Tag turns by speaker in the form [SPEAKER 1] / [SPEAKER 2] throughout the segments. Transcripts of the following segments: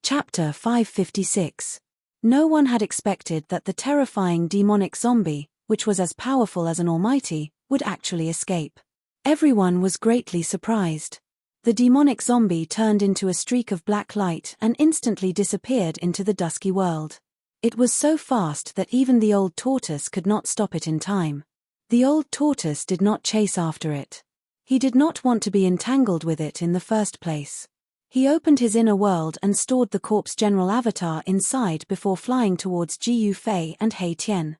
[SPEAKER 1] Chapter 556. No one had expected that the terrifying demonic zombie, which was as powerful as an almighty, would actually escape. Everyone was greatly surprised. The demonic zombie turned into a streak of black light and instantly disappeared into the dusky world. It was so fast that even the old tortoise could not stop it in time. The old tortoise did not chase after it. He did not want to be entangled with it in the first place. He opened his inner world and stored the corpse general avatar inside before flying towards Jiu Fei and He Tian.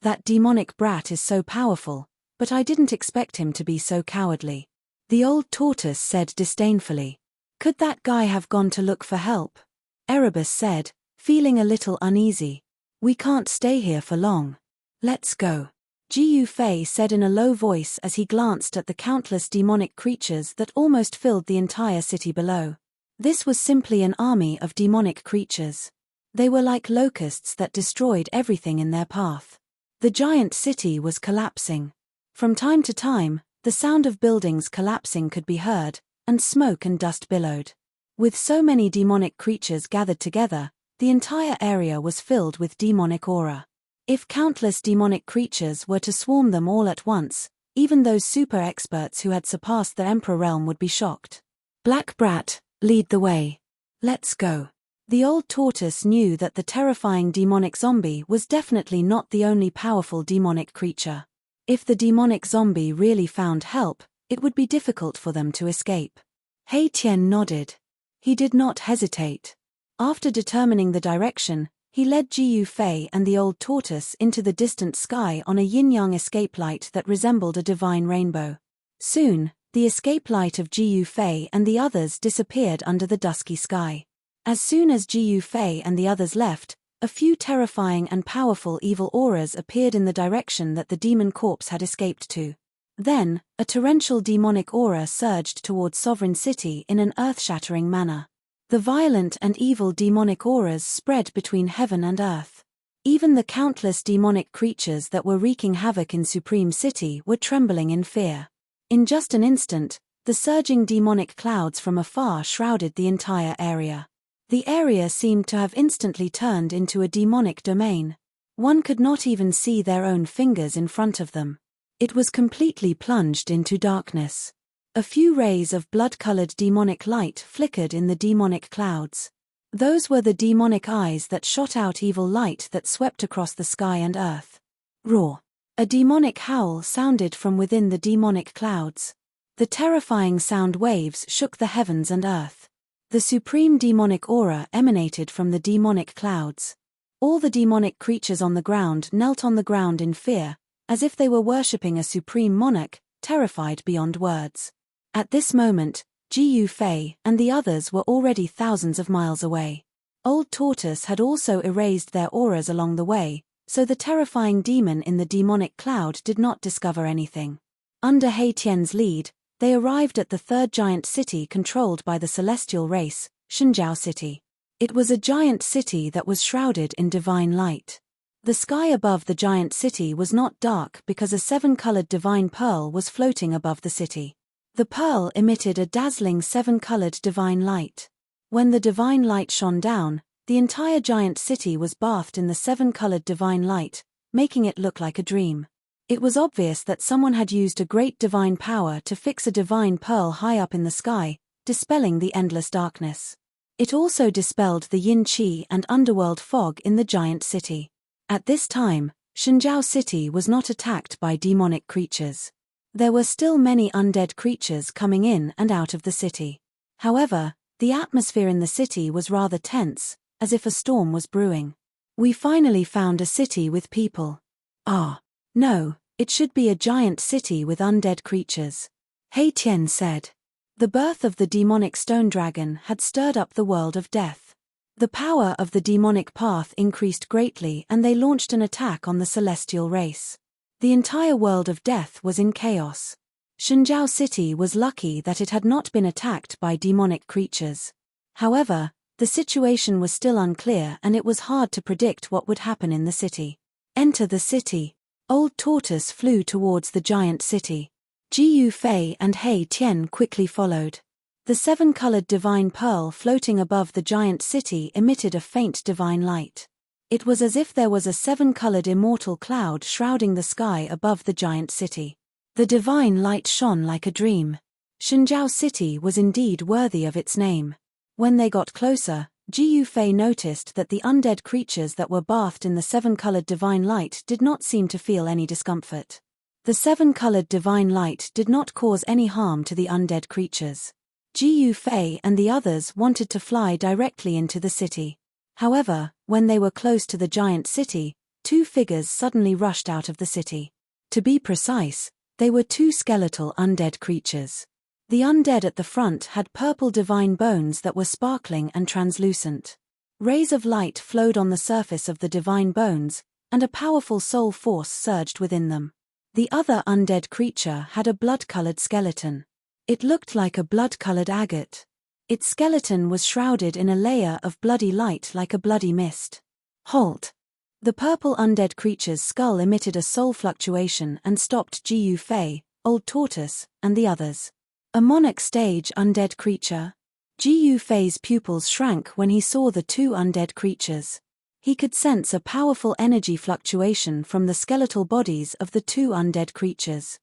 [SPEAKER 1] That demonic brat is so powerful, but I didn't expect him to be so cowardly. The old tortoise said disdainfully. Could that guy have gone to look for help? Erebus said, feeling a little uneasy. We can't stay here for long. Let's go. Jiu Fei said in a low voice as he glanced at the countless demonic creatures that almost filled the entire city below. This was simply an army of demonic creatures. They were like locusts that destroyed everything in their path. The giant city was collapsing. From time to time, the sound of buildings collapsing could be heard, and smoke and dust billowed. With so many demonic creatures gathered together, the entire area was filled with demonic aura. If countless demonic creatures were to swarm them all at once, even those super experts who had surpassed the Emperor realm would be shocked. Black Brat, lead the way. Let's go. The old tortoise knew that the terrifying demonic zombie was definitely not the only powerful demonic creature. If the demonic zombie really found help, it would be difficult for them to escape. He Tian nodded. He did not hesitate. After determining the direction, he led Jiu Fei and the old tortoise into the distant sky on a yin-yang escape light that resembled a divine rainbow. Soon, the escape light of Jiu Fei and the others disappeared under the dusky sky. As soon as Jiu Fei and the others left, a few terrifying and powerful evil auras appeared in the direction that the demon corpse had escaped to. Then, a torrential demonic aura surged towards Sovereign City in an earth-shattering manner. The violent and evil demonic auras spread between heaven and earth. Even the countless demonic creatures that were wreaking havoc in Supreme City were trembling in fear. In just an instant, the surging demonic clouds from afar shrouded the entire area. The area seemed to have instantly turned into a demonic domain. One could not even see their own fingers in front of them. It was completely plunged into darkness. A few rays of blood-colored demonic light flickered in the demonic clouds. Those were the demonic eyes that shot out evil light that swept across the sky and earth. Roar! A demonic howl sounded from within the demonic clouds. The terrifying sound waves shook the heavens and earth. The supreme demonic aura emanated from the demonic clouds. All the demonic creatures on the ground knelt on the ground in fear, as if they were worshipping a supreme monarch, terrified beyond words. At this moment, Jiu Fei and the others were already thousands of miles away. Old Tortoise had also erased their auras along the way, so the terrifying demon in the demonic cloud did not discover anything. Under He Tian's lead, they arrived at the third giant city controlled by the celestial race, Shenzhou City. It was a giant city that was shrouded in divine light. The sky above the giant city was not dark because a seven-colored divine pearl was floating above the city. The pearl emitted a dazzling seven-colored divine light. When the divine light shone down, the entire giant city was bathed in the seven-colored divine light, making it look like a dream. It was obvious that someone had used a great divine power to fix a divine pearl high up in the sky, dispelling the endless darkness. It also dispelled the yin-qi and underworld fog in the giant city. At this time, Shenzhou City was not attacked by demonic creatures. There were still many undead creatures coming in and out of the city. However, the atmosphere in the city was rather tense, as if a storm was brewing. We finally found a city with people. Ah, no, it should be a giant city with undead creatures. He Tian said. The birth of the demonic stone dragon had stirred up the world of death. The power of the demonic path increased greatly and they launched an attack on the celestial race. The entire world of death was in chaos. Shenzhou City was lucky that it had not been attacked by demonic creatures. However, the situation was still unclear and it was hard to predict what would happen in the city. Enter the city. Old Tortoise flew towards the giant city. Jiu Fei and He Tian quickly followed. The seven-colored divine pearl floating above the giant city emitted a faint divine light. It was as if there was a seven-colored immortal cloud shrouding the sky above the giant city. The divine light shone like a dream. Shenjiao City was indeed worthy of its name. When they got closer, Ji Yufei noticed that the undead creatures that were bathed in the seven-colored divine light did not seem to feel any discomfort. The seven-colored divine light did not cause any harm to the undead creatures. Ji Yufei and the others wanted to fly directly into the city. However, when they were close to the giant city, two figures suddenly rushed out of the city. To be precise, they were two skeletal undead creatures. The undead at the front had purple divine bones that were sparkling and translucent. Rays of light flowed on the surface of the divine bones, and a powerful soul force surged within them. The other undead creature had a blood-colored skeleton. It looked like a blood-colored agate. Its skeleton was shrouded in a layer of bloody light like a bloody mist. Halt! The purple undead creature's skull emitted a soul fluctuation and stopped Ji Yufei, Old Tortoise, and the others. A monarch stage undead creature? Ji Yufei's pupils shrank when he saw the two undead creatures. He could sense a powerful energy fluctuation from the skeletal bodies of the two undead creatures.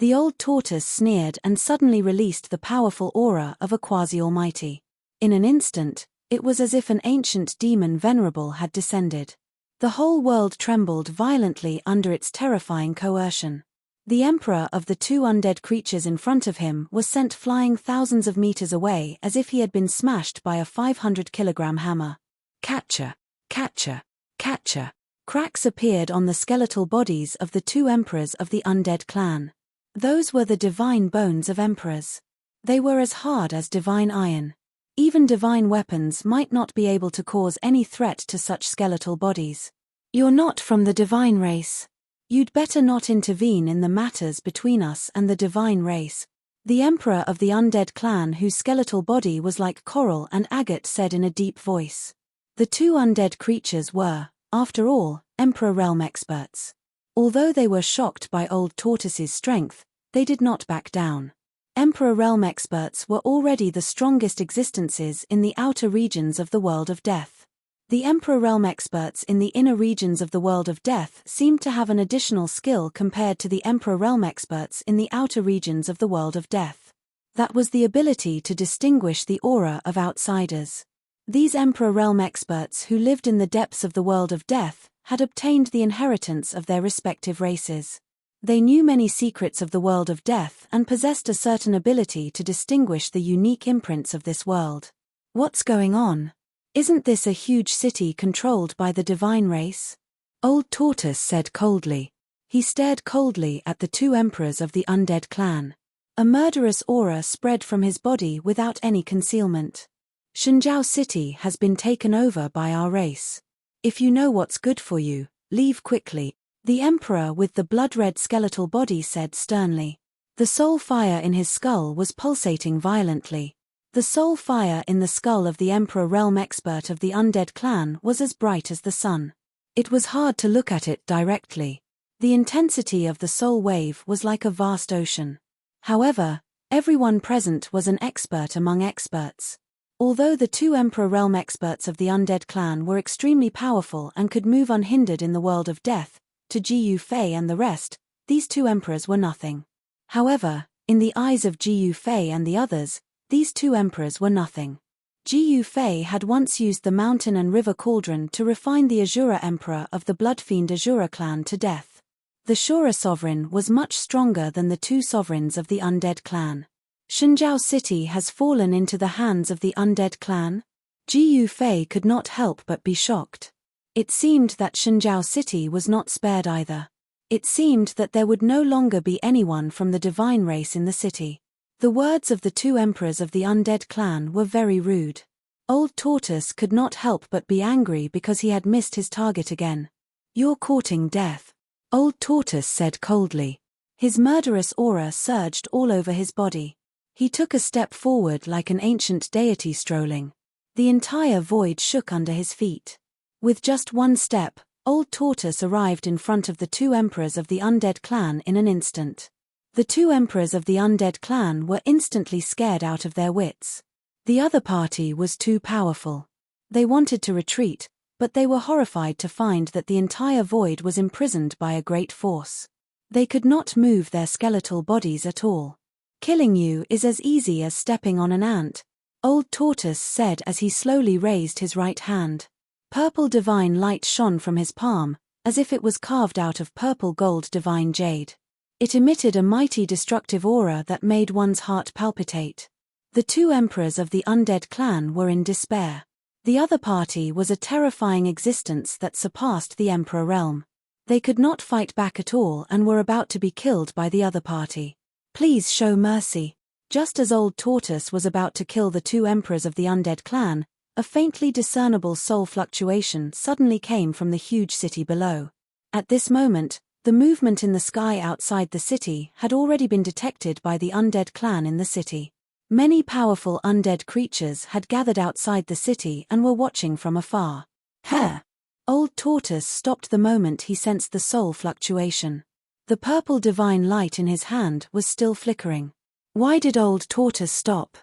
[SPEAKER 1] The old tortoise sneered and suddenly released the powerful aura of a quasi-almighty. In an instant, it was as if an ancient demon venerable had descended. The whole world trembled violently under its terrifying coercion. The emperor of the two undead creatures in front of him was sent flying thousands of meters away as if he had been smashed by a 500-kilogram hammer. Catcher, catcher, catcher. Cracks appeared on the skeletal bodies of the two emperors of the undead clan. Those were the divine bones of emperors. They were as hard as divine iron. Even divine weapons might not be able to cause any threat to such skeletal bodies. You're not from the divine race. You'd better not intervene in the matters between us and the divine race. The emperor of the undead clan, whose skeletal body was like coral and agate, said in a deep voice. The two undead creatures were, after all, emperor realm experts. Although they were shocked by Old Tortoise's strength, they did not back down. Emperor realm experts were already the strongest existences in the outer regions of the world of death. The Emperor realm experts in the inner regions of the world of death seemed to have an additional skill compared to the Emperor realm experts in the outer regions of the world of death. That was the ability to distinguish the aura of outsiders. These Emperor realm experts who lived in the depths of the world of death had obtained the inheritance of their respective races. They knew many secrets of the world of death and possessed a certain ability to distinguish the unique imprints of this world. What's going on? Isn't this a huge city controlled by the divine race? Old Tortoise said coldly. He stared coldly at the two emperors of the undead clan. A murderous aura spread from his body without any concealment. Shenjiao City has been taken over by our race. If you know what's good for you, leave quickly, the emperor with the blood-red skeletal body said sternly. The soul fire in his skull was pulsating violently. The soul fire in the skull of the Emperor realm expert of the undead clan was as bright as the sun. It was hard to look at it directly. The intensity of the soul wave was like a vast ocean. However, everyone present was an expert among experts. Although the two Emperor realm experts of the undead clan were extremely powerful and could move unhindered in the world of death, to Ji Yufei and the rest, these two emperors were nothing. However, in the eyes of Ji Yufei and the others, these two emperors were nothing. Ji Yufei had once used the mountain and river cauldron to refine the Azura emperor of the blood-fiend Azura clan to death. The Shura sovereign was much stronger than the two sovereigns of the undead clan. Shenjiao City has fallen into the hands of the undead clan? Ji Yufei could not help but be shocked. It seemed that Shenjiao City was not spared either. It seemed that there would no longer be anyone from the divine race in the city. The words of the two emperors of the undead clan were very rude. Old Tortoise could not help but be angry because he had missed his target again. You're courting death, Old Tortoise said coldly. His murderous aura surged all over his body. He took a step forward like an ancient deity strolling. The entire void shook under his feet. With just one step, Old Tortoise arrived in front of the two emperors of the undead clan in an instant. The two emperors of the undead clan were instantly scared out of their wits. The other party was too powerful. They wanted to retreat, but they were horrified to find that the entire void was imprisoned by a great force. They could not move their skeletal bodies at all. "Killing you is as easy as stepping on an ant," Old Tortoise said as he slowly raised his right hand. Purple divine light shone from his palm, as if it was carved out of purple gold divine jade. It emitted a mighty destructive aura that made one's heart palpitate. The two emperors of the undead clan were in despair. The other party was a terrifying existence that surpassed the emperor realm. They could not fight back at all and were about to be killed by the other party. "Please show mercy." Just as Old Tortoise was about to kill the two emperors of the undead clan, a faintly discernible soul fluctuation suddenly came from the huge city below. At this moment, the movement in the sky outside the city had already been detected by the undead clan in the city. Many powerful undead creatures had gathered outside the city and were watching from afar. "Huh!" Old Tortoise stopped the moment he sensed the soul fluctuation. The purple divine light in his hand was still flickering. Why did Old Tortoise stop?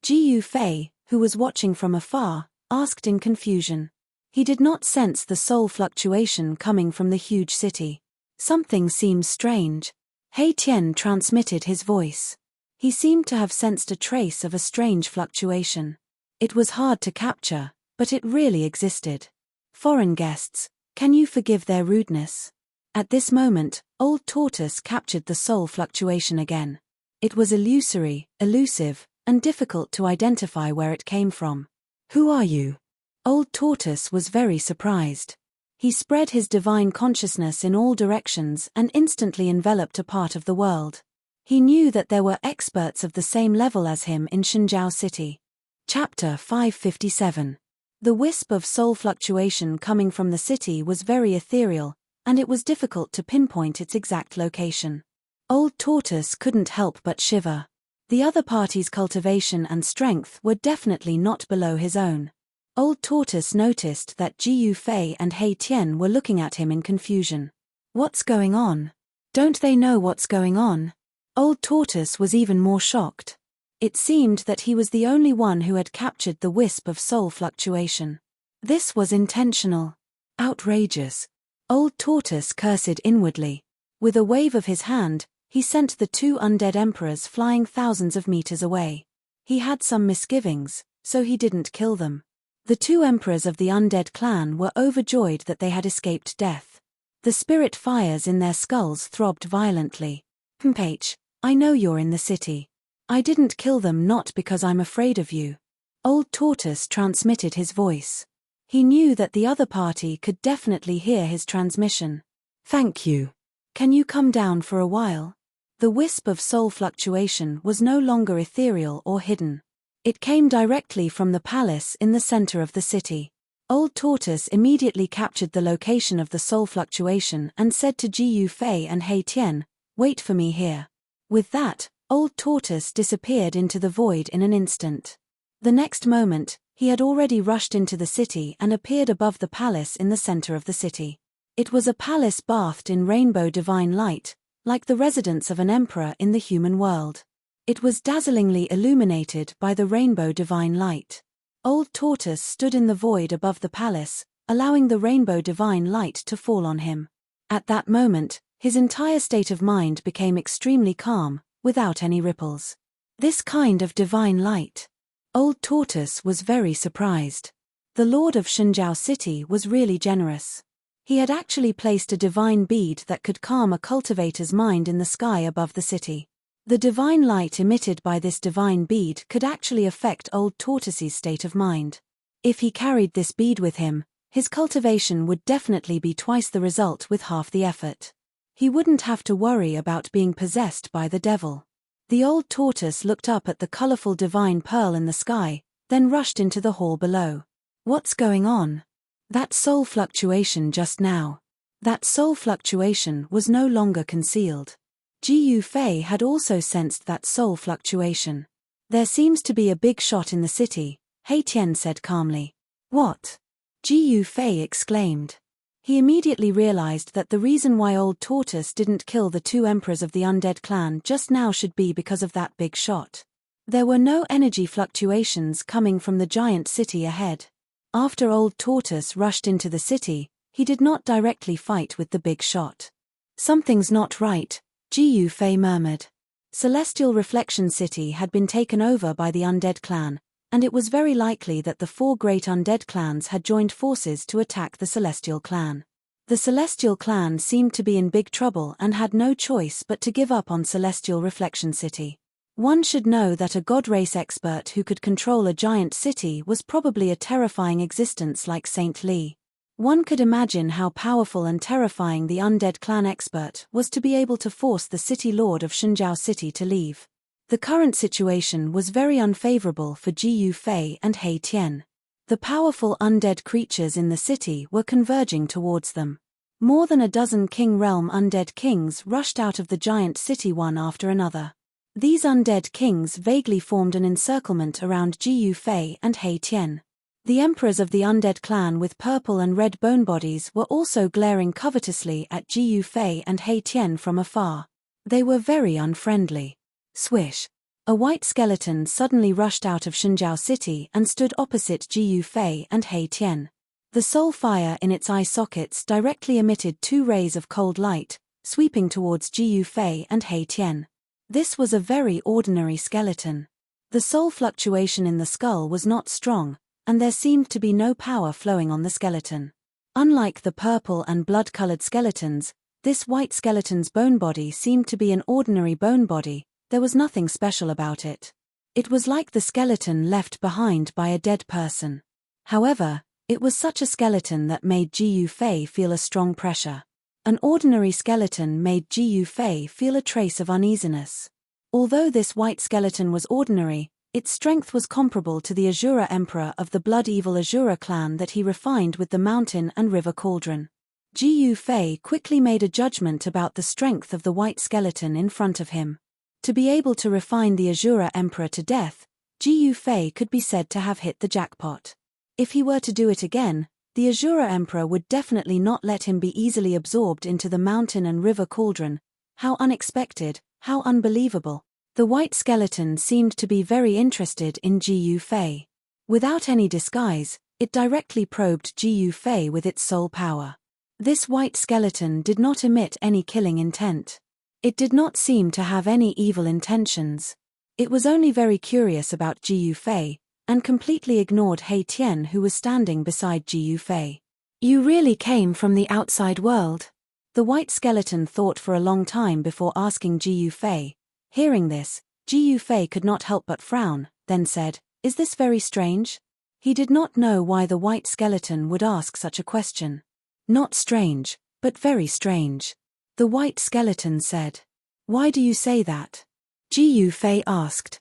[SPEAKER 1] Ji Fei, who was watching from afar, asked in confusion. He did not sense the soul fluctuation coming from the huge city. Something seems strange. Hei Tian transmitted his voice. He seemed to have sensed a trace of a strange fluctuation. It was hard to capture, but it really existed. "Foreign guests, can you forgive their rudeness?" At this moment, Old Tortoise captured the soul fluctuation again. It was illusory, elusive, and difficult to identify where it came from. "Who are you?" Old Tortoise was very surprised. He spread his divine consciousness in all directions and instantly enveloped a part of the world. He knew that there were experts of the same level as him in Xinjiao City. Chapter 557. The wisp of soul fluctuation coming from the city was very ethereal, and it was difficult to pinpoint its exact location. Old Tortoise couldn't help but shiver. The other party's cultivation and strength were definitely not below his own. Old Tortoise noticed that Ji Fei and Hei Tian were looking at him in confusion. What's going on? Don't they know what's going on? Old Tortoise was even more shocked. It seemed that he was the only one who had captured the wisp of soul fluctuation. This was intentional. Outrageous. Old Tortoise cursed inwardly. With a wave of his hand, he sent the two undead emperors flying thousands of meters away. He had some misgivings, so he didn't kill them. The two emperors of the undead clan were overjoyed that they had escaped death. The spirit fires in their skulls throbbed violently. "Mph, I know you're in the city. I didn't kill them not because I'm afraid of you." Old Tortoise transmitted his voice. He knew that the other party could definitely hear his transmission. "Thank you. Can you come down for a while?" The wisp of soul fluctuation was no longer ethereal or hidden. It came directly from the palace in the center of the city. Old Tortoise immediately captured the location of the soul fluctuation and said to Ji Fei and Hei Tian, "Wait for me here." With that, Old Tortoise disappeared into the void in an instant. The next moment, he had already rushed into the city and appeared above the palace in the center of the city. It was a palace bathed in rainbow divine light, like the residence of an emperor in the human world. It was dazzlingly illuminated by the rainbow divine light. Old Tortoise stood in the void above the palace, allowing the rainbow divine light to fall on him. At that moment, his entire state of mind became extremely calm, without any ripples. This kind of divine light. Old Tortoise was very surprised. The Lord of Xinjiao City was really generous. He had actually placed a divine bead that could calm a cultivator's mind in the sky above the city. The divine light emitted by this divine bead could actually affect Old Tortoise's state of mind. If he carried this bead with him, his cultivation would definitely be twice the result with half the effort. He wouldn't have to worry about being possessed by the devil. The Old Tortoise looked up at the colorful divine pearl in the sky, then rushed into the hall below. What's going on? That soul fluctuation just now. That soul fluctuation was no longer concealed. Ji Fei had also sensed that soul fluctuation. There seems to be a big shot in the city, Hei Tian said calmly. What? Ji Fei exclaimed. He immediately realized that the reason why Old Tortoise didn't kill the two emperors of the undead clan just now should be because of that big shot. There were no energy fluctuations coming from the giant city ahead. After Old Tortoise rushed into the city, he did not directly fight with the big shot. "Something's not right," Jiu Fei murmured. Celestial Reflection City had been taken over by the undead clan, and it was very likely that the four great undead clans had joined forces to attack the Celestial clan. The Celestial clan seemed to be in big trouble and had no choice but to give up on Celestial Reflection City. One should know that a god race expert who could control a giant city was probably a terrifying existence like Saint Li. One could imagine how powerful and terrifying the undead clan expert was to be able to force the city lord of Xinjiao City to leave. The current situation was very unfavorable for Jiu Fei and He Tian. The powerful undead creatures in the city were converging towards them. More than a dozen King Realm undead kings rushed out of the giant city one after another. These undead kings vaguely formed an encirclement around Jiu Fei and He Tian. The emperors of the undead clan with purple and red bone bodies were also glaring covetously at Jiu Fei and He Tian from afar. They were very unfriendly. Swish! A white skeleton suddenly rushed out of Xinjiao City and stood opposite Jiu Fei and He Tian. The soul fire in its eye sockets directly emitted two rays of cold light, sweeping towards Jiu Fei and He Tian. This was a very ordinary skeleton. The soul fluctuation in the skull was not strong, and there seemed to be no power flowing on the skeleton. Unlike the purple and blood-colored skeletons, this white skeleton's bone body seemed to be an ordinary bone body. There was nothing special about it. It was like the skeleton left behind by a dead person. However, it was such a skeleton that made Jiu Fei feel a strong pressure. An ordinary skeleton made Jiu Fei feel a trace of uneasiness. Although this white skeleton was ordinary, its strength was comparable to the Azura Emperor of the blood-evil Azura clan that he refined with the mountain and river cauldron. Jiu Fei quickly made a judgment about the strength of the white skeleton in front of him. To be able to refine the Azura Emperor to death, Jiu Fei could be said to have hit the jackpot. If he were to do it again, the Azura Emperor would definitely not let him be easily absorbed into the mountain and river cauldron. How unexpected, how unbelievable. The white skeleton seemed to be very interested in Jiu Fei. Without any disguise, it directly probed Jiu Fei with its soul power. This white skeleton did not emit any killing intent. It did not seem to have any evil intentions. It was only very curious about Jiu Fei, and completely ignored He Tian who was standing beside Jiu Fei. "You really came from the outside world?" The white skeleton thought for a long time before asking Jiu Fei. Hearing this, Jiu Fei could not help but frown, then said, "Is this very strange?" He did not know why the white skeleton would ask such a question. "Not strange, but very strange," the white skeleton said. "Why do you say that?" Jiu Fei asked.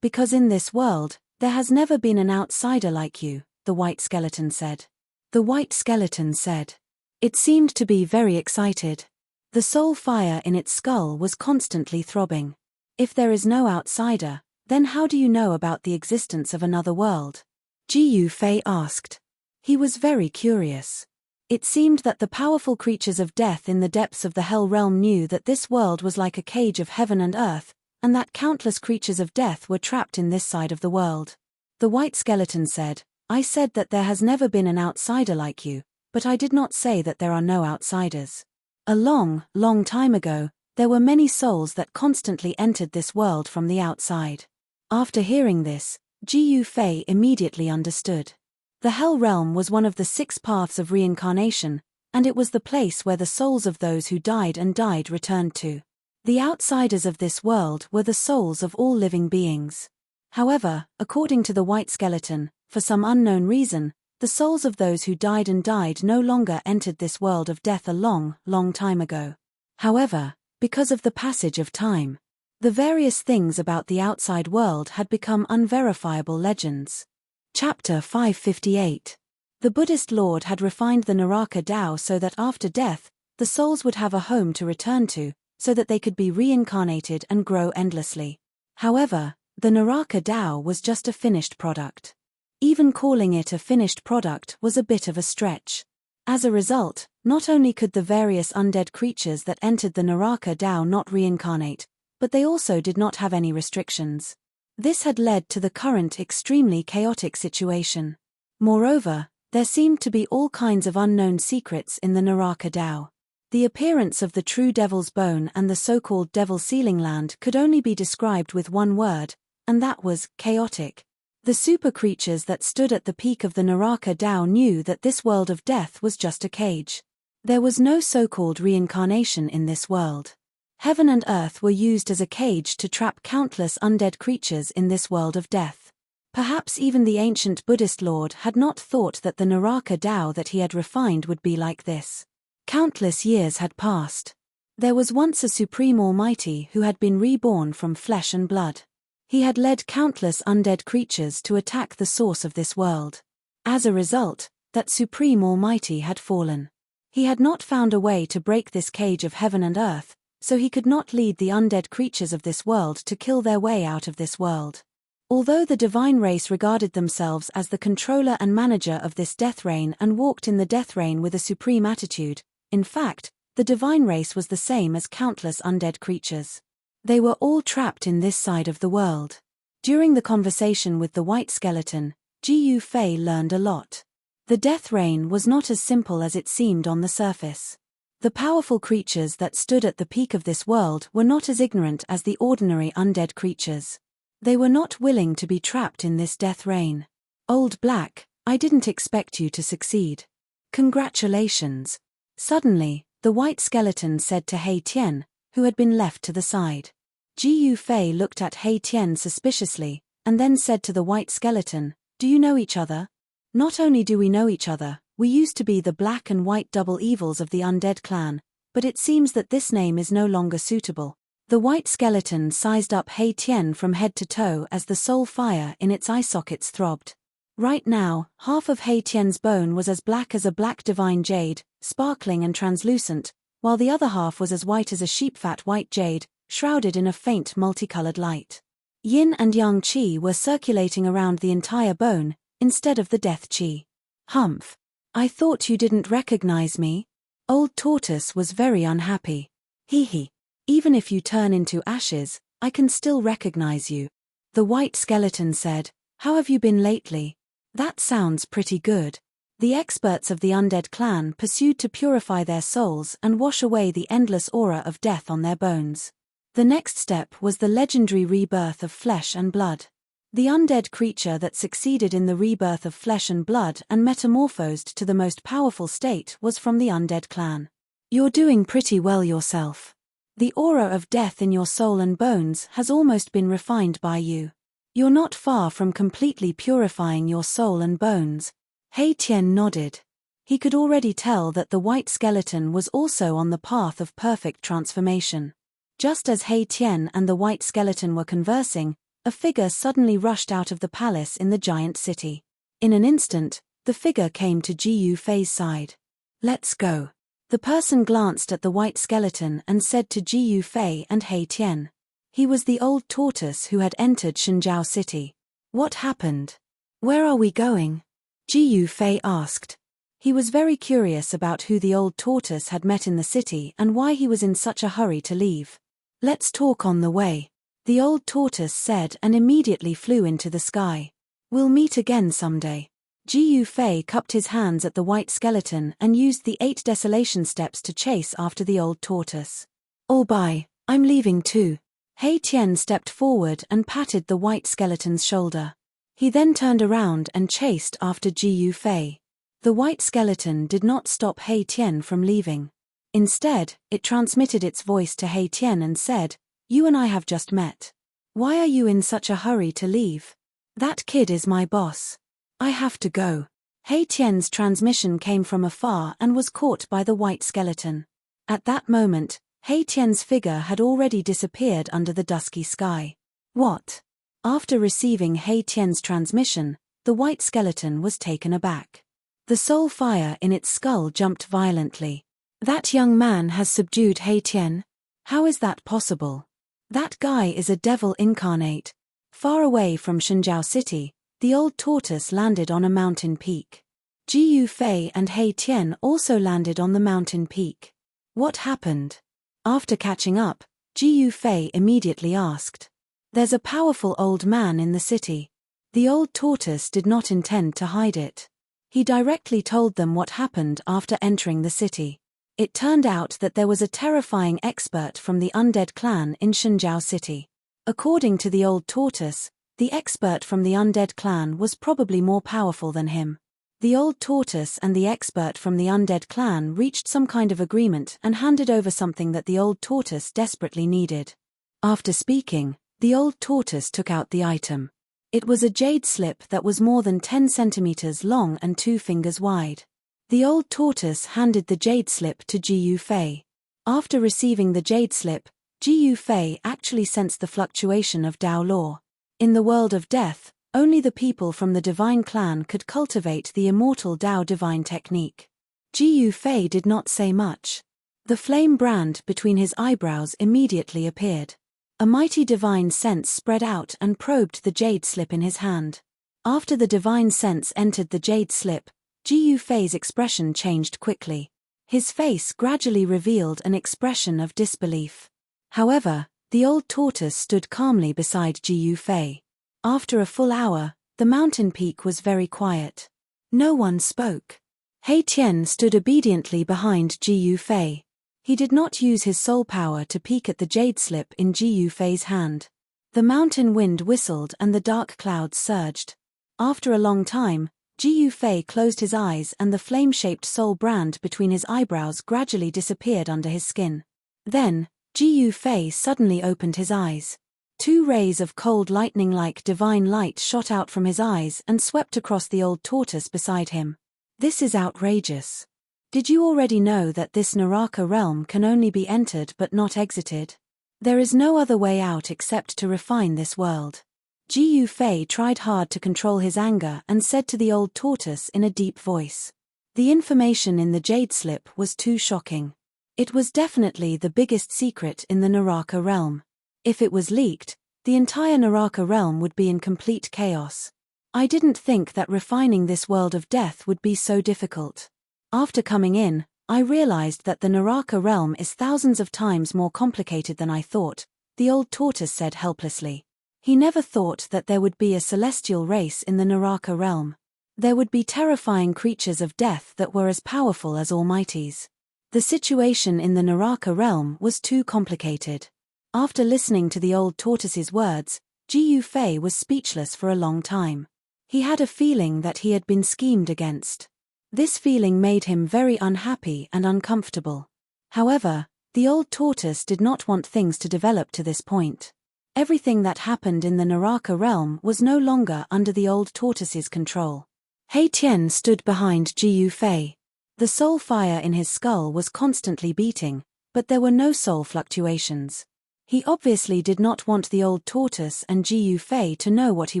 [SPEAKER 1] "Because in this world, there has never been an outsider like you," the white skeleton said. The white skeleton said. It seemed to be very excited. The soul fire in its skull was constantly throbbing. "If there is no outsider, then how do you know about the existence of another world?" Jiu Fei asked. He was very curious. It seemed that the powerful creatures of death in the depths of the Hell Realm knew that this world was like a cage of heaven and earth, and that countless creatures of death were trapped in this side of the world. The white skeleton said, "I said that there has never been an outsider like you, but I did not say that there are no outsiders. A long, long time ago, there were many souls that constantly entered this world from the outside." After hearing this, Jiu Fei immediately understood. The Hell Realm was one of the 6 paths of reincarnation, and it was the place where the souls of those who died and died returned to. The outsiders of this world were the souls of all living beings. However, according to the white skeleton, for some unknown reason, the souls of those who died and died no longer entered this world of death a long, long time ago. However, because of the passage of time, the various things about the outside world had become unverifiable legends. Chapter 558. The Buddhist Lord had refined the Naraka Tao so that after death, the souls would have a home to return to, so that they could be reincarnated and grow endlessly. However, the Naraka Tao was just a finished product. Even calling it a finished product was a bit of a stretch. As a result, not only could the various undead creatures that entered the Naraka Dao not reincarnate, but they also did not have any restrictions. This had led to the current extremely chaotic situation. Moreover, there seemed to be all kinds of unknown secrets in the Naraka Dao. The appearance of the true Devil's Bone and the so-called Devil Sealing Land could only be described with one word, and that was chaotic. The super creatures that stood at the peak of the Naraka Dao knew that this world of death was just a cage. There was no so-called reincarnation in this world. Heaven and earth were used as a cage to trap countless undead creatures in this world of death. Perhaps even the ancient Buddhist lord had not thought that the Naraka Dao that he had refined would be like this. Countless years had passed. There was once a supreme almighty who had been reborn from flesh and blood. He had led countless undead creatures to attack the source of this world. As a result, that supreme almighty had fallen. He had not found a way to break this cage of heaven and earth, so he could not lead the undead creatures of this world to kill their way out of this world. Although the divine race regarded themselves as the controller and manager of this death reign and walked in the death reign with a supreme attitude, in fact, the divine race was the same as countless undead creatures. They were all trapped in this side of the world. During the conversation with the white skeleton, Ji Fei learned a lot. The death reign was not as simple as it seemed on the surface. The powerful creatures that stood at the peak of this world were not as ignorant as the ordinary undead creatures. They were not willing to be trapped in this death reign. Old Black, I didn't expect you to succeed. Congratulations. Suddenly, the white skeleton said to Hei Tian, who had been left to the side. Ji Fei looked at Hei Tian suspiciously, and then said to the white skeleton, "Do you know each other?" "Not only do we know each other, we used to be the black and white double evils of the undead clan, but it seems that this name is no longer suitable." The white skeleton sized up Hei Tian from head to toe as the soul fire in its eye sockets throbbed. Right now, half of Hei Tian's bone was as black as a black divine jade, sparkling and translucent, while the other half was as white as a sheepfat white jade, shrouded in a faint multicolored light. Yin and yang qi were circulating around the entire bone, instead of the death qi. "Humph. I thought you didn't recognize me?" Old Tortoise was very unhappy. "Hee hee. Even if you turn into ashes, I can still recognize you." The white skeleton said, "How have you been lately?" "That sounds pretty good." The experts of the undead clan pursued to purify their souls and wash away the endless aura of death on their bones. The next step was the legendary rebirth of flesh and blood. The undead creature that succeeded in the rebirth of flesh and blood and metamorphosed to the most powerful state was from the undead clan. "You're doing pretty well yourself. The aura of death in your soul and bones has almost been refined by you. You're not far from completely purifying your soul and bones." Hei Tian nodded. He could already tell that the white skeleton was also on the path of perfect transformation. Just as Hei Tian and the white skeleton were conversing, a figure suddenly rushed out of the palace in the giant city. In an instant, the figure came to Ji Fei's side. "Let's go." The person glanced at the white skeleton and said to Ji Fei and Hei Tian. He was the old tortoise who had entered Shenzhou City. "What happened? Where are we going?" Ji Fei asked. He was very curious about who the old tortoise had met in the city and why he was in such a hurry to leave. "Let's talk on the way," the old tortoise said and immediately flew into the sky. "We'll meet again someday." Ji Fei cupped his hands at the white skeleton and used the 8 desolation steps to chase after the old tortoise. "Oh bye, I'm leaving too." Hei Tian stepped forward and patted the white skeleton's shoulder. He then turned around and chased after Ji Fei. The white skeleton did not stop Hei Tian from leaving. Instead, it transmitted its voice to Hei Tian and said, "You and I have just met. Why are you in such a hurry to leave?" "That kid is my boss. I have to go." Hei Tian's transmission came from afar and was caught by the white skeleton. At that moment, Hei Tian's figure had already disappeared under the dusky sky. "What?" After receiving Hei Tian's transmission, the white skeleton was taken aback. The soul fire in its skull jumped violently. "That young man has subdued Hei Tian? How is that possible? That guy is a devil incarnate." Far away from Shenzhou City, the old tortoise landed on a mountain peak. Ji Yufei and He Tian also landed on the mountain peak. What happened? After catching up, Ji Yufei immediately asked. There's a powerful old man in the city. The old tortoise did not intend to hide it. He directly told them what happened after entering the city. It turned out that there was a terrifying expert from the undead clan in Shenzhou City. According to the old tortoise, the expert from the undead clan was probably more powerful than him. The old tortoise and the expert from the undead clan reached some kind of agreement and handed over something that the old tortoise desperately needed. After speaking, the old tortoise took out the item. It was a jade slip that was more than 10 centimeters long and 2 fingers wide. The old tortoise handed the jade slip to Ji Yufei. After receiving the jade slip, Ji Yufei actually sensed the fluctuation of Dao law. In the world of death, only the people from the divine clan could cultivate the immortal Dao divine technique. Ji Yufei did not say much. The flame brand between his eyebrows immediately appeared. A mighty divine sense spread out and probed the jade slip in his hand. After the divine sense entered the jade slip, Ji Yufei's expression changed quickly. His face gradually revealed an expression of disbelief. However, the old tortoise stood calmly beside Ji Yufei. After a full hour, the mountain peak was very quiet. No one spoke. He Tian stood obediently behind Ji Yufei. He did not use his soul power to peek at the jade slip in Ji Yufei's hand. The mountain wind whistled and the dark clouds surged. After a long time, Ji Yufei closed his eyes and the flame-shaped soul brand between his eyebrows gradually disappeared under his skin. Then, Ji Yufei suddenly opened his eyes. 2 rays of cold lightning-like divine light shot out from his eyes and swept across the old tortoise beside him. This is outrageous. Did you already know that this Naraka realm can only be entered but not exited? There is no other way out except to refine this world. Ji Yufei tried hard to control his anger and said to the old tortoise in a deep voice. The information in the jade slip was too shocking. It was definitely the biggest secret in the Naraka realm. If it was leaked, the entire Naraka realm would be in complete chaos. I didn't think that refining this world of death would be so difficult. After coming in, I realized that the Naraka realm is thousands of times more complicated than I thought, the old tortoise said helplessly. He never thought that there would be a celestial race in the Naraka realm. There would be terrifying creatures of death that were as powerful as almighties. The situation in the Naraka realm was too complicated. After listening to the old tortoise's words, Ji Yufei was speechless for a long time. He had a feeling that he had been schemed against. This feeling made him very unhappy and uncomfortable. However, the old tortoise did not want things to develop to this point. Everything that happened in the Naraka realm was no longer under the old tortoise's control. He Tian stood behind Ji Yufei. The soul fire in his skull was constantly beating, but there were no soul fluctuations. He obviously did not want the old tortoise and Ji Yufei to know what he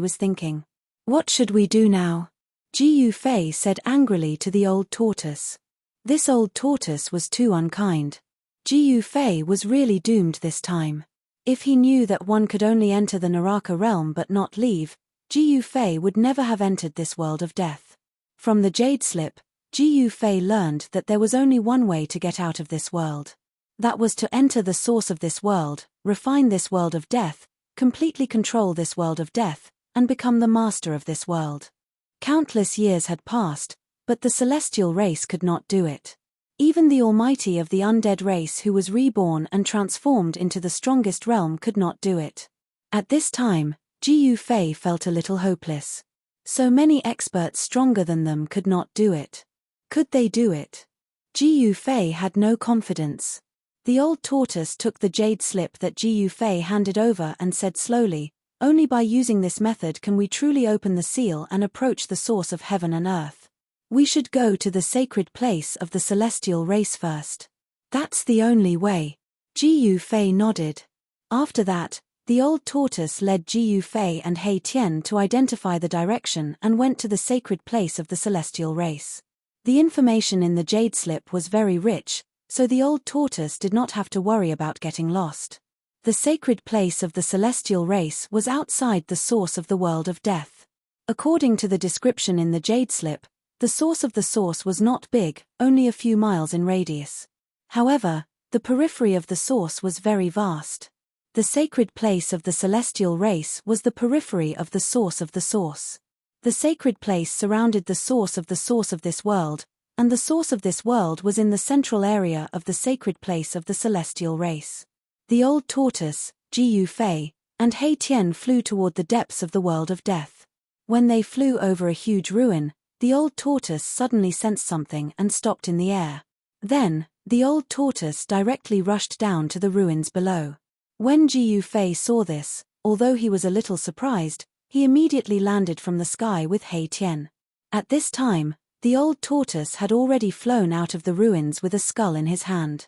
[SPEAKER 1] was thinking. What should we do now? Ji Yufei said angrily to the old tortoise. This old tortoise was too unkind. Ji Yufei was really doomed this time. If he knew that one could only enter the Naraka realm but not leave, Ji Yufei would never have entered this world of death. From the jade slip, Ji Yufei learned that there was only one way to get out of this world. That was to enter the source of this world, refine this world of death, completely control this world of death, and become the master of this world. Countless years had passed, but the celestial race could not do it. Even the almighty of the undead race who was reborn and transformed into the strongest realm could not do it. At this time, Ji Yufei felt a little hopeless. So many experts stronger than them could not do it. Could they do it? Ji Yufei had no confidence. The old tortoise took the jade slip that Ji Yufei handed over and said slowly, "Only by using this method can we truly open the seal and approach the source of heaven and earth. We should go to the sacred place of the celestial race first. That's the only way." Ji Yufei nodded. After that, the old tortoise led Ji Yufei and He Tian to identify the direction and went to the sacred place of the celestial race. The information in the jade slip was very rich, so the old tortoise did not have to worry about getting lost. The sacred place of the celestial race was outside the source of the world of death. According to the description in the jade slip, The source of the source was not big, only a few miles in radius. However, the periphery of the source was very vast. The sacred place of the celestial race was the periphery of the source of the source. The sacred place surrounded the source of this world, and the source of this world was in the central area of the sacred place of the celestial race. The old tortoise, Jiu Fei, and He Tian flew toward the depths of the world of death. When they flew over a huge ruin, the old tortoise suddenly sensed something and stopped in the air. Then, the old tortoise directly rushed down to the ruins below. When Jiu Fei saw this, although he was a little surprised, he immediately landed from the sky with He Tian. At this time, the old tortoise had already flown out of the ruins with a skull in his hand.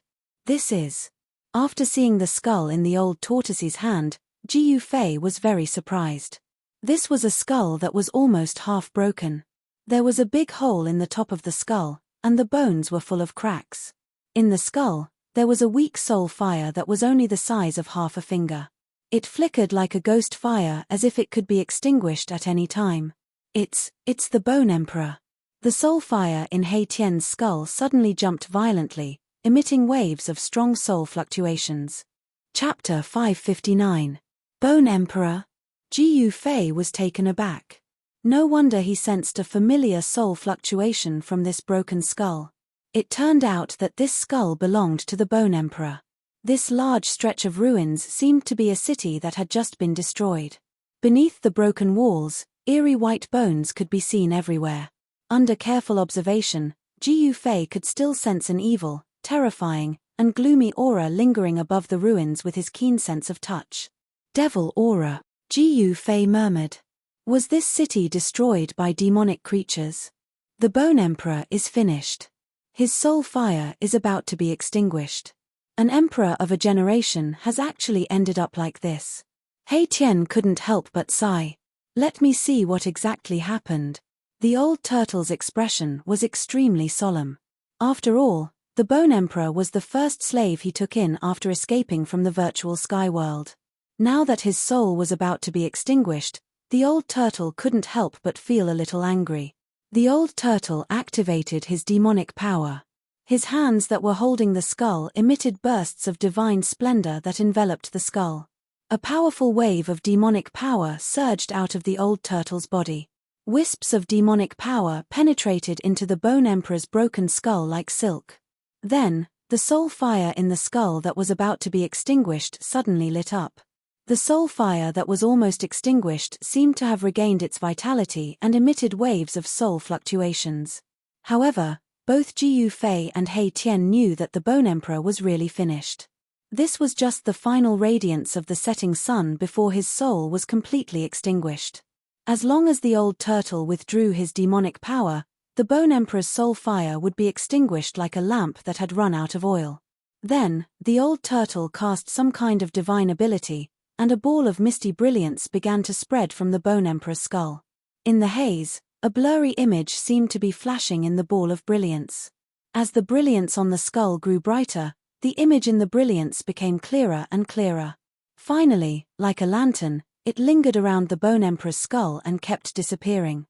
[SPEAKER 1] After seeing the skull in the old tortoise's hand, Jiu Fei was very surprised. This was a skull that was almost half broken. There was a big hole in the top of the skull, and the bones were full of cracks. In the skull, there was a weak soul fire that was only the size of half a finger. It flickered like a ghost fire as if it could be extinguished at any time. It's the Bone Emperor. The soul fire in He Tian's skull suddenly jumped violently, emitting waves of strong soul fluctuations. Chapter 559. Bone Emperor. Jiu Fei was taken aback. No wonder he sensed a familiar soul fluctuation from this broken skull. It turned out that this skull belonged to the Bone Emperor. This large stretch of ruins seemed to be a city that had just been destroyed. Beneath the broken walls, eerie white bones could be seen everywhere. Under careful observation, Jiu Fei could still sense an evil, terrifying, and gloomy aura lingering above the ruins with his keen sense of touch. Devil aura, Jiu Fei murmured. Was this city destroyed by demonic creatures? The Bone Emperor is finished. His soul fire is about to be extinguished. An emperor of a generation has actually ended up like this. He Tian couldn't help but sigh. Let me see what exactly happened. The old turtle's expression was extremely solemn. After all, the Bone Emperor was the first slave he took in after escaping from the virtual sky world. Now that his soul was about to be extinguished, the old turtle couldn't help but feel a little angry. The old turtle activated his demonic power. His hands that were holding the skull emitted bursts of divine splendor that enveloped the skull. A powerful wave of demonic power surged out of the old turtle's body. Wisps of demonic power penetrated into the Bone Emperor's broken skull like silk. Then, the soul fire in the skull that was about to be extinguished suddenly lit up. The soul fire that was almost extinguished seemed to have regained its vitality and emitted waves of soul fluctuations. However, both Jiu Fei and He Tian knew that the Bone Emperor was really finished. This was just the final radiance of the setting sun before his soul was completely extinguished. As long as the old turtle withdrew his demonic power, the Bone Emperor's soul fire would be extinguished like a lamp that had run out of oil. Then, the old turtle cast some kind of divine ability, and a ball of misty brilliance began to spread from the Bone Emperor's skull. In the haze, a blurry image seemed to be flashing in the ball of brilliance. As the brilliance on the skull grew brighter, the image in the brilliance became clearer and clearer. Finally, like a lantern, it lingered around the Bone Emperor's skull and kept disappearing.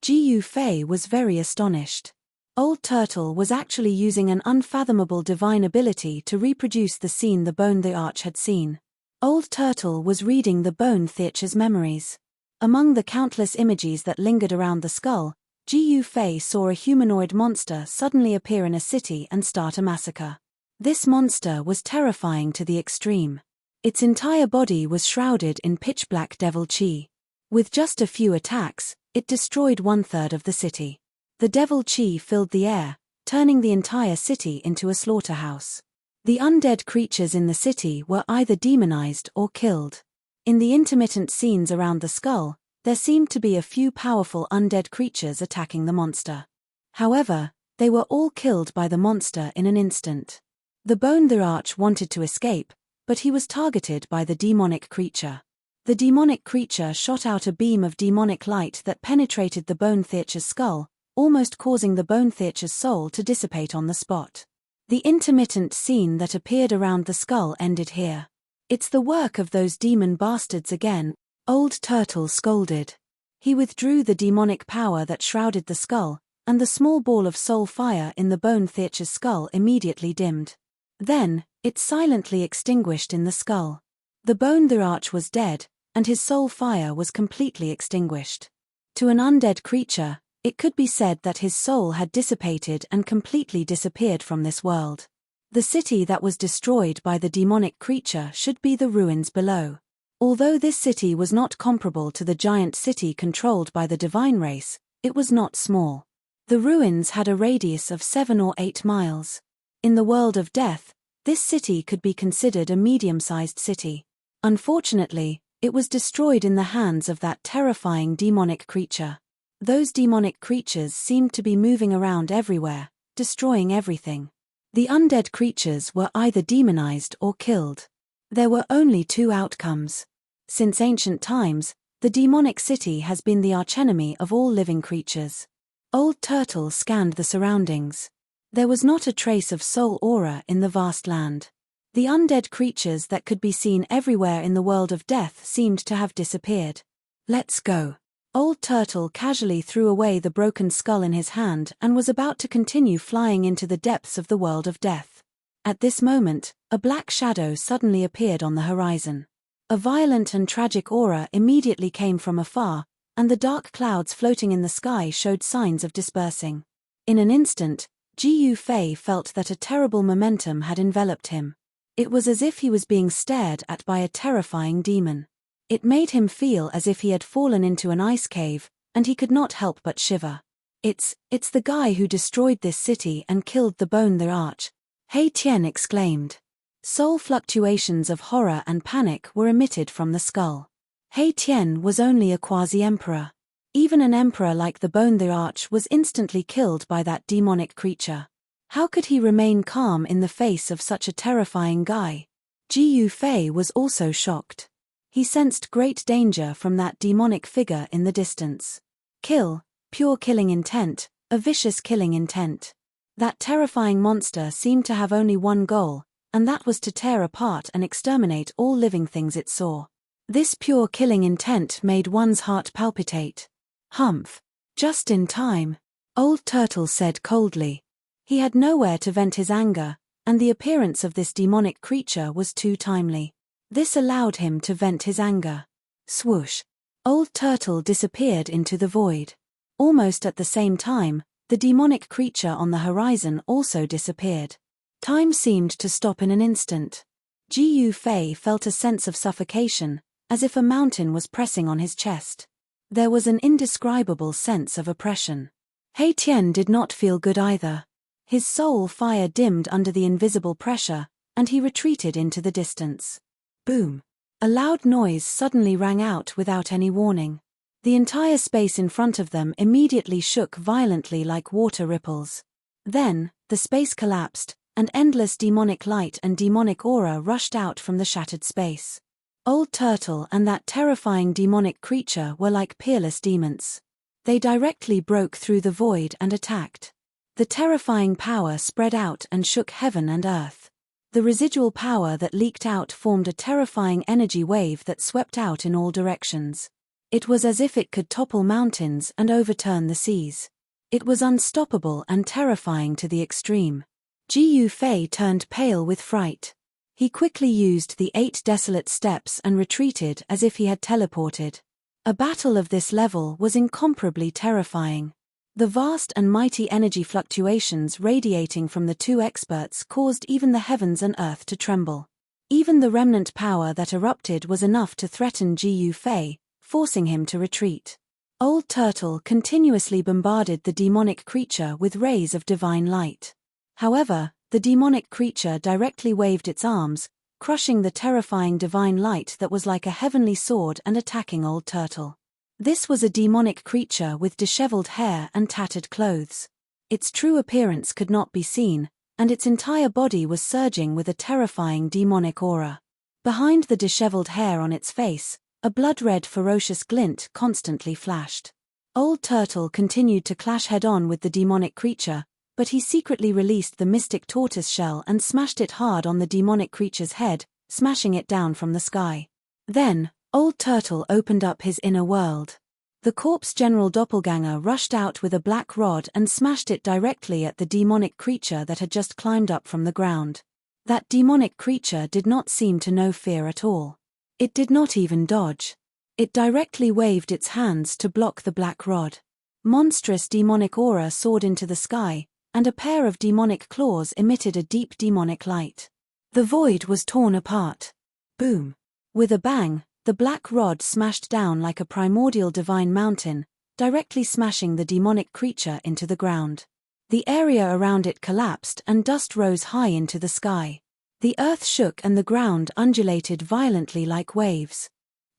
[SPEAKER 1] Jiu Fei was very astonished. Old Turtle was actually using an unfathomable divine ability to reproduce the scene the Bone the Arch had seen. Old Turtle was reading the Bone Theater's memories. Among the countless images that lingered around the skull, Jiu Fei saw a humanoid monster suddenly appear in a city and start a massacre. This monster was terrifying to the extreme. Its entire body was shrouded in pitch-black devil chi. With just a few attacks, it destroyed 1/3 of the city. The devil chi filled the air, turning the entire city into a slaughterhouse. The undead creatures in the city were either demonized or killed. In the intermittent scenes around the skull, there seemed to be a few powerful undead creatures attacking the monster. However, they were all killed by the monster in an instant. The Bone the Arch wanted to escape, but he was targeted by the demonic creature. The demonic creature shot out a beam of demonic light that penetrated the Bone Theater's skull, almost causing the Bone Theater's soul to dissipate on the spot. The intermittent scene that appeared around the skull ended here. "It's the work of those demon bastards again," Old Turtle scolded. He withdrew the demonic power that shrouded the skull, and the small ball of soul fire in the bone theater's skull immediately dimmed. Then, it silently extinguished in the skull. The bone thearch was dead, and his soul fire was completely extinguished. To an undead creature, it could be said that his soul had dissipated and completely disappeared from this world. The city that was destroyed by the demonic creature should be the ruins below. Although this city was not comparable to the giant city controlled by the divine race, it was not small. The ruins had a radius of 7 or 8 miles. In the world of death, this city could be considered a medium-sized city. Unfortunately, it was destroyed in the hands of that terrifying demonic creature. Those demonic creatures seemed to be moving around everywhere, destroying everything. The undead creatures were either demonized or killed. There were only 2 outcomes. Since ancient times, the demonic city has been the archenemy of all living creatures. Old Turtle scanned the surroundings. There was not a trace of soul aura in the vast land. The undead creatures that could be seen everywhere in the world of death seemed to have disappeared. "Let's go." Old Turtle casually threw away the broken skull in his hand and was about to continue flying into the depths of the world of death. At this moment, a black shadow suddenly appeared on the horizon. A violent and tragic aura immediately came from afar, and the dark clouds floating in the sky showed signs of dispersing. In an instant, Jiu Fei felt that a terrible momentum had enveloped him. It was as if he was being stared at by a terrifying demon. It made him feel as if he had fallen into an ice cave, and he could not help but shiver. It's the guy who destroyed this city and killed the bone thearch," Hei Tian exclaimed. Soul fluctuations of horror and panic were emitted from the skull. Hei Tian was only a quasi-emperor. Even an emperor like the bone thearch was instantly killed by that demonic creature. How could he remain calm in the face of such a terrifying guy? Jiu Fei was also shocked. He sensed great danger from that demonic figure in the distance. Kill, pure killing intent, a vicious killing intent. That terrifying monster seemed to have only one goal, and that was to tear apart and exterminate all living things it saw. This pure killing intent made one's heart palpitate. "Humph! Just in time," Old Turtle said coldly. He had nowhere to vent his anger, and the appearance of this demonic creature was too timely. This allowed him to vent his anger. Swoosh! Old Turtle disappeared into the void. Almost at the same time, the demonic creature on the horizon also disappeared. Time seemed to stop in an instant. Jiu Fei felt a sense of suffocation, as if a mountain was pressing on his chest. There was an indescribable sense of oppression. Hei Tian did not feel good either. His soul fire dimmed under the invisible pressure, and he retreated into the distance. Boom! A loud noise suddenly rang out without any warning. The entire space in front of them immediately shook violently like water ripples. Then, the space collapsed, and endless demonic light and demonic aura rushed out from the shattered space. Old Turtle and that terrifying demonic creature were like peerless demons. They directly broke through the void and attacked. The terrifying power spread out and shook heaven and earth. The residual power that leaked out formed a terrifying energy wave that swept out in all directions. It was as if it could topple mountains and overturn the seas. It was unstoppable and terrifying to the extreme. Jiu Fei turned pale with fright. He quickly used the 8 desolate steps and retreated as if he had teleported. A battle of this level was incomparably terrifying. The vast and mighty energy fluctuations radiating from the 2 experts caused even the heavens and earth to tremble. Even the remnant power that erupted was enough to threaten Jiu Fei, forcing him to retreat. Old Turtle continuously bombarded the demonic creature with rays of divine light. However, the demonic creature directly waved its arms, crushing the terrifying divine light that was like a heavenly sword and attacking Old Turtle. This was a demonic creature with disheveled hair and tattered clothes. Its true appearance could not be seen, and its entire body was surging with a terrifying demonic aura. Behind the disheveled hair on its face, a blood-red ferocious glint constantly flashed. Old Turtle continued to clash head-on with the demonic creature, but he secretly released the mystic tortoise shell and smashed it hard on the demonic creature's head, smashing it down from the sky. Then, Old Turtle opened up his inner world. The corpse general doppelganger rushed out with a black rod and smashed it directly at the demonic creature that had just climbed up from the ground. That demonic creature did not seem to know fear at all. It did not even dodge. It directly waved its hands to block the black rod. Monstrous demonic aura soared into the sky, and a pair of demonic claws emitted a deep demonic light. The void was torn apart. Boom! With a bang, the black rod smashed down like a primordial divine mountain, directly smashing the demonic creature into the ground. The area around it collapsed and dust rose high into the sky. The earth shook and the ground undulated violently like waves.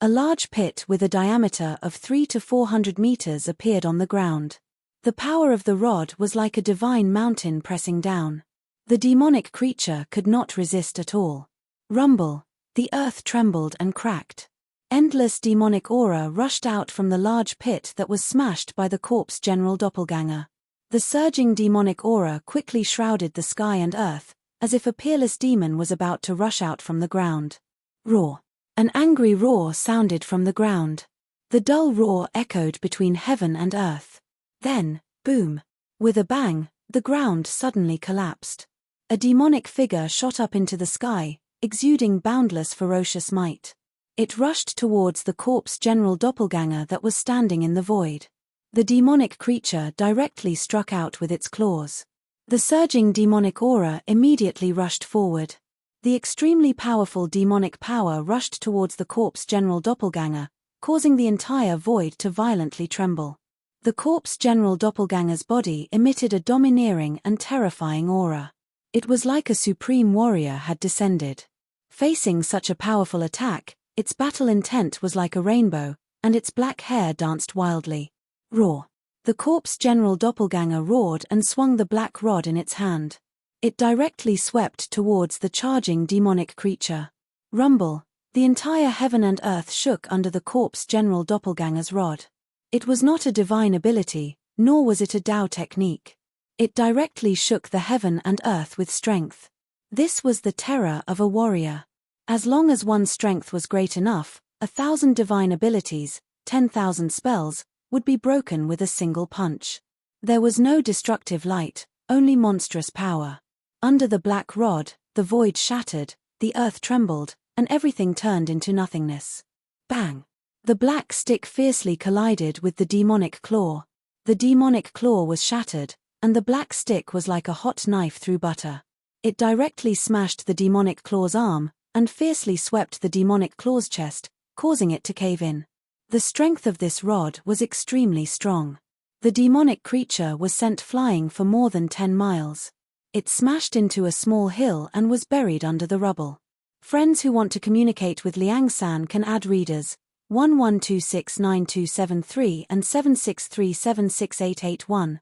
[SPEAKER 1] A large pit with a diameter of 300 to 400 meters appeared on the ground. The power of the rod was like a divine mountain pressing down. The demonic creature could not resist at all. Rumble! The earth trembled and cracked. Endless demonic aura rushed out from the large pit that was smashed by the corpse general doppelganger. The surging demonic aura quickly shrouded the sky and earth, as if a peerless demon was about to rush out from the ground. Roar! An angry roar sounded from the ground. The dull roar echoed between heaven and earth. Then, boom! With a bang, the ground suddenly collapsed. A demonic figure shot up into the sky, exuding boundless ferocious might. It rushed towards the corpse general doppelganger that was standing in the void. The demonic creature directly struck out with its claws. The surging demonic aura immediately rushed forward. The extremely powerful demonic power rushed towards the corpse general doppelganger, causing the entire void to violently tremble. The corpse general doppelganger's body emitted a domineering and terrifying aura. It was like a supreme warrior had descended. Facing such a powerful attack, its battle intent was like a rainbow, and its black hair danced wildly. Roar! The corpse general doppelganger roared and swung the black rod in its hand. It directly swept towards the charging demonic creature. Rumble! The entire heaven and earth shook under the corpse general doppelganger's rod. It was not a divine ability, nor was it a Tao technique. It directly shook the heaven and earth with strength. This was the terror of a warrior. As long as one's strength was great enough, 1,000 divine abilities, 10,000 spells, would be broken with a single punch. There was no destructive light, only monstrous power. Under the black rod, the void shattered, the earth trembled, and everything turned into nothingness. Bang! The black stick fiercely collided with the demonic claw. The demonic claw was shattered, and the black stick was like a hot knife through butter. It directly smashed the demonic claw's arm, and fiercely swept the demonic claw's chest, causing it to cave in. The strength of this rod was extremely strong. The demonic creature was sent flying for more than 10 miles. It smashed into a small hill and was buried under the rubble. Friends who want to communicate with Liang San can add readers 11269273 and 76376881.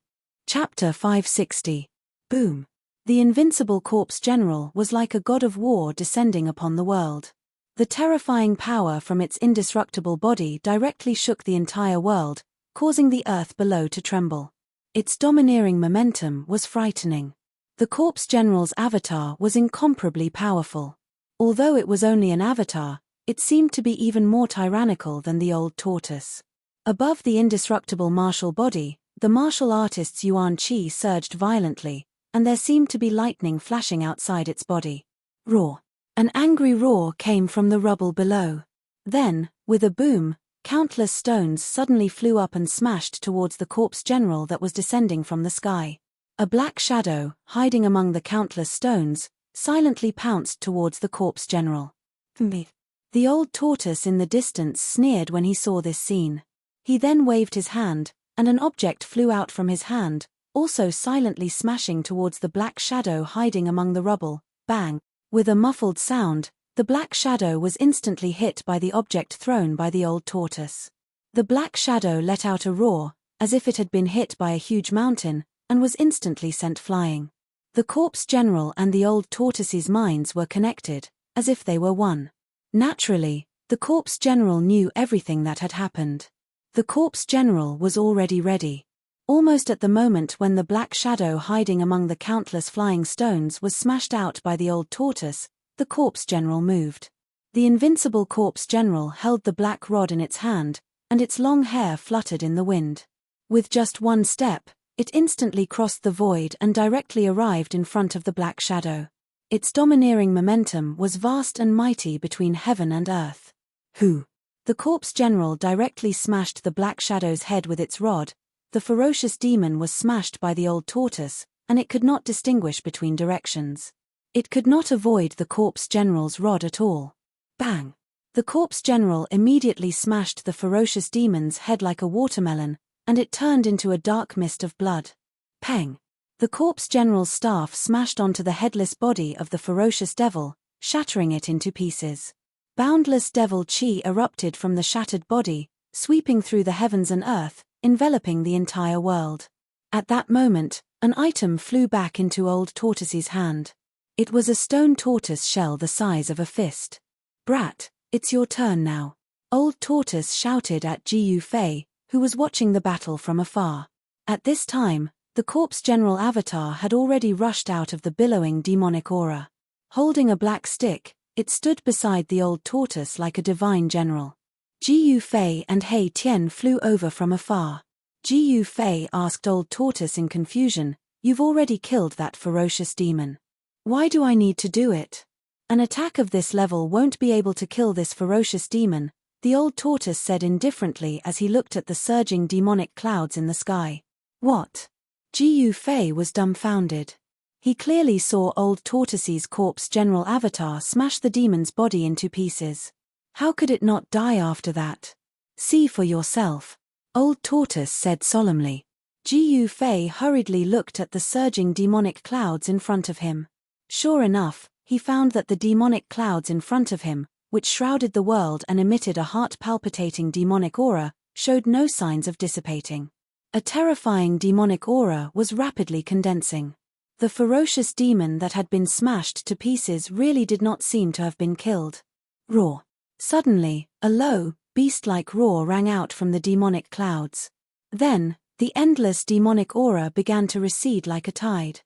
[SPEAKER 1] Chapter 560. Boom! The invincible corpse general was like a god of war descending upon the world. The terrifying power from its indestructible body directly shook the entire world, causing the earth below to tremble. Its domineering momentum was frightening. The corpse general's avatar was incomparably powerful. Although it was only an avatar, it seemed to be even more tyrannical than the old tortoise. Above the indestructible martial body, the martial artist's Yuan Qi surged violently, and there seemed to be lightning flashing outside its body. Roar! An angry roar came from the rubble below. Then, with a boom, countless stones suddenly flew up and smashed towards the corpse general that was descending from the sky. A black shadow, hiding among the countless stones, silently pounced towards the corpse general. The old tortoise in the distance sneered when he saw this scene. He then waved his hand, and an object flew out from his hand, also silently smashing towards the black shadow hiding among the rubble. Bang! With a muffled sound, the black shadow was instantly hit by the object thrown by the old tortoise. The black shadow let out a roar, as if it had been hit by a huge mountain, and was instantly sent flying. The corpse general and the old tortoise's minds were connected, as if they were one. Naturally, the corpse general knew everything that had happened. The corpse general was already ready. Almost at the moment when the black shadow hiding among the countless flying stones was smashed out by the old tortoise, the corpse general moved. The invincible corpse general held the black rod in its hand, and its long hair fluttered in the wind. With just one step, it instantly crossed the void and directly arrived in front of the black shadow. Its domineering momentum was vast and mighty between heaven and earth. Who? The corpse general directly smashed the black shadow's head with its rod. The ferocious demon was smashed by the old tortoise, and it could not distinguish between directions. It could not avoid the corpse general's rod at all. Bang! The corpse general immediately smashed the ferocious demon's head like a watermelon, and it turned into a dark mist of blood. Peng! The corpse general's staff smashed onto the headless body of the ferocious devil, shattering it into pieces. Boundless devil chi erupted from the shattered body, sweeping through the heavens and earth, enveloping the entire world. At that moment, an item flew back into Old Tortoise's hand. It was a stone tortoise shell the size of a fist. "Brat, it's your turn now," Old Tortoise shouted at Jiu Fei, who was watching the battle from afar. At this time, the corpse general avatar had already rushed out of the billowing demonic aura. Holding a black stick, it stood beside the old tortoise like a divine general. Jiu Fei and Hei Tian flew over from afar. Jiu Fei asked Old Tortoise in confusion, "You've already killed that ferocious demon. Why do I need to do it? An attack of this level won't be able to kill this ferocious demon," the old tortoise said indifferently as he looked at the surging demonic clouds in the sky. What? Jiu Fei was dumbfounded. He clearly saw Old Tortoise's corpse general avatar smash the demon's body into pieces. How could it not die after that? "See for yourself," Old Tortoise said solemnly. Jiu Fei hurriedly looked at the surging demonic clouds in front of him. Sure enough, he found that the demonic clouds in front of him, which shrouded the world and emitted a heart-palpitating demonic aura, showed no signs of dissipating. A terrifying demonic aura was rapidly condensing. The ferocious demon that had been smashed to pieces really did not seem to have been killed. Roar! Suddenly, a low, beast-like roar rang out from the demonic clouds. Then, the endless demonic aura began to recede like a tide.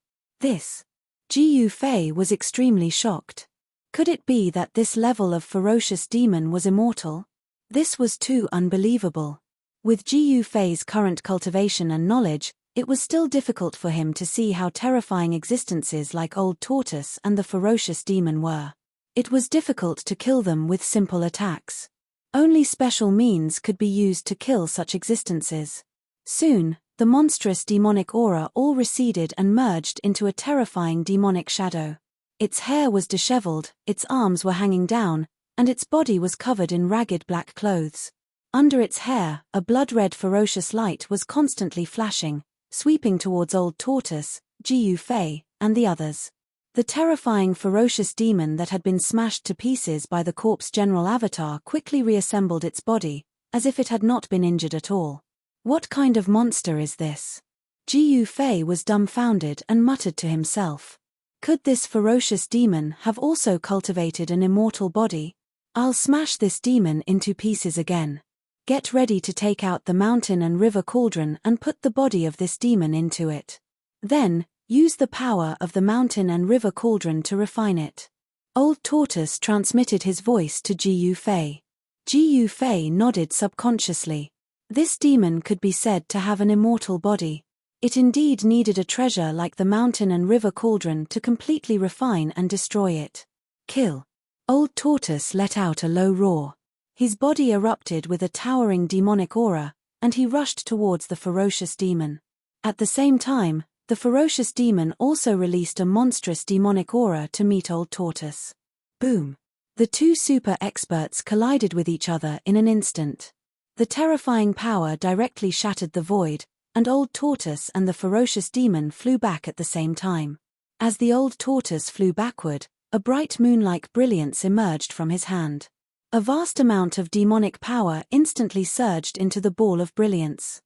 [SPEAKER 1] Jiu Fei was extremely shocked. Could it be that this level of ferocious demon was immortal? This was too unbelievable. With Jiu Fei's current cultivation and knowledge, it was still difficult for him to see how terrifying existences like Old Tortoise and the ferocious demon were. It was difficult to kill them with simple attacks. Only special means could be used to kill such existences. Soon, the monstrous demonic aura all receded and merged into a terrifying demonic shadow. Its hair was disheveled, its arms were hanging down, and its body was covered in ragged black clothes. Under its hair, a blood-red ferocious light was constantly flashing, sweeping towards Old Tortoise, Jiu Fei, and the others. The terrifying ferocious demon that had been smashed to pieces by the corpse general avatar quickly reassembled its body, as if it had not been injured at all. What kind of monster is this? Jiu Fei was dumbfounded and muttered to himself. Could this ferocious demon have also cultivated an immortal body? I'll smash this demon into pieces again. Get ready to take out the mountain and river cauldron and put the body of this demon into it. Then, use the power of the mountain and river cauldron to refine it. Old Tortoise transmitted his voice to Jiu Fei. Jiu Fei nodded subconsciously. This demon could be said to have an immortal body. It indeed needed a treasure like the mountain and river cauldron to completely refine and destroy it. Kill! Old Tortoise let out a low roar. His body erupted with a towering demonic aura, and he rushed towards the ferocious demon. At the same time, the ferocious demon also released a monstrous demonic aura to meet Old Tortoise. Boom! The two super experts collided with each other in an instant. The terrifying power directly shattered the void, and Old Tortoise and the ferocious demon flew back at the same time. As the Old Tortoise flew backward, a bright moon-like brilliance emerged from his hand. A vast amount of demonic power instantly surged into the ball of brilliance.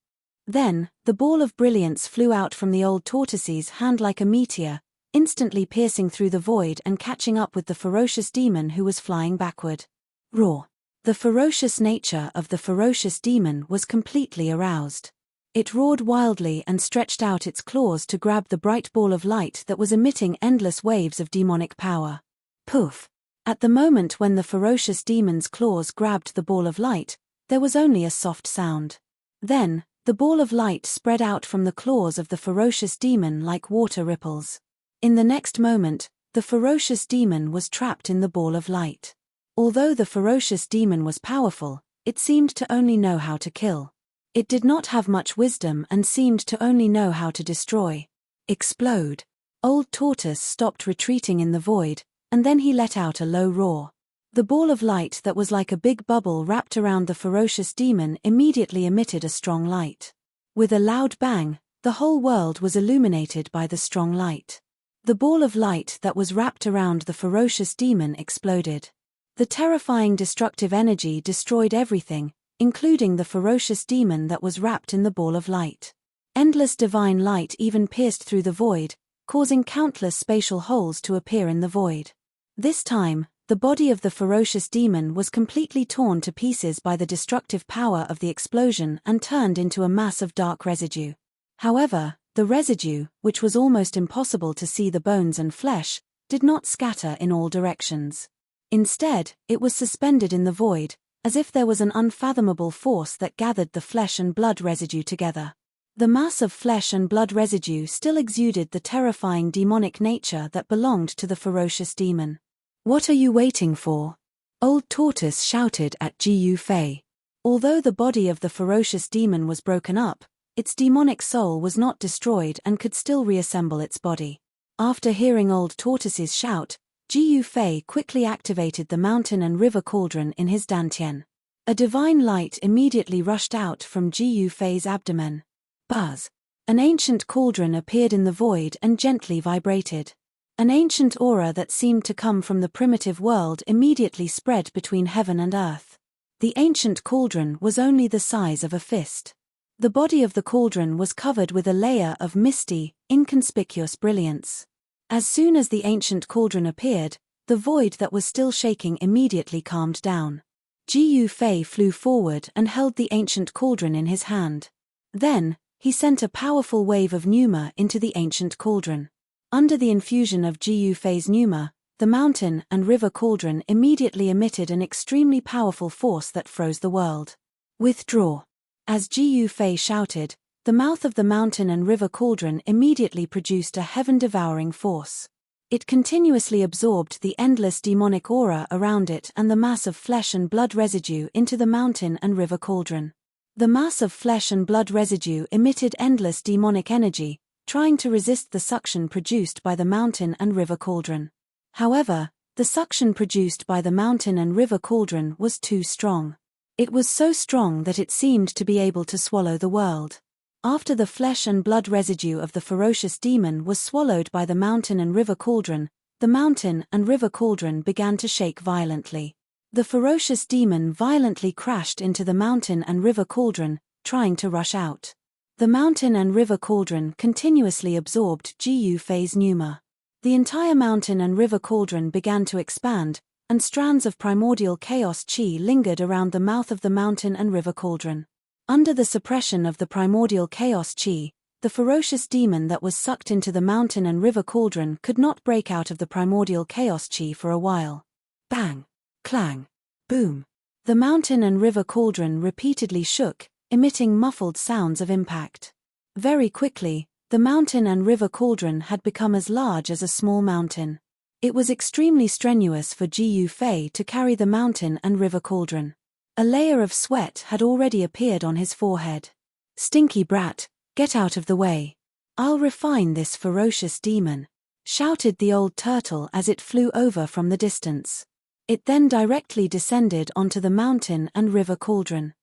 [SPEAKER 1] Then, the ball of brilliance flew out from the Old Tortoise's hand like a meteor, instantly piercing through the void and catching up with the ferocious demon who was flying backward. Roar! The ferocious nature of the ferocious demon was completely aroused. It roared wildly and stretched out its claws to grab the bright ball of light that was emitting endless waves of demonic power. Poof! At the moment when the ferocious demon's claws grabbed the ball of light, there was only a soft sound. Then, the ball of light spread out from the claws of the ferocious demon like water ripples. In the next moment, the ferocious demon was trapped in the ball of light. Although the ferocious demon was powerful, it seemed to only know how to kill. It did not have much wisdom and seemed to only know how to destroy. Explode. Old Tortoise stopped retreating in the void, and then he let out a low roar. The ball of light that was like a big bubble wrapped around the ferocious demon immediately emitted a strong light. With a loud bang, the whole world was illuminated by the strong light. The ball of light that was wrapped around the ferocious demon exploded. The terrifying destructive energy destroyed everything, including the ferocious demon that was wrapped in the ball of light. Endless divine light even pierced through the void, causing countless spatial holes to appear in the void. This time, the body of the ferocious demon was completely torn to pieces by the destructive power of the explosion and turned into a mass of dark residue. However, the residue, which was almost impossible to see the bones and flesh, did not scatter in all directions. Instead, it was suspended in the void, as if there was an unfathomable force that gathered the flesh and blood residue together. The mass of flesh and blood residue still exuded the terrifying demonic nature that belonged to the ferocious demon. "What are you waiting for?" Old Tortoise shouted at Gu Fei. Although the body of the ferocious demon was broken up, its demonic soul was not destroyed and could still reassemble its body. After hearing Old Tortoise's shout, Gu Fei quickly activated the mountain and river cauldron in his dantian. A divine light immediately rushed out from Gu Fei's abdomen. Buzz! An ancient cauldron appeared in the void and gently vibrated. An ancient aura that seemed to come from the primitive world immediately spread between heaven and earth. The ancient cauldron was only the size of a fist. The body of the cauldron was covered with a layer of misty, inconspicuous brilliance. As soon as the ancient cauldron appeared, the void that was still shaking immediately calmed down. Gu Fei flew forward and held the ancient cauldron in his hand. Then, he sent a powerful wave of pneuma into the ancient cauldron. Under the infusion of Gu Fei's pneuma, the mountain and river cauldron immediately emitted an extremely powerful force that froze the world. "Withdraw!" As Gu Fei shouted, the mouth of the mountain and river cauldron immediately produced a heaven-devouring force. It continuously absorbed the endless demonic aura around it and the mass of flesh and blood residue into the mountain and river cauldron. The mass of flesh and blood residue emitted endless demonic energy, trying to resist the suction produced by the mountain and river cauldron. However, the suction produced by the mountain and river cauldron was too strong. It was so strong that it seemed to be able to swallow the world. After the flesh and blood residue of the ferocious demon was swallowed by the mountain and river cauldron, the mountain and river cauldron began to shake violently. The ferocious demon violently crashed into the mountain and river cauldron, trying to rush out. The mountain and river cauldron continuously absorbed Gu Fei's pneuma. The entire mountain and river cauldron began to expand, and strands of primordial chaos chi lingered around the mouth of the mountain and river cauldron. Under the suppression of the primordial chaos chi, the ferocious demon that was sucked into the mountain and river cauldron could not break out of the primordial chaos chi for a while. Bang! Clang! Boom! The mountain and river cauldron repeatedly shook, emitting muffled sounds of impact. Very quickly, the mountain and river cauldron had become as large as a small mountain. It was extremely strenuous for Gu Fei to carry the mountain and river cauldron. A layer of sweat had already appeared on his forehead. "Stinky brat, get out of the way. I'll refine this ferocious demon," shouted the old turtle as it flew over from the distance. It then directly descended onto the mountain and river cauldron.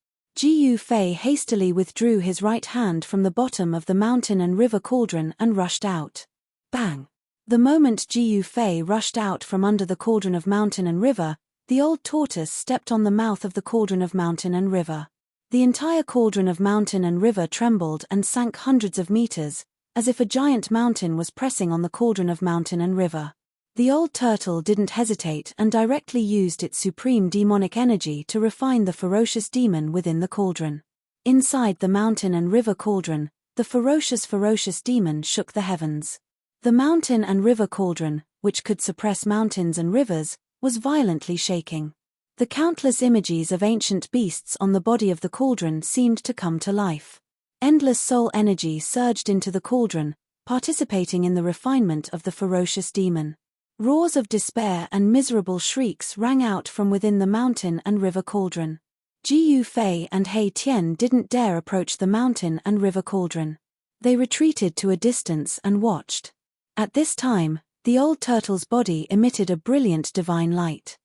[SPEAKER 1] Gu Fei hastily withdrew his right hand from the bottom of the mountain and river cauldron and rushed out. Bang! The moment Gu Fei rushed out from under the cauldron of mountain and river, the old tortoise stepped on the mouth of the cauldron of mountain and river. The entire cauldron of mountain and river trembled and sank hundreds of meters, as if a giant mountain was pressing on the cauldron of mountain and river. The old turtle didn't hesitate and directly used its supreme demonic energy to refine the ferocious demon within the cauldron. Inside the mountain and river cauldron, the ferocious demon shook the heavens. The mountain and river cauldron, which could suppress mountains and rivers, was violently shaking. The countless images of ancient beasts on the body of the cauldron seemed to come to life. Endless soul energy surged into the cauldron, participating in the refinement of the ferocious demon. Roars of despair and miserable shrieks rang out from within the mountain and river cauldron. Ji Yufei and He Tian didn't dare approach the mountain and river cauldron. They retreated to a distance and watched. At this time, the old turtle's body emitted a brilliant divine light.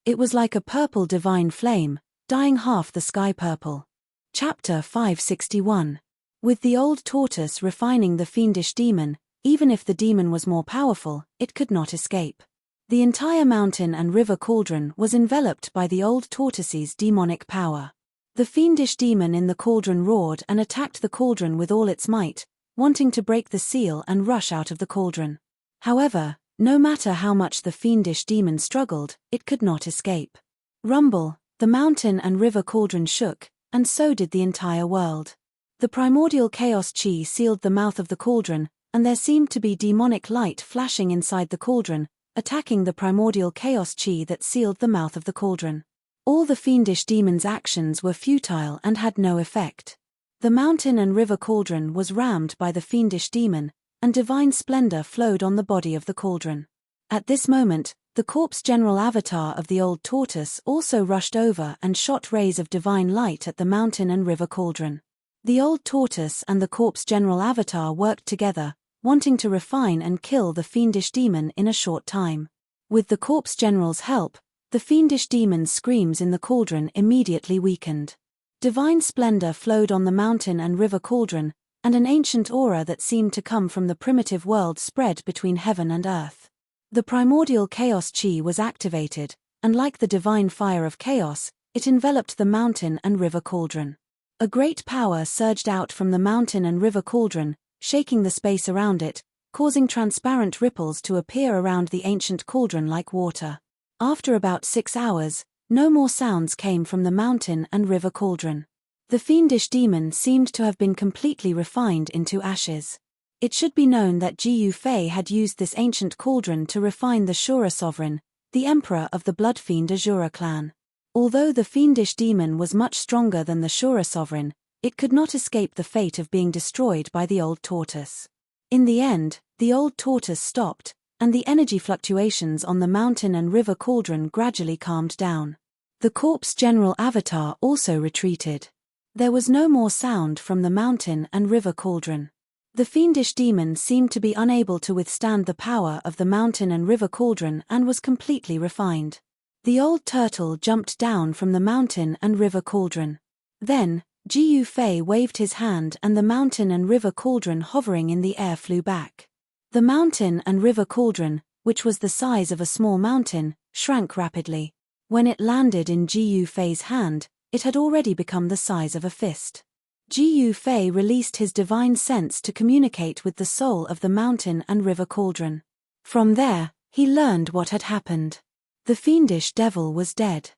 [SPEAKER 1] It was like a purple divine flame, dyeing half the sky purple. Chapter 561. With the old tortoise refining the fiendish demon, even if the demon was more powerful, it could not escape. The entire mountain and river cauldron was enveloped by the old tortoise's demonic power. The fiendish demon in the cauldron roared and attacked the cauldron with all its might, wanting to break the seal and rush out of the cauldron. However, no matter how much the fiendish demon struggled, it could not escape. Rumble, the mountain and river cauldron shook, and so did the entire world. The primordial chaos chi sealed the mouth of the cauldron, and there seemed to be demonic light flashing inside the cauldron, attacking the primordial chaos chi that sealed the mouth of the cauldron. All the fiendish demon's actions were futile and had no effect. The mountain and river cauldron was rammed by the fiendish demon, and divine splendor flowed on the body of the cauldron. At this moment, the corpse general avatar of the old tortoise also rushed over and shot rays of divine light at the mountain and river cauldron. The old tortoise and the corpse general avatar worked together, wanting to refine and kill the fiendish demon in a short time. With the corpse general's help, the fiendish demon's screams in the cauldron immediately weakened. Divine splendor flowed on the mountain and river cauldron, and an ancient aura that seemed to come from the primitive world spread between heaven and earth. The primordial chaos chi was activated, and like the divine fire of chaos, it enveloped the mountain and river cauldron. A great power surged out from the mountain and river cauldron, shaking the space around it, causing transparent ripples to appear around the ancient cauldron like water. After about 6 hours, no more sounds came from the mountain and river cauldron. The fiendish demon seemed to have been completely refined into ashes. It should be known that Ji Yufei had used this ancient cauldron to refine the Shura sovereign, the emperor of the blood-fiend Azura clan. Although the fiendish demon was much stronger than the Shura sovereign, it could not escape the fate of being destroyed by the old tortoise. In the end, the old tortoise stopped, and the energy fluctuations on the mountain and river cauldron gradually calmed down. The corpse general avatar also retreated. There was no more sound from the mountain and river cauldron. The fiendish demon seemed to be unable to withstand the power of the mountain and river cauldron and was completely refined. The old turtle jumped down from the mountain and river cauldron. Then, Ji Yufei waved his hand and the mountain and river cauldron hovering in the air flew back. The mountain and river cauldron, which was the size of a small mountain, shrank rapidly. When it landed in Ji Yufei's hand, it had already become the size of a fist. Ji Yufei released his divine sense to communicate with the soul of the mountain and river cauldron. From there, he learned what had happened. The fiendish devil was dead.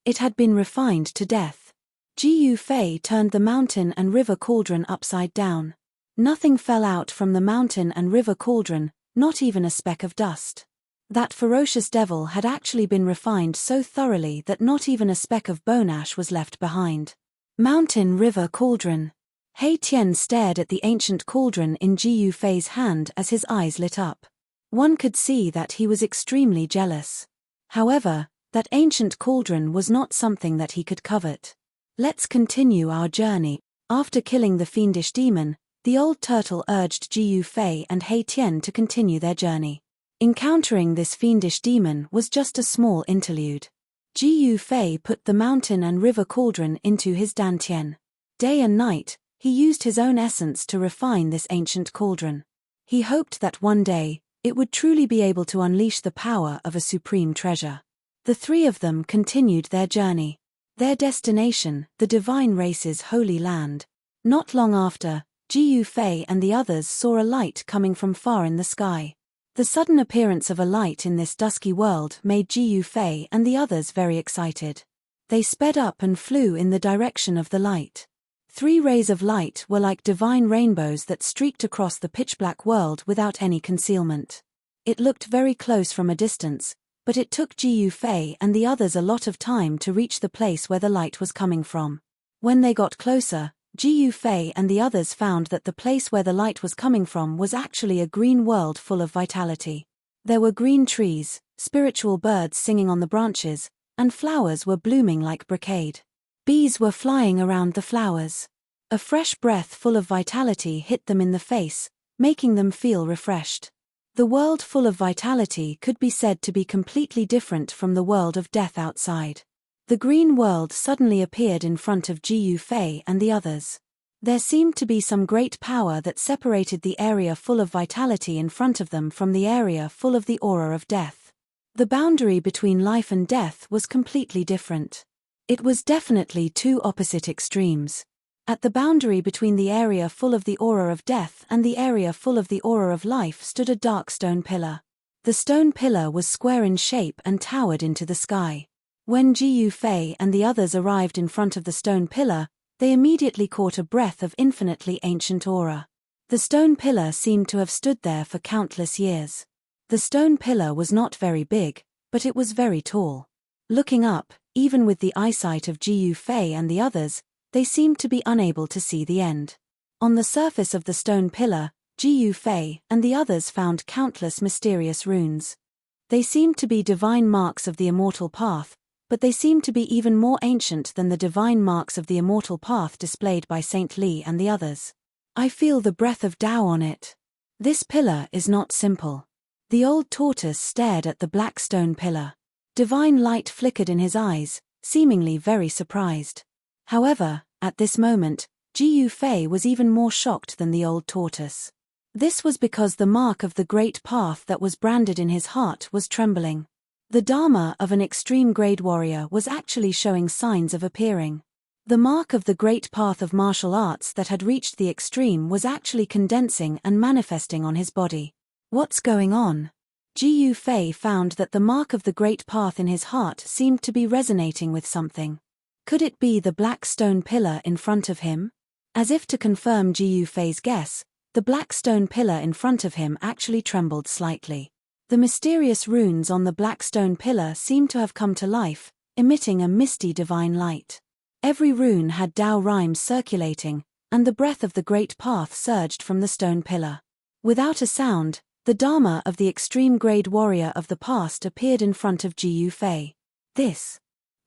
[SPEAKER 1] It had been refined to death. Ji Yufei turned the mountain and river cauldron upside down. Nothing fell out from the mountain and river cauldron, not even a speck of dust. That ferocious devil had actually been refined so thoroughly that not even a speck of bone ash was left behind. Mountain river cauldron. He Tian stared at the ancient cauldron in Ji Yufei's hand as his eyes lit up. One could see that he was extremely jealous. However, that ancient cauldron was not something that he could covet. Let's continue our journey. After killing the fiendish demon, the old turtle urged Ji Yufei and He Tian to continue their journey. Encountering this fiendish demon was just a small interlude. Ji Yufei put the mountain and river cauldron into his dantian. Day and night, he used his own essence to refine this ancient cauldron. He hoped that one day, it would truly be able to unleash the power of a supreme treasure. The three of them continued their journey. Their destination, the divine race's holy land. Not long after, Ji Yufei and the others saw a light coming from far in the sky. The sudden appearance of a light in this dusky world made Ji Yufei and the others very excited. They sped up and flew in the direction of the light. 3 rays of light were like divine rainbows that streaked across the pitch-black world without any concealment. It looked very close from a distance, but it took Jiu Fei and the others a lot of time to reach the place where the light was coming from. When they got closer, Jiu Fei and the others found that the place where the light was coming from was actually a green world full of vitality. There were green trees, spiritual birds singing on the branches, and flowers were blooming like brocade. Bees were flying around the flowers. A fresh breath full of vitality hit them in the face, making them feel refreshed. The world full of vitality could be said to be completely different from the world of death outside. The green world suddenly appeared in front of Jiu Fei and the others. There seemed to be some great power that separated the area full of vitality in front of them from the area full of the aura of death. The boundary between life and death was completely different. It was definitely two opposite extremes. At the boundary between the area full of the aura of death and the area full of the aura of life stood a dark stone pillar. The stone pillar was square in shape and towered into the sky. When Jiu Fei and the others arrived in front of the stone pillar, they immediately caught a breath of infinitely ancient aura. The stone pillar seemed to have stood there for countless years. The stone pillar was not very big, but it was very tall. Looking up, even with the eyesight of Jiu Fei and the others, they seemed to be unable to see the end. On the surface of the stone pillar, Jiu Fei and the others found countless mysterious runes. They seemed to be divine marks of the immortal path, but they seemed to be even more ancient than the divine marks of the immortal path displayed by Saint Li and the others. I feel the breath of Tao on it. This pillar is not simple. The old tortoise stared at the black stone pillar. Divine light flickered in his eyes, seemingly very surprised. However, at this moment, Jiu Fei was even more shocked than the old tortoise. This was because the mark of the great path that was branded in his heart was trembling. The Dharma of an extreme grade warrior was actually showing signs of appearing. The mark of the great path of martial arts that had reached the extreme was actually condensing and manifesting on his body. What's going on? Jiu Fei found that the mark of the great path in his heart seemed to be resonating with something. Could it be the black stone pillar in front of him? As if to confirm Jiu Fei's guess, the black stone pillar in front of him actually trembled slightly. The mysterious runes on the black stone pillar seemed to have come to life, emitting a misty divine light. Every rune had Tao rhymes circulating, and the breath of the great path surged from the stone pillar. Without a sound, the Dharma of the extreme grade warrior of the past appeared in front of Jiu Fei.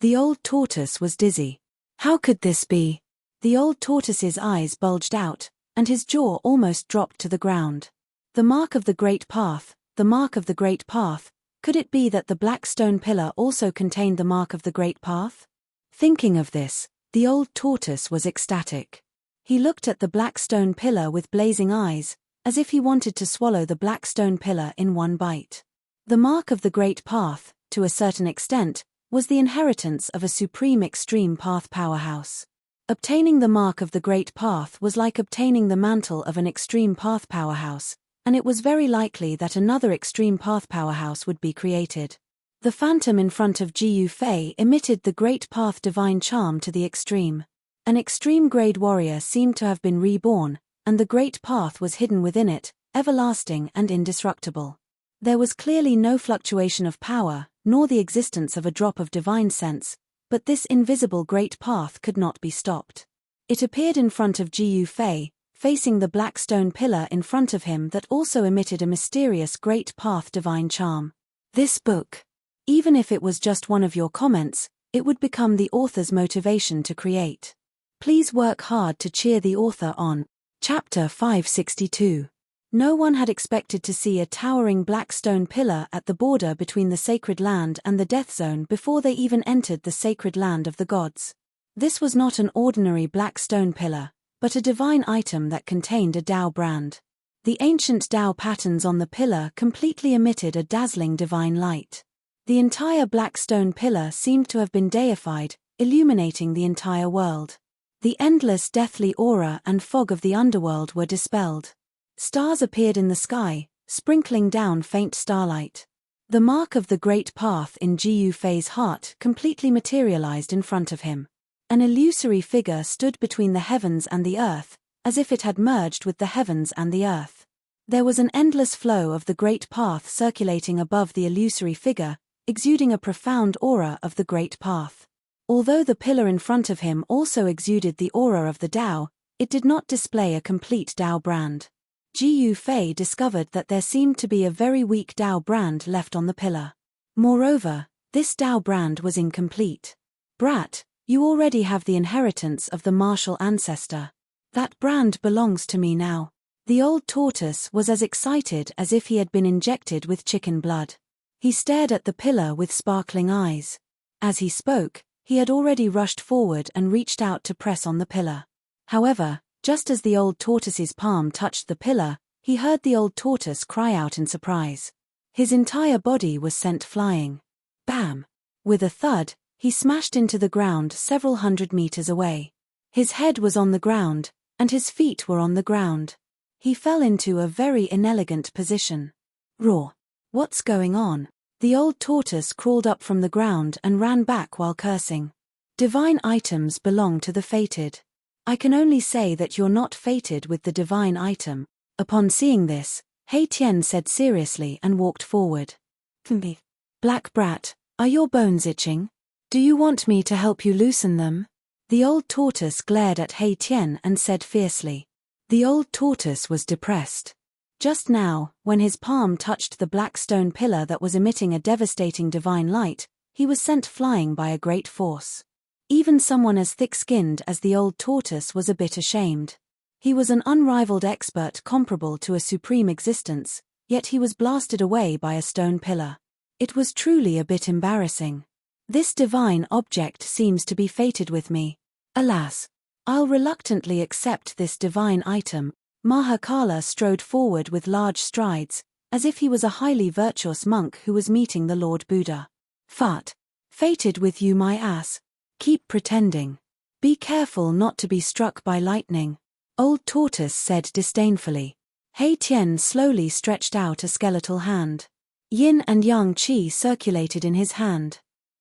[SPEAKER 1] The old tortoise was dizzy. How could this be? The old tortoise's eyes bulged out, and his jaw almost dropped to the ground. The mark of the great path. The mark of the great path, could it be that the black stone pillar also contained the mark of the great path? Thinking of this, the old tortoise was ecstatic. He looked at the black stone pillar with blazing eyes, as if he wanted to swallow the black stone pillar in one bite. The mark of the great path, to a certain extent, was the inheritance of a supreme extreme path powerhouse. Obtaining the mark of the great path was like obtaining the mantle of an extreme path powerhouse, and it was very likely that another extreme path powerhouse would be created. The phantom in front of Jiu Fei emitted the great path divine charm to the extreme. An extreme grade warrior seemed to have been reborn, and the great path was hidden within it, everlasting and indestructible. There was clearly no fluctuation of power, nor the existence of a drop of divine sense, but this invisible great path could not be stopped. It appeared in front of Jiu Fei, facing the black stone pillar in front of him that also emitted a mysterious great path divine charm. This book, even if it was just one of your comments, it would become the author's motivation to create. Please work hard to cheer the author on. Chapter 562. No one had expected to see a towering black stone pillar at the border between the sacred land and the death zone before they even entered the sacred land of the gods. This was not an ordinary black stone pillar, but a divine item that contained a Tao brand. The ancient Tao patterns on the pillar completely emitted a dazzling divine light. The entire black stone pillar seemed to have been deified, illuminating the entire world. The endless deathly aura and fog of the underworld were dispelled. Stars appeared in the sky, sprinkling down faint starlight. The mark of the great path in Jiu Fei's heart completely materialized in front of him. An illusory figure stood between the heavens and the earth, as if it had merged with the heavens and the earth. There was an endless flow of the great path circulating above the illusory figure, exuding a profound aura of the Great Path. Although the pillar in front of him also exuded the aura of the Tao, it did not display a complete Tao brand. Ji Yufei discovered that there seemed to be a very weak Tao brand left on the pillar. Moreover, this Tao brand was incomplete. Brat, you already have the inheritance of the martial ancestor. That brand belongs to me now. The old tortoise was as excited as if he had been injected with chicken blood. He stared at the pillar with sparkling eyes. As he spoke, he had already rushed forward and reached out to press on the pillar. However, just as the old tortoise's palm touched the pillar, he heard the old tortoise cry out in surprise. His entire body was sent flying. Bam! With a thud, he smashed into the ground several hundred meters away. His head was on the ground, and his feet were on the ground. He fell into a very inelegant position. Roar! What's going on? The old tortoise crawled up from the ground and ran back while cursing. Divine items belong to the fated. I can only say that you're not fated with the divine item. Upon seeing this, Hei Tian said seriously and walked forward. Black brat, are your bones itching? Do you want me to help you loosen them? The old tortoise glared at Hei Tian and said fiercely. The old tortoise was depressed. Just now, when his palm touched the black stone pillar that was emitting a devastating divine light, he was sent flying by a great force. Even someone as thick-skinned as the old tortoise was a bit ashamed. He was an unrivaled expert comparable to a supreme existence, yet he was blasted away by a stone pillar. It was truly a bit embarrassing. This divine object seems to be fated with me. Alas! I'll reluctantly accept this divine item. Mahakala strode forward with large strides, as if he was a highly virtuous monk who was meeting the Lord Buddha. Fat! Fated with you, my ass. Keep pretending. Be careful not to be struck by lightning. Old Tortoise said disdainfully. Hei Tian slowly stretched out a skeletal hand. Yin and Yang Qi circulated in his hand.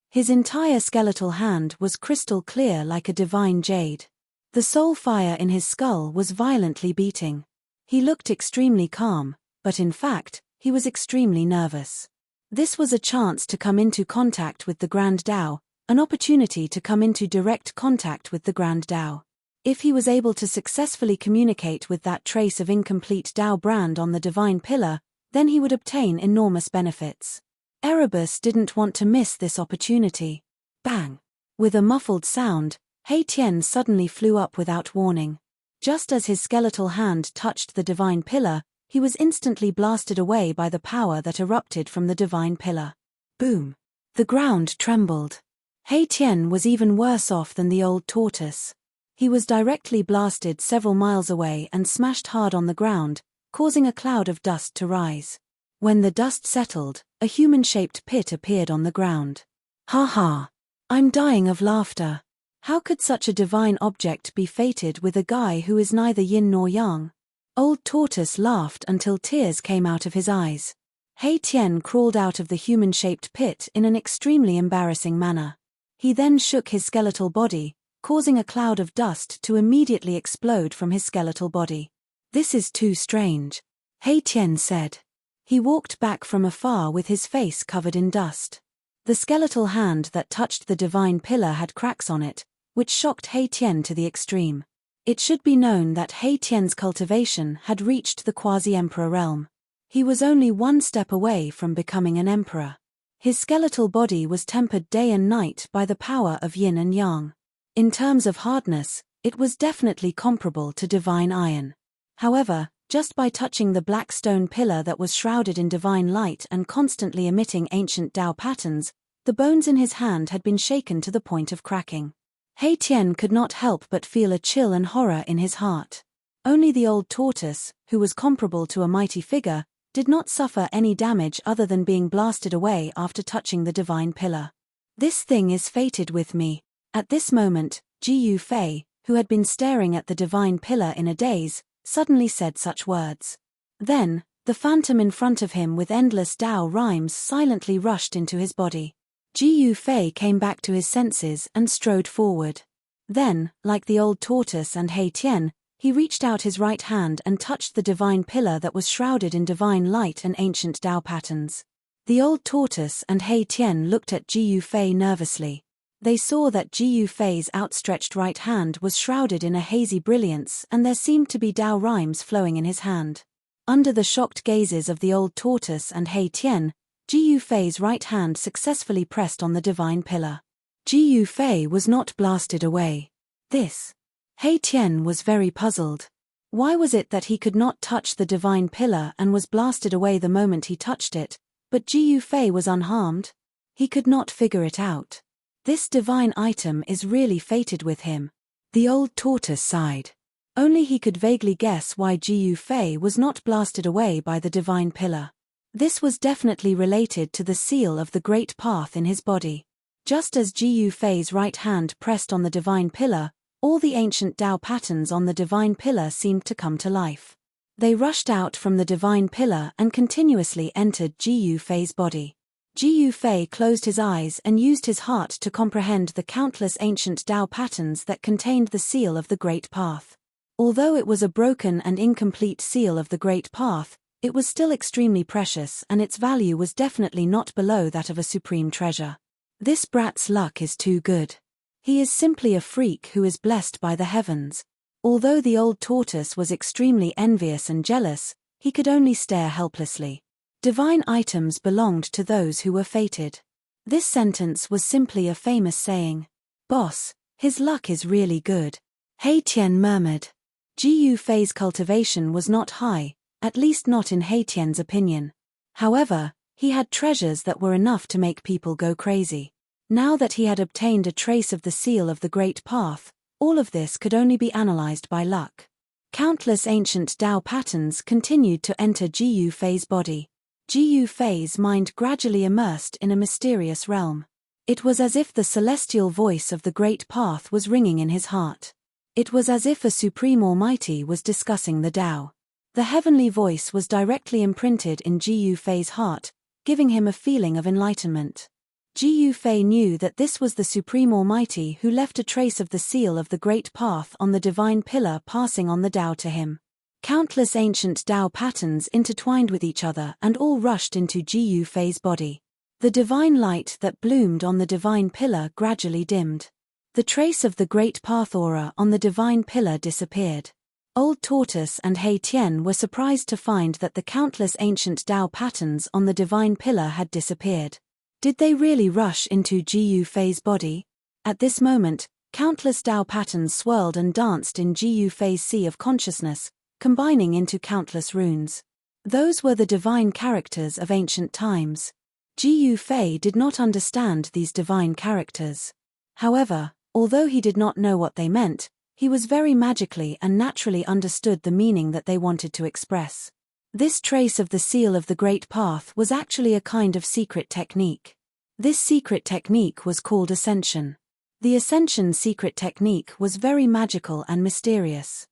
[SPEAKER 1] His entire skeletal hand was crystal clear like a divine jade. The soul fire in his skull was violently beating. He looked extremely calm, but in fact, he was extremely nervous. This was a chance to come into contact with the Grand Tao, an opportunity to come into direct contact with the Grand Tao. If he was able to successfully communicate with that trace of incomplete Tao brand on the divine pillar, then he would obtain enormous benefits. Erebus didn't want to miss this opportunity. Bang! With a muffled sound, Hei Tian suddenly flew up without warning. Just as his skeletal hand touched the divine pillar, he was instantly blasted away by the power that erupted from the divine pillar. Boom! The ground trembled. Hei Tian was even worse off than the old tortoise. He was directly blasted several miles away and smashed hard on the ground, causing a cloud of dust to rise. When the dust settled, a human-shaped pit appeared on the ground. Ha ha! I'm dying of laughter. How could such a divine object be fated with a guy who is neither yin nor yang? Old Tortoise laughed until tears came out of his eyes. Hei Tian crawled out of the human-shaped pit in an extremely embarrassing manner. He then shook his skeletal body, causing a cloud of dust to immediately explode from his skeletal body. This is too strange, Hei Tian said. He walked back from afar with his face covered in dust. The skeletal hand that touched the divine pillar had cracks on it, which shocked Hei Tian to the extreme. It should be known that Hei Tian's cultivation had reached the quasi-emperor realm. He was only one step away from becoming an emperor. His skeletal body was tempered day and night by the power of yin and yang. In terms of hardness, it was definitely comparable to divine iron. However, just by touching the black stone pillar that was shrouded in divine light and constantly emitting ancient Tao patterns, the bones in his hand had been shaken to the point of cracking. Hei Tian could not help but feel a chill and horror in his heart. Only the old tortoise, who was comparable to a mighty figure, did not suffer any damage other than being blasted away after touching the divine pillar. This thing is fated with me. At this moment, Ji Yufei, who had been staring at the divine pillar in a daze, suddenly said such words. Then, the phantom in front of him with endless Tao rhymes silently rushed into his body. Ji Yufei came back to his senses and strode forward. Then, like the old tortoise and Hei Tian, he reached out his right hand and touched the divine pillar that was shrouded in divine light and ancient Tao patterns. The old tortoise and He Tian looked at Ji Yufei nervously. They saw that Ji Yufei's outstretched right hand was shrouded in a hazy brilliance and there seemed to be Dao rhymes flowing in his hand. Under the shocked gazes of the old tortoise and He Tian, Ji Yufei's right hand successfully pressed on the divine pillar. Ji Yufei was not blasted away. He Tian was very puzzled. Why was it that he could not touch the divine pillar and was blasted away the moment he touched it, but Ji Yufei was unharmed? He could not figure it out. This divine item is really fated with him. The old tortoise sighed. Only he could vaguely guess why Ji Yufei was not blasted away by the divine pillar. This was definitely related to the seal of the great path in his body. Just as Ji Yufei's right hand pressed on the divine pillar, all the ancient Dao patterns on the divine pillar seemed to come to life. They rushed out from the divine pillar and continuously entered Ji Yufei's body. Ji Yufei closed his eyes and used his heart to comprehend the countless ancient Dao patterns that contained the seal of the Great Path. Although it was a broken and incomplete seal of the Great Path, it was still extremely precious and its value was definitely not below that of a supreme treasure. This brat's luck is too good. He is simply a freak who is blessed by the heavens. Although the old tortoise was extremely envious and jealous, he could only stare helplessly. Divine items belonged to those who were fated. This sentence was simply a famous saying. Boss, his luck is really good. He Tian murmured. Ji Yufei's cultivation was not high, at least not in He Tian's opinion. However, he had treasures that were enough to make people go crazy. Now that he had obtained a trace of the seal of the Great Path, all of this could only be analyzed by luck. Countless ancient Dao patterns continued to enter Ji Yufei's body. Ji Yufei's mind gradually immersed in a mysterious realm. It was as if the celestial voice of the Great Path was ringing in his heart. It was as if a Supreme Almighty was discussing the Dao. The heavenly voice was directly imprinted in Ji Yufei's heart, giving him a feeling of enlightenment. Ji Yufei knew that this was the Supreme Almighty who left a trace of the seal of the Great Path on the divine pillar, passing on the Dao to him. Countless ancient Dao patterns intertwined with each other and all rushed into Ji Yufei's body. The divine light that bloomed on the divine pillar gradually dimmed. The trace of the Great Path aura on the divine pillar disappeared. Old Tortoise and He Tian were surprised to find that the countless ancient Dao patterns on the divine pillar had disappeared. Did they really rush into Ji Yufei's body? At this moment, countless Dao patterns swirled and danced in Ji Yufei's sea of consciousness, combining into countless runes. Those were the divine characters of ancient times. Ji Yufei did not understand these divine characters. However, although he did not know what they meant, he was very magically and naturally understood the meaning that they wanted to express. This trace of the seal of the Great Path was actually a kind of secret technique. This secret technique was called Ascension. The Ascension secret technique was very magical and mysterious.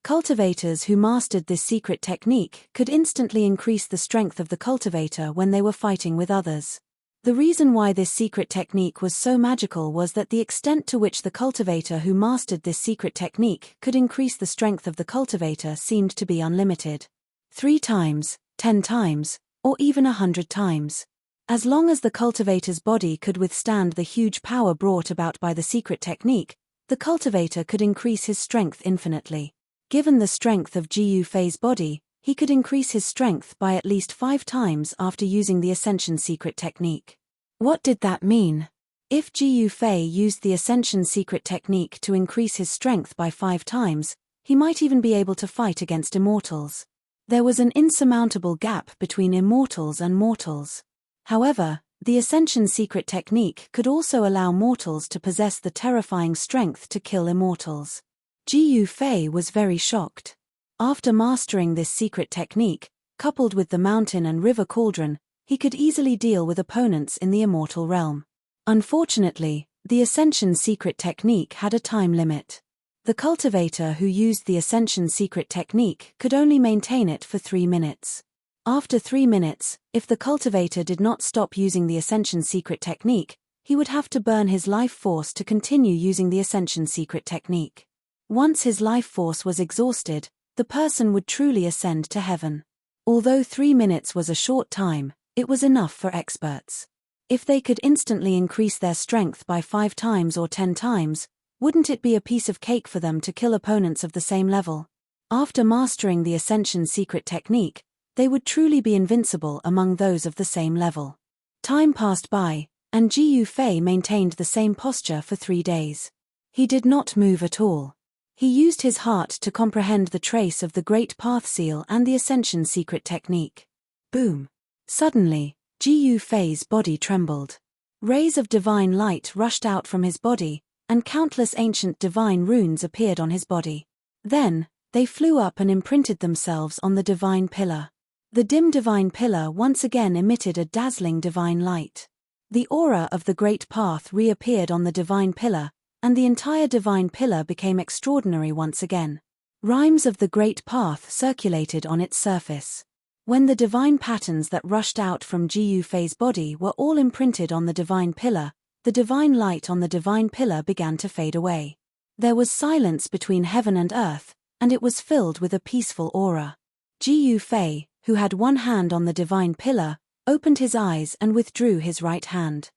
[SPEAKER 1] Cultivators who mastered this secret technique could instantly increase the strength of the cultivator when they were fighting with others. The reason why this secret technique was so magical was that the extent to which the cultivator who mastered this secret technique could increase the strength of the cultivator seemed to be unlimited. 3 times, 10 times, or even 100 times. As long as the cultivator's body could withstand the huge power brought about by the secret technique, the cultivator could increase his strength infinitely. Given the strength of Ji Yufei's body, he could increase his strength by at least 5 times after using the Ascension secret technique. What did that mean? If Ji Yufei used the Ascension secret technique to increase his strength by 5 times, he might even be able to fight against immortals. There was an insurmountable gap between immortals and mortals. However, the Ascension secret technique could also allow mortals to possess the terrifying strength to kill immortals. Ji Yufei was very shocked. After mastering this secret technique, coupled with the mountain and river cauldron, he could easily deal with opponents in the immortal realm. Unfortunately, the Ascension secret technique had a time limit. The cultivator who used the Ascension secret technique could only maintain it for 3 minutes. After 3 minutes, if the cultivator did not stop using the Ascension secret technique, he would have to burn his life force to continue using the Ascension secret technique. Once his life force was exhausted, the person would truly ascend to heaven. Although 3 minutes was a short time, It was enough for experts. If they could instantly increase their strength by 5 times or 10 times, wouldn't it be a piece of cake for them to kill opponents of the same level? After mastering the Ascension secret technique, they would truly be invincible among those of the same level. Time passed by, and Ji Yufei maintained the same posture for 3 days. He did not move at all. He used his heart to comprehend the trace of the Great Path Seal and the Ascension secret technique. Boom! Suddenly, Ji Yufei's body trembled. Rays of divine light rushed out from his body, and countless ancient divine runes appeared on his body. Then, they flew up and imprinted themselves on the divine pillar. The dim divine pillar once again emitted a dazzling divine light. The aura of the Great Path reappeared on the divine pillar, and the entire divine pillar became extraordinary once again. Rhymes of the Great Path circulated on its surface. When the divine patterns that rushed out from Ji Yufei's body were all imprinted on the divine pillar, the divine light on the divine pillar began to fade away. There was silence between heaven and earth, and it was filled with a peaceful aura. Ji Yufei, who had one hand on the divine pillar, opened his eyes and withdrew his right hand.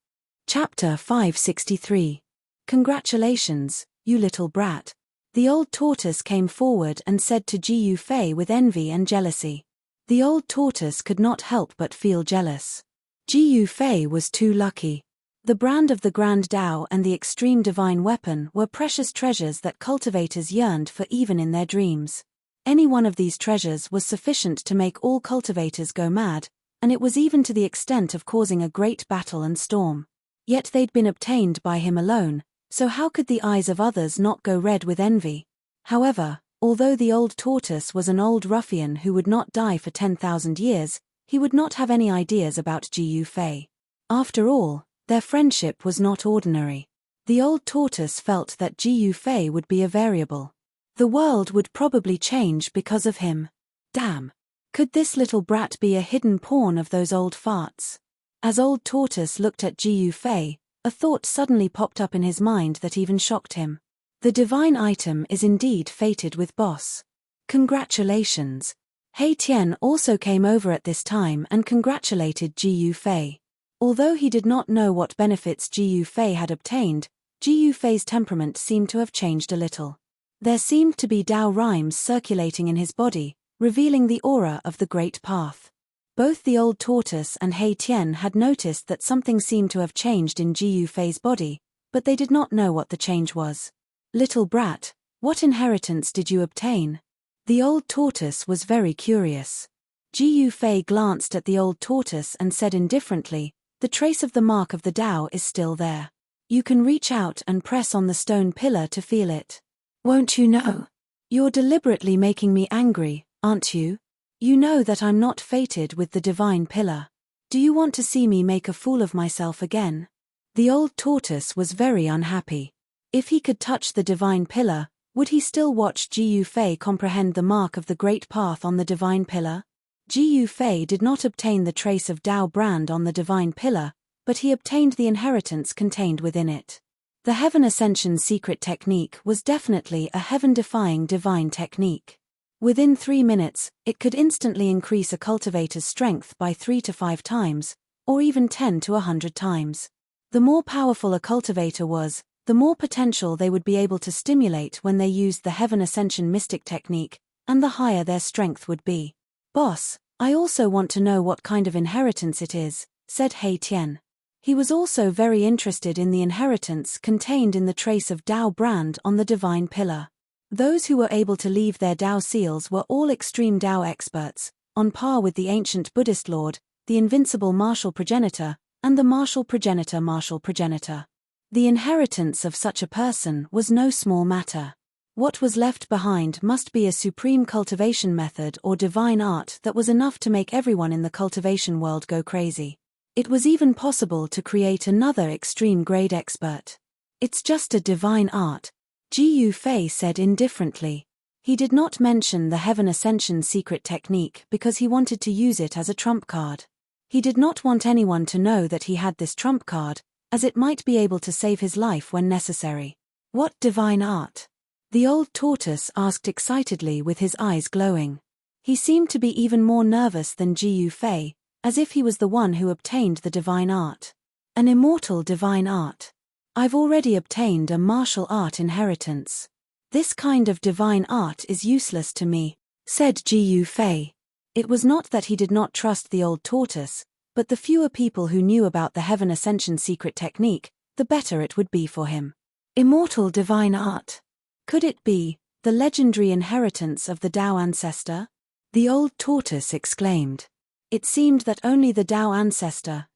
[SPEAKER 1] Chapter 563. Congratulations, you little brat. The old tortoise came forward and said to Ji Yufei with envy and jealousy. The old tortoise could not help but feel jealous. Ji Yufei was too lucky. The brand of the Grand Tao and the extreme divine weapon were precious treasures that cultivators yearned for even in their dreams. Any one of these treasures was sufficient to make all cultivators go mad, and it was even to the extent of causing a great battle and storm. Yet they'd been obtained by him alone, so how could the eyes of others not go red with envy? However, although the old tortoise was an old ruffian who would not die for 10,000 years, he would not have any ideas about Ji Yufei. After all, their friendship was not ordinary. The old tortoise felt that Ji Yufei would be a variable. The world would probably change because of him. Damn! Could this little brat be a hidden pawn of those old farts? As old tortoise looked at Ji Yufei, a thought suddenly popped up in his mind that even shocked him. The divine item is indeed fated with boss. Congratulations! Hei Tian also came over at this time and congratulated Ji Yufei. Although he did not know what benefits Ji Yufei had obtained, Ji Yufei's temperament seemed to have changed a little. There seemed to be Tao rhymes circulating in his body, revealing the aura of the Great Path. Both the old tortoise and Hei Tian had noticed that something seemed to have changed in Ji Yufei's body, but they did not know what the change was. Little brat, what inheritance did you obtain? The old tortoise was very curious. Ji Yufei glanced at the old tortoise and said indifferently, the trace of the mark of the Tao is still there. You can reach out and press on the stone pillar to feel it. Won't you know? You're deliberately making me angry, aren't you? You know that I'm not fated with the divine pillar. Do you want to see me make a fool of myself again? The old tortoise was very unhappy. If he could touch the divine pillar, would he still watch Ji Yufei comprehend the mark of the Great Path on the divine pillar? Ji Yufei did not obtain the trace of Tao brand on the divine pillar, but he obtained the inheritance contained within it. The Heaven Ascension secret technique was definitely a heaven-defying divine technique. Within 3 minutes, it could instantly increase a cultivator's strength by 3 to 5 times, or even 10 to 100 times. The more powerful a cultivator was, the more potential they would be able to stimulate when they used the Heaven Ascension mystic technique, and the higher their strength would be. Boss, I also want to know what kind of inheritance it is, said Hei Tian. He was also very interested in the inheritance contained in the trace of Tao brand on the divine pillar. Those who were able to leave their Tao seals were all extreme Tao experts, on par with the ancient Buddhist lord, the invincible martial progenitor, and the martial progenitor. The inheritance of such a person was no small matter. What was left behind must be a supreme cultivation method or divine art that was enough to make everyone in the cultivation world go crazy. It was even possible to create another extreme grade expert. It's just a divine art, Ji Yufei said indifferently. He did not mention the Heaven Ascension secret technique because he wanted to use it as a trump card. He did not want anyone to know that he had this trump card, as it might be able to save his life when necessary. What divine art? The old tortoise asked excitedly with his eyes glowing. He seemed to be even more nervous than Ji Yufei, as if he was the one who obtained the divine art. An immortal divine art. I've already obtained a martial art inheritance. This kind of divine art is useless to me, said Jiu Fei. It was not that he did not trust the old tortoise, but the fewer people who knew about the Heaven Ascension secret technique, the better it would be for him. Immortal divine art. Could it be the legendary inheritance of the Tao ancestor? The old tortoise exclaimed. It seemed that only the Tao ancestor,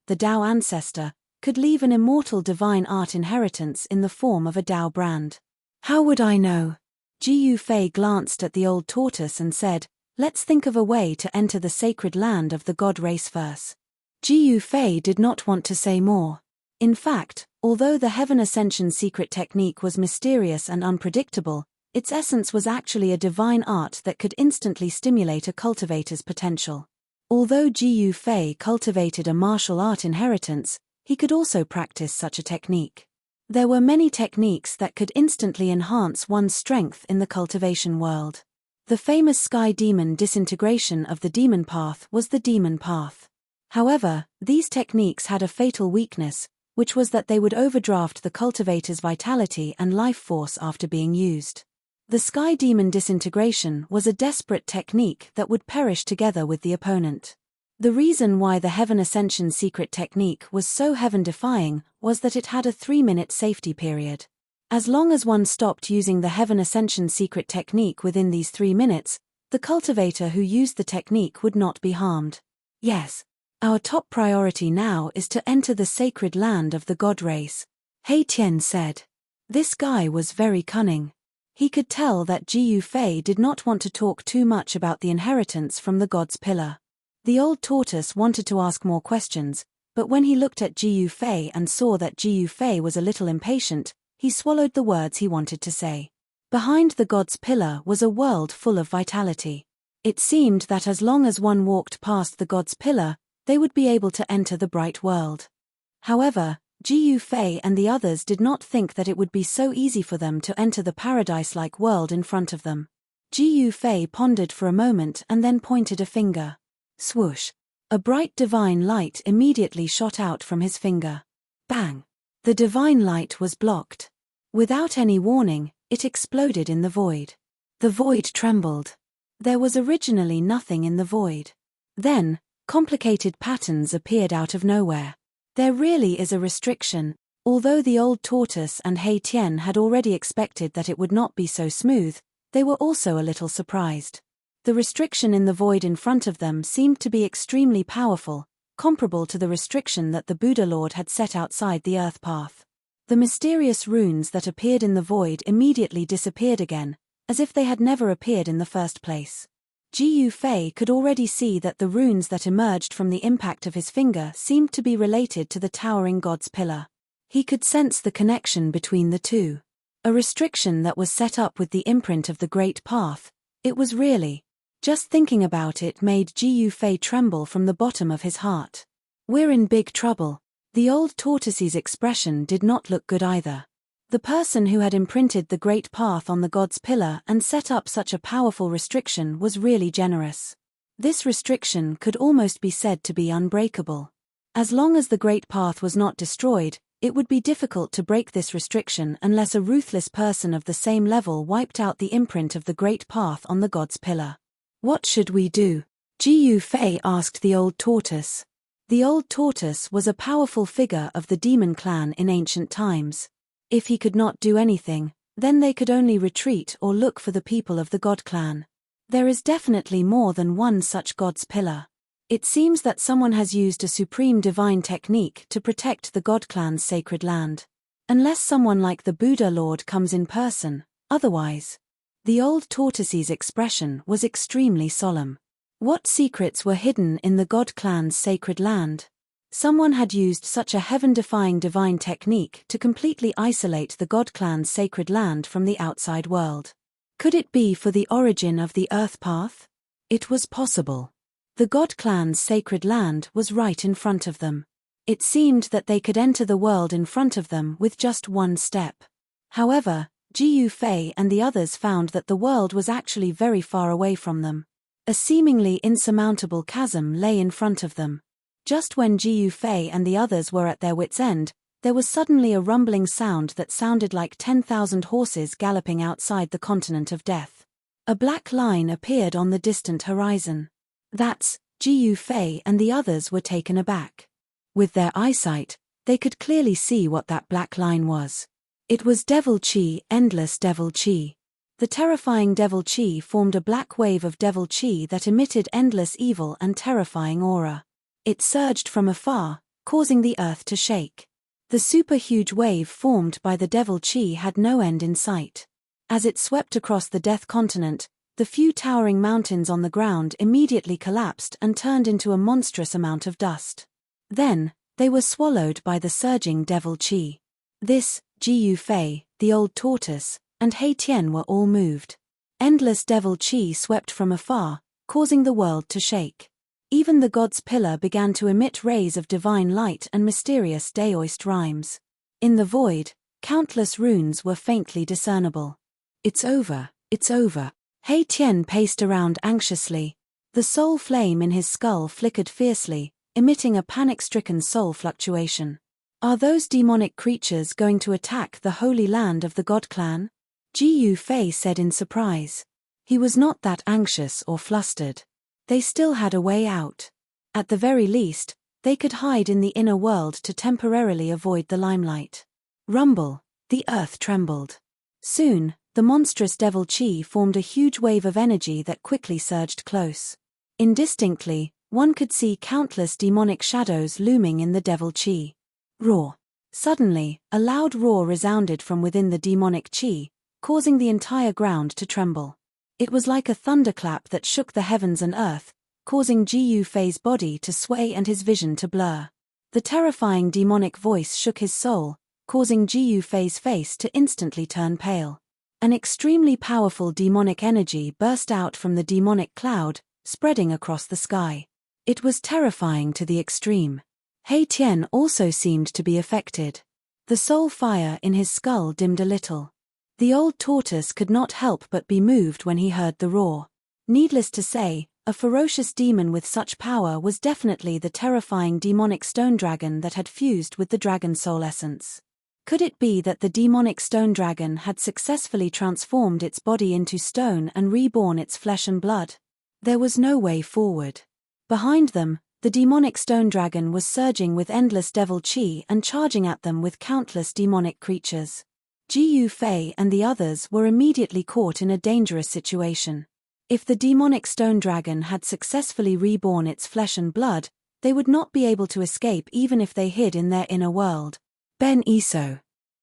[SPEAKER 1] could leave an immortal divine art inheritance in the form of a Tao brand. How would I know? Jiu Fei glanced at the old tortoise and said, let's think of a way to enter the sacred land of the god race first. Jiu Fei did not want to say more. In fact, although the Heaven Ascension secret technique was mysterious and unpredictable, its essence was actually a divine art that could instantly stimulate a cultivator's potential. Although Jiu Fei cultivated a martial art inheritance, he could also practice such a technique. There were many techniques that could instantly enhance one's strength in the cultivation world. The famous sky demon disintegration of the demon path was the demon path. However, these techniques had a fatal weakness, which was that they would overdraft the cultivator's vitality and life force after being used. The sky demon disintegration was a desperate technique that would perish together with the opponent. The reason why the Heaven Ascension secret technique was so heaven-defying was that it had a 3-minute safety period. As long as one stopped using the Heaven Ascension secret technique within these 3 minutes, the cultivator who used the technique would not be harmed. Yes. Our top priority now is to enter the sacred land of the god race, He Tian said. This guy was very cunning. He could tell that Jiu Fei did not want to talk too much about the inheritance from the god's pillar. The old tortoise wanted to ask more questions, but when he looked at Jiu Fei and saw that Jiu Fei was a little impatient, he swallowed the words he wanted to say. Behind the god's pillar was a world full of vitality. It seemed that as long as one walked past the god's pillar, they would be able to enter the bright world. However, Jiu Fei and the others did not think that it would be so easy for them to enter the paradise-like world in front of them. Jiu Fei pondered for a moment and then pointed a finger. Swoosh! A bright divine light immediately shot out from his finger. Bang! The divine light was blocked. Without any warning, it exploded in the void. The void trembled. There was originally nothing in the void. Then, complicated patterns appeared out of nowhere. There really is a restriction. Although the old tortoise and He Tian had already expected that it would not be so smooth, they were also a little surprised. The restriction in the void in front of them seemed to be extremely powerful, comparable to the restriction that the Buddha Lord had set outside the earth path. The mysterious runes that appeared in the void immediately disappeared again, as if they had never appeared in the first place. Jiu Fei could already see that the runes that emerged from the impact of his finger seemed to be related to the towering god's pillar. He could sense the connection between the two. A restriction that was set up with the imprint of the great path. It was really. Just thinking about it made Jiu Fei tremble from the bottom of his heart. We're in big trouble. The old tortoise's expression did not look good either. The person who had imprinted the great path on the god's pillar and set up such a powerful restriction was really generous. This restriction could almost be said to be unbreakable. As long as the great path was not destroyed, it would be difficult to break this restriction unless a ruthless person of the same level wiped out the imprint of the great path on the god's pillar. What should we do? Jiu Fei asked the old tortoise. The old tortoise was a powerful figure of the demon clan in ancient times. If he could not do anything, then they could only retreat or look for the people of the god clan. There is definitely more than one such god's pillar. It seems that someone has used a supreme divine technique to protect the god clan's sacred land. Unless someone like the Buddha Lord comes in person, otherwise. The old tortoise's expression was extremely solemn. What secrets were hidden in the god clan's sacred land? Someone had used such a heaven-defying divine technique to completely isolate the god clan's sacred land from the outside world. Could it be for the origin of the earth path? It was possible. The god clan's sacred land was right in front of them. It seemed that they could enter the world in front of them with just one step. However, Jiu Fei and the others found that the world was actually very far away from them. A seemingly insurmountable chasm lay in front of them. Just when Jiu Fei and the others were at their wits' end, there was suddenly a rumbling sound that sounded like 10,000 horses galloping outside the continent of death. A black line appeared on the distant horizon. That's, Jiu Fei and the others were taken aback. With their eyesight, they could clearly see what that black line was. It was devil chi, endless devil chi. The terrifying devil chi formed a black wave of devil chi that emitted endless evil and terrifying aura. It surged from afar, causing the earth to shake. The super-huge wave formed by the devil chi had no end in sight. As it swept across the Death Continent, the few towering mountains on the ground immediately collapsed and turned into a monstrous amount of dust. Then, they were swallowed by the surging devil chi. This, Jiu Fei, the old tortoise, and He Tian were all moved. Endless devil chi swept from afar, causing the world to shake. Even the god's pillar began to emit rays of divine light and mysterious daoist rhymes. In the void, countless runes were faintly discernible. It's over, it's over. He Tian paced around anxiously. The soul flame in his skull flickered fiercely, emitting a panic-stricken soul fluctuation. Are those demonic creatures going to attack the holy land of the God clan? Jiu Fei said in surprise. He was not that anxious or flustered. They still had a way out. At the very least, they could hide in the inner world to temporarily avoid the limelight. Rumble, the earth trembled. Soon, the monstrous devil chi formed a huge wave of energy that quickly surged close. Indistinctly, one could see countless demonic shadows looming in the devil chi. Roar. Suddenly, a loud roar resounded from within the demonic chi, causing the entire ground to tremble. It was like a thunderclap that shook the heavens and earth, causing Jiu Fei's body to sway and his vision to blur. The terrifying demonic voice shook his soul, causing Jiu Fei's face to instantly turn pale. An extremely powerful demonic energy burst out from the demonic cloud, spreading across the sky. It was terrifying to the extreme. He Tian also seemed to be affected. The soul fire in his skull dimmed a little. The old tortoise could not help but be moved when he heard the roar. Needless to say, a ferocious demon with such power was definitely the terrifying demonic stone dragon that had fused with the dragon soul essence. Could it be that the demonic stone dragon had successfully transformed its body into stone and reborn its flesh and blood? There was no way forward. Behind them, the demonic stone dragon was surging with endless devil chi and charging at them with countless demonic creatures. Jiu Fei and the others were immediately caught in a dangerous situation. If the demonic stone dragon had successfully reborn its flesh and blood, they would not be able to escape even if they hid in their inner world. Ben Iso.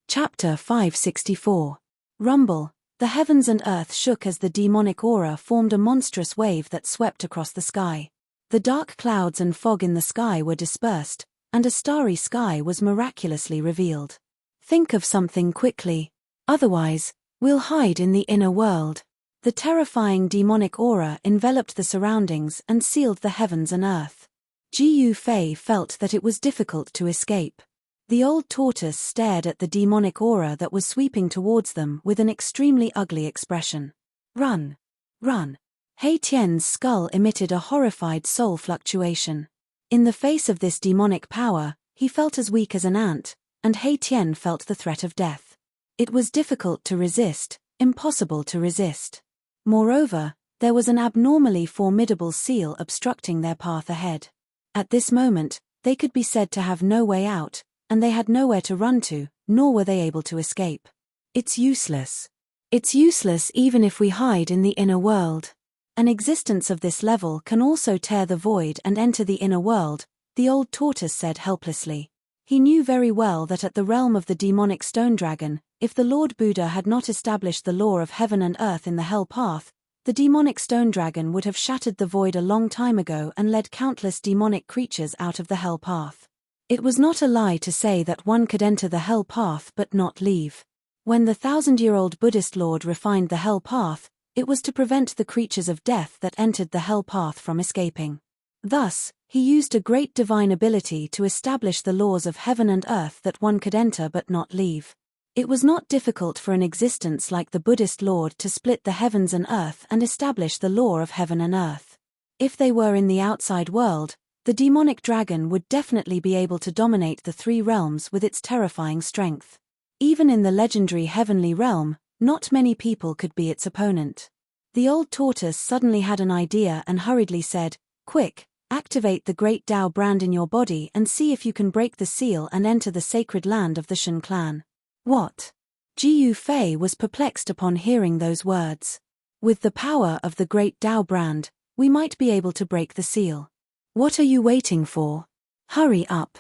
[SPEAKER 1] Chapter 564. Rumble. The heavens and earth shook as the demonic aura formed a monstrous wave that swept across the sky. The dark clouds and fog in the sky were dispersed, and a starry sky was miraculously revealed. Think of something quickly. Otherwise, we'll hide in the inner world. The terrifying demonic aura enveloped the surroundings and sealed the heavens and earth. Jiu Fei felt that it was difficult to escape. The old tortoise stared at the demonic aura that was sweeping towards them with an extremely ugly expression. Run! Run! He Tian's skull emitted a horrified soul fluctuation. In the face of this demonic power, he felt as weak as an ant, and He Tian felt the threat of death. It was difficult to resist, impossible to resist. Moreover, there was an abnormally formidable seal obstructing their path ahead. At this moment, they could be said to have no way out, and they had nowhere to run to, nor were they able to escape. It's useless. It's useless even if we hide in the inner world. An existence of this level can also tear the void and enter the inner world, the old tortoise said helplessly. He knew very well that at the realm of the demonic stone dragon, if the Lord Buddha had not established the law of heaven and earth in the hell path, the demonic stone dragon would have shattered the void a long time ago and led countless demonic creatures out of the hell path. It was not a lie to say that one could enter the hell path but not leave. When the 1,000-year-old Buddhist Lord refined the hell path, it was to prevent the creatures of death that entered the hell path from escaping. Thus, he used a great divine ability to establish the laws of heaven and earth that one could enter but not leave. It was not difficult for an existence like the Buddhist Lord to split the heavens and earth and establish the law of heaven and earth. If they were in the outside world, The demonic dragon would definitely be able to dominate the three realms with its terrifying strength. Even in the legendary heavenly realm, not many people could be its opponent. The old tortoise suddenly had an idea and hurriedly said, "Quick, activate the great Tao brand in your body and see if you can break the seal and enter the sacred land of the Shen clan." What? Ji Fei was perplexed upon hearing those words. With the power of the great Tao brand, we might be able to break the seal. What are you waiting for? Hurry up.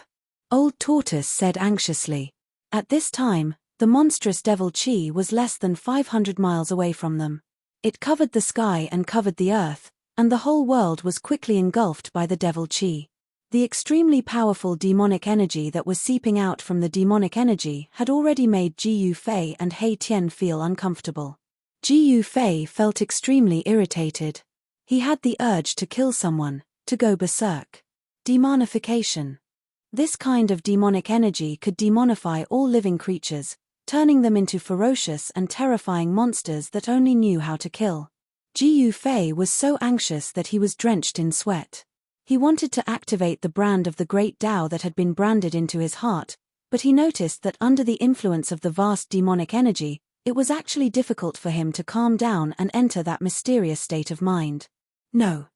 [SPEAKER 1] Old Tortoise said anxiously. At this time, the monstrous devil Qi was less than 500 miles away from them. It covered the sky and covered the earth, and the whole world was quickly engulfed by the devil Qi. The extremely powerful demonic energy that was seeping out from the demonic energy had already made Ji Fei and He Tian feel uncomfortable. Ji Fei felt extremely irritated. He had the urge to kill someone, to go berserk. Demonification. This kind of demonic energy could demonify all living creatures, turning them into ferocious and terrifying monsters that only knew how to kill. Ji Fei was so anxious that he was drenched in sweat. He wanted to activate the brand of the great Tao that had been branded into his heart, but he noticed that under the influence of the vast demonic energy, it was actually difficult for him to calm down and enter that mysterious state of mind. No.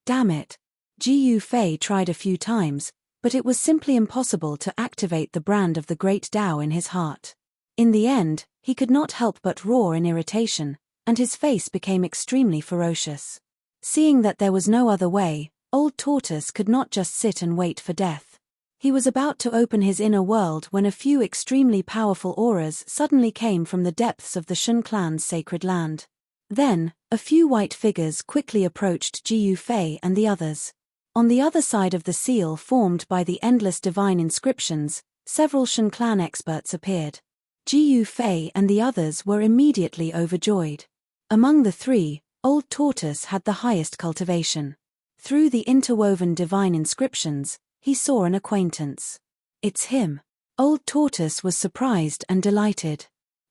[SPEAKER 1] Damn it. Ji Fei tried a few times, but it was simply impossible to activate the brand of the great Tao in his heart. In the end, he could not help but roar in irritation, and his face became extremely ferocious. Seeing that there was no other way, Old Tortoise could not just sit and wait for death. He was about to open his inner world when a few extremely powerful auras suddenly came from the depths of the Shen clan's sacred land. Then, a few white figures quickly approached Ji Fei and the others. On the other side of the seal formed by the endless divine inscriptions, several Shen clan experts appeared. Ji Fei and the others were immediately overjoyed. Among the three, Old Tortoise had the highest cultivation. Through the interwoven divine inscriptions, he saw an acquaintance. It's him. Old Tortoise was surprised and delighted.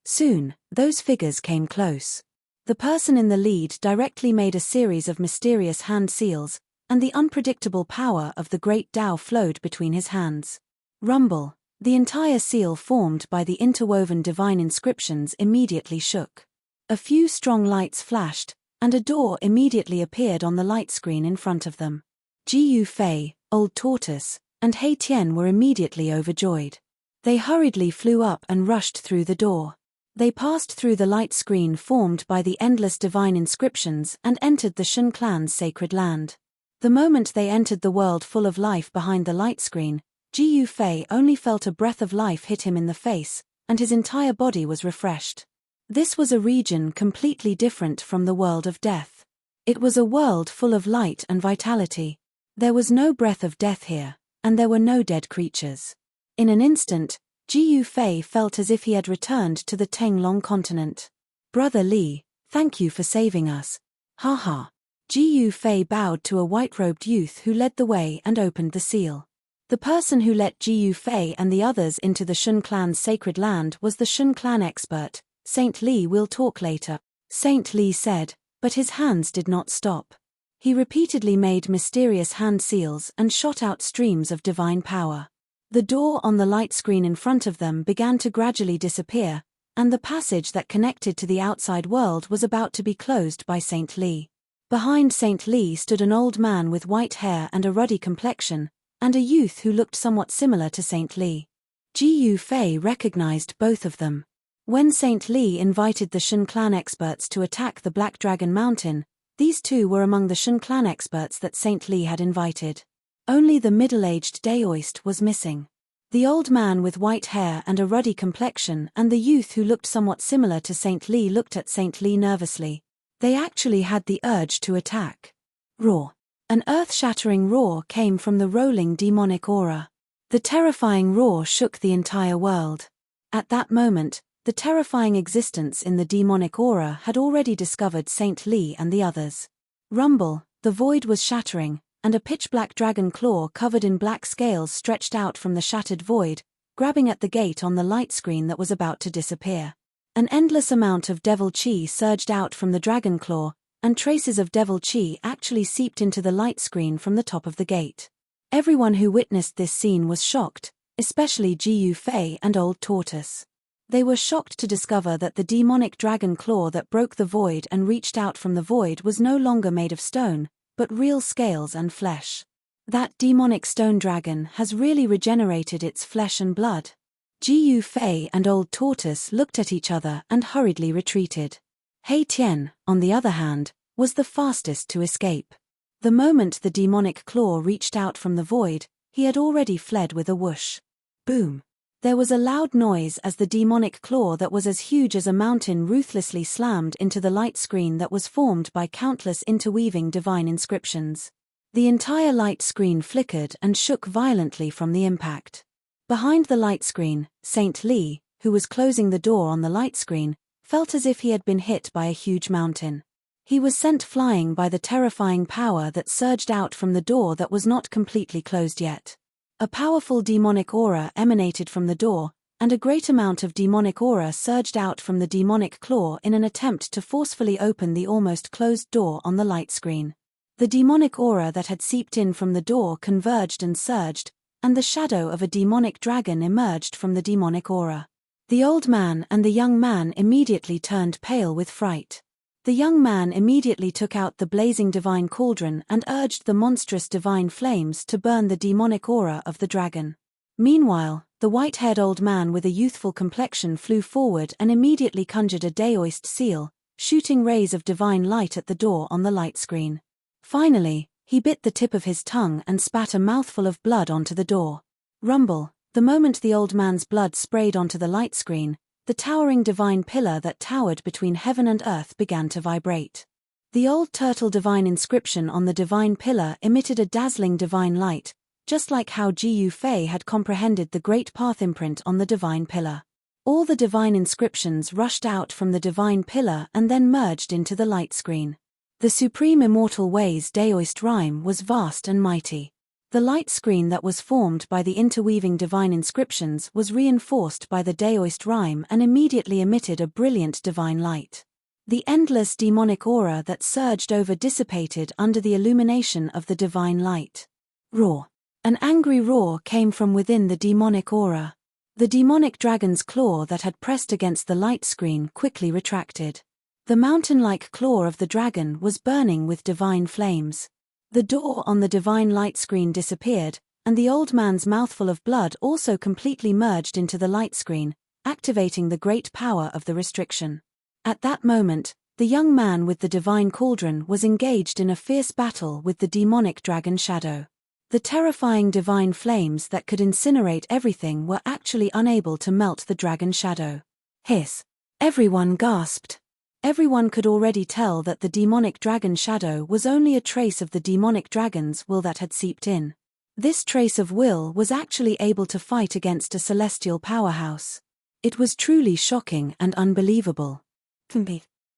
[SPEAKER 1] Soon, those figures came close. The person in the lead directly made a series of mysterious hand seals, and the unpredictable power of the great Tao flowed between his hands. Rumble. The entire seal formed by the interwoven divine inscriptions immediately shook. A few strong lights flashed, and a door immediately appeared on the light screen in front of them. Ji Fei, Old Tortoise, and He Tian were immediately overjoyed. They hurriedly flew up and rushed through the door. They passed through the light screen formed by the endless divine inscriptions and entered the Shen clan's sacred land. The moment they entered the world full of life behind the light screen, Ji Fei only felt a breath of life hit him in the face, and his entire body was refreshed. This was a region completely different from the world of death. It was a world full of light and vitality. There was no breath of death here, and there were no dead creatures. In an instant, Ji Fei felt as if he had returned to the Tenglong continent. "Brother Li, thank you for saving us." Ha ha. Ji Fei bowed to a white-robed youth who led the way and opened the seal. The person who let Ji Fei and the others into the Shen clan's sacred land was the Shen clan expert, Saint Li. "We'll talk later," Saint Li said, but his hands did not stop. He repeatedly made mysterious hand seals and shot out streams of divine power. The door on the light screen in front of them began to gradually disappear, and the passage that connected to the outside world was about to be closed by Saint Li. Behind Saint Li stood an old man with white hair and a ruddy complexion, and a youth who looked somewhat similar to Saint Li. Ji Fei recognized both of them. When Saint Li invited the Shen clan experts to attack the Black Dragon Mountain, these two were among the Shen clan experts that Saint Li had invited. Only the middle-aged Daoist was missing. The old man with white hair and a ruddy complexion and the youth who looked somewhat similar to Saint Li looked at Saint Li nervously. They actually had the urge to attack. Roar. An earth-shattering roar came from the rolling demonic aura. The terrifying roar shook the entire world. At that moment, the terrifying existence in the demonic aura had already discovered Saint Li and the others. Rumble. The void was shattering, and a pitch-black dragon claw covered in black scales stretched out from the shattered void, grabbing at the gate on the light screen that was about to disappear. An endless amount of devil chi surged out from the dragon claw, and traces of devil chi actually seeped into the light screen from the top of the gate. Everyone who witnessed this scene was shocked, especially Ji Yufei and Old Tortoise. They were shocked to discover that the demonic dragon claw that broke the void and reached out from the void was no longer made of stone, but real scales and flesh. That demonic stone dragon has really regenerated its flesh and blood. Ji Yufei and Old Tortoise looked at each other and hurriedly retreated. Hei Tian, on the other hand, was the fastest to escape. The moment the demonic claw reached out from the void, he had already fled with a whoosh. Boom! There was a loud noise as the demonic claw that was as huge as a mountain ruthlessly slammed into the light screen that was formed by countless interweaving divine inscriptions. The entire light screen flickered and shook violently from the impact. Behind the light screen, Saint Li, who was closing the door on the light screen, felt as if he had been hit by a huge mountain. He was sent flying by the terrifying power that surged out from the door that was not completely closed yet. A powerful demonic aura emanated from the door, and a great amount of demonic aura surged out from the demonic claw in an attempt to forcefully open the almost closed door on the light screen. The demonic aura that had seeped in from the door converged and surged, and the shadow of a demonic dragon emerged from the demonic aura. The old man and the young man immediately turned pale with fright. The young man immediately took out the blazing divine cauldron and urged the monstrous divine flames to burn the demonic aura of the dragon. Meanwhile, the white-haired old man with a youthful complexion flew forward and immediately conjured a daoist seal, shooting rays of divine light at the door on the light screen. Finally, he bit the tip of his tongue and spat a mouthful of blood onto the door. Rumble! The moment the old man's blood sprayed onto the light screen, the towering divine pillar that towered between heaven and earth began to vibrate. The old turtle divine inscription on the divine pillar emitted a dazzling divine light, just like how Ji Yufei had comprehended the great path imprint on the divine pillar. All the divine inscriptions rushed out from the divine pillar and then merged into the light screen. The supreme immortal ways daoist rhyme was vast and mighty. The light screen that was formed by the interweaving divine inscriptions was reinforced by the daoist rhyme and immediately emitted a brilliant divine light. The endless demonic aura that surged over dissipated under the illumination of the divine light. Roar! An angry roar came from within the demonic aura. The demonic dragon's claw that had pressed against the light screen quickly retracted. The mountain-like claw of the dragon was burning with divine flames. The door on the divine light screen disappeared, and the old man's mouthful of blood also completely merged into the light screen, activating the great power of the restriction. At that moment, the young man with the divine cauldron was engaged in a fierce battle with the demonic dragon shadow. The terrifying divine flames that could incinerate everything were actually unable to melt the dragon shadow. Hiss! Everyone gasped. Everyone could already tell that the demonic dragon shadow was only a trace of the demonic dragon's will that had seeped in. This trace of will was actually able to fight against a celestial powerhouse. It was truly shocking and unbelievable.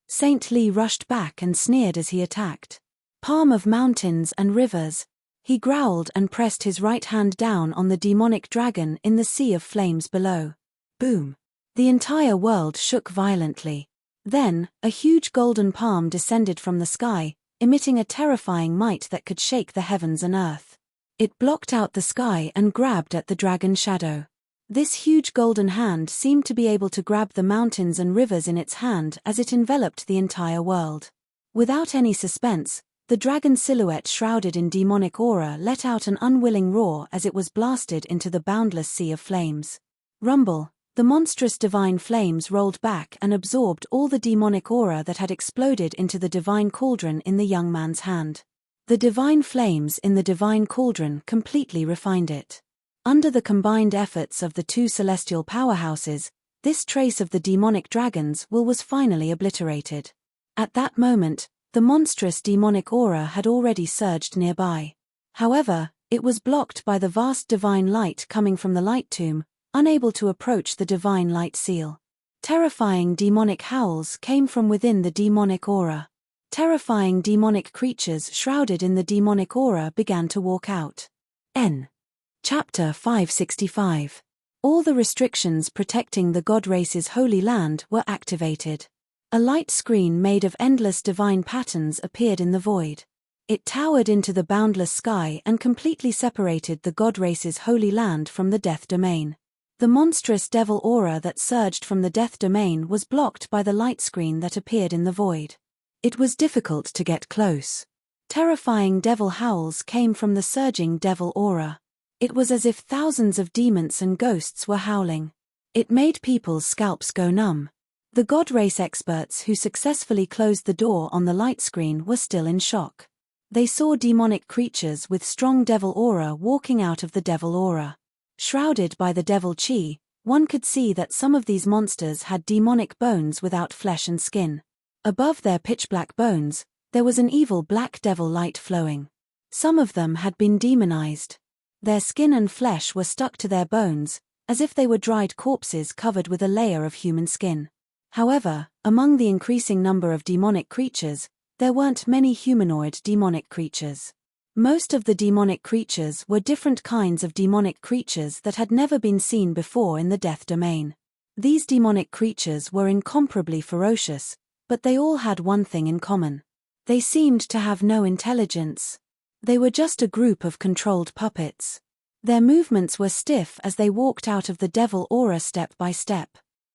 [SPEAKER 1] Saint Li rushed back and sneered as he attacked. Palm of mountains and rivers. He growled and pressed his right hand down on the demonic dragon in the sea of flames below. Boom! The entire world shook violently. Then, a huge golden palm descended from the sky, emitting a terrifying might that could shake the heavens and earth. It blocked out the sky and grabbed at the dragon shadow. This huge golden hand seemed to be able to grab the mountains and rivers in its hand as it enveloped the entire world. Without any suspense, the dragon silhouette shrouded in demonic aura let out an unwilling roar as it was blasted into the boundless sea of flames. Rumble! The monstrous divine flames rolled back and absorbed all the demonic aura that had exploded into the divine cauldron in the young man's hand. The divine flames in the divine cauldron completely refined it. Under the combined efforts of the two celestial powerhouses, this trace of the demonic dragon's will was finally obliterated. At that moment, the monstrous demonic aura had already surged nearby. However, it was blocked by the vast divine light coming from the light tomb, unable to approach the divine light seal. Terrifying demonic howls came from within the demonic aura. Terrifying demonic creatures shrouded in the demonic aura began to walk out. Chapter 565. All the restrictions protecting the god race's holy land were activated. A light screen made of endless divine patterns appeared in the void. It towered into the boundless sky and completely separated the god race's holy land from the death domain. The monstrous devil aura that surged from the death domain was blocked by the light screen that appeared in the void. It was difficult to get close. Terrifying devil howls came from the surging devil aura. It was as if thousands of demons and ghosts were howling. It made people's scalps go numb. The god race experts who successfully closed the door on the light screen were still in shock. They saw demonic creatures with strong devil aura walking out of the devil aura. Shrouded by the devil chi, one could see that some of these monsters had demonic bones without flesh and skin. Above their pitch-black bones, there was an evil black devil light flowing. Some of them had been demonized. Their skin and flesh were stuck to their bones, as if they were dried corpses covered with a layer of human skin. However, among the increasing number of demonic creatures, there weren't many humanoid demonic creatures. Most of the demonic creatures were different kinds of demonic creatures that had never been seen before in the death domain. These demonic creatures were incomparably ferocious, but they all had one thing in common. They seemed to have no intelligence. They were just a group of controlled puppets. Their movements were stiff as they walked out of the devil aura step by step.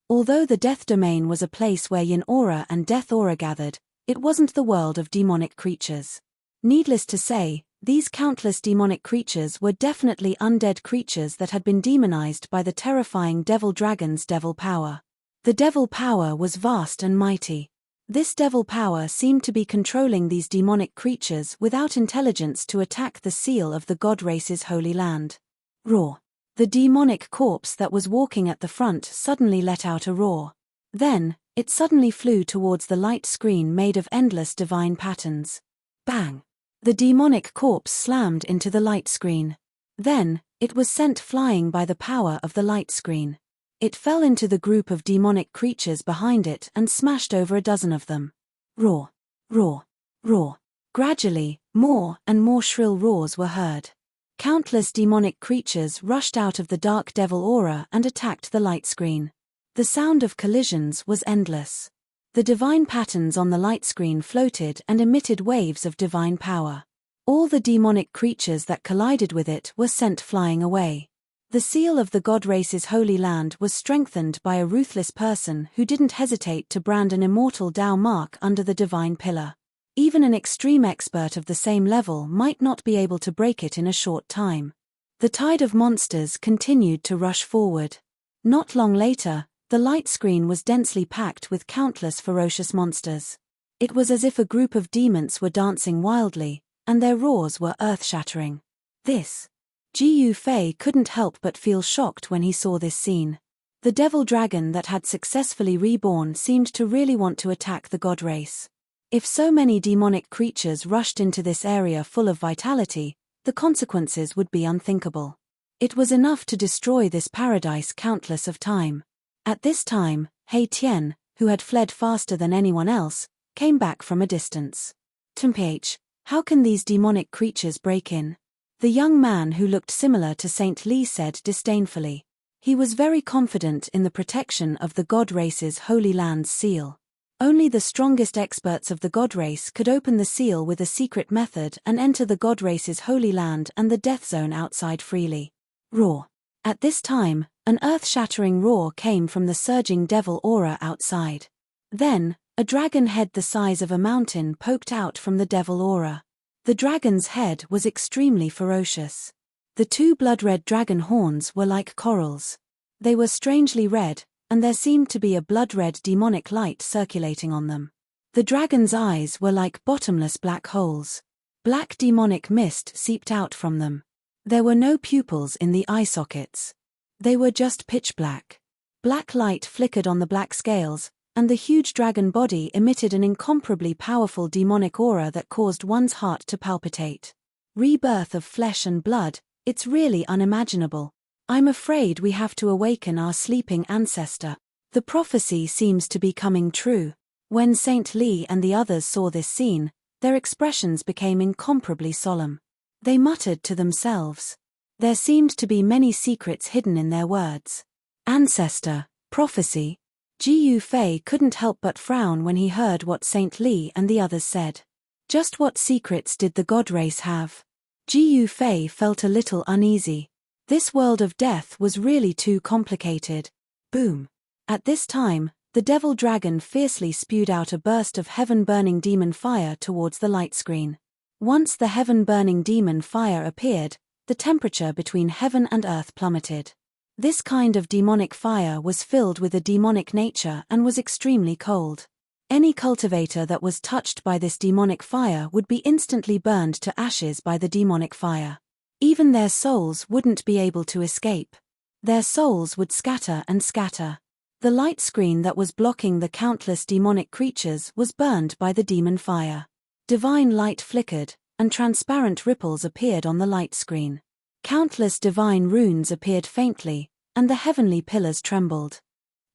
[SPEAKER 1] Although the death domain was a place where yin aura and death aura gathered, it wasn't the world of demonic creatures. Needless to say, these countless demonic creatures were definitely undead creatures that had been demonized by the terrifying devil dragon's devil power. The devil power was vast and mighty. This devil power seemed to be controlling these demonic creatures without intelligence to attack the seal of the god race's holy land. Roar. The demonic corpse that was walking at the front suddenly let out a roar. Then, it suddenly flew towards the light screen made of endless divine patterns. Bang! The demonic corpse slammed into the light screen. Then, it was sent flying by the power of the light screen. It fell into the group of demonic creatures behind it and smashed over a dozen of them. Roar! Roar! Roar! Gradually, more and more shrill roars were heard. Countless demonic creatures rushed out of the dark devil aura and attacked the light screen. The sound of collisions was endless. The divine patterns on the light screen floated and emitted waves of divine power. All the demonic creatures that collided with it were sent flying away. The seal of the god race's holy land was strengthened by a ruthless person who didn't hesitate to brand an immortal Tao mark under the divine pillar. Even an extreme expert of the same level might not be able to break it in a short time. The tide of monsters continued to rush forward. Not long later, the light screen was densely packed with countless ferocious monsters. It was as if a group of demons were dancing wildly, and their roars were earth-shattering. Jiu Fei couldn't help but feel shocked when he saw this scene. The devil dragon that had successfully reborn seemed to really want to attack the god race. If so many demonic creatures rushed into this area full of vitality, the consequences would be unthinkable. It was enough to destroy this paradise countless of time. At this time, Hei Tian, who had fled faster than anyone else, came back from a distance. Temph, how can these demonic creatures break in? The young man who looked similar to Saint Li said disdainfully. He was very confident in the protection of the god race's holy land's seal. Only the strongest experts of the god race could open the seal with a secret method and enter the god race's holy land and the death zone outside freely. Roar. At this time, an earth-shattering roar came from the surging devil aura outside. Then, a dragon head the size of a mountain poked out from the devil aura. The dragon's head was extremely ferocious. The two blood-red dragon horns were like corals. They were strangely red, and there seemed to be a blood-red demonic light circulating on them. The dragon's eyes were like bottomless black holes. Black demonic mist seeped out from them. There were no pupils in the eye sockets. They were just pitch black. Black light flickered on the black scales, and the huge dragon body emitted an incomparably powerful demonic aura that caused one's heart to palpitate. Rebirth of flesh and blood, it's really unimaginable. I'm afraid we have to awaken our sleeping ancestor. The prophecy seems to be coming true. When Saint Li and the others saw this scene, their expressions became incomparably solemn. They muttered to themselves. There seemed to be many secrets hidden in their words. Ancestor, prophecy. Ji Fei couldn't help but frown when he heard what Saint Li and the others said. Just what secrets did the god race have? Ji Fei felt a little uneasy. This world of death was really too complicated. Boom. At this time, the devil dragon fiercely spewed out a burst of heaven-burning demon fire towards the light screen. Once the heaven-burning demon fire appeared, the temperature between heaven and earth plummeted. This kind of demonic fire was filled with a demonic nature and was extremely cold. Any cultivator that was touched by this demonic fire would be instantly burned to ashes by the demonic fire. Even their souls wouldn't be able to escape. Their souls would scatter and scatter. The light screen that was blocking the countless demonic creatures was burned by the demon fire. Divine light flickered, and transparent ripples appeared on the light screen. Countless divine runes appeared faintly, and the heavenly pillars trembled.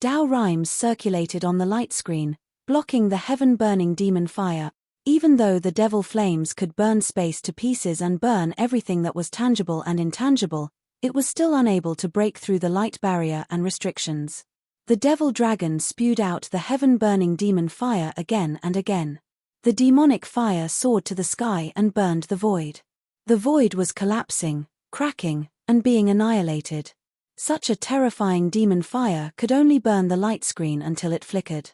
[SPEAKER 1] Dao rhymes circulated on the light screen, blocking the heaven-burning demon fire. Even though the devil flames could burn space to pieces and burn everything that was tangible and intangible, it was still unable to break through the light barrier and restrictions. The devil dragon spewed out the heaven-burning demon fire again and again. The demonic fire soared to the sky and burned the void. The void was collapsing, cracking, and being annihilated. Such a terrifying demon fire could only burn the light screen until it flickered.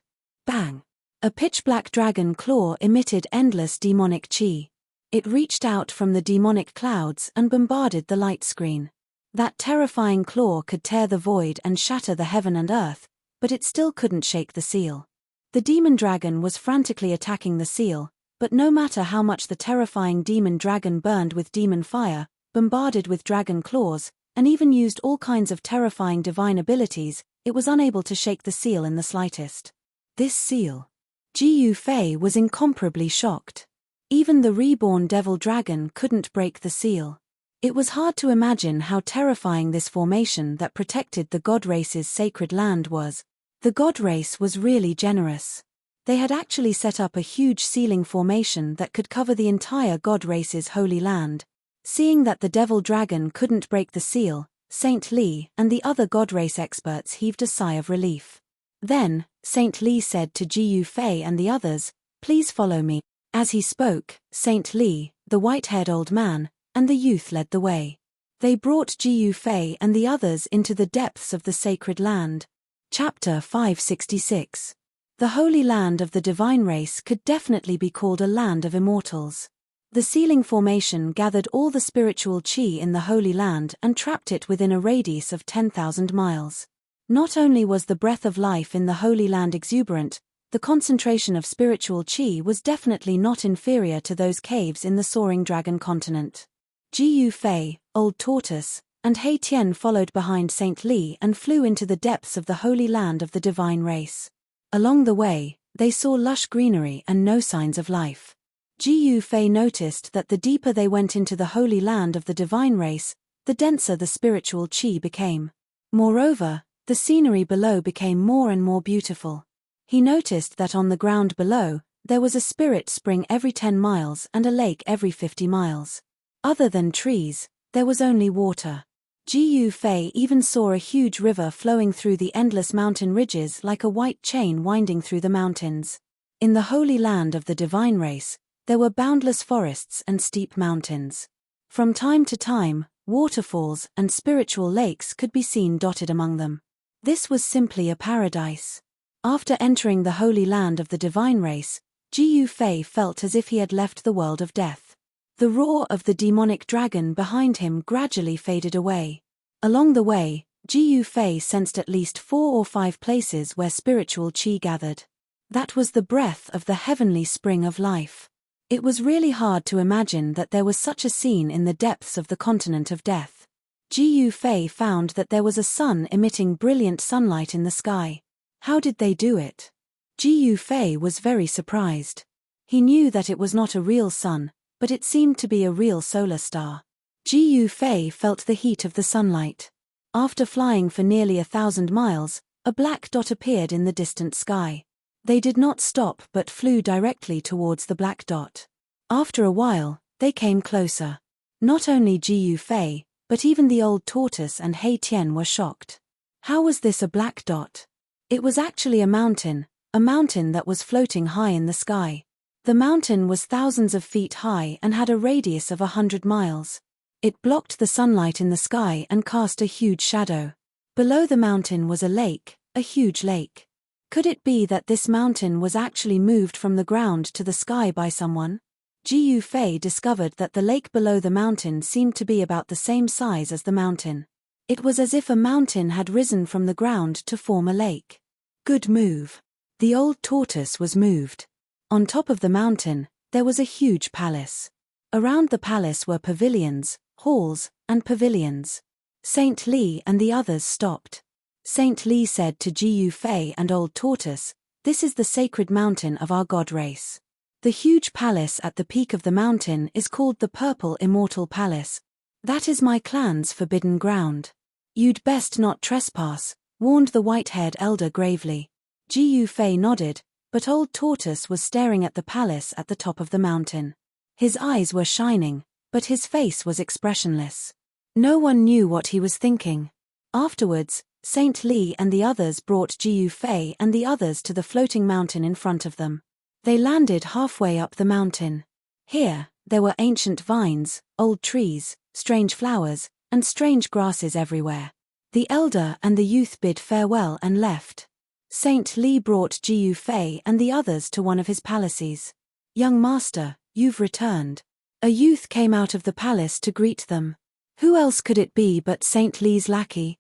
[SPEAKER 1] Bang! A pitch-black dragon claw emitted endless demonic chi. It reached out from the demonic clouds and bombarded the light screen. That terrifying claw could tear the void and shatter the heaven and earth, but it still couldn't shake the seal. The demon dragon was frantically attacking the seal, but no matter how much the terrifying demon dragon burned with demon fire, bombarded with dragon claws, and even used all kinds of terrifying divine abilities, it was unable to shake the seal in the slightest. This seal. Ji Fei was incomparably shocked. Even the reborn devil dragon couldn't break the seal. It was hard to imagine how terrifying this formation that protected the god race's sacred land was. The god race was really generous. They had actually set up a huge sealing formation that could cover the entire god race's holy land. Seeing that the devil dragon couldn't break the seal, Saint Li and the other god race experts heaved a sigh of relief. Then, Saint Li said to Ji Fei and the others, "Please follow me." As he spoke, Saint Li, the white-haired old man, and the youth led the way. They brought Ji Fei and the others into the depths of the sacred land. Chapter 566. The Holy Land of the Divine Race could definitely be called a land of immortals. The sealing formation gathered all the spiritual chi in the Holy Land and trapped it within a radius of 10,000 miles. Not only was the breath of life in the Holy Land exuberant, the concentration of spiritual chi was definitely not inferior to those caves in the soaring dragon continent. Ji Fei, Old Tortoise, and He Tian followed behind Saint Li and flew into the depths of the Holy Land of the Divine Race. Along the way, they saw lush greenery and no signs of life. Ji Fei noticed that the deeper they went into the Holy Land of the Divine Race, the denser the spiritual chi became. Moreover, the scenery below became more and more beautiful. He noticed that on the ground below, there was a spirit spring every 10 miles and a lake every 50 miles. Other than trees, there was only water. Ji Fei even saw a huge river flowing through the endless mountain ridges like a white chain winding through the mountains. In the Holy Land of the Divine Race, there were boundless forests and steep mountains. From time to time, waterfalls and spiritual lakes could be seen dotted among them. This was simply a paradise. After entering the Holy Land of the Divine Race, Ji Fei felt as if he had left the world of death. The roar of the demonic dragon behind him gradually faded away. Along the way, Ji Fei sensed at least 4 or 5 places where spiritual chi gathered. That was the breath of the heavenly spring of life. It was really hard to imagine that there was such a scene in the depths of the continent of death. Ji Fei found that there was a sun emitting brilliant sunlight in the sky. How did they do it? Ji Fei was very surprised. He knew that it was not a real sun, but it seemed to be a real solar star. Ji Fei felt the heat of the sunlight. After flying for nearly 1,000 miles, a black dot appeared in the distant sky. They did not stop but flew directly towards the black dot. After a while, they came closer. Not only Ji Fei, but even the Old Tortoise and He Tian were shocked. How was this a black dot? It was actually a mountain that was floating high in the sky. The mountain was thousands of feet high and had a radius of 100 miles. It blocked the sunlight in the sky and cast a huge shadow. Below the mountain was a huge lake. Could it be that this mountain was actually moved from the ground to the sky by someone? Jiu Fei discovered that the lake below the mountain seemed to be about the same size as the mountain. It was as if a mountain had risen from the ground to form a lake. Good move. The old tortoise was moved. On top of the mountain, there was a huge palace. Around the palace were pavilions, halls, and pavilions. Saint Li and the others stopped. Saint Li said to Jiu Fei and Old Tortoise, "This is the sacred mountain of our god race. The huge palace at the peak of the mountain is called the Purple Immortal Palace. That is my clan's forbidden ground. You'd best not trespass," warned the white-haired elder gravely. Jiu Fei nodded, but Old Tortoise was staring at the palace at the top of the mountain. His eyes were shining, but his face was expressionless. No one knew what he was thinking. Afterwards, Saint Li and the others brought Jiu Fei and the others to the floating mountain in front of them. They landed halfway up the mountain. Here, there were ancient vines, old trees, strange flowers, and strange grasses everywhere. The elder and the youth bid farewell and left. Saint Li brought Jiu Fei and the others to one of his palaces. "Young master, you've returned." A youth came out of the palace to greet them. Who else could it be but Saint Li's lackey?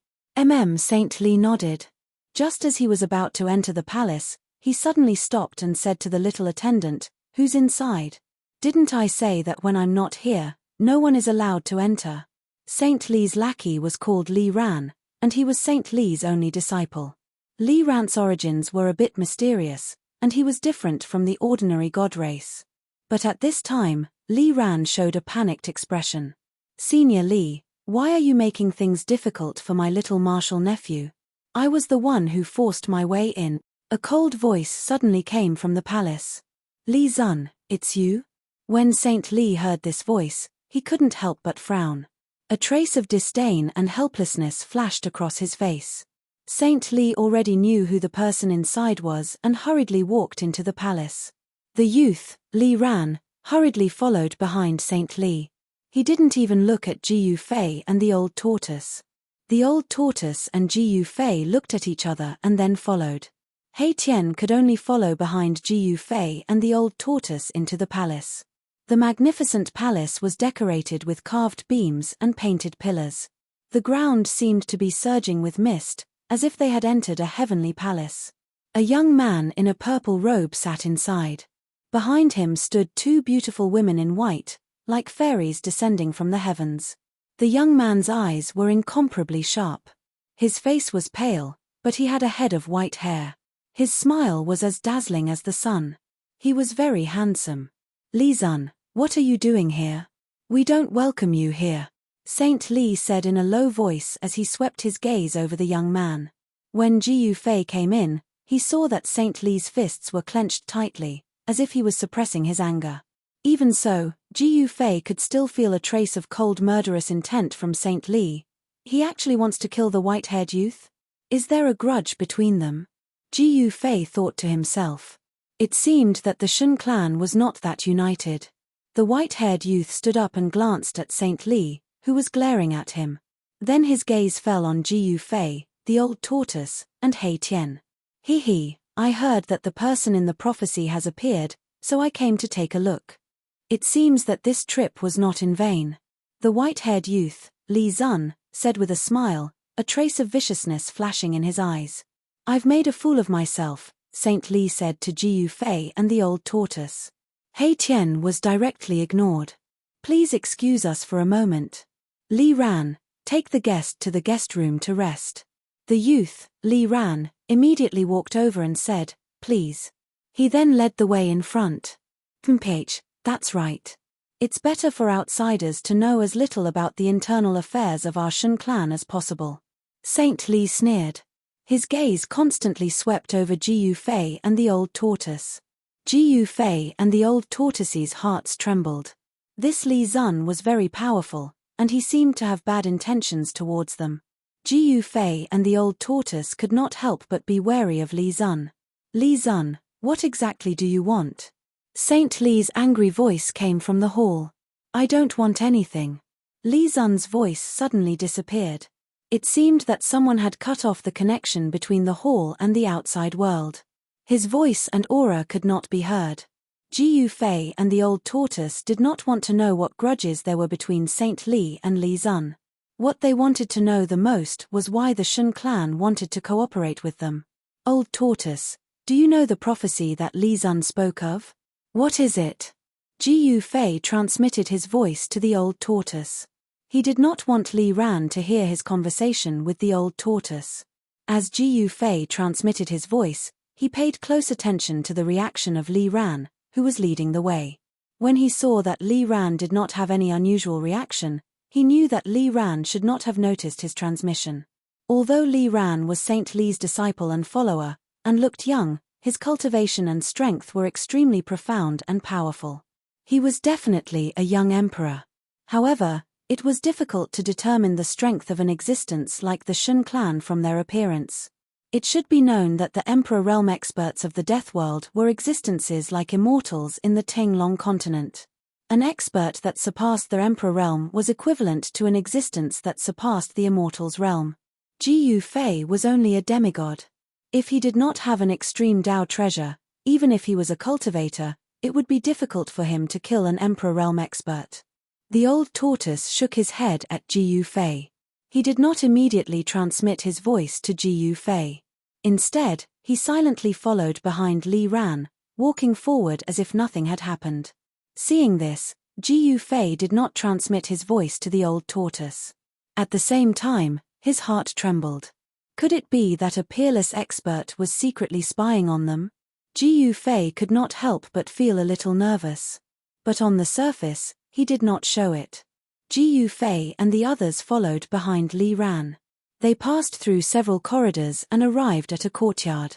[SPEAKER 1] Saint Li nodded. Just as he was about to enter the palace, he suddenly stopped and said to the little attendant, "Who's inside? Didn't I say that when I'm not here, no one is allowed to enter?" Saint Li's lackey was called Li Ran, and he was Saint Li's only disciple. Li Ran's origins were a bit mysterious, and he was different from the ordinary god race. But at this time, Li Ran showed a panicked expression. "Senior Li, why are you making things difficult for my little martial nephew? I was the one who forced my way in." A cold voice suddenly came from the palace. "Li Zun, it's you?" When Saint Li heard this voice, he couldn't help but frown. A trace of disdain and helplessness flashed across his face. Saint Li already knew who the person inside was and hurriedly walked into the palace. The youth, Li Ran, hurriedly followed behind Saint Li. He didn't even look at Jiu Fei and the old tortoise. The old tortoise and Jiu Fei looked at each other and then followed. Hei Tian could only follow behind Jiu Fei and the old tortoise into the palace. The magnificent palace was decorated with carved beams and painted pillars. The ground seemed to be surging with mist, as if they had entered a heavenly palace. A young man in a purple robe sat inside. Behind him stood two beautiful women in white, like fairies descending from the heavens. The young man's eyes were incomparably sharp. His face was pale, but he had a head of white hair. His smile was as dazzling as the sun. He was very handsome. "Li Zun, what are you doing here? We don't welcome you here," Saint Li said in a low voice as he swept his gaze over the young man. When Jiu Fei came in, he saw that Saint Li's fists were clenched tightly, as if he was suppressing his anger. Even so, Jiu Fei could still feel a trace of cold murderous intent from Saint Li. He actually wants to kill the white-haired youth? Is there a grudge between them? Jiu Fei thought to himself. It seemed that the Shun clan was not that united. The white-haired youth stood up and glanced at Saint Li, who was glaring at him. Then his gaze fell on Jiu Fei, the old tortoise, and Hei Tian. "He, I heard that the person in the prophecy has appeared, so I came to take a look. It seems that this trip was not in vain." The white-haired youth, Li Zun, said with a smile, a trace of viciousness flashing in his eyes. "I've made a fool of myself," Saint Li said to Jiu Fei and the old tortoise. Hei Tian was directly ignored. "Please excuse us for a moment. Li Ran, take the guest to the guest room to rest." The youth, Li Ran, immediately walked over and said, "Please." He then led the way in front. That's right. It's better for outsiders to know as little about the internal affairs of our Shun clan as possible." Saint Li sneered. His gaze constantly swept over Jiu Fei and the old tortoise. Jiu Fei and the old tortoise's hearts trembled. This Li Zun was very powerful, and he seemed to have bad intentions towards them. Ji Yufei and the old tortoise could not help but be wary of Li Zun. Li Zun, what exactly do you want? Saint Li's angry voice came from the hall. I don't want anything. Li Zun's voice suddenly disappeared. It seemed that someone had cut off the connection between the hall and the outside world. His voice and aura could not be heard. Ji Yufei and the old tortoise did not want to know what grudges there were between Saint Li and Li Zun. What they wanted to know the most was why the Shun clan wanted to cooperate with them. Old tortoise, do you know the prophecy that Li Zun spoke of? What is it? Ji Yufei transmitted his voice to the old tortoise. He did not want Li Ran to hear his conversation with the old tortoise. As Ji Yufei transmitted his voice, he paid close attention to the reaction of Li Ran, who was leading the way. When he saw that Li Ran did not have any unusual reaction, he knew that Li Ran should not have noticed his transmission. Although Li Ran was Saint Li's disciple and follower, and looked young, his cultivation and strength were extremely profound and powerful. He was definitely a young emperor. However, it was difficult to determine the strength of an existence like the Shun clan from their appearance. It should be known that the Emperor Realm experts of the Death World were existences like immortals in the Tinglong continent. An expert that surpassed their Emperor Realm was equivalent to an existence that surpassed the Immortals Realm. Ji Yufei was only a demigod. If he did not have an extreme Dao treasure, even if he was a cultivator, it would be difficult for him to kill an Emperor Realm expert. The old tortoise shook his head at Ji Yufei. He did not immediately transmit his voice to Ji Yufei. Instead, he silently followed behind Li Ran, walking forward as if nothing had happened. Seeing this, Ji Yufei did not transmit his voice to the old tortoise. At the same time, his heart trembled. Could it be that a peerless expert was secretly spying on them? Ji Yufei could not help but feel a little nervous. But on the surface, he did not show it. Ji Yufei and the others followed behind Li Ran. They passed through several corridors and arrived at a courtyard.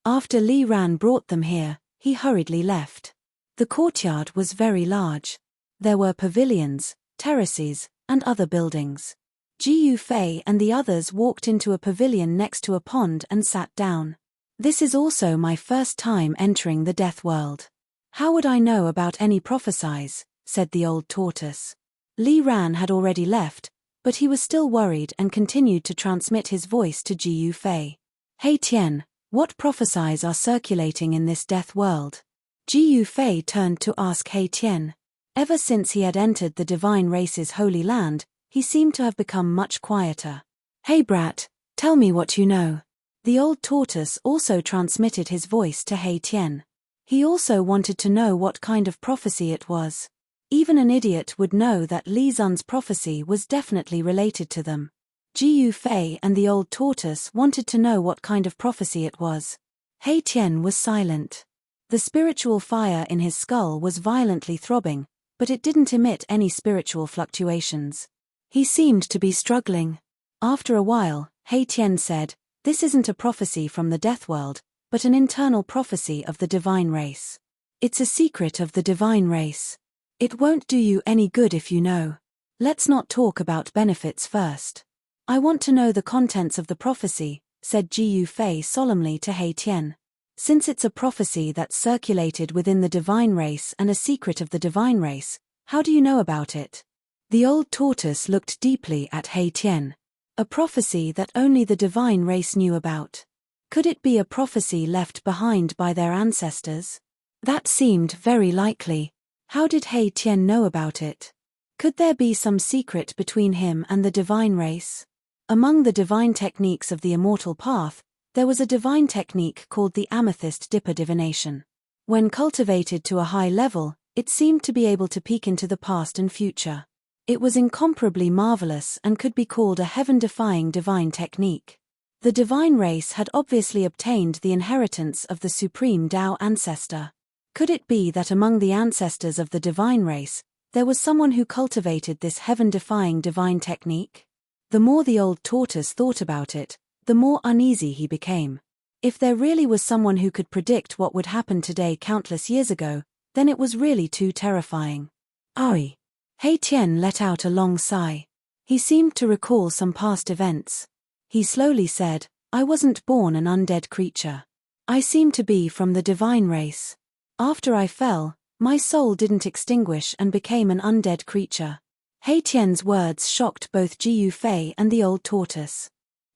[SPEAKER 1] After Li Ran brought them here, he hurriedly left. The courtyard was very large. There were pavilions, terraces, and other buildings. Ji Yufei and the others walked into a pavilion next to a pond and sat down. This is also my first time entering the Death World. How would I know about any prophecies? Said the old tortoise. Li Ran had already left, but he was still worried and continued to transmit his voice to Ji Yufei. Hey Tian, what prophecies are circulating in this Death World? Ji Yufei turned to ask Hey Tian. Ever since he had entered the divine race's holy land, he seemed to have become much quieter. Hey brat, tell me what you know. The old tortoise also transmitted his voice to Hey Tian. He also wanted to know what kind of prophecy it was. Even an idiot would know that Li Zun's prophecy was definitely related to them. Ji Yufei and the old tortoise wanted to know what kind of prophecy it was. Hey Tian was silent. The spiritual fire in his skull was violently throbbing, but it didn't emit any spiritual fluctuations. He seemed to be struggling. After a while, Hey Tian said, "This isn't a prophecy from the Death World, but an internal prophecy of the divine race. It's a secret of the divine race. It won't do you any good if you know. Let's not talk about benefits first. I want to know the contents of the prophecy," said Ji Yufei solemnly to Hey Tian. "Since it's a prophecy that's circulated within the divine race and a secret of the divine race, how do you know about it?" The old tortoise looked deeply at Hey Tian. A prophecy that only the divine race knew about. Could it be a prophecy left behind by their ancestors? That seemed very likely. How did Hey Tian know about it? Could there be some secret between him and the divine race? Among the divine techniques of the immortal path, there was a divine technique called the amethyst dipper divination. When cultivated to a high level, it seemed to be able to peek into the past and future. It was incomparably marvelous and could be called a heaven-defying divine technique. The divine race had obviously obtained the inheritance of the supreme Tao ancestor. Could it be that among the ancestors of the divine race, there was someone who cultivated this heaven-defying divine technique? The more the old tortoise thought about it, the more uneasy he became. If there really was someone who could predict what would happen today countless years ago, then it was really too terrifying. Ai! Hey Tian let out a long sigh. He seemed to recall some past events. He slowly said, "I wasn't born an undead creature. I seem to be from the divine race. After I fell, my soul didn't extinguish and became an undead creature." Haitian's words shocked both Jiu Fei and the old tortoise.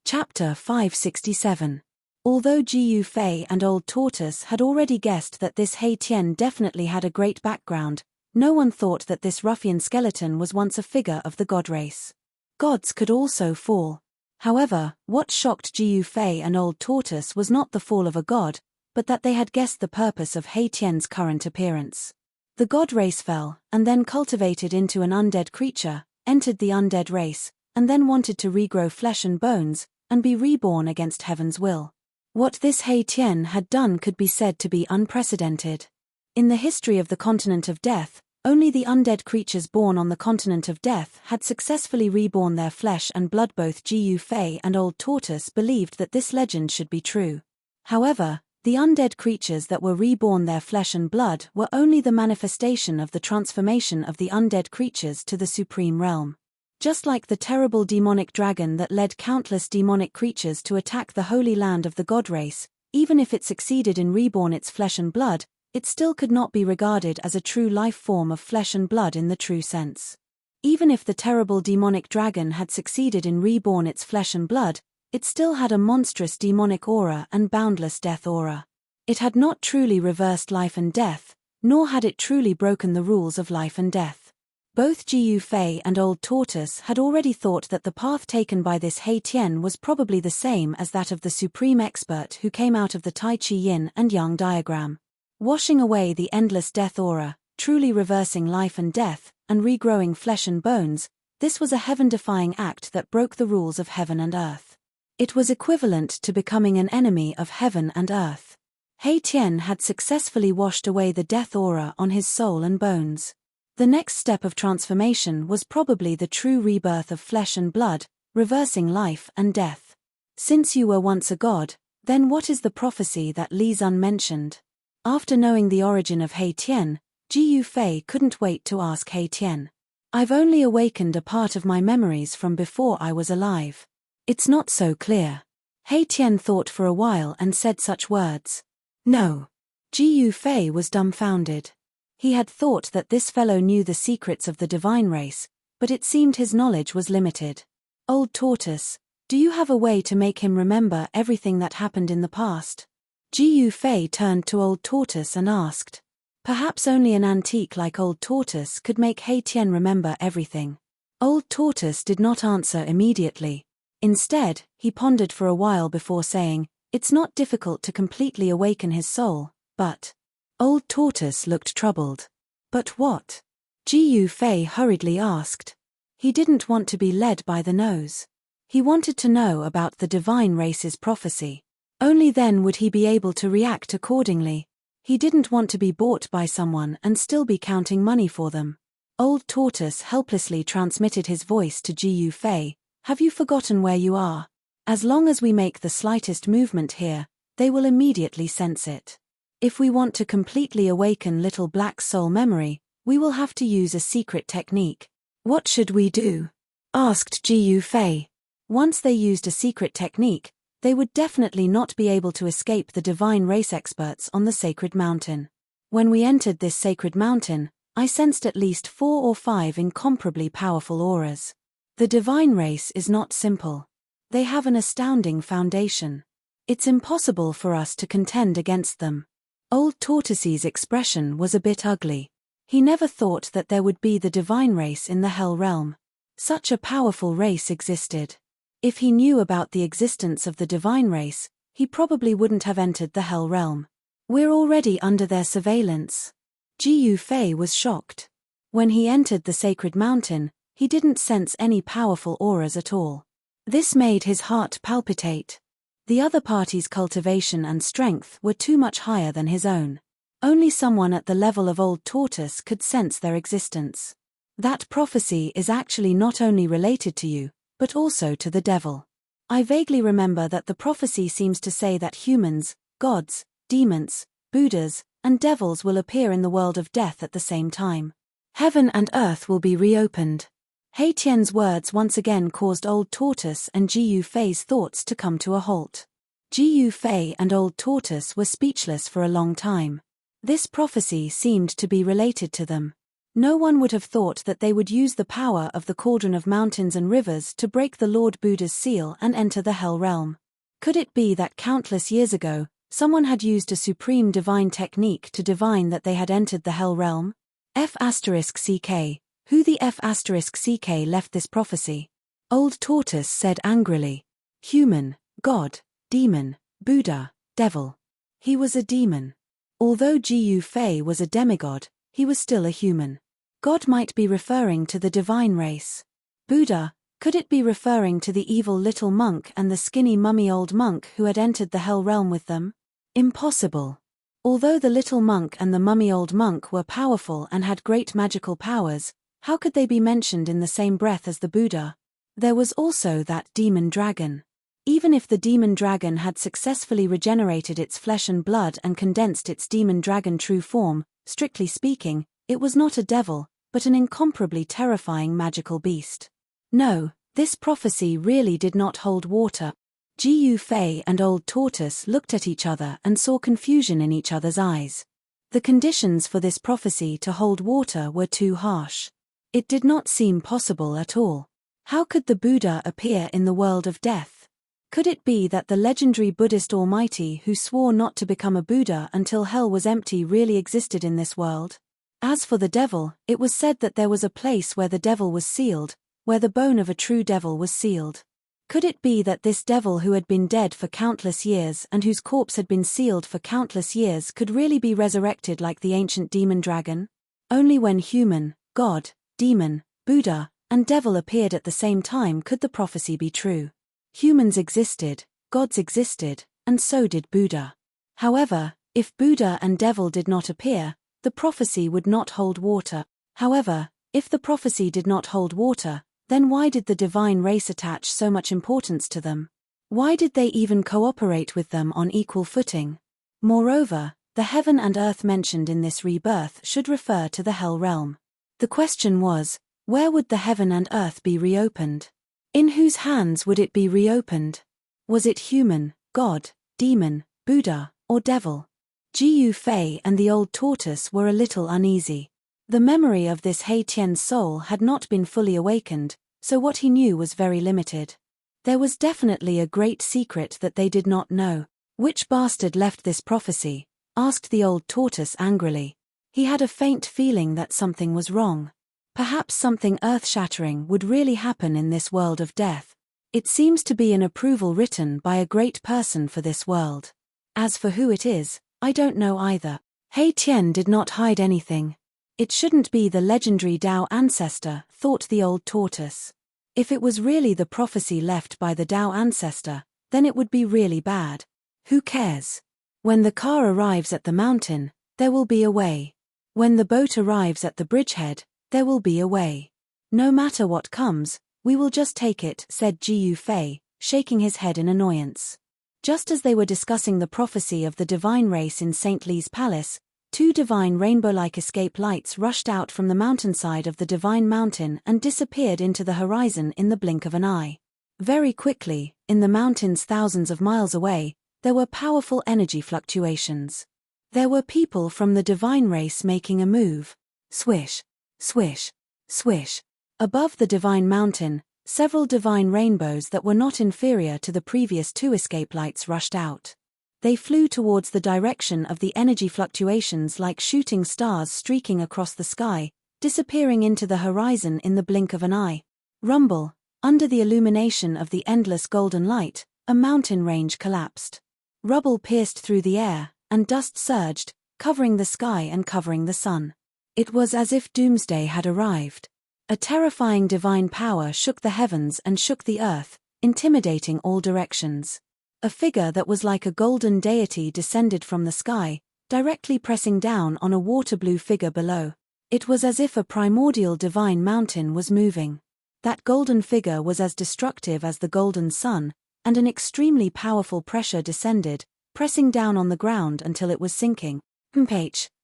[SPEAKER 1] Chapter 567. Although Jiu Fei and old tortoise had already guessed that this Haitian definitely had a great background, no one thought that this ruffian skeleton was once a figure of the god race. Gods could also fall. However, what shocked Jiu Fei and old tortoise was not the fall of a god, but that they had guessed the purpose of Haitian's current appearance. The god race fell, and then cultivated into an undead creature, entered the undead race, and then wanted to regrow flesh and bones, and be reborn against heaven's will. What this Haitian had done could be said to be unprecedented. In the history of the continent of death, only the undead creatures born on the continent of death had successfully reborn their flesh and blood. Both Jiu Fei and old tortoise believed that this legend should be true. However, the undead creatures that were reborn their flesh and blood were only the manifestation of the transformation of the undead creatures to the supreme realm. Just like the terrible demonic dragon that led countless demonic creatures to attack the holy land of the god race, even if it succeeded in reborn its flesh and blood, it still could not be regarded as a true life form of flesh and blood in the true sense. Even if the terrible demonic dragon had succeeded in reborn its flesh and blood, it still had a monstrous demonic aura and boundless death aura. It had not truly reversed life and death, nor had it truly broken the rules of life and death. Both Jiu Fei and old tortoise had already thought that the path taken by this Haitian was probably the same as that of the supreme expert who came out of the Tai Chi yin and yang diagram. Washing away the endless death aura, truly reversing life and death, and regrowing flesh and bones, this was a heaven-defying act that broke the rules of heaven and earth. It was equivalent to becoming an enemy of heaven and earth. Haitian had successfully washed away the death aura on his soul and bones. The next step of transformation was probably the true rebirth of flesh and blood, reversing life and death. Since you were once a god, then what is the prophecy that Li Zun mentioned? After knowing the origin of Haitian, Jiu Fei couldn't wait to ask Haitian. "I've only awakened a part of my memories from before I was alive. It's not so clear." Haitian thought for a while and said such words. "No." Jiu Fei was dumbfounded. He had thought that this fellow knew the secrets of the divine race, but it seemed his knowledge was limited. "Old tortoise, do you have a way to make him remember everything that happened in the past?" Jiu Fei turned to old tortoise and asked. Perhaps only an antique like old tortoise could make Haitian remember everything. Old tortoise did not answer immediately. Instead, he pondered for a while before saying, "It's not difficult to completely awaken his soul, but..." Old tortoise looked troubled. "But what?" Jiu Fei hurriedly asked. He didn't want to be led by the nose. He wanted to know about the divine race's prophecy. Only then would he be able to react accordingly. He didn't want to be bought by someone and still be counting money for them. Old tortoise helplessly transmitted his voice to Jiu Fei. "Have you forgotten where you are? As long as we make the slightest movement here, they will immediately sense it. If we want to completely awaken little black soul memory, we will have to use a secret technique." "What should we do?" asked Jiu Fei. Once they used a secret technique, they would definitely not be able to escape the divine race experts on the sacred mountain. "When we entered this sacred mountain, I sensed at least 4 or 5 incomparably powerful auras. The divine race is not simple. They have an astounding foundation. It's impossible for us to contend against them." Old Tortoise's expression was a bit ugly. He never thought that there would be the divine race in the hell realm. Such a powerful race existed. If he knew about the existence of the divine race, he probably wouldn't have entered the hell realm. "We're already under their surveillance." Jiu Fei was shocked. When he entered the sacred mountain, he didn't sense any powerful auras at all. This made his heart palpitate. The other party's cultivation and strength were too much higher than his own. Only someone at the level of Old Tortoise could sense their existence. That prophecy is actually not only related to you, but also to the devil. I vaguely remember that the prophecy seems to say that humans, gods, demons, Buddhas, and devils will appear in the world of death at the same time. Heaven and earth will be reopened. He Tian's words once again caused Old Tortoise and Ji Fei's thoughts to come to a halt. Ji Fei and Old Tortoise were speechless for a long time. This prophecy seemed to be related to them. No one would have thought that they would use the power of the cauldron of mountains and rivers to break the Lord Buddha's seal and enter the Hell Realm. Could it be that countless years ago, someone had used a supreme divine technique to divine that they had entered the Hell Realm? F***ck. Who the F***ck left this prophecy? Old Tortoise said angrily. Human, God, demon, Buddha, devil. He was a demon. Although Ji Fei was a demigod, he was still a human. God might be referring to the divine race. Buddha, could it be referring to the evil little monk and the skinny mummy old monk who had entered the Hell Realm with them? Impossible. Although the little monk and the mummy old monk were powerful and had great magical powers, how could they be mentioned in the same breath as the Buddha? There was also that demon dragon. Even if the demon dragon had successfully regenerated its flesh and blood and condensed its demon dragon true form, strictly speaking, it was not a devil, but an incomparably terrifying magical beast. No, this prophecy really did not hold water. Ji Fei and Old Tortoise looked at each other and saw confusion in each other's eyes. The conditions for this prophecy to hold water were too harsh. It did not seem possible at all. How could the Buddha appear in the world of death? Could it be that the legendary Buddhist Almighty who swore not to become a Buddha until hell was empty really existed in this world? As for the devil, it was said that there was a place where the devil was sealed, where the bone of a true devil was sealed. Could it be that this devil who had been dead for countless years and whose corpse had been sealed for countless years could really be resurrected like the ancient demon dragon? Only when human, God, demon, Buddha, and devil appeared at the same time could the prophecy be true. Humans existed, gods existed, and so did Buddha. However, if Buddha and devil did not appear, the prophecy would not hold water. However, if the prophecy did not hold water, then why did the divine race attach so much importance to them? Why did they even cooperate with them on equal footing? Moreover, the heaven and earth mentioned in this rebirth should refer to the Hell Realm. The question was, where would the heaven and earth be reopened? In whose hands would it be reopened? Was it human, God, demon, Buddha, or devil? Ji Fei and the Old Tortoise were a little uneasy. The memory of this He Tian's soul had not been fully awakened, so what he knew was very limited. There was definitely a great secret that they did not know. Which bastard left this prophecy? Asked the Old Tortoise angrily. He had a faint feeling that something was wrong. Perhaps something earth-shattering would really happen in this world of death. It seems to be an approval written by a great person for this world. As for who it is, I don't know either. He Tian did not hide anything. It shouldn't be the legendary Tao ancestor, thought the Old Tortoise. If it was really the prophecy left by the Tao ancestor, then it would be really bad. Who cares? When the car arrives at the mountain, there will be a way. When the boat arrives at the bridgehead, there will be a way. No matter what comes, we will just take it, said Ji Fei, shaking his head in annoyance. Just as they were discussing the prophecy of the divine race in St. Li's palace, two divine rainbow-like escape lights rushed out from the mountainside of the divine mountain and disappeared into the horizon in the blink of an eye. Very quickly, in the mountains thousands of miles away, there were powerful energy fluctuations. There were people from the divine race making a move. Swish, swish, swish. Above the divine mountain, several divine rainbows that were not inferior to the previous two escape lights rushed out. They flew towards the direction of the energy fluctuations like shooting stars streaking across the sky, disappearing into the horizon in the blink of an eye. Rumble, under the illumination of the endless golden light, a mountain range collapsed. Rubble pierced through the air, and dust surged, covering the sky and covering the sun. It was as if doomsday had arrived. A terrifying divine power shook the heavens and shook the earth, intimidating all directions. A figure that was like a golden deity descended from the sky, directly pressing down on a water-blue figure below. It was as if a primordial divine mountain was moving. That golden figure was as destructive as the golden sun, and an extremely powerful pressure descended, pressing down on the ground until it was sinking.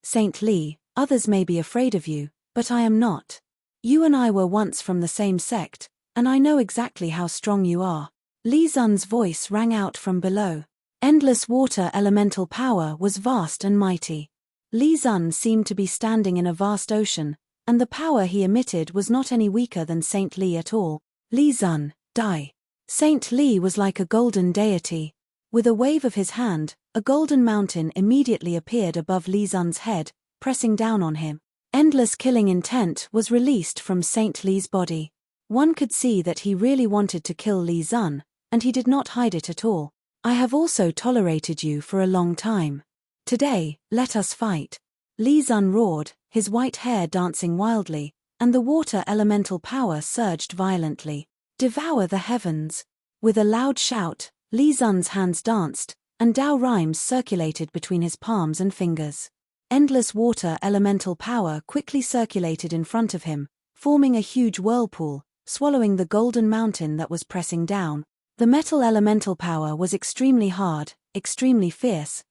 [SPEAKER 1] St. Li, others may be afraid of you, but I am not. You and I were once from the same sect, and I know exactly how strong you are. Li Zun's voice rang out from below. Endless water elemental power was vast and mighty. Li Zun seemed to be standing in a vast ocean, and the power he emitted was not any weaker than Saint Li at all. Li Zun, die. Saint Li was like a golden deity. With a wave of his hand, a golden mountain immediately appeared above Li Zun's head, pressing down on him. Endless killing intent was released from Saint Li's body. One could see that he really wanted to kill Li Zun, and he did not hide it at all. I have also tolerated you for a long time. Today, let us fight. Li Zun roared, his white hair dancing wildly, and the water elemental power surged violently. Devour the heavens. With a loud shout, Li Zun's hands danced, and Dao rhymes circulated between his palms and fingers. Endless water elemental power quickly circulated in front of him, forming a huge whirlpool, swallowing the golden mountain that was pressing down. The metal elemental power was extremely hard, extremely fierce,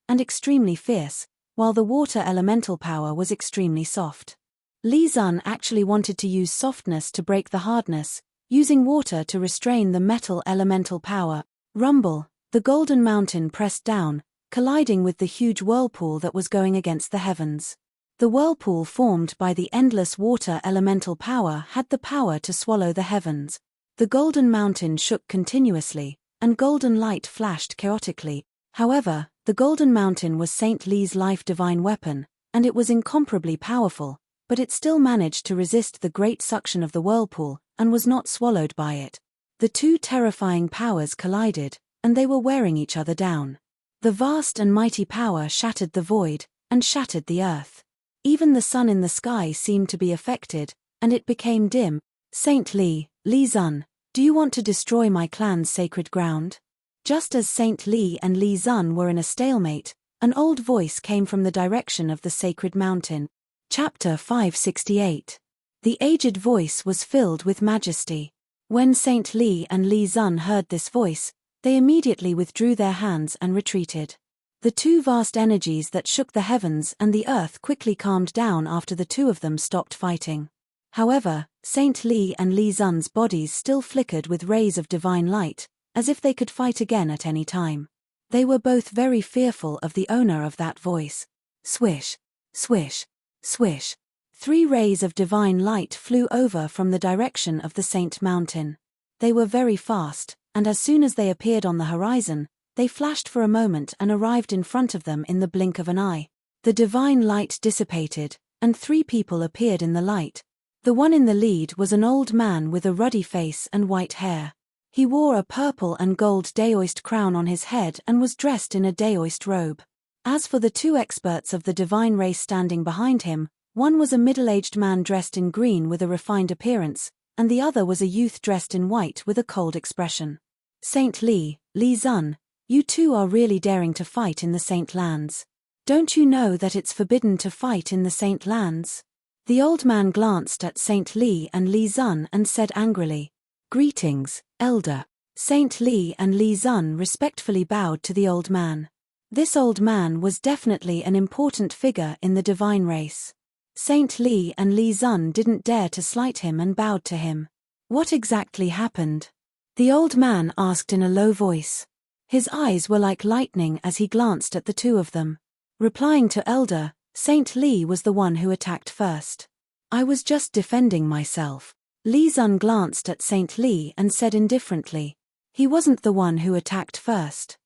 [SPEAKER 1] while the water elemental power was extremely soft. Li Zun actually wanted to use softness to break the hardness, using water to restrain the metal elemental power. Rumble, the golden mountain pressed down, colliding with the huge whirlpool that was going against the heavens. The whirlpool formed by the endless water elemental power had the power to swallow the heavens. The golden mountain shook continuously, and golden light flashed chaotically. However, the golden mountain was Saint Li's life divine weapon, and it was incomparably powerful, but it still managed to resist the great suction of the whirlpool, and was not swallowed by it. The two terrifying powers collided, and they were wearing each other down. The vast and mighty power shattered the void, and shattered the earth. Even the sun in the sky seemed to be affected, and it became dim. Saint Li, Li Zun, do you want to destroy my clan's sacred ground? Just as Saint Li and Li Zun were in a stalemate, an old voice came from the direction of the sacred mountain. Chapter 568. The aged voice was filled with majesty. When Saint Li and Li Zun heard this voice, they immediately withdrew their hands and retreated. The two vast energies that shook the heavens and the earth quickly calmed down after the two of them stopped fighting. However, Saint Li and Li Zun's bodies still flickered with rays of divine light, as if they could fight again at any time. They were both very fearful of the owner of that voice. Swish, swish, swish. 3 rays of divine light flew over from the direction of the Saint Mountain. They were very fast, and as soon as they appeared on the horizon, they flashed for a moment and arrived in front of them in the blink of an eye. The divine light dissipated, and 3 people appeared in the light. The one in the lead was an old man with a ruddy face and white hair. He wore a purple and gold daoist crown on his head and was dressed in a daoist robe. As for the 2 experts of the divine race standing behind him, one was a middle-aged man dressed in green with a refined appearance, and the other was a youth dressed in white with a cold expression. Saint Li, Li Zun, you two are really daring to fight in the Saint Lands. Don't you know that it's forbidden to fight in the Saint Lands? The old man glanced at Saint Li and Li Zun and said angrily, "Greetings, elder." Saint Li and Li Zun respectfully bowed to the old man. This old man was definitely an important figure in the divine race. Saint Li and Li Zun didn't dare to slight him and bowed to him. What exactly happened? The old man asked in a low voice. His eyes were like lightning as he glanced at the two of them. Replying to elder, Saint Li was the one who attacked first. I was just defending myself. Li Zun glanced at Saint Li and said indifferently. He wasn't the one who attacked first.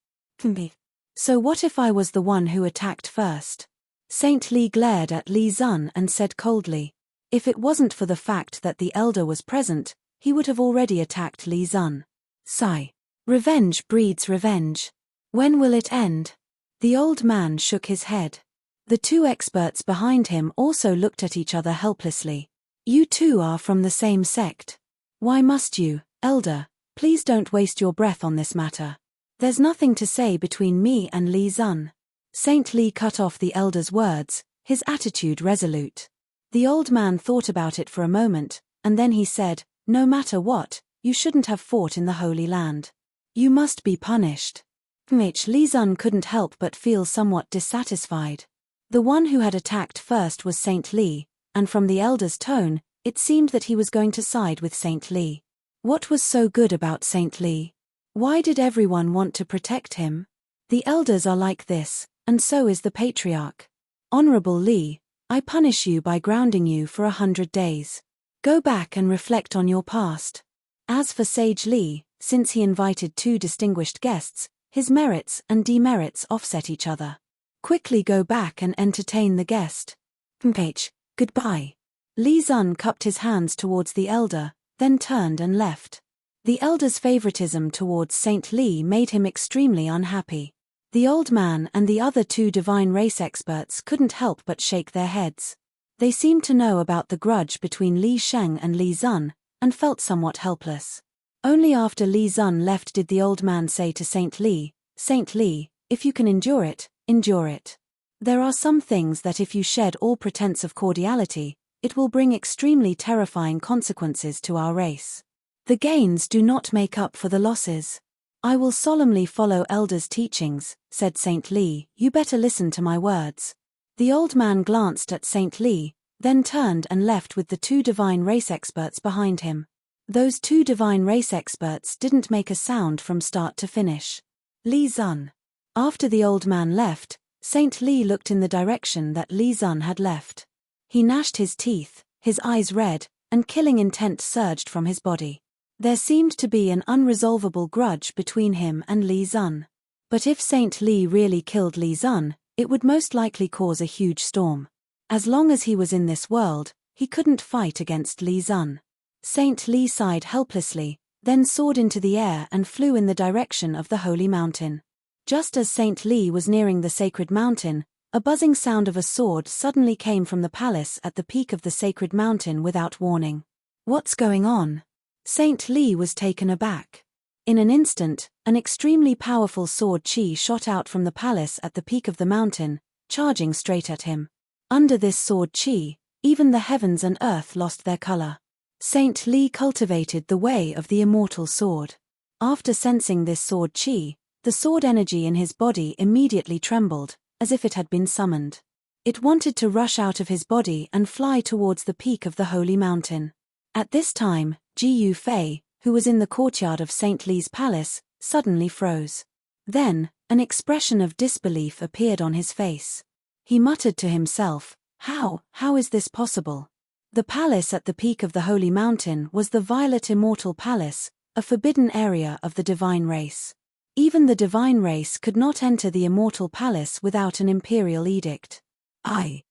[SPEAKER 1] So what if I was the one who attacked first? Saint Li glared at Li Zun and said coldly. If it wasn't for the fact that the elder was present, he would have already attacked Li Zun. Sigh. Revenge breeds revenge. When will it end? The old man shook his head. The 2 experts behind him also looked at each other helplessly. You two are from the same sect. Why must you, elder? Please don't waste your breath on this matter. There's nothing to say between me and Li Zun. Saint Li cut off the elder's words, his attitude resolute. The old man thought about it for a moment, and then he said, no matter what, you shouldn't have fought in the Holy Land. You must be punished. Li Zun couldn't help but feel somewhat dissatisfied. The one who had attacked first was Saint Li, and from the elder's tone, It seemed that he was going to side with Saint Li. What was so good about Saint Li? Why did everyone want to protect him? The elders are like this, and so is the patriarch. Honorable Li, I punish you by grounding you for 100 days. Go back and reflect on your past. As for Sage Li, since he invited 2 distinguished guests, his merits and demerits offset each other. Quickly go back and entertain the guest. Mph, goodbye. Li Zun cupped his hands towards the elder, then turned and left. The elder's favoritism towards Saint Li made him extremely unhappy. The old man and the other 2 divine race experts couldn't help but shake their heads. They seemed to know about the grudge between Li Sheng and Li Zun, and felt somewhat helpless. Only after Li Zun left did the old man say to Saint Li, "Saint Li, if you can endure it, endure it. There are some things that if you shed all pretense of cordiality, it will bring extremely terrifying consequences to our race. The gains do not make up for the losses. I will solemnly follow elders' teachings," said Saint Li. "You better listen to my words." The old man glanced at Saint Li, then turned and left with the 2 divine race experts behind him. Those 2 divine race experts didn't make a sound from start to finish. Li Zun. After the old man left, Saint Li looked in the direction that Li Zun had left. He gnashed his teeth, his eyes red, and killing intent surged from his body. There seemed to be an unresolvable grudge between him and Li Zun. But if Saint Li really killed Li Zun, it would most likely cause a huge storm. As long as he was in this world, he couldn't fight against Li Zun. Saint Li sighed helplessly, then soared into the air and flew in the direction of the holy mountain. Just as Saint Li was nearing the sacred mountain, a buzzing sound of a sword suddenly came from the palace at the peak of the sacred mountain without warning. What's going on? Saint Li was taken aback. In an instant, an extremely powerful sword chi shot out from the palace at the peak of the mountain, charging straight at him. Under this sword chi, even the heavens and earth lost their color. Saint Li cultivated the way of the immortal sword. After sensing this sword chi, the sword energy in his body immediately trembled, as if it had been summoned. It wanted to rush out of his body and fly towards the peak of the holy mountain. At this time, Ji Yufei, who was in the courtyard of Saint Li's palace, suddenly froze. Then, an expression of disbelief appeared on his face. He muttered to himself, How is this possible? The palace at the peak of the holy mountain was the Violet Immortal Palace, a forbidden area of the divine race. Even the divine race could not enter the immortal palace without an imperial edict. I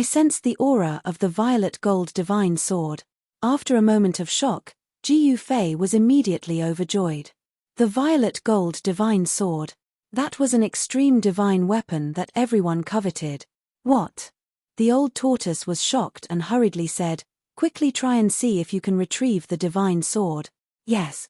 [SPEAKER 1] sensed the aura of the violet gold divine sword. After a moment of shock, Ji Yufei was immediately overjoyed. The violet gold divine sword. That was an extreme divine weapon that everyone coveted. What? The old tortoise was shocked and hurriedly said, "Quickly try and see if you can retrieve the divine sword." Yes.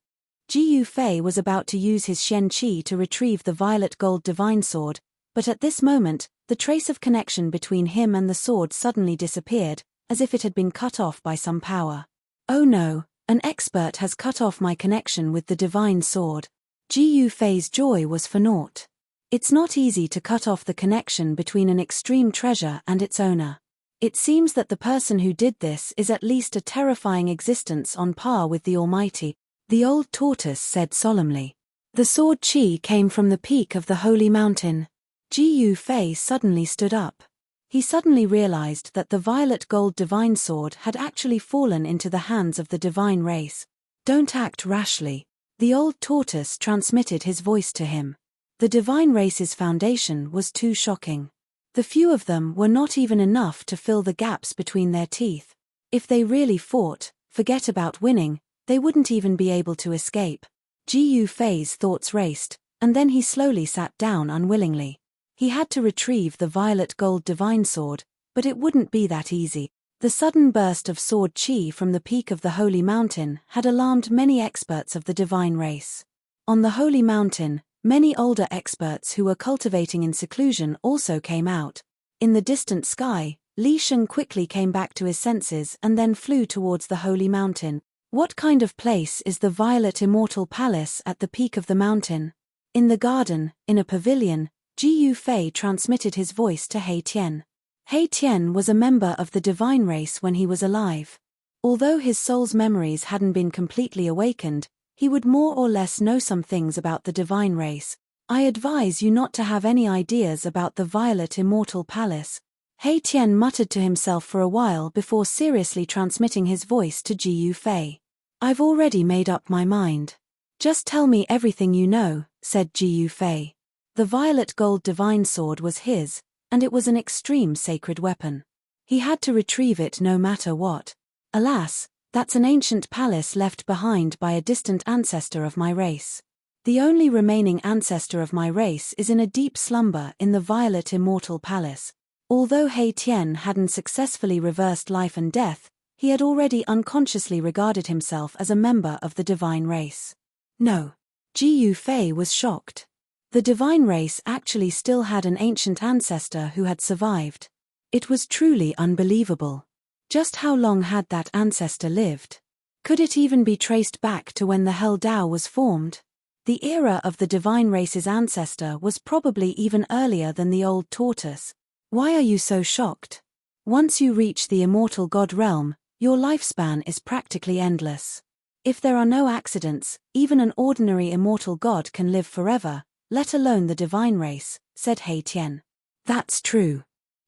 [SPEAKER 1] Ji Yufei was about to use his Xian Qi to retrieve the violet gold divine sword, but at this moment, the trace of connection between him and the sword suddenly disappeared, as if it had been cut off by some power. Oh no, an expert has cut off my connection with the divine sword. Ji Yufei's joy was for naught. It's not easy to cut off the connection between an extreme treasure and its owner. It seems that the person who did this is at least a terrifying existence on par with the Almighty, the old tortoise said solemnly. The sword Qi came from the peak of the holy mountain. Ji Yufei suddenly stood up. He suddenly realized that the violet gold divine sword had actually fallen into the hands of the divine race. Don't act rashly. The old tortoise transmitted his voice to him. The divine race's foundation was too shocking. The few of them were not even enough to fill the gaps between their teeth. If they really fought, forget about winning, they wouldn't even be able to escape. Ji Yufei's thoughts raced, and then he slowly sat down unwillingly. He had to retrieve the violet gold divine sword, but it wouldn't be that easy. The sudden burst of sword Qi from the peak of the holy mountain had alarmed many experts of the divine race. On the holy mountain, many older experts who were cultivating in seclusion also came out. In the distant sky, Li Sheng quickly came back to his senses and then flew towards the holy mountain. What kind of place is the Violet Immortal Palace at the peak of the mountain? In the garden, in a pavilion, Ji Yufei transmitted his voice to He Tian. He Tian was a member of the divine race when he was alive. Although his soul's memories hadn't been completely awakened, he would more or less know some things about the divine race. I advise you not to have any ideas about the Violet Immortal Palace. He Tian muttered to himself for a while before seriously transmitting his voice to Ji Yufei. I've already made up my mind. Just tell me everything you know, said Ji Yufei. The violet gold divine sword was his, and it was an extreme sacred weapon. He had to retrieve it no matter what. Alas, that's an ancient palace left behind by a distant ancestor of my race. The only remaining ancestor of my race is in a deep slumber in the Violet Immortal Palace. Although He Tian hadn't successfully reversed life and death, he had already unconsciously regarded himself as a member of the divine race. No. Ji Yufei was shocked. The divine race actually still had an ancient ancestor who had survived. It was truly unbelievable. Just how long had that ancestor lived? Could it even be traced back to when the Hell Dao was formed? The era of the divine race's ancestor was probably even earlier than the old tortoise. Why are you so shocked? Once you reach the immortal god realm, your lifespan is practically endless. If there are no accidents, even an ordinary immortal god can live forever, let alone the divine race, said He Tian. That's true.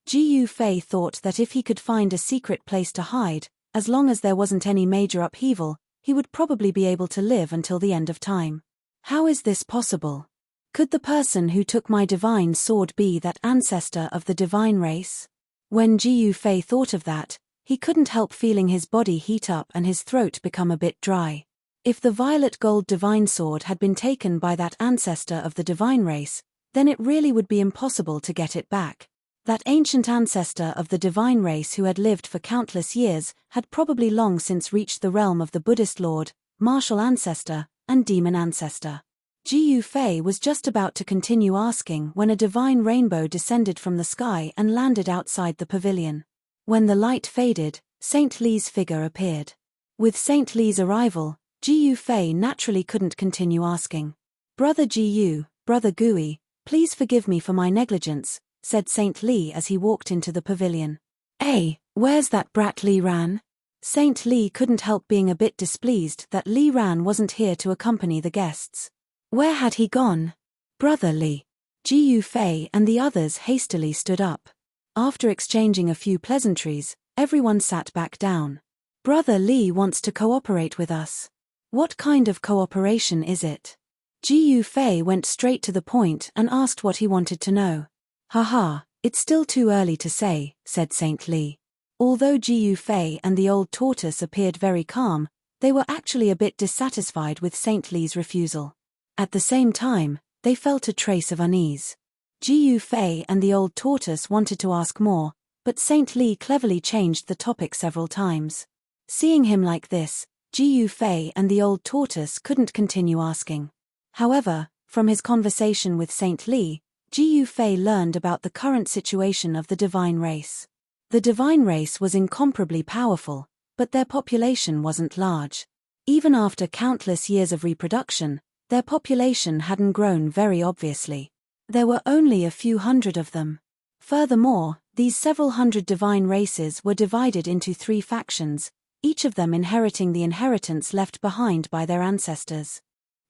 [SPEAKER 1] Ji Yufei thought that if he could find a secret place to hide, as long as there wasn't any major upheaval, he would probably be able to live until the end of time. How is this possible? Could the person who took my divine sword be that ancestor of the divine race? When Ji Yufei thought of that, he couldn't help feeling his body heat up and his throat become a bit dry. If the violet gold divine sword had been taken by that ancestor of the divine race, then it really would be impossible to get it back. That ancient ancestor of the divine race who had lived for countless years had probably long since reached the realm of the Buddhist Lord, martial ancestor, and demon ancestor. Ji Yufei was just about to continue asking when a divine rainbow descended from the sky and landed outside the pavilion. When the light faded, Saint Li's figure appeared. With Saint Li's arrival, Ji Yufei naturally couldn't continue asking. Brother Ji Yu, Brother Gui, please forgive me for my negligence, said Saint Li as he walked into the pavilion. Hey, where's that brat Li Ran? Saint Li couldn't help being a bit displeased that Li Ran wasn't here to accompany the guests. Where had he gone? Brother Li. Ji Yufei and the others hastily stood up. After exchanging a few pleasantries, everyone sat back down. Brother Li wants to cooperate with us. What kind of cooperation is it? Ji Yufei went straight to the point and asked what he wanted to know. Haha, it's still too early to say, said Saint Li. Although Ji Yufei and the old tortoise appeared very calm, they were actually a bit dissatisfied with Saint Li's refusal. At the same time, they felt a trace of unease. Ji Yufei and the old tortoise wanted to ask more, but Saint Li cleverly changed the topic several times. Seeing him like this, Ji Yufei and the old tortoise couldn't continue asking. However, from his conversation with Saint Li, Ji Yufei learned about the current situation of the divine race. The divine race was incomparably powerful, but their population wasn't large. Even after countless years of reproduction, their population hadn't grown very obviously. There were only a few hundred of them. Furthermore, these several hundred divine races were divided into 3 factions, each of them inheriting the inheritance left behind by their ancestors.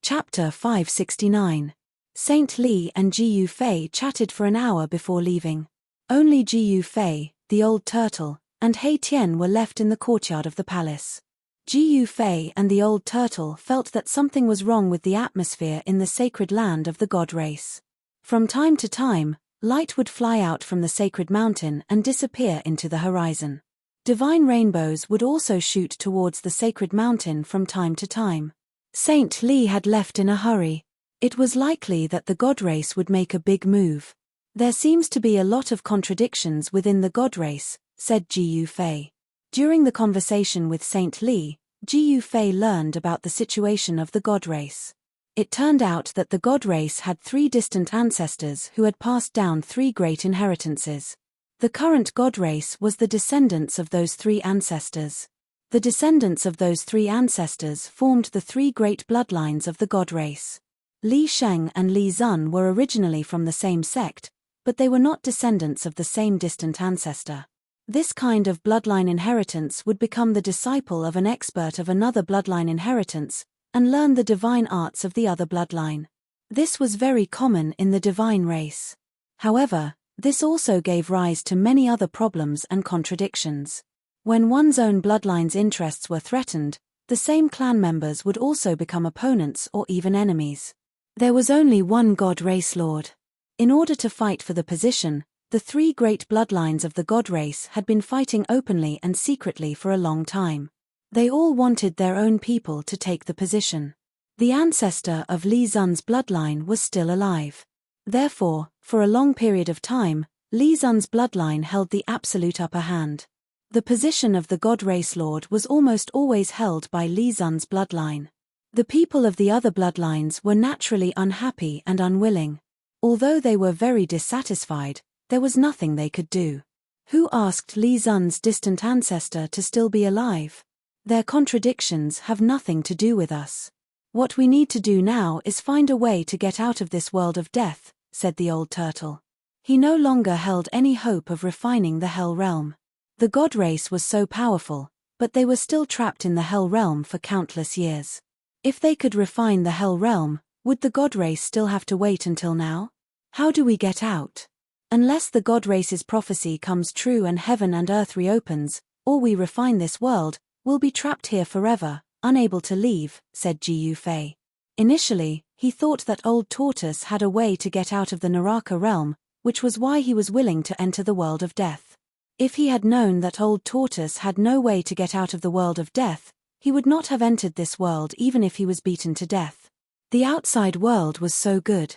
[SPEAKER 1] Chapter 569. Saint Li and Ji Yufei chatted for an hour before leaving. Only Ji Yufei, the old turtle, and He Tian were left in the courtyard of the palace. Ji Yufei and the old turtle felt that something was wrong with the atmosphere in the sacred land of the god race. From time to time, light would fly out from the sacred mountain and disappear into the horizon. Divine rainbows would also shoot towards the sacred mountain from time to time. Saint Li had left in a hurry. It was likely that the god race would make a big move. There seems to be a lot of contradictions within the god race, said Ji Yufei. During the conversation with Saint Li, Ji Yufei learned about the situation of the god race. It turned out that the god race had 3 distant ancestors who had passed down 3 great inheritances. The current god race was the descendants of those 3 ancestors. The descendants of those 3 ancestors formed the 3 great bloodlines of the god race. Li Sheng and Li Zun were originally from the same sect, but they were not descendants of the same distant ancestor. This kind of bloodline inheritance would become the disciple of an expert of another bloodline inheritance, and learn the divine arts of the other bloodline. This was very common in the divine race. However, this also gave rise to many other problems and contradictions. When one's own bloodline's interests were threatened, the same clan members would also become opponents or even enemies. There was only one god race lord. In order to fight for the position, the three great bloodlines of the god race had been fighting openly and secretly for a long time. They all wanted their own people to take the position. The ancestor of Li Zun's bloodline was still alive. Therefore, for a long period of time, Li Zun's bloodline held the absolute upper hand. The position of the god race lord was almost always held by Li Zun's bloodline. The people of the other bloodlines were naturally unhappy and unwilling. Although they were very dissatisfied, there was nothing they could do. Who asked Li Zun's distant ancestor to still be alive? Their contradictions have nothing to do with us. What we need to do now is find a way to get out of this world of death, said the old turtle. He no longer held any hope of refining the Hell Realm. The god race was so powerful, but they were still trapped in the Hell Realm for countless years. If they could refine the Hell Realm, would the god race still have to wait until now? How do we get out? Unless the god race's prophecy comes true and heaven and earth reopens, or we refine this world, we'll be trapped here forever, unable to leave, said Gu Fei. Initially, he thought that Old Tortoise had a way to get out of the Naraka realm, which was why he was willing to enter the world of death. If he had known that Old Tortoise had no way to get out of the world of death, he would not have entered this world even if he was beaten to death. The outside world was so good.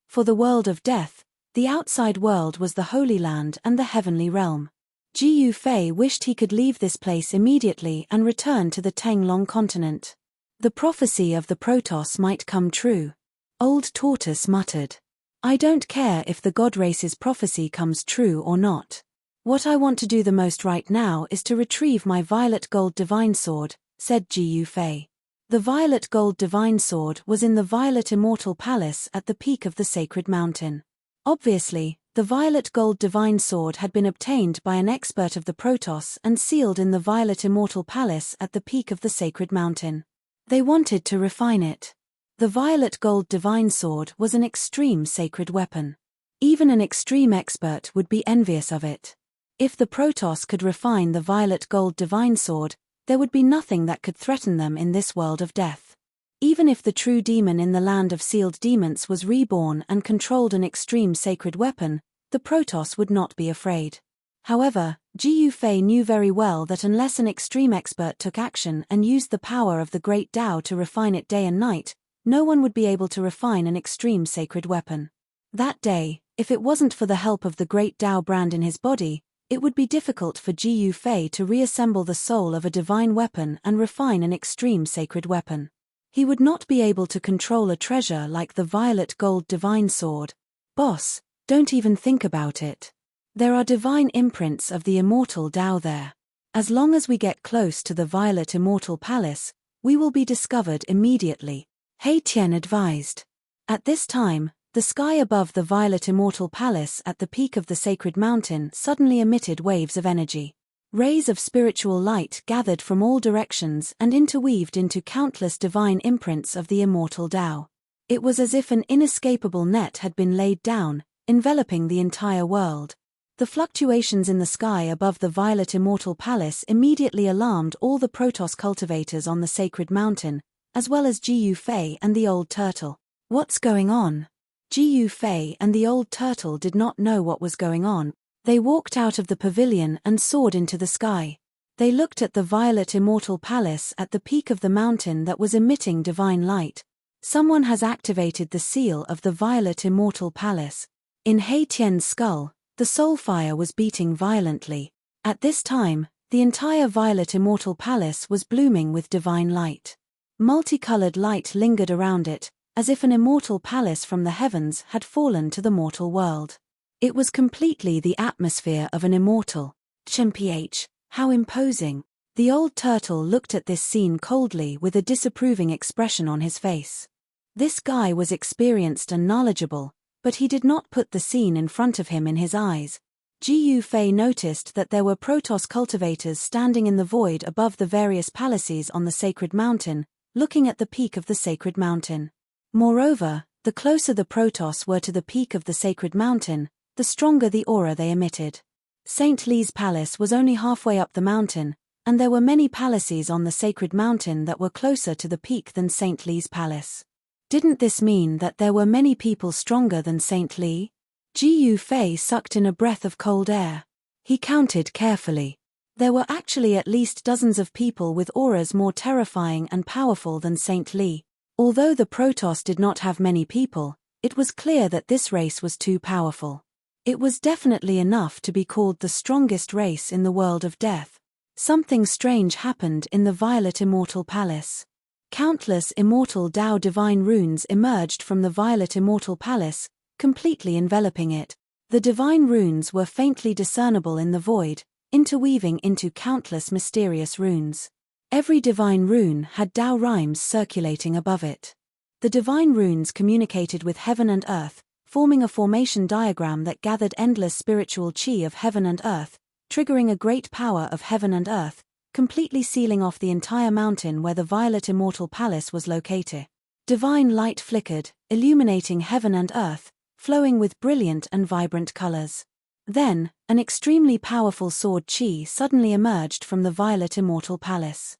[SPEAKER 1] For the world of death, the outside world was the Holy Land and the heavenly realm. Gu Fei wished he could leave this place immediately and return to the Tenglong continent. The prophecy of the Protoss might come true. Old Tortoise muttered. I don't care if the god race's prophecy comes true or not. What I want to do the most right now is to retrieve my violet gold divine sword, said Gu Fei. The violet gold divine sword was in the Violet Immortal Palace at the peak of the sacred mountain. Obviously, the violet gold divine sword had been obtained by an expert of the Protoss and sealed in the Violet Immortal Palace at the peak of the sacred mountain. They wanted to refine it. The violet gold divine sword was an extreme sacred weapon. Even an extreme expert would be envious of it. If the Protoss could refine the violet gold divine sword, there would be nothing that could threaten them in this world of death. Even if the true demon in the land of sealed demons was reborn and controlled an extreme sacred weapon, the Protoss would not be afraid. However, Gu Fei knew very well that unless an extreme expert took action and used the power of the Great Tao to refine it day and night, no one would be able to refine an extreme sacred weapon. That day, if it wasn't for the help of the Great Tao brand in his body, it would be difficult for Gu Fei to reassemble the soul of a divine weapon and refine an extreme sacred weapon. He would not be able to control a treasure like the violet gold divine sword. Boss, don't even think about it. There are divine imprints of the immortal Tao there. As long as we get close to the Violet Immortal Palace, we will be discovered immediately, He Tian advised. At this time, the sky above the Violet Immortal Palace at the peak of the sacred mountain suddenly emitted waves of energy. Rays of spiritual light gathered from all directions and interweaved into countless divine imprints of the immortal Tao. It was as if an inescapable net had been laid down, enveloping the entire world. The fluctuations in the sky above the Violet Immortal Palace immediately alarmed all the Protoss cultivators on the sacred mountain, as well as Gu Fei and the old turtle. What's going on? Gu Fei and the old turtle did not know what was going on. They walked out of the pavilion and soared into the sky. They looked at the Violet Immortal Palace at the peak of the mountain that was emitting divine light. Someone has activated the seal of the Violet Immortal Palace. In He Tian's skull, the soul fire was beating violently. At this time, the entire Violet Immortal Palace was blooming with divine light. Multicolored light lingered around it, as if an immortal palace from the heavens had fallen to the mortal world. It was completely the atmosphere of an immortal. Mph, how imposing. The old turtle looked at this scene coldly with a disapproving expression on his face. This guy was experienced and knowledgeable, but he did not put the scene in front of him in his eyes. Ji Yufei noticed that there were Protoss cultivators standing in the void above the various palaces on the sacred mountain, looking at the peak of the sacred mountain. Moreover, the closer the Protoss were to the peak of the sacred mountain, the stronger the aura they emitted. Saint Li's palace was only halfway up the mountain, and there were many palaces on the sacred mountain that were closer to the peak than Saint Li's palace. Didn't this mean that there were many people stronger than Saint Li? Ji Yufei sucked in a breath of cold air. He counted carefully. There were actually at least dozens of people with auras more terrifying and powerful than Saint Li. Although the Protoss did not have many people, it was clear that this race was too powerful. It was definitely enough to be called the strongest race in the world of death. Something strange happened in the Violet Immortal Palace. Countless immortal Dao divine runes emerged from the Violet Immortal Palace, completely enveloping it. The divine runes were faintly discernible in the void, interweaving into countless mysterious runes. Every divine rune had Dao rhymes circulating above it. The divine runes communicated with heaven and earth, forming a formation diagram that gathered endless spiritual chi of heaven and earth, triggering a great power of heaven and earth, completely sealing off the entire mountain where the Violet Immortal Palace was located. Divine light flickered, illuminating heaven and earth, flowing with brilliant and vibrant colors. Then, an extremely powerful sword chi suddenly emerged from the Violet Immortal Palace.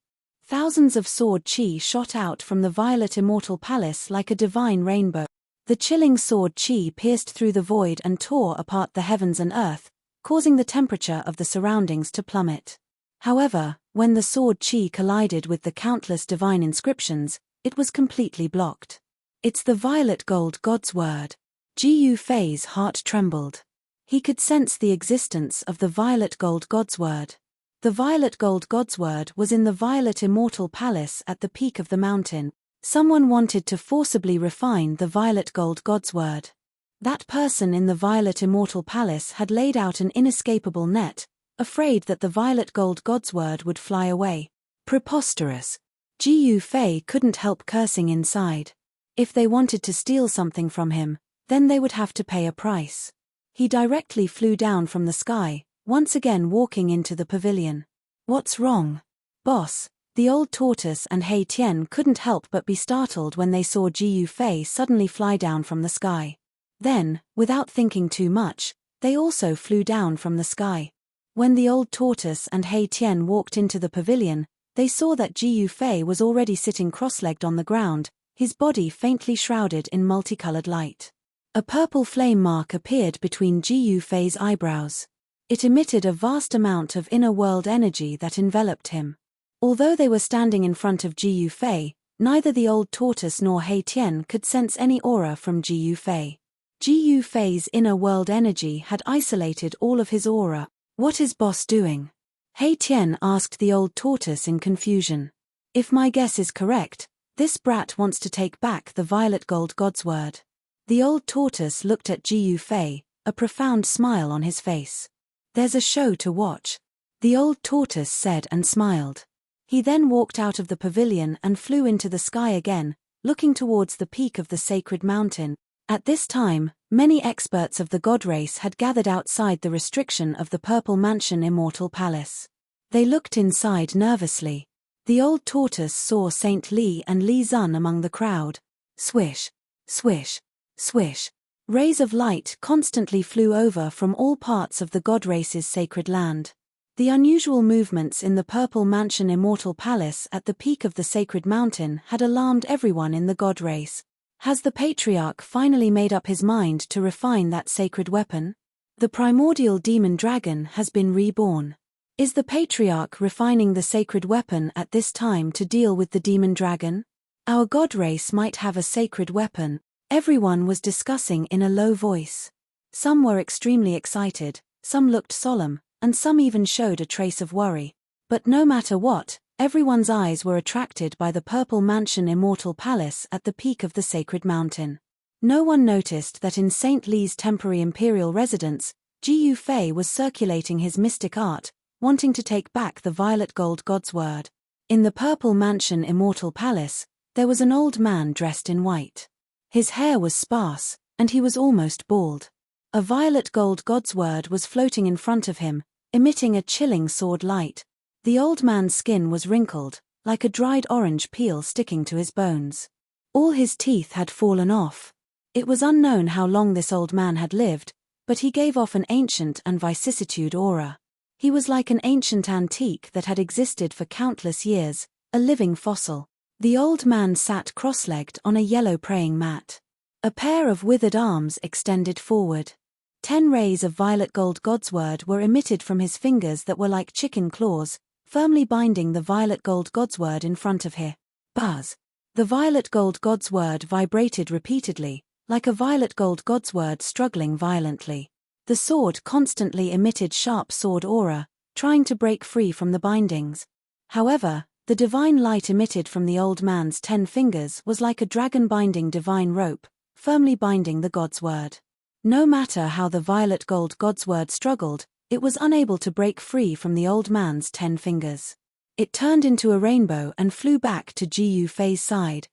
[SPEAKER 1] Thousands of sword chi shot out from the Violet Immortal Palace like a divine rainbow. The chilling sword chi pierced through the void and tore apart the heavens and earth, causing the temperature of the surroundings to plummet. However, when the sword chi collided with the countless divine inscriptions, it was completely blocked. It's the violet gold God's word. Ji Yufei's heart trembled. He could sense the existence of the violet gold God's word. The violet gold God's word was in the Violet Immortal Palace at the peak of the mountain. Someone wanted to forcibly refine the violet gold God's word. That person in the Violet Immortal Palace had laid out an inescapable net, afraid that the violet gold God's word would fly away. Preposterous. Ji Yufei couldn't help cursing inside. If they wanted to steal something from him, then they would have to pay a price. He directly flew down from the sky, once again walking into the pavilion. What's wrong? Boss? The old tortoise and Hei Tian couldn't help but be startled when they saw Ji Yufei suddenly fly down from the sky. Then, without thinking too much, they also flew down from the sky. When the old tortoise and Hei Tian walked into the pavilion, they saw that Ji Yufei was already sitting cross-legged on the ground, his body faintly shrouded in multicolored light. A purple flame mark appeared between Ji Yufei's eyebrows. It emitted a vast amount of inner world energy that enveloped him. Although they were standing in front of Ji Yufei, neither the old tortoise nor Hei Tian could sense any aura from Ji Yufei. Ji Yufei's inner world energy had isolated all of his aura. What is boss doing? Hei Tian asked the old tortoise in confusion. If my guess is correct, this brat wants to take back the violet gold God's word. The old tortoise looked at Ji Yufei, a profound smile on his face. There's a show to watch, the old tortoise said and smiled. He then walked out of the pavilion and flew into the sky again, looking towards the peak of the sacred mountain. At this time, many experts of the god race had gathered outside the restriction of the Purple Mansion Immortal Palace. They looked inside nervously. The old tortoise saw Saint Li and Li Zun among the crowd. Swish, swish, swish. Rays of light constantly flew over from all parts of the god race's sacred land. The unusual movements in the Purple Mansion Immortal Palace at the peak of the sacred mountain had alarmed everyone in the god race. Has the patriarch finally made up his mind to refine that sacred weapon? The primordial demon dragon has been reborn. Is the patriarch refining the sacred weapon at this time to deal with the demon dragon? Our god race might have a sacred weapon. Everyone was discussing in a low voice. Some were extremely excited, some looked solemn, and some even showed a trace of worry. But no matter what, everyone's eyes were attracted by the Purple Mansion Immortal Palace at the peak of the sacred mountain. No one noticed that in Saint Li's temporary imperial residence, Ji Yufei was circulating his mystic art, wanting to take back the violet gold God's word. In the Purple Mansion Immortal Palace, there was an old man dressed in white. His hair was sparse, and he was almost bald. A violet gold godsword was floating in front of him, emitting a chilling sword light. The old man's skin was wrinkled, like a dried orange peel sticking to his bones. All his teeth had fallen off. It was unknown how long this old man had lived, but he gave off an ancient and vicissitude aura. He was like an ancient antique that had existed for countless years, a living fossil. The old man sat cross-legged on a yellow praying mat. A pair of withered arms extended forward. 10 rays of violet gold godsword were emitted from his fingers that were like chicken claws, firmly binding the violet gold godsword in front of him. Buzz. The violet gold godsword vibrated repeatedly, like a violet gold godsword struggling violently. The sword constantly emitted sharp sword aura, trying to break free from the bindings. However, the divine light emitted from the old man's 10 fingers was like a dragon binding divine rope, firmly binding the godsword. No matter how the violet gold godsword struggled, it was unable to break free from the old man's 10 fingers. It turned into a rainbow and flew back to Gu Fei's side.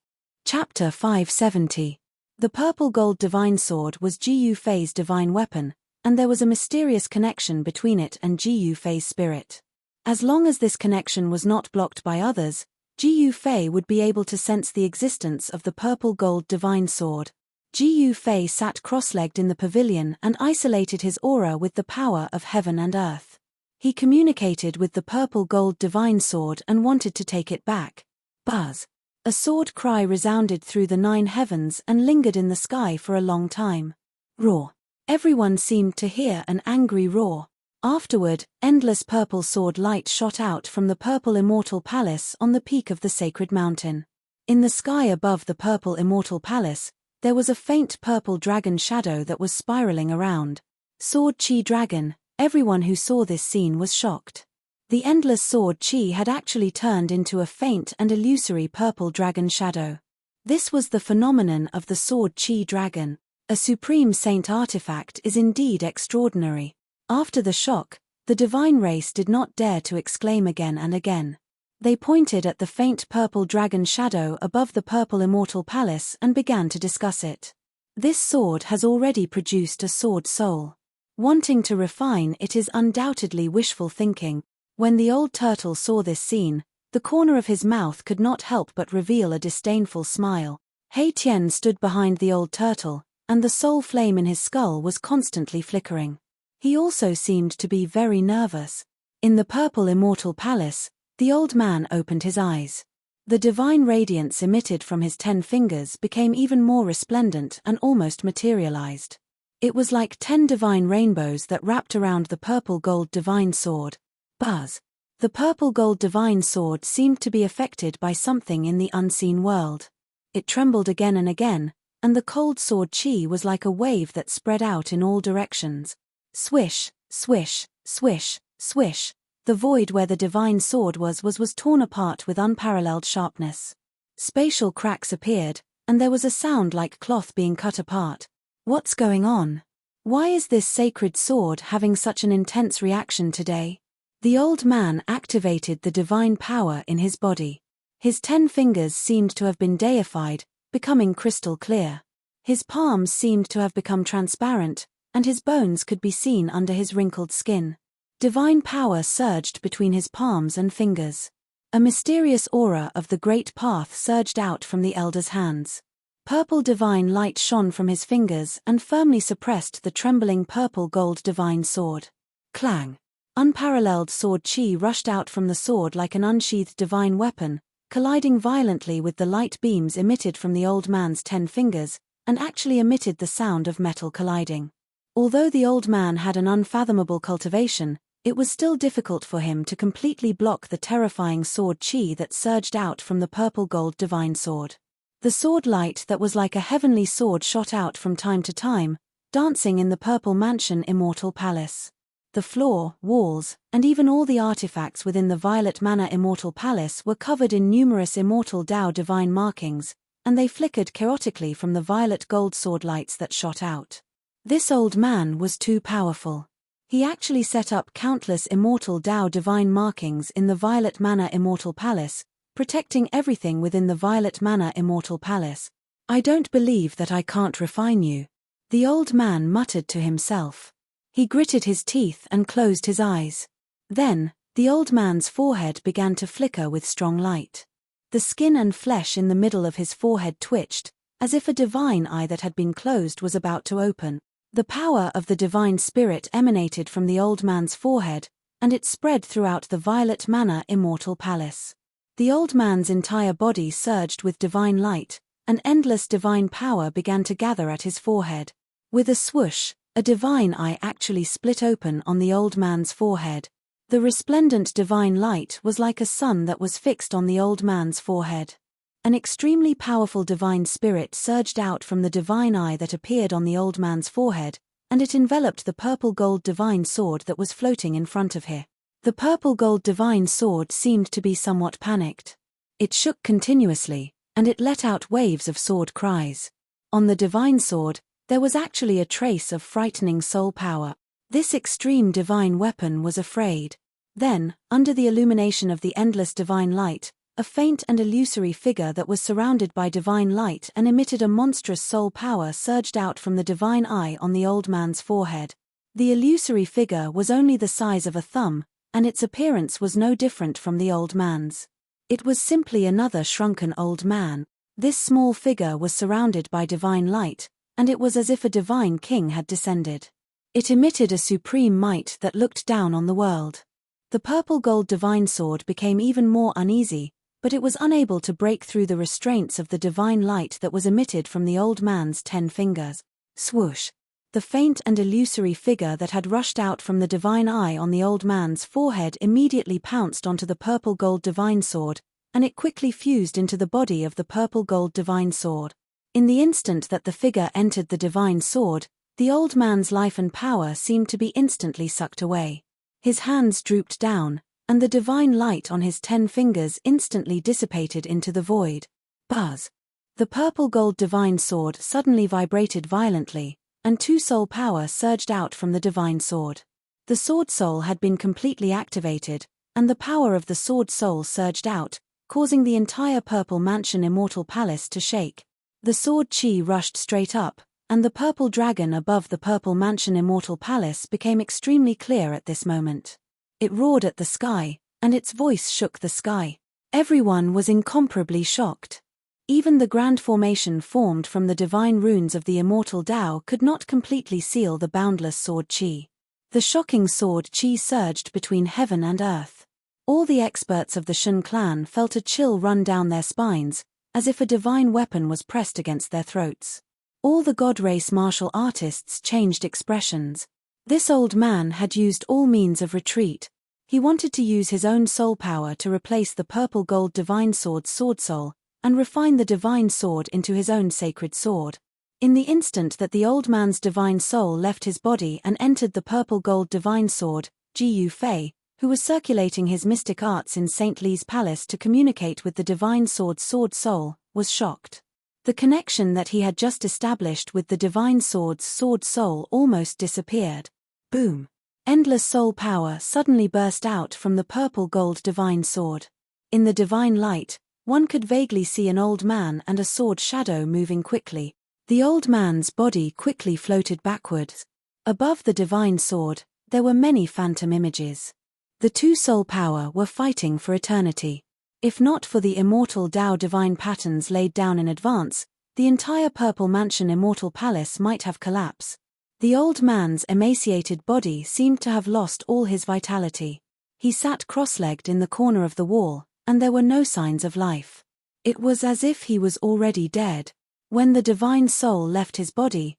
[SPEAKER 1] Chapter 570. The purple gold divine sword was Gu Fei's divine weapon, and there was a mysterious connection between it and Gu Fei's spirit. As long as this connection was not blocked by others, Gu Fei would be able to sense the existence of the purple gold divine sword. Gu Fei sat cross-legged in the pavilion and isolated his aura with the power of heaven and earth. He communicated with the purple gold divine sword and wanted to take it back. Buzz. A sword cry resounded through the 9 heavens and lingered in the sky for a long time. Roar. Everyone seemed to hear an angry roar. Afterward, endless purple sword light shot out from the purple immortal palace on the peak of the sacred mountain. In the sky above the purple immortal palace, there was a faint purple dragon shadow that was spiraling around. Sword Chi Dragon. Everyone who saw this scene was shocked. The endless sword Chi had actually turned into a faint and illusory purple dragon shadow. This was the phenomenon of the sword Chi Dragon. A supreme saint artifact is indeed extraordinary. After the shock, the divine race did not dare to exclaim again and again. They pointed at the faint purple dragon shadow above the purple immortal palace and began to discuss it. This sword has already produced a sword soul. Wanting to refine it is undoubtedly wishful thinking. When the old turtle saw this scene, the corner of his mouth could not help but reveal a disdainful smile. Hei Tian stood behind the old turtle, and the soul flame in his skull was constantly flickering. He also seemed to be very nervous. In the purple immortal palace, the old man opened his eyes. The divine radiance emitted from his 10 fingers became even more resplendent and almost materialized. It was like 10 divine rainbows that wrapped around the purple gold divine sword. Buzz. The purple gold divine sword seemed to be affected by something in the unseen world. It trembled again and again, and the cold sword chi was like a wave that spread out in all directions. Swish, swish, swish, swish. The void where the divine sword was torn apart with unparalleled sharpness. Spatial cracks appeared, and there was a sound like cloth being cut apart. What's going on? Why is this sacred sword having such an intense reaction today? The old man activated the divine power in his body. His 10 fingers seemed to have been deified, becoming crystal clear. His palms seemed to have become transparent, and his bones could be seen under his wrinkled skin. Divine power surged between his palms and fingers. A mysterious aura of the great path surged out from the elder's hands. Purple divine light shone from his fingers and firmly suppressed the trembling purple gold divine sword. Clang! Unparalleled sword chi rushed out from the sword like an unsheathed divine weapon, colliding violently with the light beams emitted from the old man's 10 fingers, and actually emitted the sound of metal colliding. Although the old man had an unfathomable cultivation, it was still difficult for him to completely block the terrifying sword chi that surged out from the purple gold divine sword. The sword light that was like a heavenly sword shot out from time to time, dancing in the purple mansion immortal palace. The floor, walls, and even all the artifacts within the Violet Manor immortal palace were covered in numerous immortal Tao divine markings, and they flickered chaotically from the violet gold sword lights that shot out. This old man was too powerful. He actually set up countless immortal Tao divine markings in the Violet Manor immortal palace, protecting everything within the Violet Manor immortal palace. I don't believe that I can't refine you. The old man muttered to himself. He gritted his teeth and closed his eyes. Then, the old man's forehead began to flicker with strong light. The skin and flesh in the middle of his forehead twitched, as if a divine eye that had been closed was about to open. The power of the divine spirit emanated from the old man's forehead, and it spread throughout the violet manor immortal palace. The old man's entire body surged with divine light, and endless divine power began to gather at his forehead. With a swoosh, a divine eye actually split open on the old man's forehead. The resplendent divine light was like a sun that was fixed on the old man's forehead. An extremely powerful divine spirit surged out from the divine eye that appeared on the old man's forehead, and it enveloped the purple-gold divine sword that was floating in front of him. The purple-gold divine sword seemed to be somewhat panicked. It shook continuously, and it let out waves of sword cries. On the divine sword, there was actually a trace of frightening soul power. This extreme divine weapon was afraid. Then, under the illumination of the endless divine light, a faint and illusory figure that was surrounded by divine light and emitted a monstrous soul power surged out from the divine eye on the old man's forehead. The illusory figure was only the size of a thumb, and its appearance was no different from the old man's. It was simply another shrunken old man. This small figure was surrounded by divine light, and it was as if a divine king had descended. It emitted a supreme might that looked down on the world. The purple-gold divine sword became even more uneasy, but it was unable to break through the restraints of the divine light that was emitted from the old man's 10 fingers. Swoosh! The faint and illusory figure that had rushed out from the divine eye on the old man's forehead immediately pounced onto the purple-gold divine sword, and it quickly fused into the body of the purple-gold divine sword. In the instant that the figure entered the divine sword, the old man's life and power seemed to be instantly sucked away. His hands drooped down, and the divine light on his 10 fingers instantly dissipated into the void. Buzz! The purple-gold divine sword suddenly vibrated violently, and 2 soul power surged out from the divine sword. The sword soul had been completely activated, and the power of the sword soul surged out, causing the entire purple mansion immortal palace to shake. The sword chi rushed straight up, and the purple dragon above the purple mansion immortal palace became extremely clear at this moment. It roared at the sky, and its voice shook the sky. Everyone was incomparably shocked. Even the grand formation formed from the divine runes of the immortal Tao could not completely seal the boundless sword chi. The shocking sword chi surged between heaven and earth. All the experts of the Shun clan felt a chill run down their spines, as if a divine weapon was pressed against their throats. All the god race martial artists changed expressions. This old man had used all means of retreat. He wanted to use his own soul power to replace the purple-gold divine sword's sword soul, and refine the divine sword into his own sacred sword. In the instant that the old man's divine soul left his body and entered the purple-gold divine sword, Ji Yu Fei, who was circulating his mystic arts in St. Li's palace to communicate with the divine sword's sword soul, was shocked. The connection that he had just established with the divine sword's sword soul almost disappeared. Boom! Endless soul power suddenly burst out from the purple-gold divine sword. In the divine light, one could vaguely see an old man and a sword shadow moving quickly. The old man's body quickly floated backwards. Above the divine sword, there were many phantom images. The 2 soul power were fighting for eternity. If not for the immortal Tao divine patterns laid down in advance, the entire purple mansion immortal palace might have collapsed. The old man's emaciated body seemed to have lost all his vitality. He sat cross-legged in the corner of the wall, and there were no signs of life. It was as if he was already dead. When the divine soul left his body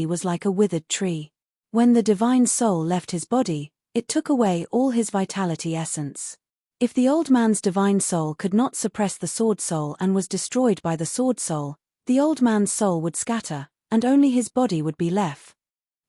[SPEAKER 1] was like a withered tree. When the divine soul left his body, it took away all his vitality essence. If the old man's divine soul could not suppress the sword soul and was destroyed by the sword soul, the old man's soul would scatter, and only his body would be left.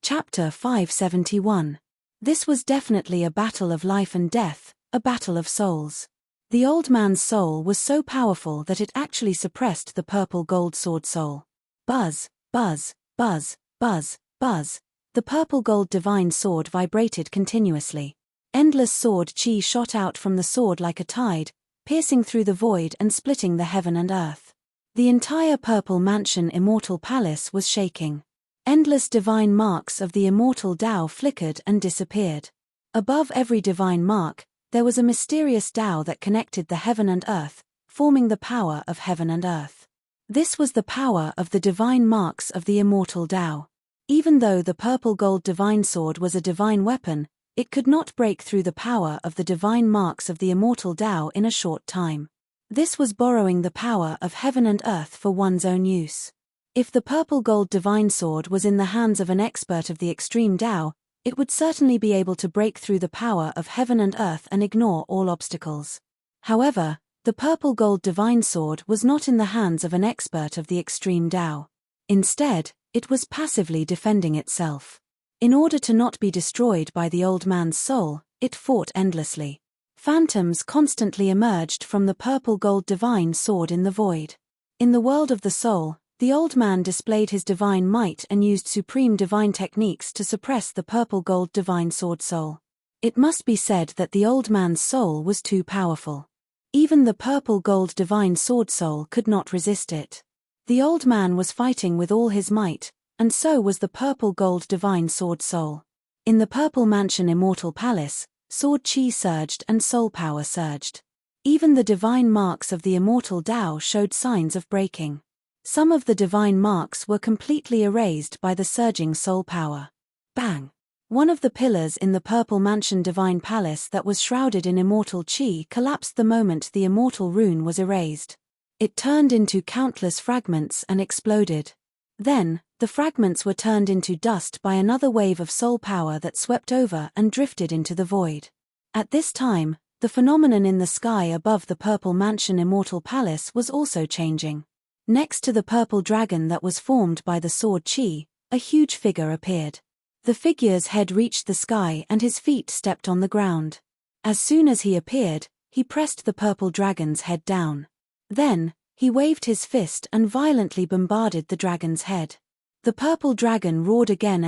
[SPEAKER 1] Chapter 571. This was definitely a battle of life and death, a battle of souls. The old man's soul was so powerful that it actually suppressed the purple-gold sword soul. Buzz, buzz, buzz, buzz, buzz. The purple-gold divine sword vibrated continuously. Endless sword chi shot out from the sword like a tide, piercing through the void and splitting the heaven and earth. The entire purple mansion immortal palace was shaking. Endless divine marks of the immortal Tao flickered and disappeared. Above every divine mark, there was a mysterious Tao that connected the heaven and earth, forming the power of heaven and earth. This was the power of the divine marks of the immortal Tao. Even though the purple gold divine sword was a divine weapon, it could not break through the power of the divine marks of the immortal Tao in a short time. This was borrowing the power of heaven and earth for one's own use. If the purple gold divine sword was in the hands of an expert of the extreme Tao, it would certainly be able to break through the power of heaven and earth and ignore all obstacles. However, the purple gold divine sword was not in the hands of an expert of the extreme Tao. Instead, it was passively defending itself. In order to not be destroyed by the old man's soul, it fought endlessly. Phantoms constantly emerged from the purple gold divine sword in the void. In the world of the soul, the old man displayed his divine might and used supreme divine techniques to suppress the purple gold divine sword soul. It must be said that the old man's soul was too powerful. Even the purple gold divine sword soul could not resist it. The old man was fighting with all his might, and so was the purple gold divine sword soul. In the purple mansion immortal palace, sword chi surged and soul power surged. Even the divine marks of the immortal Tao showed signs of breaking. Some of the divine marks were completely erased by the surging soul power. Bang! One of the pillars in the purple mansion divine palace that was shrouded in immortal chi collapsed the moment the immortal rune was erased. It turned into countless fragments and exploded. Then, the fragments were turned into dust by another wave of soul power that swept over and drifted into the void. At this time, the phenomenon in the sky above the purple mansion immortal palace was also changing. Next to the purple dragon that was formed by the sword chi, a huge figure appeared. The figure's head reached the sky and his feet stepped on the ground. As soon as he appeared, he pressed the purple dragon's head down. Then, he waved his fist and violently bombarded the dragon's head. The purple dragon roared again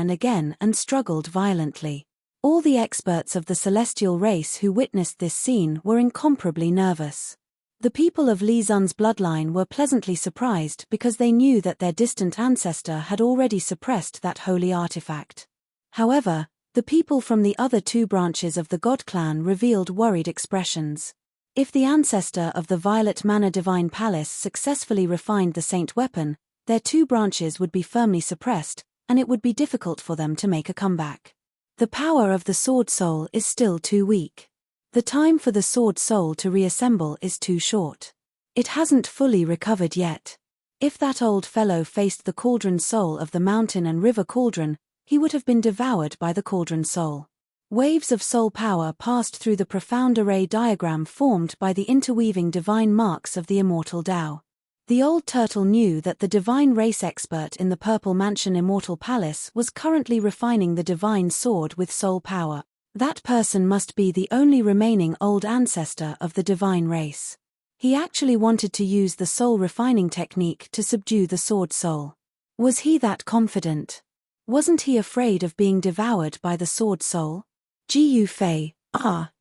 [SPEAKER 1] and struggled violently. All the experts of the celestial race who witnessed this scene were incomparably nervous. The people of Li Zun's bloodline were pleasantly surprised because they knew that their distant ancestor had already suppressed that holy artifact. However, the people from the other two branches of the God clan revealed worried expressions. If the ancestor of the Violet Manor Divine Palace successfully refined the Saint weapon, their two branches would be firmly suppressed, and it would be difficult for them to make a comeback. The power of the Sword Soul is still too weak. The time for the Sword Soul to reassemble is too short. It hasn't fully recovered yet. If that old fellow faced the Cauldron Soul of the Mountain and River Cauldron, he would have been devoured by the Cauldron Soul. Waves of soul power passed through the profound array diagram formed by the interweaving divine marks of the immortal Tao. The old turtle knew that the divine race expert in the Purple Mansion Immortal Palace was currently refining the divine sword with soul power. That person must be the only remaining old ancestor of the divine race. He actually wanted to use the soul refining technique to subdue the sword soul. Was he that confident? Wasn't he afraid of being devoured by the sword soul? Ji Yufei,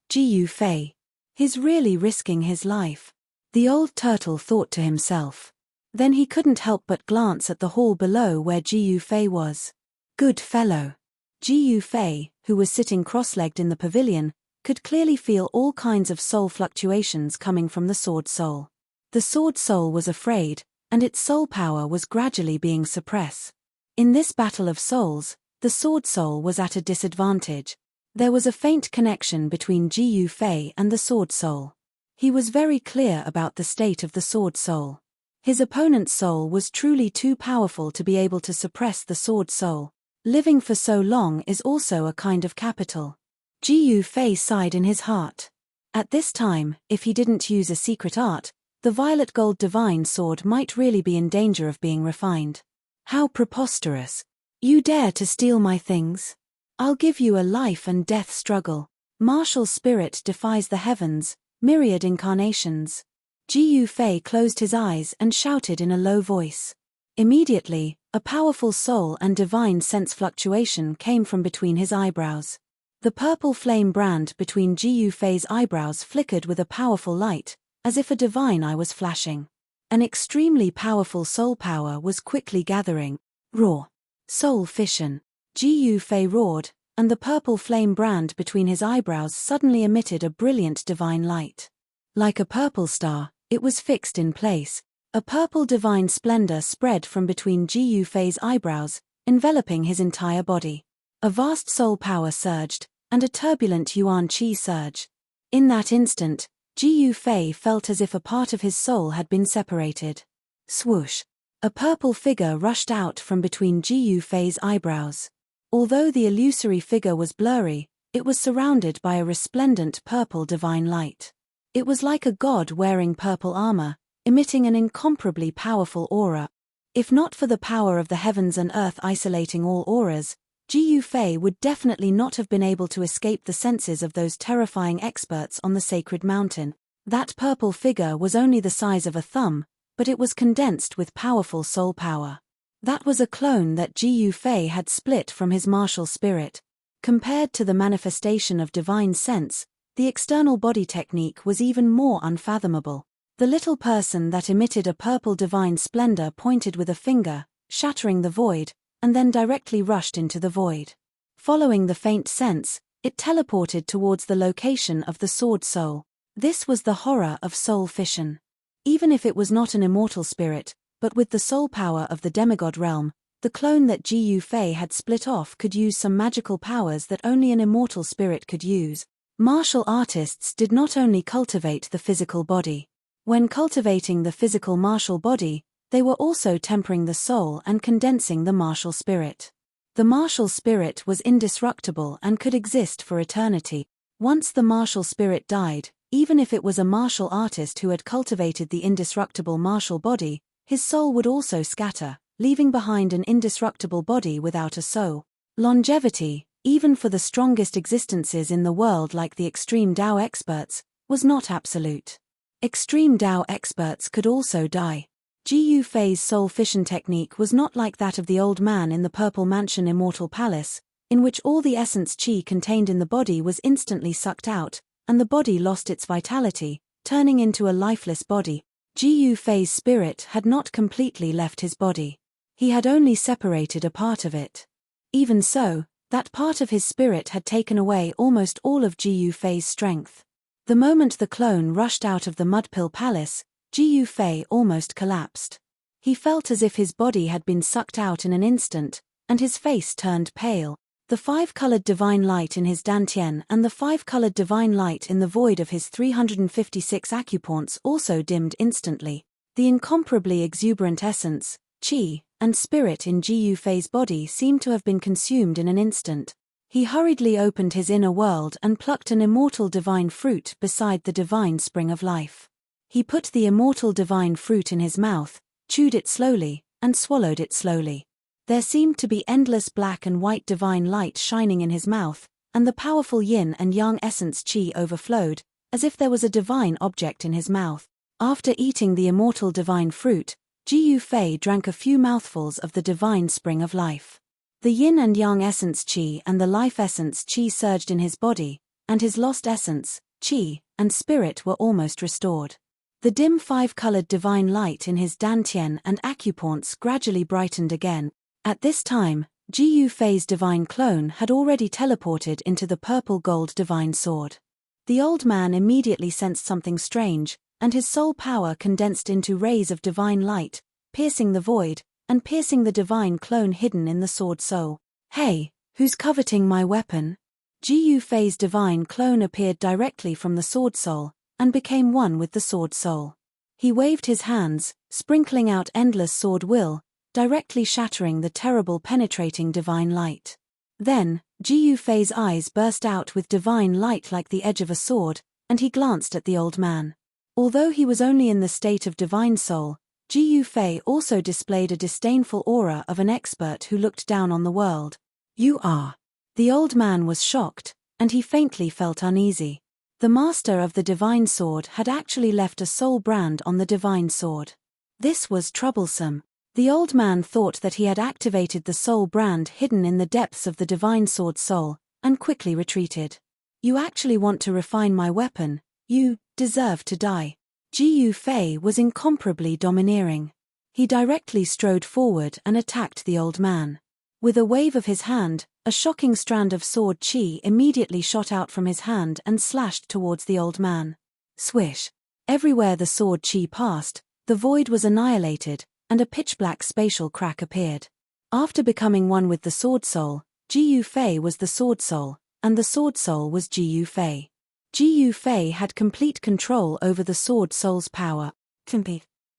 [SPEAKER 1] Ji Yufei. He's really risking his life. The old turtle thought to himself. Then he couldn't help but glance at the hall below where Ji Yufei was. Good fellow. Ji Yufei, who was sitting cross-legged in the pavilion, could clearly feel all kinds of soul fluctuations coming from the sword soul. The sword soul was afraid, and its soul power was gradually being suppressed. In this battle of souls, the sword soul was at a disadvantage. There was a faint connection between Ji Yufei and the sword soul. He was very clear about the state of the sword soul. His opponent's soul was truly too powerful to be able to suppress the sword soul. Living for so long is also a kind of capital. Ji Yufei sighed in his heart. At this time, if he didn't use a secret art, the violet gold divine sword might really be in danger of being refined. How preposterous. You dare to steal my things? I'll give you a life and death struggle. Martial spirit defies the heavens, myriad incarnations. Ji Yufei closed his eyes and shouted in a low voice. Immediately, a powerful soul and divine sense fluctuation came from between his eyebrows. The purple flame brand between Ji Yufei's eyebrows flickered with a powerful light, as if a divine eye was flashing. An extremely powerful soul power was quickly gathering. Roar! Soul fission. Ji Fei roared, and the purple flame brand between his eyebrows suddenly emitted a brilliant divine light. Like a purple star, it was fixed in place. A purple divine splendor spread from between Ji Fei's eyebrows, enveloping his entire body. A vast soul power surged, and a turbulent yuan qi surge. In that instant, Ji Fei felt as if a part of his soul had been separated. Swoosh! A purple figure rushed out from between Ji Fei's eyebrows. Although the illusory figure was blurry, it was surrounded by a resplendent purple divine light. It was like a god wearing purple armor, emitting an incomparably powerful aura. If not for the power of the heavens and earth isolating all auras, Ji Fei would definitely not have been able to escape the senses of those terrifying experts on the sacred mountain. That purple figure was only the size of a thumb, but it was condensed with powerful soul power. That was a clone that Ji Fei had split from his martial spirit. Compared to the manifestation of divine sense, the external body technique was even more unfathomable. The little person that emitted a purple divine splendor pointed with a finger, shattering the void, and then directly rushed into the void. Following the faint sense, it teleported towards the location of the sword soul. This was the horror of soul fission. Even if it was not an immortal spirit, but with the soul power of the demigod realm, the clone that Ji Fei had split off could use some magical powers that only an immortal spirit could use. Martial artists did not only cultivate the physical body. When cultivating the physical martial body, they were also tempering the soul and condensing the martial spirit. The martial spirit was indestructible and could exist for eternity. Once the martial spirit died, even if it was a martial artist who had cultivated the indestructible martial body, his soul would also scatter, leaving behind an indestructible body without a soul. Longevity, even for the strongest existences in the world like the extreme Tao experts, was not absolute. Extreme Tao experts could also die. Ji Fei's soul fission technique was not like that of the old man in the Purple Mansion Immortal Palace, in which all the essence qi contained in the body was instantly sucked out, and the body lost its vitality, turning into a lifeless body. Ji Fei's spirit had not completely left his body. He had only separated a part of it. Even so, that part of his spirit had taken away almost all of Ji Fei's strength. The moment the clone rushed out of the Mudpill Palace, Ji Fei almost collapsed. He felt as if his body had been sucked out in an instant, and his face turned pale. The five-colored divine light in his dantian and the five-colored divine light in the void of his 356 acupoints also dimmed instantly. The incomparably exuberant essence, qi, and spirit in Ji Fei's body seemed to have been consumed in an instant. He hurriedly opened his inner world and plucked an immortal divine fruit beside the divine spring of life. He put the immortal divine fruit in his mouth, chewed it slowly, and swallowed it slowly. There seemed to be endless black and white divine light shining in his mouth, and the powerful yin and yang essence qi overflowed, as if there was a divine object in his mouth. After eating the immortal divine fruit, Ji Fei drank a few mouthfuls of the divine spring of life. The yin and yang essence qi and the life essence qi surged in his body, and his lost essence, qi, and spirit were almost restored. The dim five-colored divine light in his dantian and acupoints gradually brightened again. At this time, Ji Fei's divine clone had already teleported into the purple-gold divine sword. The old man immediately sensed something strange, and his soul power condensed into rays of divine light, piercing the void, and piercing the divine clone hidden in the sword soul. "Hey, who's coveting my weapon?" Ji Fei's divine clone appeared directly from the sword soul, and became one with the sword soul. He waved his hands, sprinkling out endless sword will, directly shattering the terrible penetrating divine light. Then, Ji Fei's eyes burst out with divine light like the edge of a sword, and he glanced at the old man. Although he was only in the state of divine soul, Ji Fei also displayed a disdainful aura of an expert who looked down on the world. "You are." The old man was shocked, and he faintly felt uneasy. The master of the divine sword had actually left a soul brand on the divine sword. This was troublesome. The old man thought that he had activated the soul brand hidden in the depths of the divine sword soul, and quickly retreated. "You actually want to refine my weapon, you deserve to die." Ji Fei was incomparably domineering. He directly strode forward and attacked the old man. With a wave of his hand, a shocking strand of sword chi immediately shot out from his hand and slashed towards the old man. Swish! Everywhere the sword chi passed, the void was annihilated, and a pitch-black spatial crack appeared. After becoming one with the sword soul, Ji Yufei was the sword soul, and the sword soul was Ji Yufei. Ji Yufei had complete control over the sword soul's power.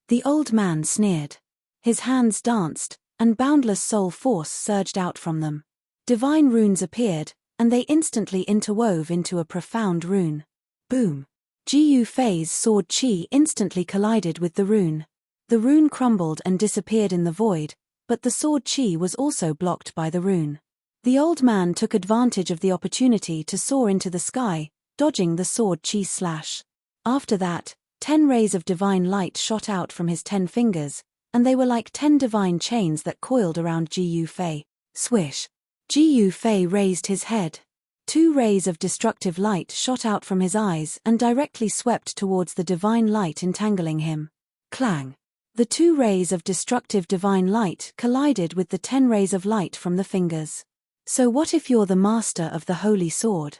[SPEAKER 1] The old man sneered. His hands danced, and boundless soul force surged out from them. Divine runes appeared, and they instantly interwove into a profound rune. Boom! Ji Yufei's sword chi instantly collided with the rune. The rune crumbled and disappeared in the void, but the sword chi was also blocked by the rune. The old man took advantage of the opportunity to soar into the sky, dodging the sword chi slash. After that, 10 rays of divine light shot out from his 10 fingers, and they were like 10 divine chains that coiled around Ji Yufei. Swish! Ji Yufei raised his head. 2 rays of destructive light shot out from his eyes and directly swept towards the divine light entangling him. Clang! The 2 rays of destructive divine light collided with the 10 rays of light from the fingers. So what if you're the master of the holy sword?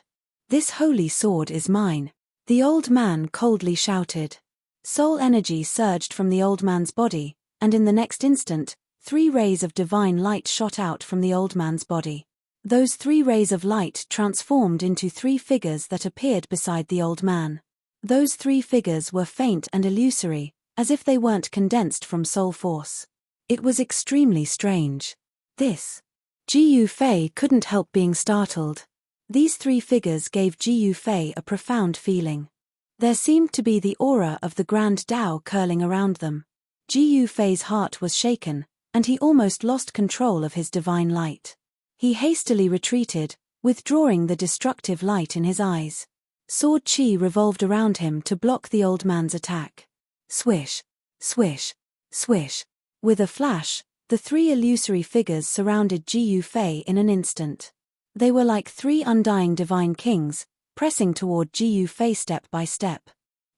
[SPEAKER 1] This holy sword is mine. The old man coldly shouted. Soul energy surged from the old man's body, and in the next instant, 3 rays of divine light shot out from the old man's body. Those 3 rays of light transformed into 3 figures that appeared beside the old man. Those 3 figures were faint and illusory, as if they weren't condensed from soul force. It was extremely strange. Ji Yufei couldn't help being startled. These 3 figures gave Ji Yufei a profound feeling. There seemed to be the aura of the Grand Tao curling around them. Ji Yufei's heart was shaken, and he almost lost control of his divine light. He hastily retreated, withdrawing the destructive light in his eyes. Sword chi revolved around him to block the old man's attack. Swish! Swish! Swish! With a flash, the 3 illusory figures surrounded Ji Yufei in an instant. They were like 3 undying divine kings, pressing toward Ji Yufei step by step.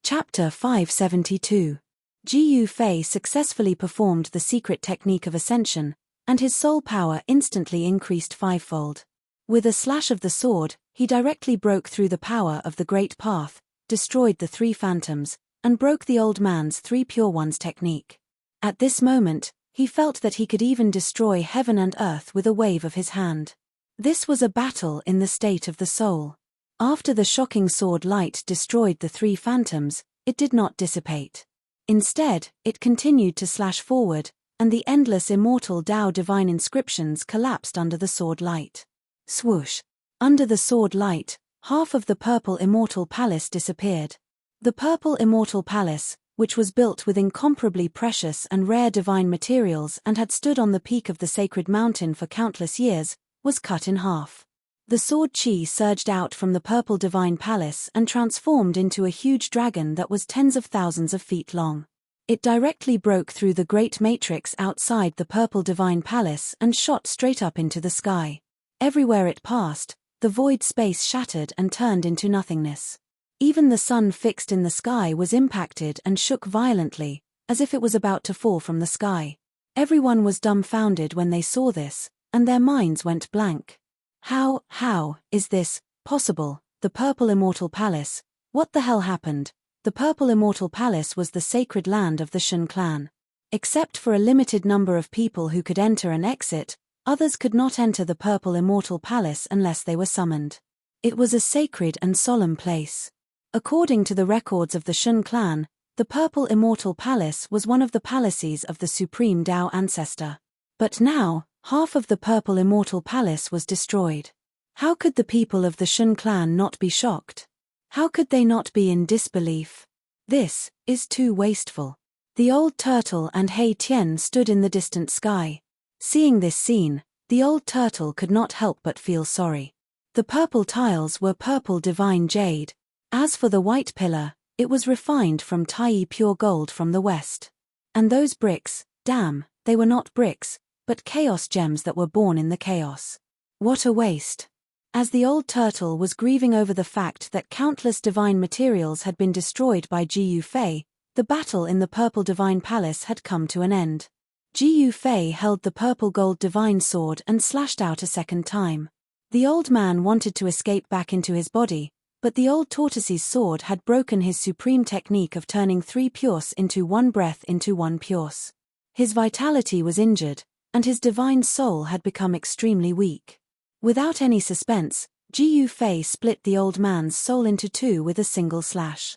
[SPEAKER 1] Chapter 572. Ji Yufei successfully performed the secret technique of ascension, and his soul power instantly increased 5-fold. With a slash of the sword, he directly broke through the power of the Great Path, destroyed the 3 phantoms, and broke the old man's 3 pure ones technique. At this moment, he felt that he could even destroy heaven and earth with a wave of his hand. This was a battle in the state of the soul. After the shocking sword light destroyed the 3 phantoms, it did not dissipate. Instead, it continued to slash forward, and the endless immortal Tao divine inscriptions collapsed under the sword light. Swoosh! Under the sword light, half of the purple immortal palace disappeared. The purple immortal palace, which was built with incomparably precious and rare divine materials and had stood on the peak of the sacred mountain for countless years, was cut in half. The sword chi surged out from the purple divine palace and transformed into a huge dragon that was tens of thousands of feet long. It directly broke through the great matrix outside the purple divine palace and shot straight up into the sky. Everywhere it passed, the void space shattered and turned into nothingness. Even the sun fixed in the sky was impacted and shook violently, as if it was about to fall from the sky. Everyone was dumbfounded when they saw this, and their minds went blank. How is this possible? The purple immortal palace, what the hell happened? The purple immortal palace was the sacred land of the Shun clan. Except for a limited number of people who could enter and exit, others could not enter the purple immortal palace unless they were summoned. It was a sacred and solemn place. According to the records of the Shun clan, the purple immortal palace was one of the palaces of the supreme Tao ancestor. But now, half of the purple immortal palace was destroyed. How could the people of the Shun clan not be shocked? How could they not be in disbelief? This is too wasteful. The old turtle and Hei Tian stood in the distant sky. Seeing this scene, the old turtle could not help but feel sorry. The purple tiles were purple divine jade. As for the white pillar, it was refined from Tai pure gold from the west. And those bricks, damn, they were not bricks, but chaos gems that were born in the chaos. What a waste. As the old turtle was grieving over the fact that countless divine materials had been destroyed by Ji Yufei, the battle in the purple divine palace had come to an end. Jiyu Fei held the purple-gold divine sword and slashed out a second time. The old man wanted to escape back into his body, but the old tortoise's sword had broken his supreme technique of turning 3 puces into one breath into 1 puce. His vitality was injured, and his divine soul had become extremely weak. Without any suspense, Jiyu Fei split the old man's soul into 2 with a single slash.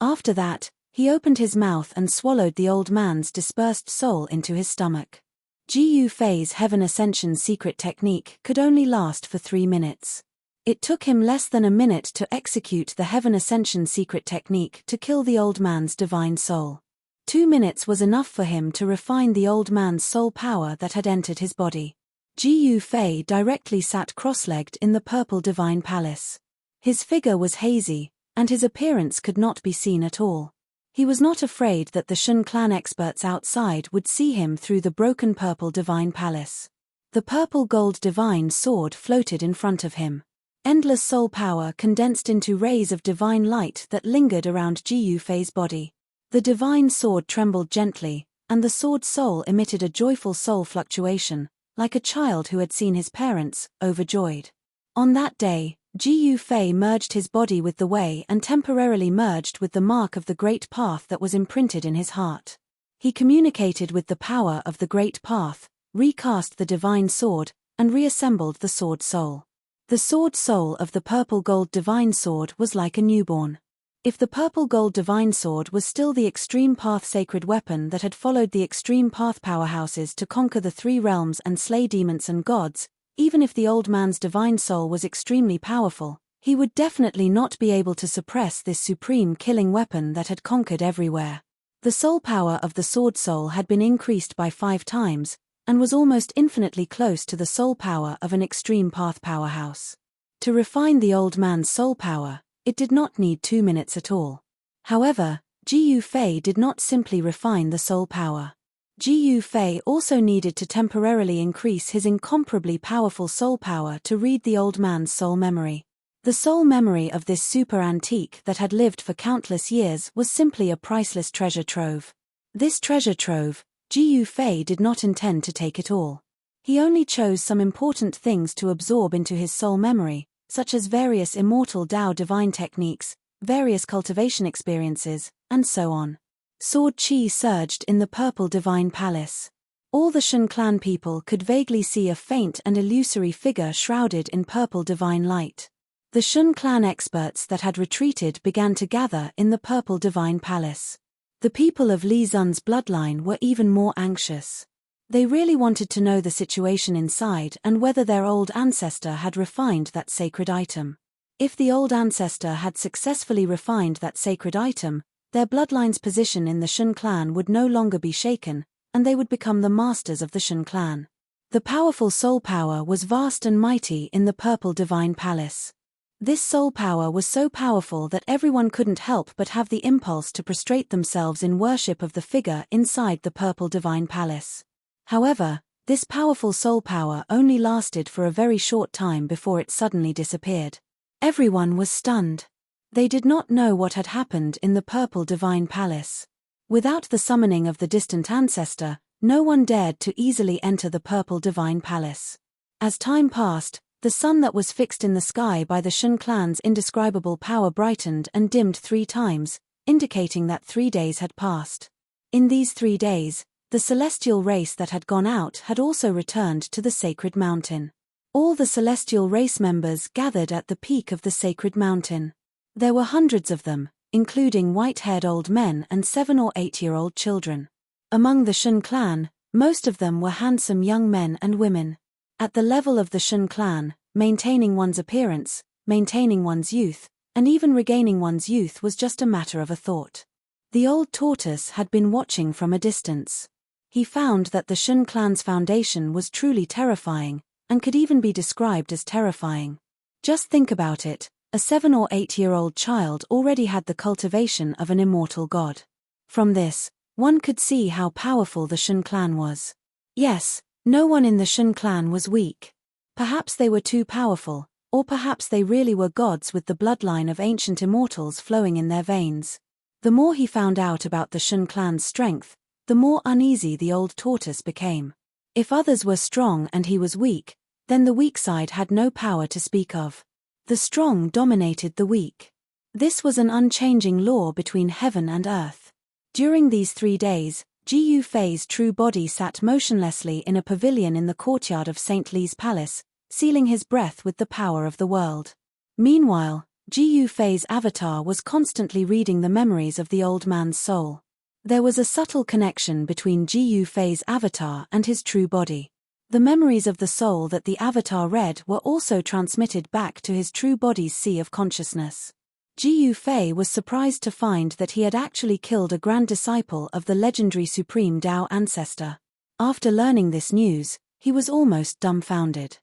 [SPEAKER 1] After that, he opened his mouth and swallowed the old man's dispersed soul into his stomach. Jiyu Fei's Heaven Ascension secret technique could only last for 3 minutes. It took him less than a minute to execute the Heaven Ascension secret technique to kill the old man's divine soul. 2 minutes was enough for him to refine the old man's soul power that had entered his body. Jiyu Fei directly sat cross-legged in the purple divine palace. His figure was hazy, and his appearance could not be seen at all. He was not afraid that the Shun clan experts outside would see him through the broken purple divine palace. The purple-gold divine sword floated in front of him. Endless soul power condensed into rays of divine light that lingered around Jiyu Fei's body. The divine sword trembled gently, and the sword soul emitted a joyful soul fluctuation, like a child who had seen his parents, overjoyed. On that day, Jiyu Fei merged his body with the way and temporarily merged with the mark of the great path that was imprinted in his heart. He communicated with the power of the great path, recast the divine sword, and reassembled the sword soul. The sword soul of the purple-gold divine sword was like a newborn. If the purple-gold divine sword was still the extreme path sacred weapon that had followed the extreme path powerhouses to conquer the 3 realms and slay demons and gods, even if the old man's divine soul was extremely powerful, he would definitely not be able to suppress this supreme killing weapon that had conquered everywhere. The soul power of the sword soul had been increased by 5 times, and was almost infinitely close to the soul power of an extreme path powerhouse. To refine the old man's soul power, it did not need 2 minutes at all. However, Jiyu Fei did not simply refine the soul power. Jiyu Fei also needed to temporarily increase his incomparably powerful soul power to read the old man's soul memory. The soul memory of this super antique that had lived for countless years was simply a priceless treasure trove. This treasure trove, Jiyu Fei did not intend to take it all. He only chose some important things to absorb into his soul memory, such as various immortal Tao divine techniques, various cultivation experiences, and so on. Sword chi surged in the purple divine palace. All the Shun clan people could vaguely see a faint and illusory figure shrouded in purple divine light. The Shun clan experts that had retreated began to gather in the purple divine palace. The people of Li Zun's bloodline were even more anxious. They really wanted to know the situation inside and whether their old ancestor had refined that sacred item. If the old ancestor had successfully refined that sacred item, their bloodline's position in the Shun clan would no longer be shaken, and they would become the masters of the Shun clan. The powerful soul power was vast and mighty in the purple divine palace. This soul power was so powerful that everyone couldn't help but have the impulse to prostrate themselves in worship of the figure inside the purple divine palace. However, this powerful soul power only lasted for a very short time before it suddenly disappeared. Everyone was stunned. They did not know what had happened in the purple divine palace. Without the summoning of the distant ancestor, no one dared to easily enter the purple divine palace. As time passed, the sun that was fixed in the sky by the Shun clan's indescribable power brightened and dimmed 3 times, indicating that 3 days had passed. In these 3 days, the celestial race that had gone out had also returned to the sacred mountain. All the celestial race members gathered at the peak of the sacred mountain. There were hundreds of them, including white-haired old men and 7 or 8-year-old children. Among the Shun clan, most of them were handsome young men and women. At the level of the Shun clan, maintaining one's appearance, maintaining one's youth, and even regaining one's youth was just a matter of a thought. The old tortoise had been watching from a distance. He found that the Shun clan's foundation was truly terrifying, and could even be described as terrifying. Just think about it, a 7 or 8-year-old child already had the cultivation of an immortal god. From this, one could see how powerful the Shun clan was. Yes, no one in the Shun clan was weak. Perhaps they were too powerful, or perhaps they really were gods with the bloodline of ancient immortals flowing in their veins. The more he found out about the Shun clan's strength, the more uneasy the old tortoise became. If others were strong and he was weak, then the weak side had no power to speak of. The strong dominated the weak. This was an unchanging law between heaven and earth. During these 3 days, Ji Yufei's true body sat motionlessly in a pavilion in the courtyard of St. Li's palace, sealing his breath with the power of the world. Meanwhile, Ji Yufei's avatar was constantly reading the memories of the old man's soul. There was a subtle connection between Ji Yufei's avatar and his true body. The memories of the soul that the avatar read were also transmitted back to his true body's sea of consciousness. Ji Yufei was surprised to find that he had actually killed a grand disciple of the legendary Supreme Tao ancestor. After learning this news, he was almost dumbfounded.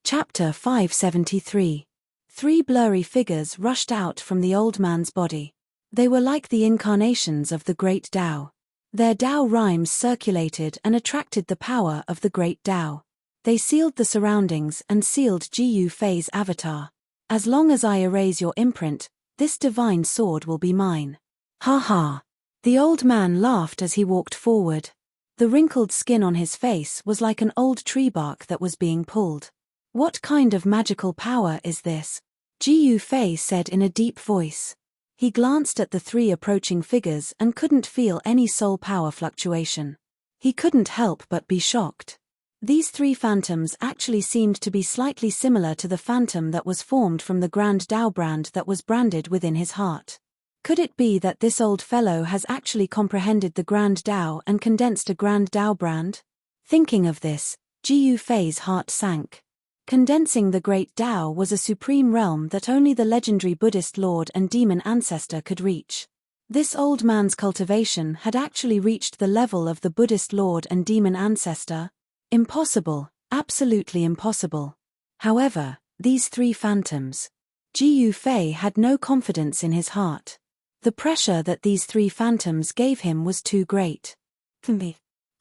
[SPEAKER 1] Chapter 573. 3 blurry figures rushed out from the old man's body. They were like the incarnations of the great Tao. Their Tao rhymes circulated and attracted the power of the great Tao. They sealed the surroundings and sealed Ji Yufei's avatar. As long as I erase your imprint, this divine sword will be mine. Ha ha. The old man laughed as he walked forward. The wrinkled skin on his face was like an old tree bark that was being pulled. What kind of magical power is this? Ji Yufei said in a deep voice. He glanced at the 3 approaching figures and couldn't feel any soul power fluctuation. He couldn't help but be shocked. These 3 phantoms actually seemed to be slightly similar to the phantom that was formed from the Grand Tao brand that was branded within his heart. Could it be that this old fellow has actually comprehended the Grand Tao and condensed a Grand Tao brand? Thinking of this, Ji Yufei's heart sank. Condensing the Great Tao was a supreme realm that only the legendary Buddhist Lord and demon ancestor could reach. This old man's cultivation had actually reached the level of the Buddhist Lord and demon ancestor. Impossible, absolutely impossible. However, these 3 phantoms. Ji Yufei had no confidence in his heart. The pressure that these 3 phantoms gave him was too great.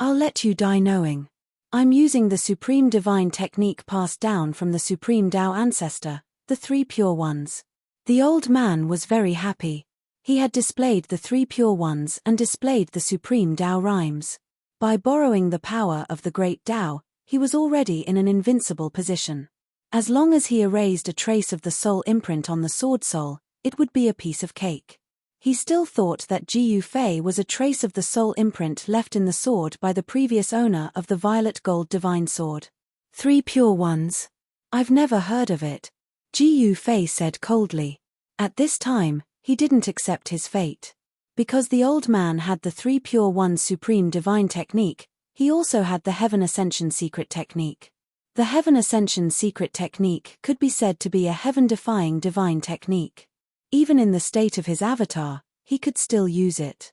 [SPEAKER 1] I'll let you die knowing. I'm using the supreme divine technique passed down from the supreme Tao ancestor, the 3 pure ones. The old man was very happy. He had displayed the 3 pure ones and displayed the supreme Tao rhymes. By borrowing the power of the great Tao, he was already in an invincible position. As long as he erased a trace of the soul imprint on the sword soul, it would be a piece of cake. He still thought that Ji Yufei was a trace of the soul imprint left in the sword by the previous owner of the violet gold divine sword. 3 pure ones? I've never heard of it. Ji Yufei said coldly. At this time, he didn't accept his fate. Because the old man had the 3 pure ones supreme divine technique, he also had the Heaven Ascension secret technique. The Heaven Ascension secret technique could be said to be a heaven-defying divine technique. Even in the state of his avatar, he could still use it.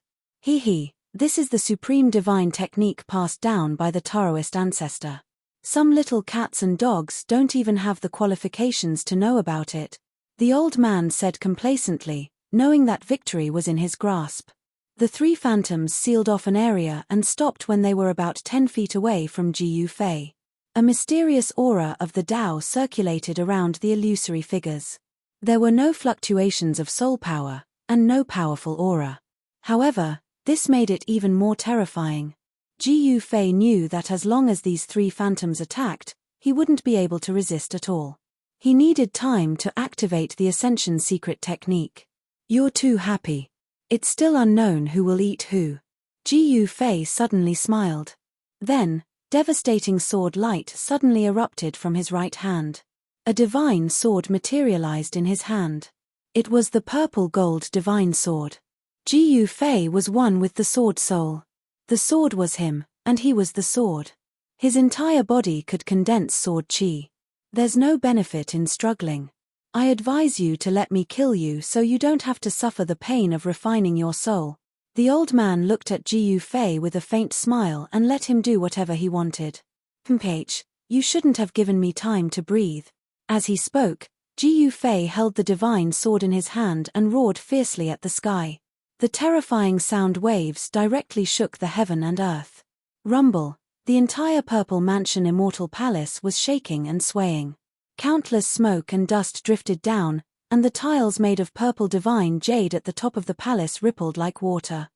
[SPEAKER 1] This is the supreme divine technique passed down by the Taoist ancestor. Some little cats and dogs don't even have the qualifications to know about it, the old man said complacently, knowing that victory was in his grasp. The 3 phantoms sealed off an area and stopped when they were about 10 feet away from Ji Yufei. A mysterious aura of the Tao circulated around the illusory figures. There were no fluctuations of soul power, and no powerful aura. However, this made it even more terrifying. Ji Yufei knew that as long as these 3 phantoms attacked, he wouldn't be able to resist at all. He needed time to activate the Ascension secret technique. You're too happy. It's still unknown who will eat who. Ji Yufei suddenly smiled. Then, devastating sword light suddenly erupted from his right hand. A divine sword materialized in his hand. It was the purple gold divine sword. Ji Yufei was one with the sword soul. The sword was him, and he was the sword. His entire body could condense sword chi. There's no benefit in struggling. I advise you to let me kill you so you don't have to suffer the pain of refining your soul. The old man looked at Ji Yufei with a faint smile and let him do whatever he wanted. You shouldn't have given me time to breathe. As he spoke, Ji Yufei held the divine sword in his hand and roared fiercely at the sky. The terrifying sound waves directly shook the heaven and earth. Rumble, the entire purple mansion immortal palace was shaking and swaying. Countless smoke and dust drifted down, and the tiles made of purple divine jade at the top of the palace rippled like water.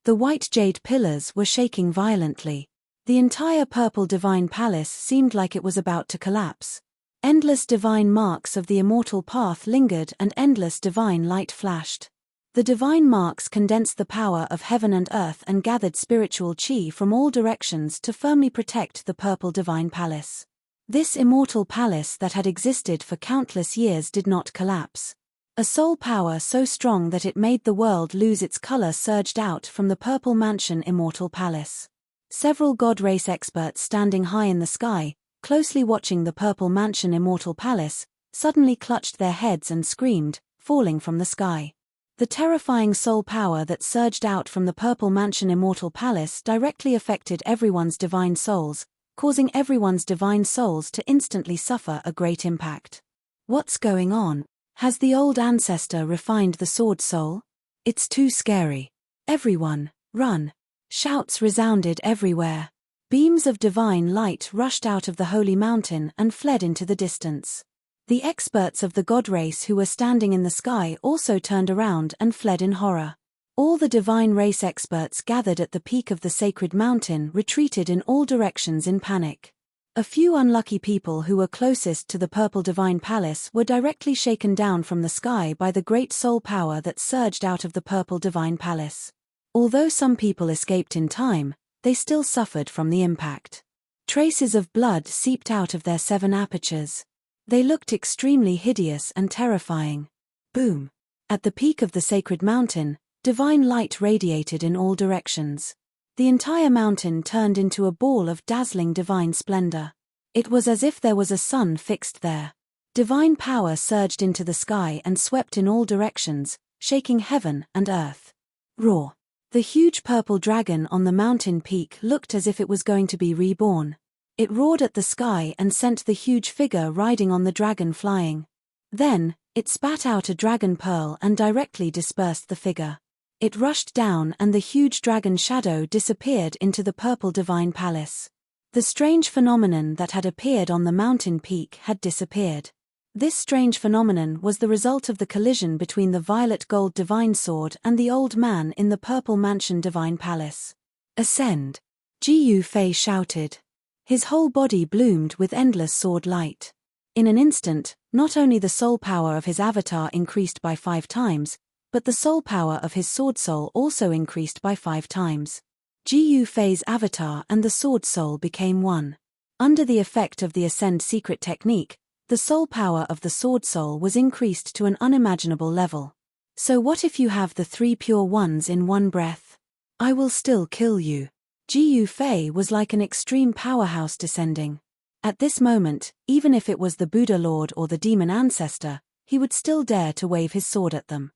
[SPEAKER 1] The white jade pillars were shaking violently. The entire purple divine palace seemed like it was about to collapse. Endless divine marks of the immortal path lingered and endless divine light flashed. The divine marks condensed the power of heaven and earth and gathered spiritual chi from all directions to firmly protect the purple divine palace. This immortal palace that had existed for countless years did not collapse. A soul power so strong that it made the world lose its color surged out from the purple mansion immortal palace. Several god race experts standing high in the sky, closely watching the purple mansion immortal palace, suddenly clutched their heads and screamed, falling from the sky. The terrifying soul power that surged out from the purple mansion immortal palace directly affected everyone's divine souls, causing everyone's divine souls to instantly suffer a great impact. What's going on? Has the old ancestor refined the sword soul? It's too scary. Everyone, run! Shouts resounded everywhere. Beams of divine light rushed out of the holy mountain and fled into the distance. The experts of the god race who were standing in the sky also turned around and fled in horror. All the divine race experts gathered at the peak of the sacred mountain retreated in all directions in panic. A few unlucky people who were closest to the purple divine palace were directly shaken down from the sky by the great soul power that surged out of the purple divine palace. Although some people escaped in time, they still suffered from the impact. Traces of blood seeped out of their 7 apertures. They looked extremely hideous and terrifying. Boom! At the peak of the sacred mountain, divine light radiated in all directions. The entire mountain turned into a ball of dazzling divine splendor. It was as if there was a sun fixed there. Divine power surged into the sky and swept in all directions, shaking heaven and earth. Roar! The huge purple dragon on the mountain peak looked as if it was going to be reborn. It roared at the sky and sent the huge figure riding on the dragon flying. Then, it spat out a dragon pearl and directly dispersed the figure. It rushed down and the huge dragon shadow disappeared into the purple divine palace. The strange phenomenon that had appeared on the mountain peak had disappeared. This strange phenomenon was the result of the collision between the violet gold divine sword and the old man in the purple mansion divine palace. Ascend! Ji Fei shouted. His whole body bloomed with endless sword light. In an instant, not only the soul power of his avatar increased by 5 times, but the soul power of his sword soul also increased by 5 times. Ji Fei's avatar and the sword soul became one. Under the effect of the Ascend secret technique, the soul power of the sword soul was increased to an unimaginable level. So what if you have the 3 pure ones in one breath? I will still kill you. Ji Fei was like an extreme powerhouse descending. At this moment, even if it was the Buddha Lord or the demon ancestor, he would still dare to wave his sword at them.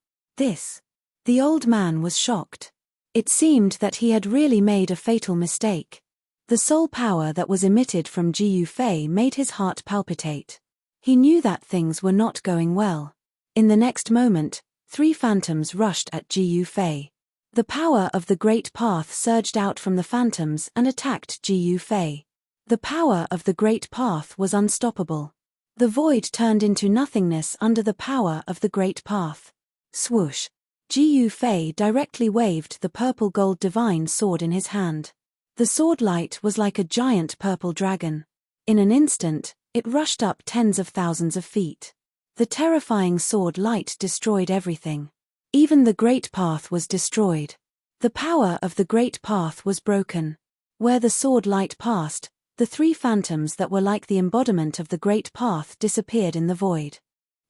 [SPEAKER 1] The old man was shocked. It seemed that he had really made a fatal mistake. The soul power that was emitted from Ji Fei made his heart palpitate. He knew that things were not going well. In the next moment, 3 phantoms rushed at Ji Fei. The power of the great path surged out from the phantoms and attacked Ji Fei. The power of the great path was unstoppable. The void turned into nothingness under the power of the great path. Swoosh! Ji Fei directly waved the purple gold divine sword in his hand. The sword light was like a giant purple dragon. In an instant, it rushed up tens of thousands of feet. The terrifying sword light destroyed everything. Even the great path was destroyed. The power of the great path was broken. Where the sword light passed, the 3 phantoms that were like the embodiment of the great path disappeared in the void.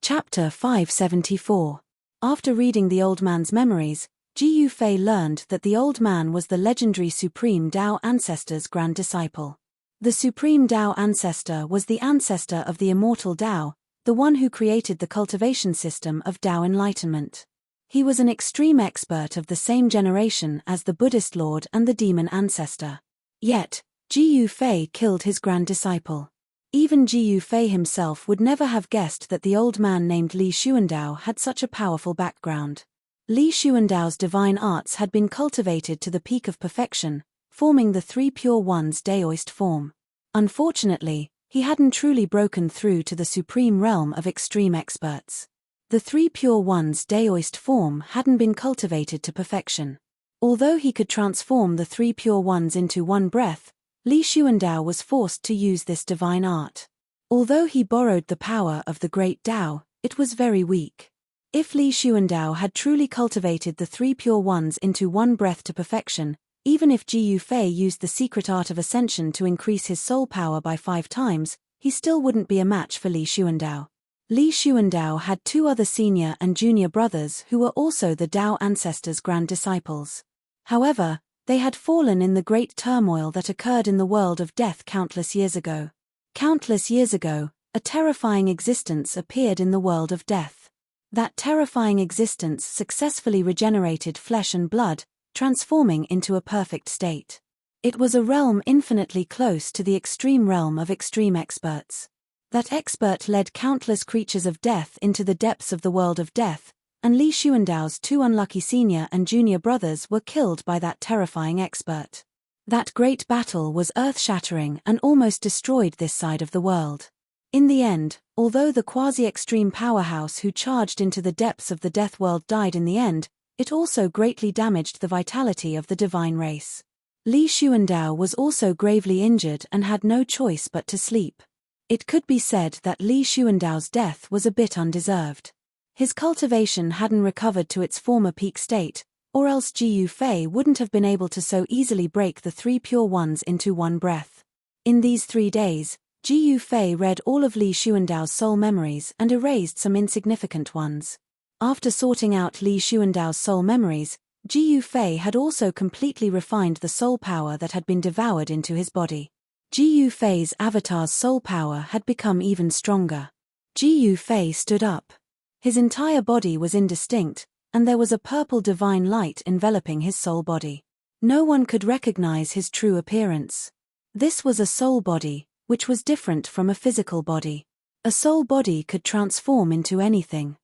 [SPEAKER 1] Chapter 574. After reading the old man's memories, Ji Fei learned that the old man was the legendary Supreme Tao Ancestor's grand disciple. The Supreme Tao Ancestor was the ancestor of the immortal Tao, the one who created the cultivation system of Tao enlightenment. He was an extreme expert of the same generation as the Buddhist Lord and the demon ancestor. Yet, Ji Fei killed his grand disciple. Even Ji Fei himself would never have guessed that the old man named Li Xuandao had such a powerful background. Li Xuandao's divine arts had been cultivated to the peak of perfection, forming the 3 pure ones Daoist form. Unfortunately, he hadn't truly broken through to the supreme realm of extreme experts. The 3 pure ones Daoist form hadn't been cultivated to perfection. Although he could transform the three pure ones into one breath, Li Xuandao was forced to use this divine art. Although he borrowed the power of the great Tao, it was very weak. If Li Xuandao had truly cultivated the three pure ones into one breath to perfection, even if Ji Yufei used the secret art of ascension to increase his soul power by 5 times, he still wouldn't be a match for Li Xuandao. Li Xuandao had 2 other senior and junior brothers who were also the Tao ancestors' grand disciples. However, they had fallen in the great turmoil that occurred in the world of death countless years ago. Countless years ago, a terrifying existence appeared in the world of death. That terrifying existence successfully regenerated flesh and blood, transforming into a perfect state. It was a realm infinitely close to the extreme realm of extreme experts. That expert led countless creatures of death into the depths of the world of death, and Li Xuandao's 2 unlucky senior and junior brothers were killed by that terrifying expert. That great battle was earth-shattering and almost destroyed this side of the world. In the end, although the quasi-extreme powerhouse who charged into the depths of the death world died in the end, it also greatly damaged the vitality of the divine race. Li Xuandao was also gravely injured and had no choice but to sleep. It could be said that Li Xuandao's death was a bit undeserved. His cultivation hadn't recovered to its former peak state, or else Ji Yufei wouldn't have been able to so easily break the 3 pure ones into one breath. In these 3 days, Ji Yufei read all of Li Xuandao's soul memories and erased some insignificant ones. After sorting out Li Xuandao's soul memories, Ji Yufei had also completely refined the soul power that had been devoured into his body. Ji Yufei's avatar's soul power had become even stronger. Ji Yufei stood up. His entire body was indistinct, and there was a purple divine light enveloping his soul body. No one could recognize his true appearance. This was a soul body, which was different from a physical body. A soul body could transform into anything.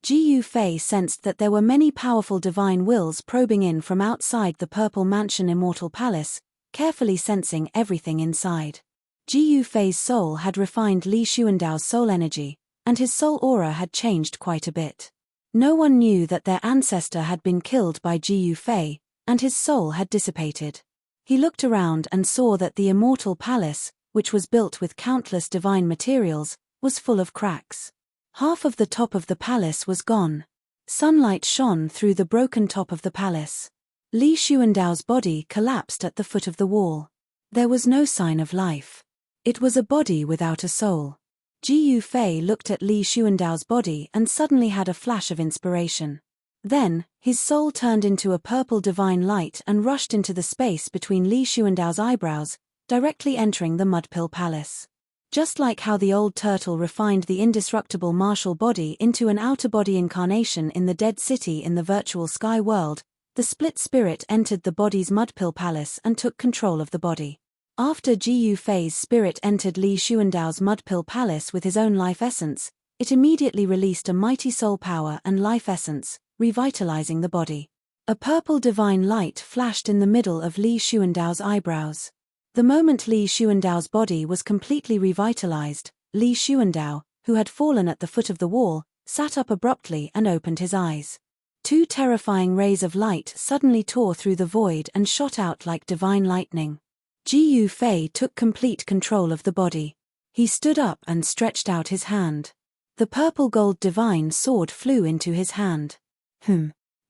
[SPEAKER 1] Ji Yufei sensed that there were many powerful divine wills probing in from outside the Purple Mansion Immortal Palace, carefully sensing everything inside. Ji Yufei's soul had refined Li Xuandao's soul energy, and his soul aura had changed quite a bit. No one knew that their ancestor had been killed by Ji Yufei, and his soul had dissipated. He looked around and saw that the Immortal Palace, which was built with countless divine materials, was full of cracks. Half of the top of the palace was gone. Sunlight shone through the broken top of the palace. Li Xuandao's body collapsed at the foot of the wall. There was no sign of life. It was a body without a soul. Ji Yufei looked at Li Xuandao's body and suddenly had a flash of inspiration. Then, his soul turned into a purple divine light and rushed into the space between Li Xuandao's eyebrows, directly entering the Mudpill Palace. Just like how the old turtle refined the indestructible martial body into an outer body incarnation in the Dead City in the virtual sky world, the split spirit entered the body's Mudpill Palace and took control of the body. After Ji Yufei's spirit entered Li Xuandao's Mudpill Palace with his own life essence, it immediately released a mighty soul power and life essence, revitalizing the body. A purple divine light flashed in the middle of Li Xuandao's eyebrows. The moment Li Xuandao's body was completely revitalized, Li Xuandao, who had fallen at the foot of the wall, sat up abruptly and opened his eyes. 2 terrifying rays of light suddenly tore through the void and shot out like divine lightning. Ji Yufei took complete control of the body. He stood up and stretched out his hand. The purple gold divine sword flew into his hand.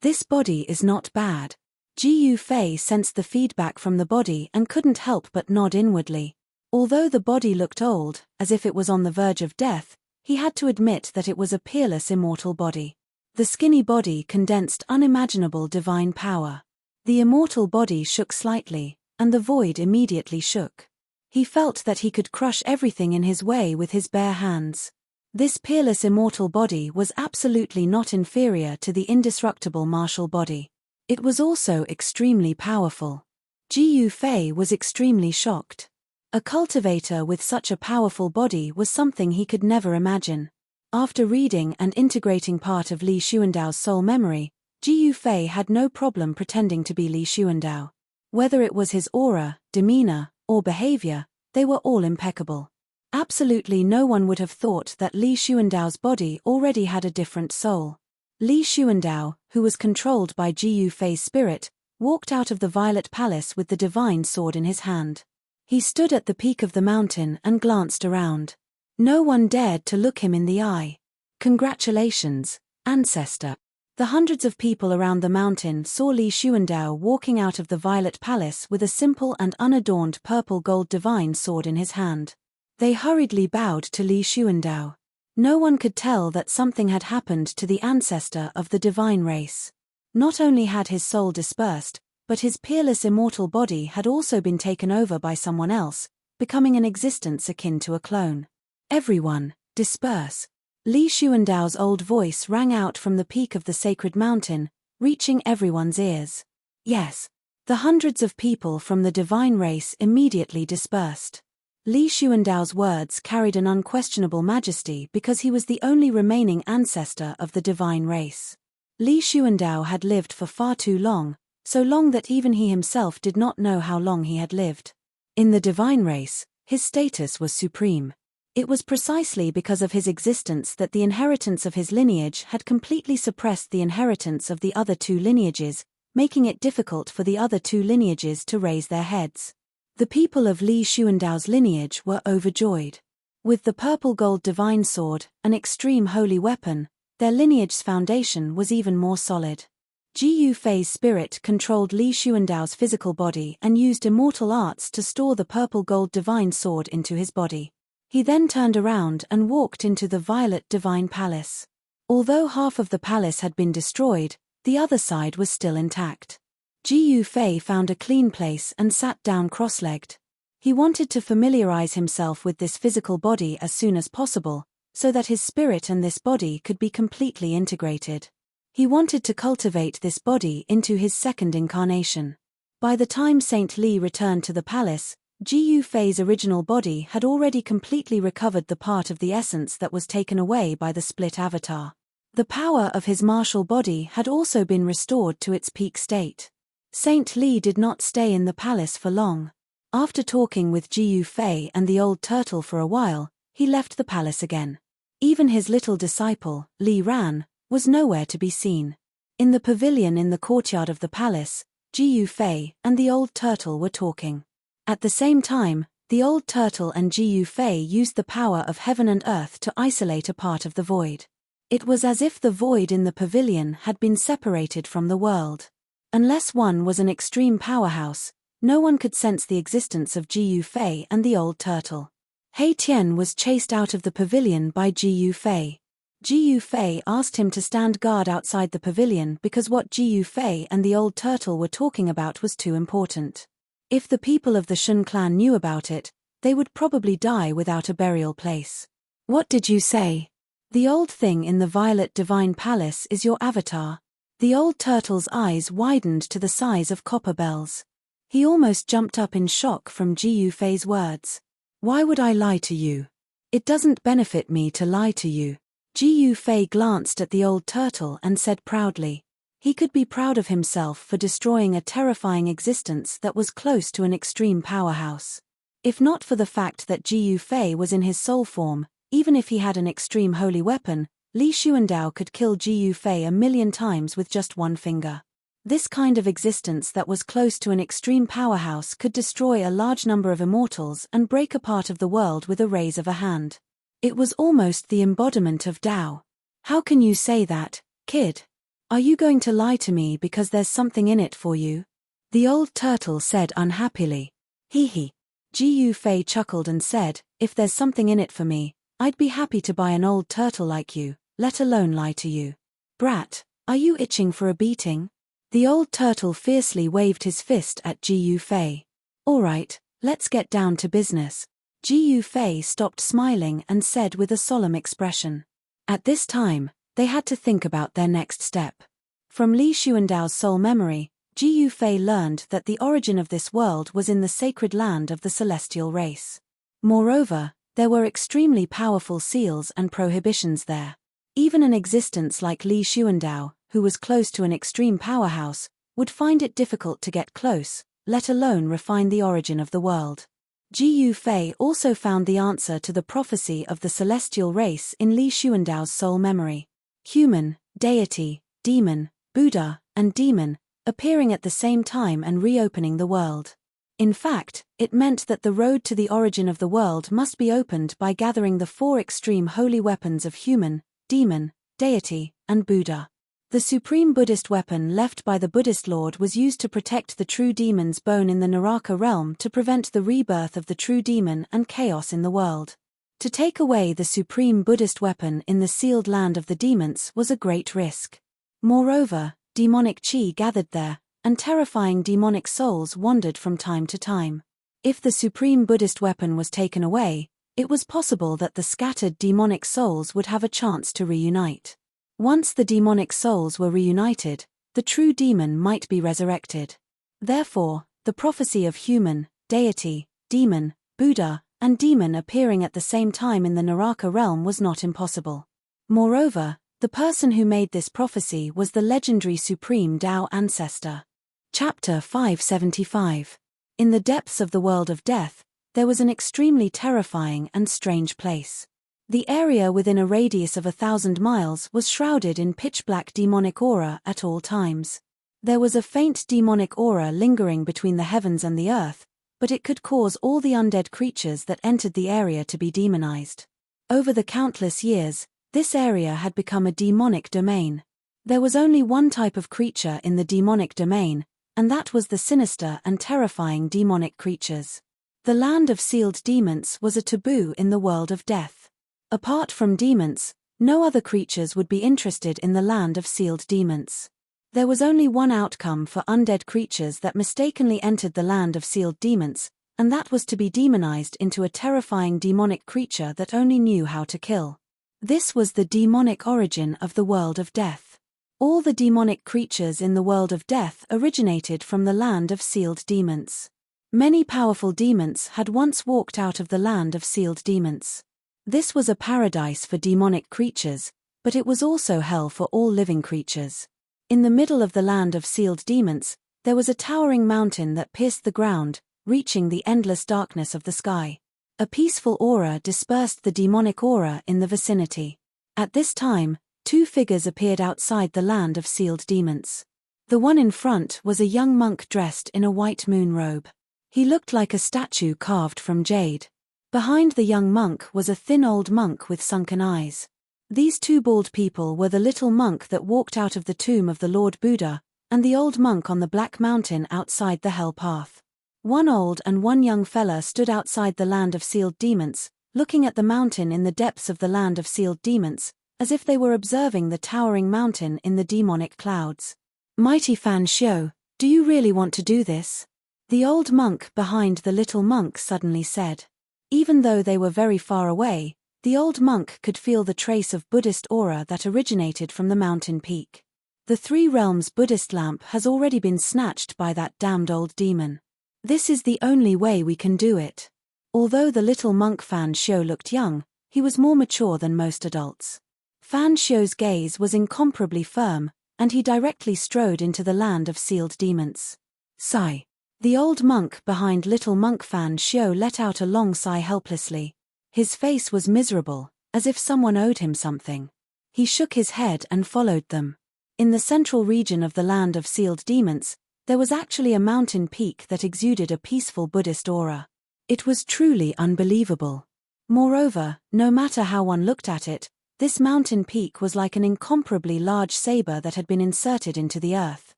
[SPEAKER 1] This body is not bad. Ji Yufei sensed the feedback from the body and couldn't help but nod inwardly. Although the body looked old, as if it was on the verge of death, he had to admit that it was a peerless immortal body. The skinny body condensed unimaginable divine power. The immortal body shook slightly, and the void immediately shook. He felt that he could crush everything in his way with his bare hands. This peerless immortal body was absolutely not inferior to the indestructible martial body. It was also extremely powerful. Ji Yufei was extremely shocked. A cultivator with such a powerful body was something he could never imagine. After reading and integrating part of Li Xuandao's soul memory, Ji Yufei had no problem pretending to be Li Xuandao. Whether it was his aura, demeanor, or behavior, they were all impeccable. Absolutely no one would have thought that Li Xuandao's body already had a different soul. Li Xuandao, who was controlled by Ji Yufei's spirit, walked out of the Violet Palace with the divine sword in his hand. He stood at the peak of the mountain and glanced around. No one dared to look him in the eye. Congratulations, ancestor. The hundreds of people around the mountain saw Li Xuandao walking out of the Violet Palace with a simple and unadorned purple-gold divine sword in his hand. They hurriedly bowed to Li Xuandao. No one could tell that something had happened to the ancestor of the divine race. Not only had his soul dispersed, but his peerless immortal body had also been taken over by someone else, becoming an existence akin to a clone. Everyone, disperse. Li Xuandao's old voice rang out from the peak of the sacred mountain, reaching everyone's ears. Yes. The hundreds of people from the divine race immediately dispersed. Li Xuandao's words carried an unquestionable majesty because he was the only remaining ancestor of the divine race. Li Xuandao had lived for far too long, so long that even he himself did not know how long he had lived. In the divine race, his status was supreme. It was precisely because of his existence that the inheritance of his lineage had completely suppressed the inheritance of the other two lineages, making it difficult for the other two lineages to raise their heads. The people of Li Xuandao's lineage were overjoyed. With the purple-gold divine sword, an extreme holy weapon, their lineage's foundation was even more solid. Ji Yufei's spirit controlled Li Xuandao's physical body and used immortal arts to store the purple-gold divine sword into his body. He then turned around and walked into the Violet Divine Palace. Although half of the palace had been destroyed, the other side was still intact. Ji Yufei found a clean place and sat down cross-legged. He wanted to familiarize himself with this physical body as soon as possible, so that his spirit and this body could be completely integrated. He wanted to cultivate this body into his second incarnation. By the time Saint Li returned to the palace, Ji Yufei's original body had already completely recovered the part of the essence that was taken away by the split avatar. The power of his martial body had also been restored to its peak state. Saint Li did not stay in the palace for long. After talking with Ji Yufei and the old turtle for a while, he left the palace again. Even his little disciple, Li Ran, was nowhere to be seen. In the pavilion in the courtyard of the palace, Ji Yufei and the old turtle were talking. At the same time, the old turtle and Ji Yufei used the power of heaven and earth to isolate a part of the void. It was as if the void in the pavilion had been separated from the world. Unless one was an extreme powerhouse, no one could sense the existence of Ji Yufei and the old turtle. He Tian was chased out of the pavilion by Ji Yufei. Ji Yufei asked him to stand guard outside the pavilion because what Ji Yufei and the old turtle were talking about was too important. If the people of the Shun clan knew about it, they would probably die without a burial place. What did you say? The old thing in the Violet Divine Palace is your avatar. The old turtle's eyes widened to the size of copper bells. He almost jumped up in shock from Ji Yufei's words. Why would I lie to you? It doesn't benefit me to lie to you. Ji Yufei glanced at the old turtle and said proudly. He could be proud of himself for destroying a terrifying existence that was close to an extreme powerhouse. If not for the fact that Ji Yufei was in his soul form, even if he had an extreme holy weapon, Li Xuandao could kill Ji Yufei 1,000,000 times with just one finger. This kind of existence that was close to an extreme powerhouse could destroy a large number of immortals and break a part of the world with a raise of a hand. It was almost the embodiment of Tao. How can you say that, kid? Are you going to lie to me because there's something in it for you? The old turtle said unhappily. Hee hee. Ji Yufei chuckled and said, if there's something in it for me, I'd be happy to buy an old turtle like you, let alone lie to you. Brat, are you itching for a beating? The old turtle fiercely waved his fist at Ji Yufei. All right, let's get down to business. Ji Yufei stopped smiling and said with a solemn expression. At this time, they had to think about their next step. From Li Xuandao's soul memory, Ji Yufei learned that the origin of this world was in the sacred land of the celestial race. Moreover, there were extremely powerful seals and prohibitions there. Even an existence like Li Xuandao, who was close to an extreme powerhouse, would find it difficult to get close, let alone refine the origin of the world. Ji Yufei also found the answer to the prophecy of the celestial race in Li Xuandao's soul memory. Human, deity, demon, Buddha, and demon, appearing at the same time and reopening the world. In fact, it meant that the road to the origin of the world must be opened by gathering the four extreme holy weapons of human, demon, deity, and Buddha. The supreme Buddhist weapon left by the Buddhist Lord was used to protect the true demon's bone in the Naraka realm to prevent the rebirth of the true demon and chaos in the world. To take away the supreme Buddhist weapon in the sealed land of the demons was a great risk. Moreover, demonic chi gathered there, and terrifying demonic souls wandered from time to time. If the supreme Buddhist weapon was taken away, it was possible that the scattered demonic souls would have a chance to reunite. Once the demonic souls were reunited, the true demon might be resurrected. Therefore, the prophecy of human, deity, demon, Buddha, and demon appearing at the same time in the Naraka realm was not impossible. Moreover, the person who made this prophecy was the legendary Supreme Tao Ancestor. Chapter 575. In the depths of the world of death, there was an extremely terrifying and strange place. The area within a radius of 1,000 miles was shrouded in pitch-black demonic aura at all times. There was a faint demonic aura lingering between the heavens and the earth, but it could cause all the undead creatures that entered the area to be demonized. Over the countless years, this area had become a demonic domain. There was only one type of creature in the demonic domain, and that was the sinister and terrifying demonic creatures. The land of sealed demons was a taboo in the world of death. Apart from demons, no other creatures would be interested in the land of sealed demons. There was only one outcome for undead creatures that mistakenly entered the land of sealed demons, and that was to be demonized into a terrifying demonic creature that only knew how to kill. This was the demonic origin of the world of death. All the demonic creatures in the world of death originated from the land of sealed demons. Many powerful demons had once walked out of the land of sealed demons. This was a paradise for demonic creatures, but it was also hell for all living creatures. In the middle of the land of sealed demons, there was a towering mountain that pierced the ground, reaching the endless darkness of the sky. A peaceful aura dispersed the demonic aura in the vicinity. At this time, two figures appeared outside the land of sealed demons. The one in front was a young monk dressed in a white moon robe. He looked like a statue carved from jade. Behind the young monk was a thin old monk with sunken eyes. These two bald people were the little monk that walked out of the tomb of the Lord Buddha, and the old monk on the black mountain outside the hell path. One old and one young fella stood outside the land of sealed demons, looking at the mountain in the depths of the land of sealed demons, as if they were observing the towering mountain in the demonic clouds. "Mighty Fan Xiu, do you really want to do this?" The old monk behind the little monk suddenly said. Even though they were very far away, the old monk could feel the trace of Buddhist aura that originated from the mountain peak. The Three Realms Buddhist lamp has already been snatched by that damned old demon. This is the only way we can do it. Although the little monk Fan Xiu looked young, he was more mature than most adults. Fan Xiu's gaze was incomparably firm, and he directly strode into the land of sealed demons. Sigh. The old monk behind little monk Fan Xiu let out a long sigh helplessly. His face was miserable, as if someone owed him something. He shook his head and followed them. In the central region of the land of sealed demons, there was actually a mountain peak that exuded a peaceful Buddhist aura. It was truly unbelievable. Moreover, no matter how one looked at it, this mountain peak was like an incomparably large saber that had been inserted into the earth.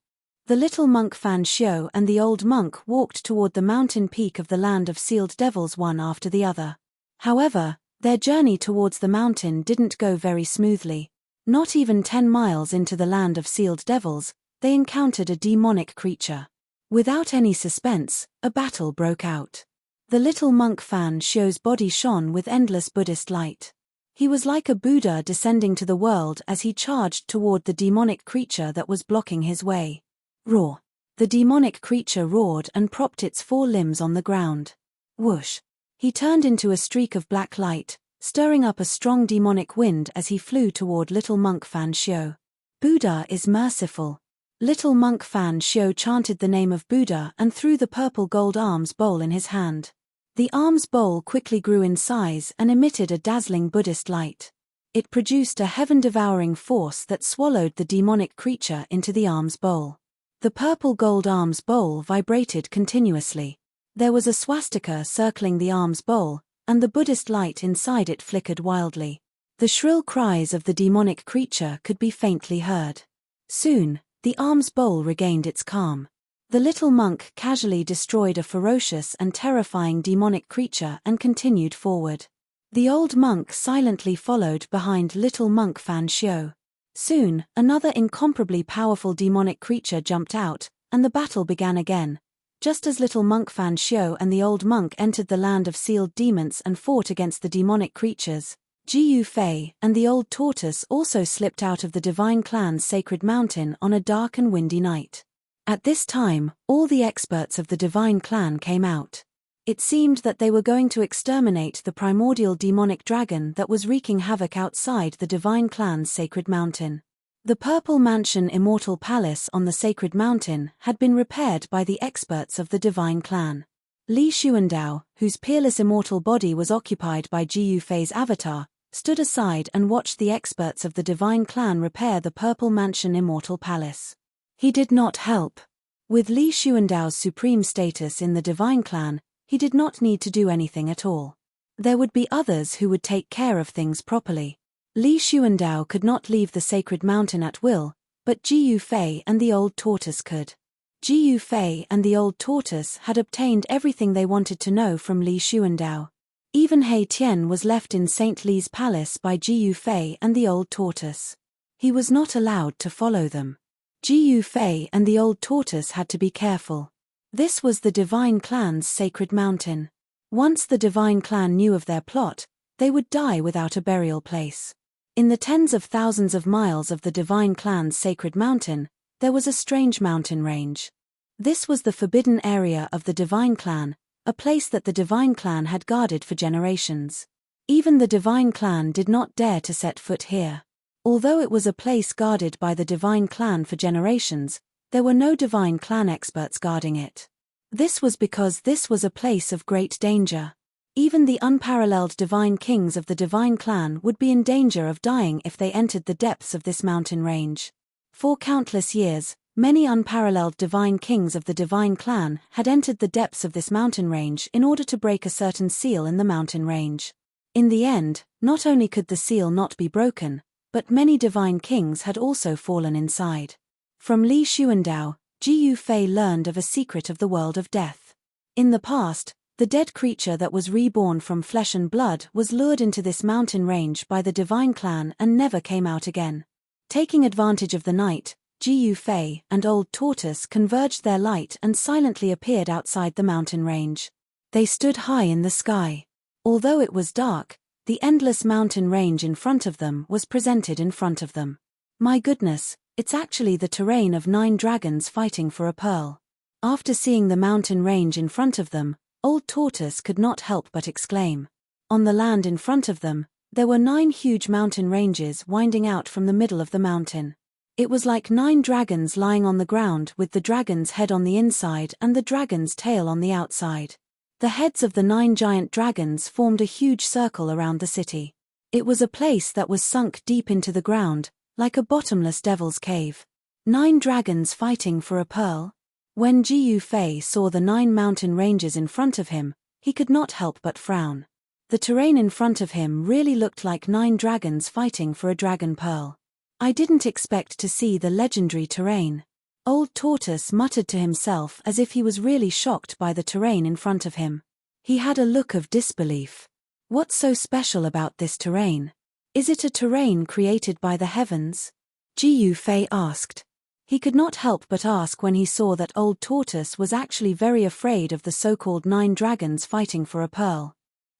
[SPEAKER 1] The little monk Fan Xiu and the old monk walked toward the mountain peak of the land of sealed devils one after the other. However, their journey towards the mountain didn't go very smoothly. Not even 10 miles into the land of sealed devils, they encountered a demonic creature. Without any suspense, a battle broke out. The little monk Fan Xiu's body shone with endless Buddhist light. He was like a Buddha descending to the world as he charged toward the demonic creature that was blocking his way. Roar. The demonic creature roared and propped its 4 limbs on the ground. Whoosh. He turned into a streak of black light, stirring up a strong demonic wind as he flew toward little monk Fan Xiu. Buddha is merciful. Little monk Fan Xiu chanted the name of Buddha and threw the purple gold alms bowl in his hand. The alms bowl quickly grew in size and emitted a dazzling Buddhist light. It produced a heaven-devouring force that swallowed the demonic creature into the alms bowl. The purple gold arms bowl vibrated continuously. There was a swastika circling the arms bowl, and the Buddhist light inside it flickered wildly. The shrill cries of the demonic creature could be faintly heard. Soon, the alms bowl regained its calm. The little monk casually destroyed a ferocious and terrifying demonic creature and continued forward. The old monk silently followed behind little monk Fan Xiu. Soon, another incomparably powerful demonic creature jumped out, and the battle began again. Just as little monk Fan Xiu and the old monk entered the land of sealed demons and fought against the demonic creatures, Ji Yufei and the old tortoise also slipped out of the divine clan's sacred mountain on a dark and windy night. At this time, all the experts of the divine clan came out. It seemed that they were going to exterminate the primordial demonic dragon that was wreaking havoc outside the divine clan's sacred mountain. The Purple Mansion Immortal Palace on the sacred mountain had been repaired by the experts of the divine clan. Li Xuandao, whose peerless immortal body was occupied by Ji Yufei's avatar, stood aside and watched the experts of the divine clan repair the Purple Mansion Immortal Palace. He did not help. With Li Xuandao's supreme status in the divine clan, he did not need to do anything at all. There would be others who would take care of things properly. Li Xuandao could not leave the sacred mountain at will, but Ji Yufei and the old tortoise could. Ji Yufei and the old tortoise had obtained everything they wanted to know from Li Xuandao. Even He Tian was left in Saint Li's palace by Ji Yufei and the old tortoise. He was not allowed to follow them. Ji Yufei and the old tortoise had to be careful. This was the divine clan's sacred mountain. Once the divine clan knew of their plot, they would die without a burial place. In the tens of thousands of miles of the divine clan's sacred mountain, there was a strange mountain range. This was the forbidden area of the divine clan, a place that the divine clan had guarded for generations. Even the divine clan did not dare to set foot here. Although it was a place guarded by the divine clan for generations, there were no divine clan experts guarding it. This was because this was a place of great danger. Even the unparalleled divine kings of the divine clan would be in danger of dying if they entered the depths of this mountain range. For countless years, many unparalleled divine kings of the divine clan had entered the depths of this mountain range in order to break a certain seal in the mountain range. In the end, not only could the seal not be broken, but many divine kings had also fallen inside. From Li Xuandao, Ji Yufei learned of a secret of the world of death. In the past, the dead creature that was reborn from flesh and blood was lured into this mountain range by the divine clan and never came out again. Taking advantage of the night, Ji Yufei and Old Tortoise converged their light and silently appeared outside the mountain range. They stood high in the sky. Although it was dark, the endless mountain range in front of them was presented in front of them. My goodness, it's actually the terrain of 9 dragons fighting for a pearl. After seeing the mountain range in front of them, Old Tortoise could not help but exclaim. On the land in front of them, there were 9 huge mountain ranges winding out from the middle of the mountain. It was like 9 dragons lying on the ground with the dragon's head on the inside and the dragon's tail on the outside. The heads of the 9 giant dragons formed a huge circle around the city. It was a place that was sunk deep into the ground, like a bottomless devil's cave. 9 dragons fighting for a pearl? When Ji Yufei saw the 9 mountain ranges in front of him, he could not help but frown. The terrain in front of him really looked like 9 dragons fighting for a dragon pearl. I didn't expect to see the legendary terrain. Old Tortoise muttered to himself as if he was really shocked by the terrain in front of him. He had a look of disbelief. What's so special about this terrain? Is it a terrain created by the heavens? Ji Yufei asked. He could not help but ask when he saw that Old Tortoise was actually very afraid of the so-called 9 dragons fighting for a pearl.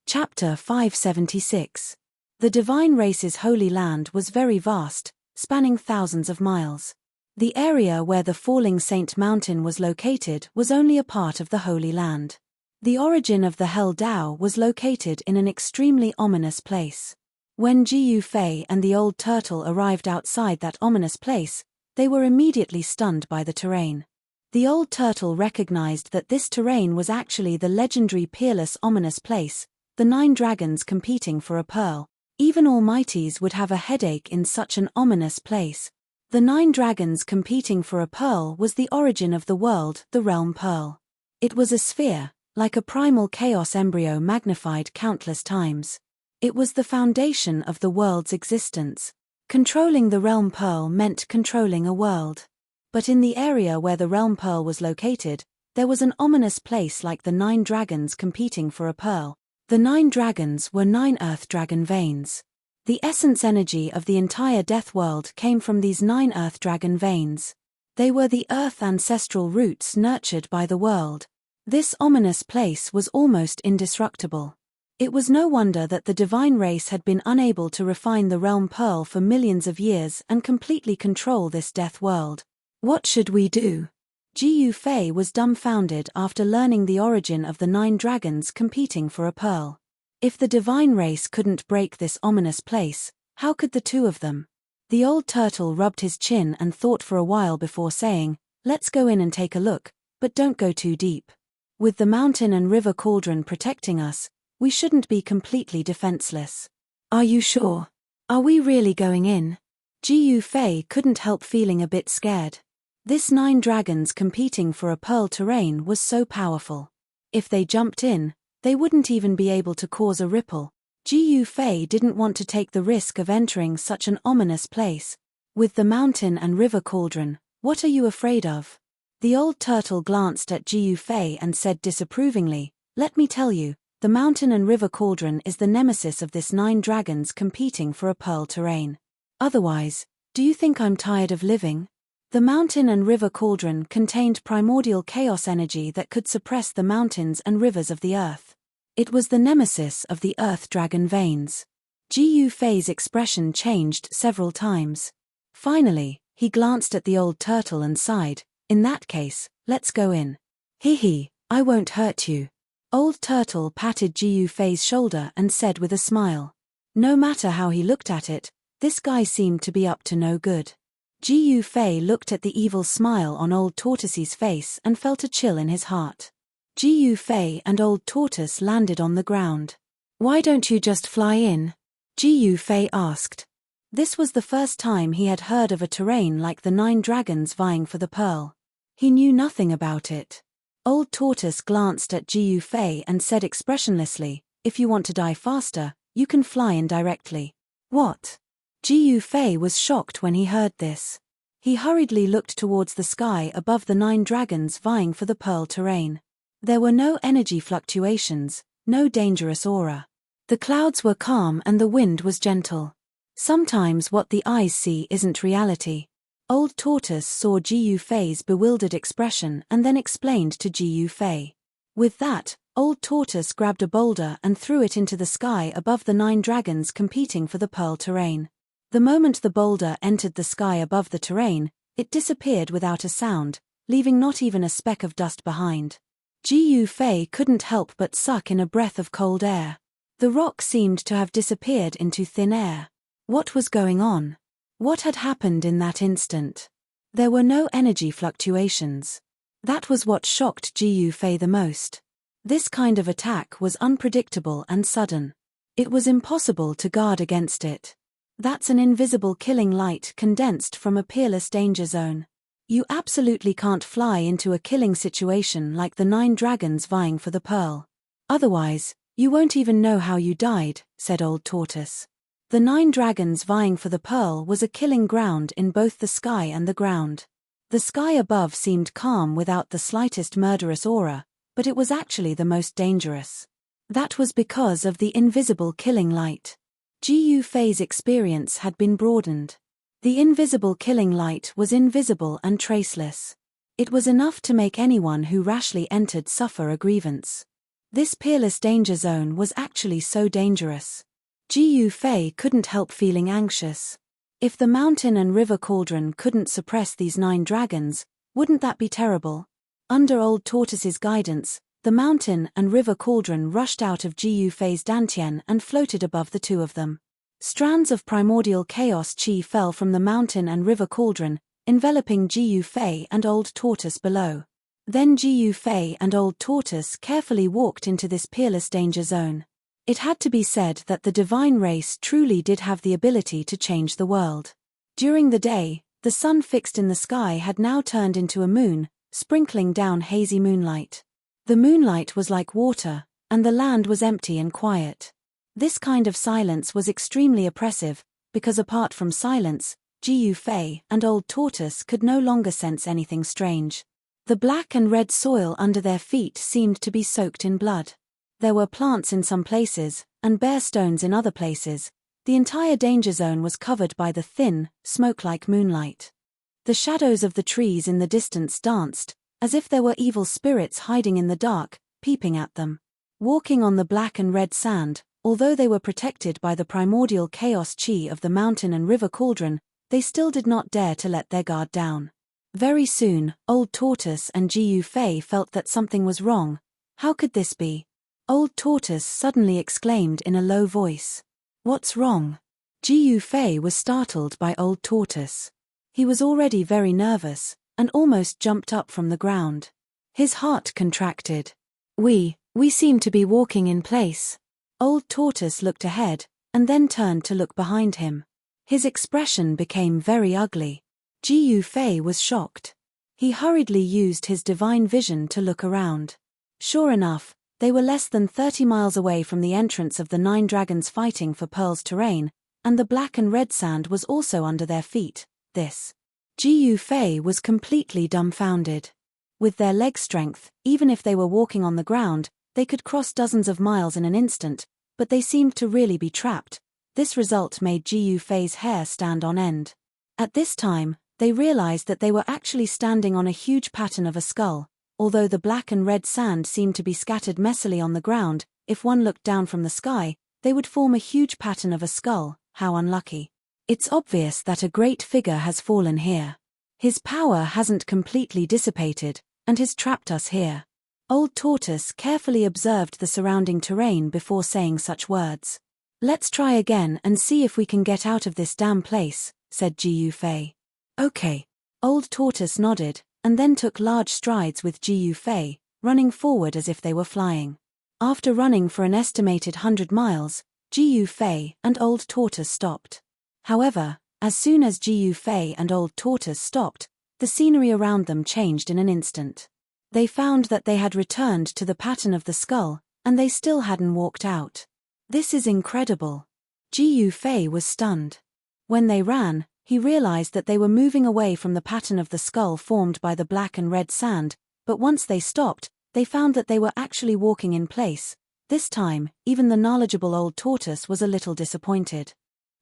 [SPEAKER 1] Chapter 576. The divine race's holy land was very vast, spanning thousands of miles. The area where the falling Saint Mountain was located was only a part of the Holy Land. The origin of the Hell Dao was located in an extremely ominous place. When Ji Yufei and the old turtle arrived outside that ominous place, they were immediately stunned by the terrain. The old turtle recognized that this terrain was actually the legendary peerless ominous place, the 9 dragons competing for a pearl. Even almighties would have a headache in such an ominous place. The 9 dragons competing for a pearl was the origin of the world, the realm pearl. It was a sphere, like a primal chaos embryo magnified countless times. It was the foundation of the world's existence. Controlling the realm pearl meant controlling a world. But in the area where the realm pearl was located, there was an ominous place like the 9 dragons competing for a pearl. The 9 dragons were 9 earth dragon veins. The essence energy of the entire death world came from these 9 earth dragon veins. They were the earth ancestral roots nurtured by the world. This ominous place was almost indestructible. It was no wonder that the divine race had been unable to refine the realm pearl for millions of years and completely control this death world. What should we do? Jiyu Fei was dumbfounded after learning the origin of the 9 dragons competing for a pearl. If the divine race couldn't break this ominous place, how could the 2 of them? The old turtle rubbed his chin and thought for a while before saying, "Let's go in and take a look, but don't go too deep. With the mountain and river cauldron protecting us, we shouldn't be completely defenseless." "Are you sure? Are we really going in?" Jiyu Fei couldn't help feeling a bit scared. This 9 dragons competing for a pearl terrain was so powerful. If they jumped in, they wouldn't even be able to cause a ripple. Jiyu Fei didn't want to take the risk of entering such an ominous place. "With the mountain and river cauldron, what are you afraid of?" The old turtle glanced at Jiyu Fei and said disapprovingly, "Let me tell you, the mountain and river cauldron is the nemesis of this 9 dragons competing for a pearl terrain. Otherwise, do you think I'm tired of living?" The mountain and river cauldron contained primordial chaos energy that could suppress the mountains and rivers of the earth. It was the nemesis of the earth dragon veins. Jiyu Fei's expression changed several times. Finally, he glanced at the old turtle and sighed, "In that case, let's go in." "Hee, I won't hurt you." Old turtle patted Jiyu Fei's shoulder and said with a smile. No matter how he looked at it, this guy seemed to be up to no good. Jiyu Fei looked at the evil smile on old tortoise's face and felt a chill in his heart. Jiyu Fei and old tortoise landed on the ground. "Why don't you just fly in?" Jiyu Fei asked. This was the first time he had heard of a terrain like the 9 dragons vying for the pearl. He knew nothing about it. Old tortoise glanced at Jiyu Fei and said expressionlessly, "If you want to die faster, you can fly in directly." "What?" Jiyu Fei was shocked when he heard this. He hurriedly looked towards the sky above the 9 dragons vying for the pearl terrain. There were no energy fluctuations, no dangerous aura. The clouds were calm and the wind was gentle. Sometimes what the eyes see isn't reality. Old tortoise saw Jiyu Fei's bewildered expression and then explained to Jiyu Fei. With that, old tortoise grabbed a boulder and threw it into the sky above the 9 dragons competing for the pearl terrain. The moment the boulder entered the sky above the terrain, it disappeared without a sound, leaving not even a speck of dust behind. Jiyu Fei couldn't help but suck in a breath of cold air. The rock seemed to have disappeared into thin air. What was going on? What had happened in that instant? There were no energy fluctuations. That was what shocked Jiyu Fei the most. This kind of attack was unpredictable and sudden. It was impossible to guard against it. That's an invisible killing light condensed from a peerless danger zone. You absolutely can't fly into a killing situation like the 9 dragons vying for the pearl. Otherwise, you won't even know how you died, said old tortoise. The 9 dragons vying for the pearl was a killing ground in both the sky and the ground. The sky above seemed calm without the slightest murderous aura, but it was actually the most dangerous. That was because of the invisible killing light. Jiyu Fei's experience had been broadened. The invisible killing light was invisible and traceless. It was enough to make anyone who rashly entered suffer a grievance. This peerless danger zone was actually so dangerous. Jiyu Fei couldn't help feeling anxious. If the mountain and river cauldron couldn't suppress these 9 dragons, wouldn't that be terrible? Under old tortoise's guidance, the mountain and river cauldron rushed out of Jiyu Fei's dantian and floated above the 2 of them. Strands of primordial chaos chi fell from the mountain and river cauldron, enveloping Jiyu Fei and old tortoise below. Then Jiyu Fei and old tortoise carefully walked into this peerless danger zone. It had to be said that the divine race truly did have the ability to change the world. During the day, The sun fixed in the sky had now turned into a moon, sprinkling down hazy moonlight. The moonlight was like water, and the land was empty and quiet. This kind of silence was extremely oppressive, because apart from silence, Jiu Fei and Old Tortoise could no longer sense anything strange. The black and red soil under their feet seemed to be soaked in blood. There were plants in some places, and bare stones in other places. The entire danger zone was covered by the thin, smoke-like moonlight. The shadows of the trees in the distance danced, as if there were evil spirits hiding in the dark, peeping at them. Walking on the black and red sand, although they were protected by the primordial chaos chi of the mountain and river cauldron, they still did not dare to let their guard down. Very soon, Old Tortoise and Jiu Fei felt that something was wrong. How could this be? Old Tortoise suddenly exclaimed in a low voice. "What's wrong?" Jiu Fei was startled by Old Tortoise. He was already very nervous, and almost jumped up from the ground. His heart contracted. We seem to be walking in place." Old Tortoise looked ahead, and then turned to look behind him. His expression became very ugly. Jiu Fei was shocked. He hurriedly used his divine vision to look around. Sure enough, they were less than 30 miles away from the entrance of the 9 dragons fighting for Pearl's terrain, and the black and red sand was also under their feet. Jiu Fei was completely dumbfounded. With their leg strength, even if they were walking on the ground, they could cross dozens of miles in an instant, but they seemed to really be trapped. This result made Jiu Fei's hair stand on end. At this time, they realized that they were actually standing on a huge pattern of a skull. Although the black and red sand seemed to be scattered messily on the ground, if one looked down from the sky, they would form a huge pattern of a skull. How unlucky. It's obvious that a great figure has fallen here. His power hasn't completely dissipated, and has trapped us here. Old Tortoise carefully observed the surrounding terrain before saying such words. "Let's try again and see if we can get out of this damn place," said Jiu Fei. "Okay." Old Tortoise nodded, and then took large strides with Jiu Fei, running forward as if they were flying. After running for an estimated 100 miles, Jiu Fei and Old Tortoise stopped. However, as soon as Jiu Fei and Old Tortoise stopped, the scenery around them changed in an instant. They found that they had returned to the pattern of the skull, and they still hadn't walked out. This is incredible. Jiu Fei was stunned. When they ran, he realized that they were moving away from the pattern of the skull formed by the black and red sand, but once they stopped, they found that they were actually walking in place. This time, even the knowledgeable Old Tortoise was a little disappointed.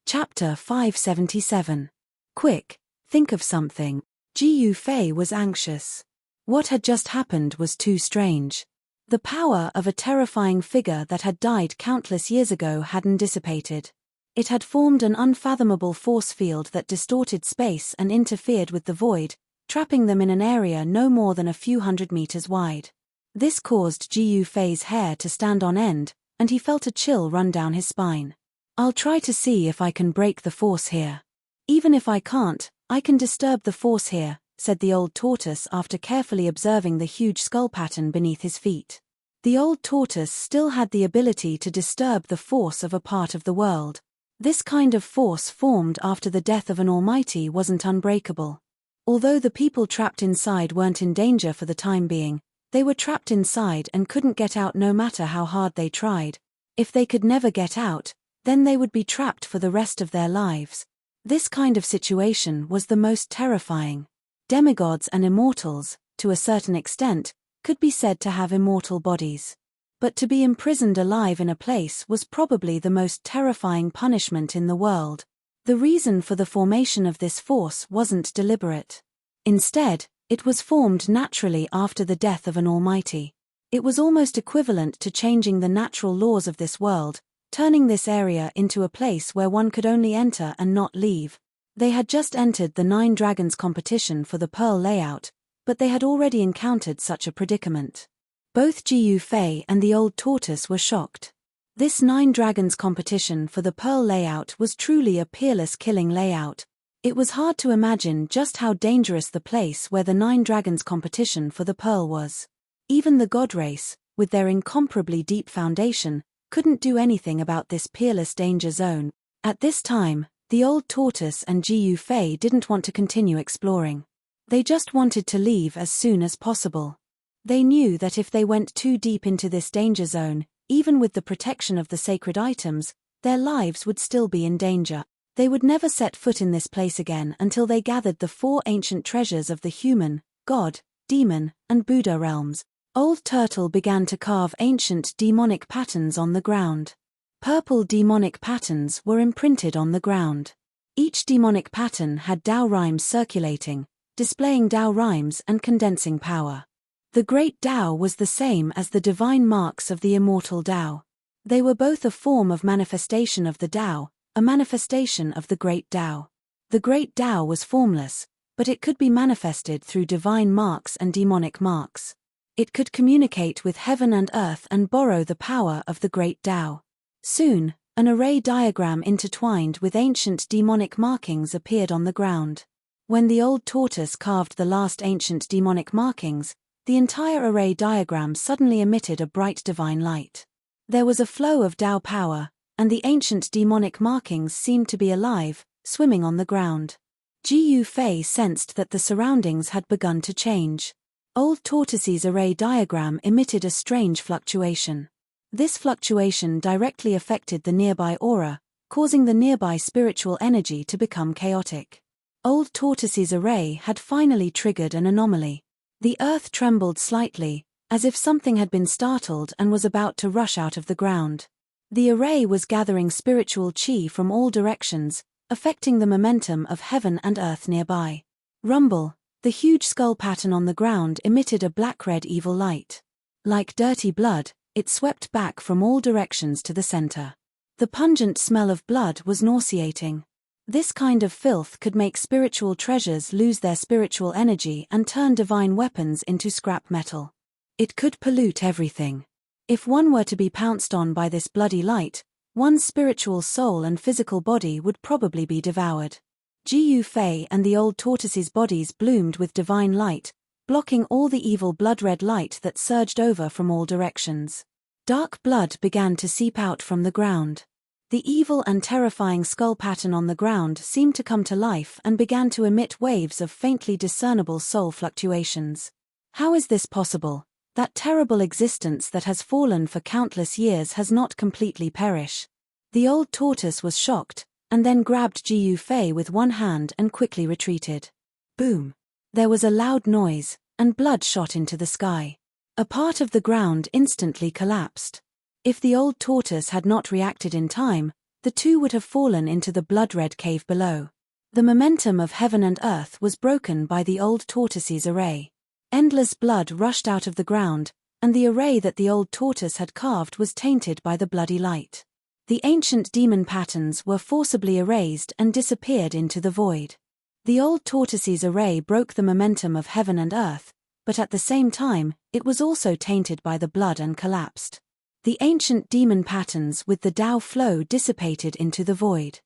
[SPEAKER 1] Chapter 577. Quick, think of something. Jiu Fei was anxious. What had just happened was too strange. The power of a terrifying figure that had died countless years ago hadn't dissipated. It had formed an unfathomable force field that distorted space and interfered with the void, trapping them in an area no more than a few 100 meters wide. This caused Jiu Fei's hair to stand on end, and he felt a chill run down his spine. "I'll try to see if I can break the force here. Even if I can't, I can disturb the force here," said the Old Tortoise after carefully observing the huge skull pattern beneath his feet. The Old Tortoise still had the ability to disturb the force of a part of the world. This kind of force formed after the death of an almighty wasn't unbreakable. Although the people trapped inside weren't in danger for the time being, they were trapped inside and couldn't get out no matter how hard they tried. If they could never get out, then they would be trapped for the rest of their lives. This kind of situation was the most terrifying. Demigods and immortals, to a certain extent, could be said to have immortal bodies. But to be imprisoned alive in a place was probably the most terrifying punishment in the world. The reason for the formation of this force wasn't deliberate. Instead, it was formed naturally after the death of an almighty. It was almost equivalent to changing the natural laws of this world, turning this area into a place where one could only enter and not leave. They had just entered the 9 Dragons competition for the Pearl layout, but they had already encountered such a predicament. Both Jiu Fei and the Old Tortoise were shocked. This 9 Dragons competition for the Pearl layout was truly a peerless killing layout. It was hard to imagine just how dangerous the place where the 9 Dragons competition for the Pearl was. Even the God race, with their incomparably deep foundation, couldn't do anything about this peerless danger zone. At this time, The old tortoise and Jiu Fei didn't want to continue exploring. They just wanted to leave as soon as possible. They knew that if they went too deep into this danger zone, even with the protection of the sacred items, their lives would still be in danger. They would never set foot in this place again until they gathered the 4 ancient treasures of the human, god, demon, and Buddha realms. Old Turtle began to carve ancient demonic patterns on the ground. Purple demonic patterns were imprinted on the ground. Each demonic pattern had Tao rhymes circulating, displaying Tao rhymes and condensing power. The great Tao was the same as the divine marks of the immortal Tao. They were both a form of manifestation of the Tao, a manifestation of the great Tao. The great Tao was formless, but it could be manifested through divine marks and demonic marks. It could communicate with heaven and earth and borrow the power of the great Tao. Soon, an array diagram intertwined with ancient demonic markings appeared on the ground. When the old tortoise carved the last ancient demonic markings, the entire array diagram suddenly emitted a bright divine light. There was a flow of Tao power, and the ancient demonic markings seemed to be alive, swimming on the ground. Jiu Fei sensed that the surroundings had begun to change. Old Tortoise's array diagram emitted a strange fluctuation. This fluctuation directly affected the nearby aura, causing the nearby spiritual energy to become chaotic. Old Tortoise's array had finally triggered an anomaly. The earth trembled slightly, as if something had been startled and was about to rush out of the ground. The array was gathering spiritual chi from all directions, affecting the momentum of heaven and earth nearby. Rumble, the huge skull pattern on the ground emitted a black-red evil light. Like dirty blood, it swept back from all directions to the center. The pungent smell of blood was nauseating. This kind of filth could make spiritual treasures lose their spiritual energy and turn divine weapons into scrap metal. It could pollute everything. If one were to be pounced on by this bloody light, one's spiritual soul and physical body would probably be devoured. Jiu Fei and the old tortoise's bodies bloomed with divine light, blocking all the evil blood-red light that surged over from all directions. Dark blood began to seep out from the ground. The evil and terrifying skull pattern on the ground seemed to come to life and began to emit waves of faintly discernible soul fluctuations. How is this possible? That terrible existence that has fallen for countless years has not completely perished. The old tortoise was shocked, and then grabbed Jiu Fei with one hand and quickly retreated. Boom! There was a loud noise, and blood shot into the sky. A part of the ground instantly collapsed. If the old tortoise had not reacted in time, the two would have fallen into the blood-red cave below. The momentum of heaven and earth was broken by the old tortoise's array. Endless blood rushed out of the ground, and the array that the old tortoise had carved was tainted by the bloody light. The ancient demon patterns were forcibly erased and disappeared into the void. The old tortoise's array broke the momentum of heaven and earth, but at the same time, it was also tainted by the blood and collapsed. The ancient demon patterns with the Tao flow dissipated into the void.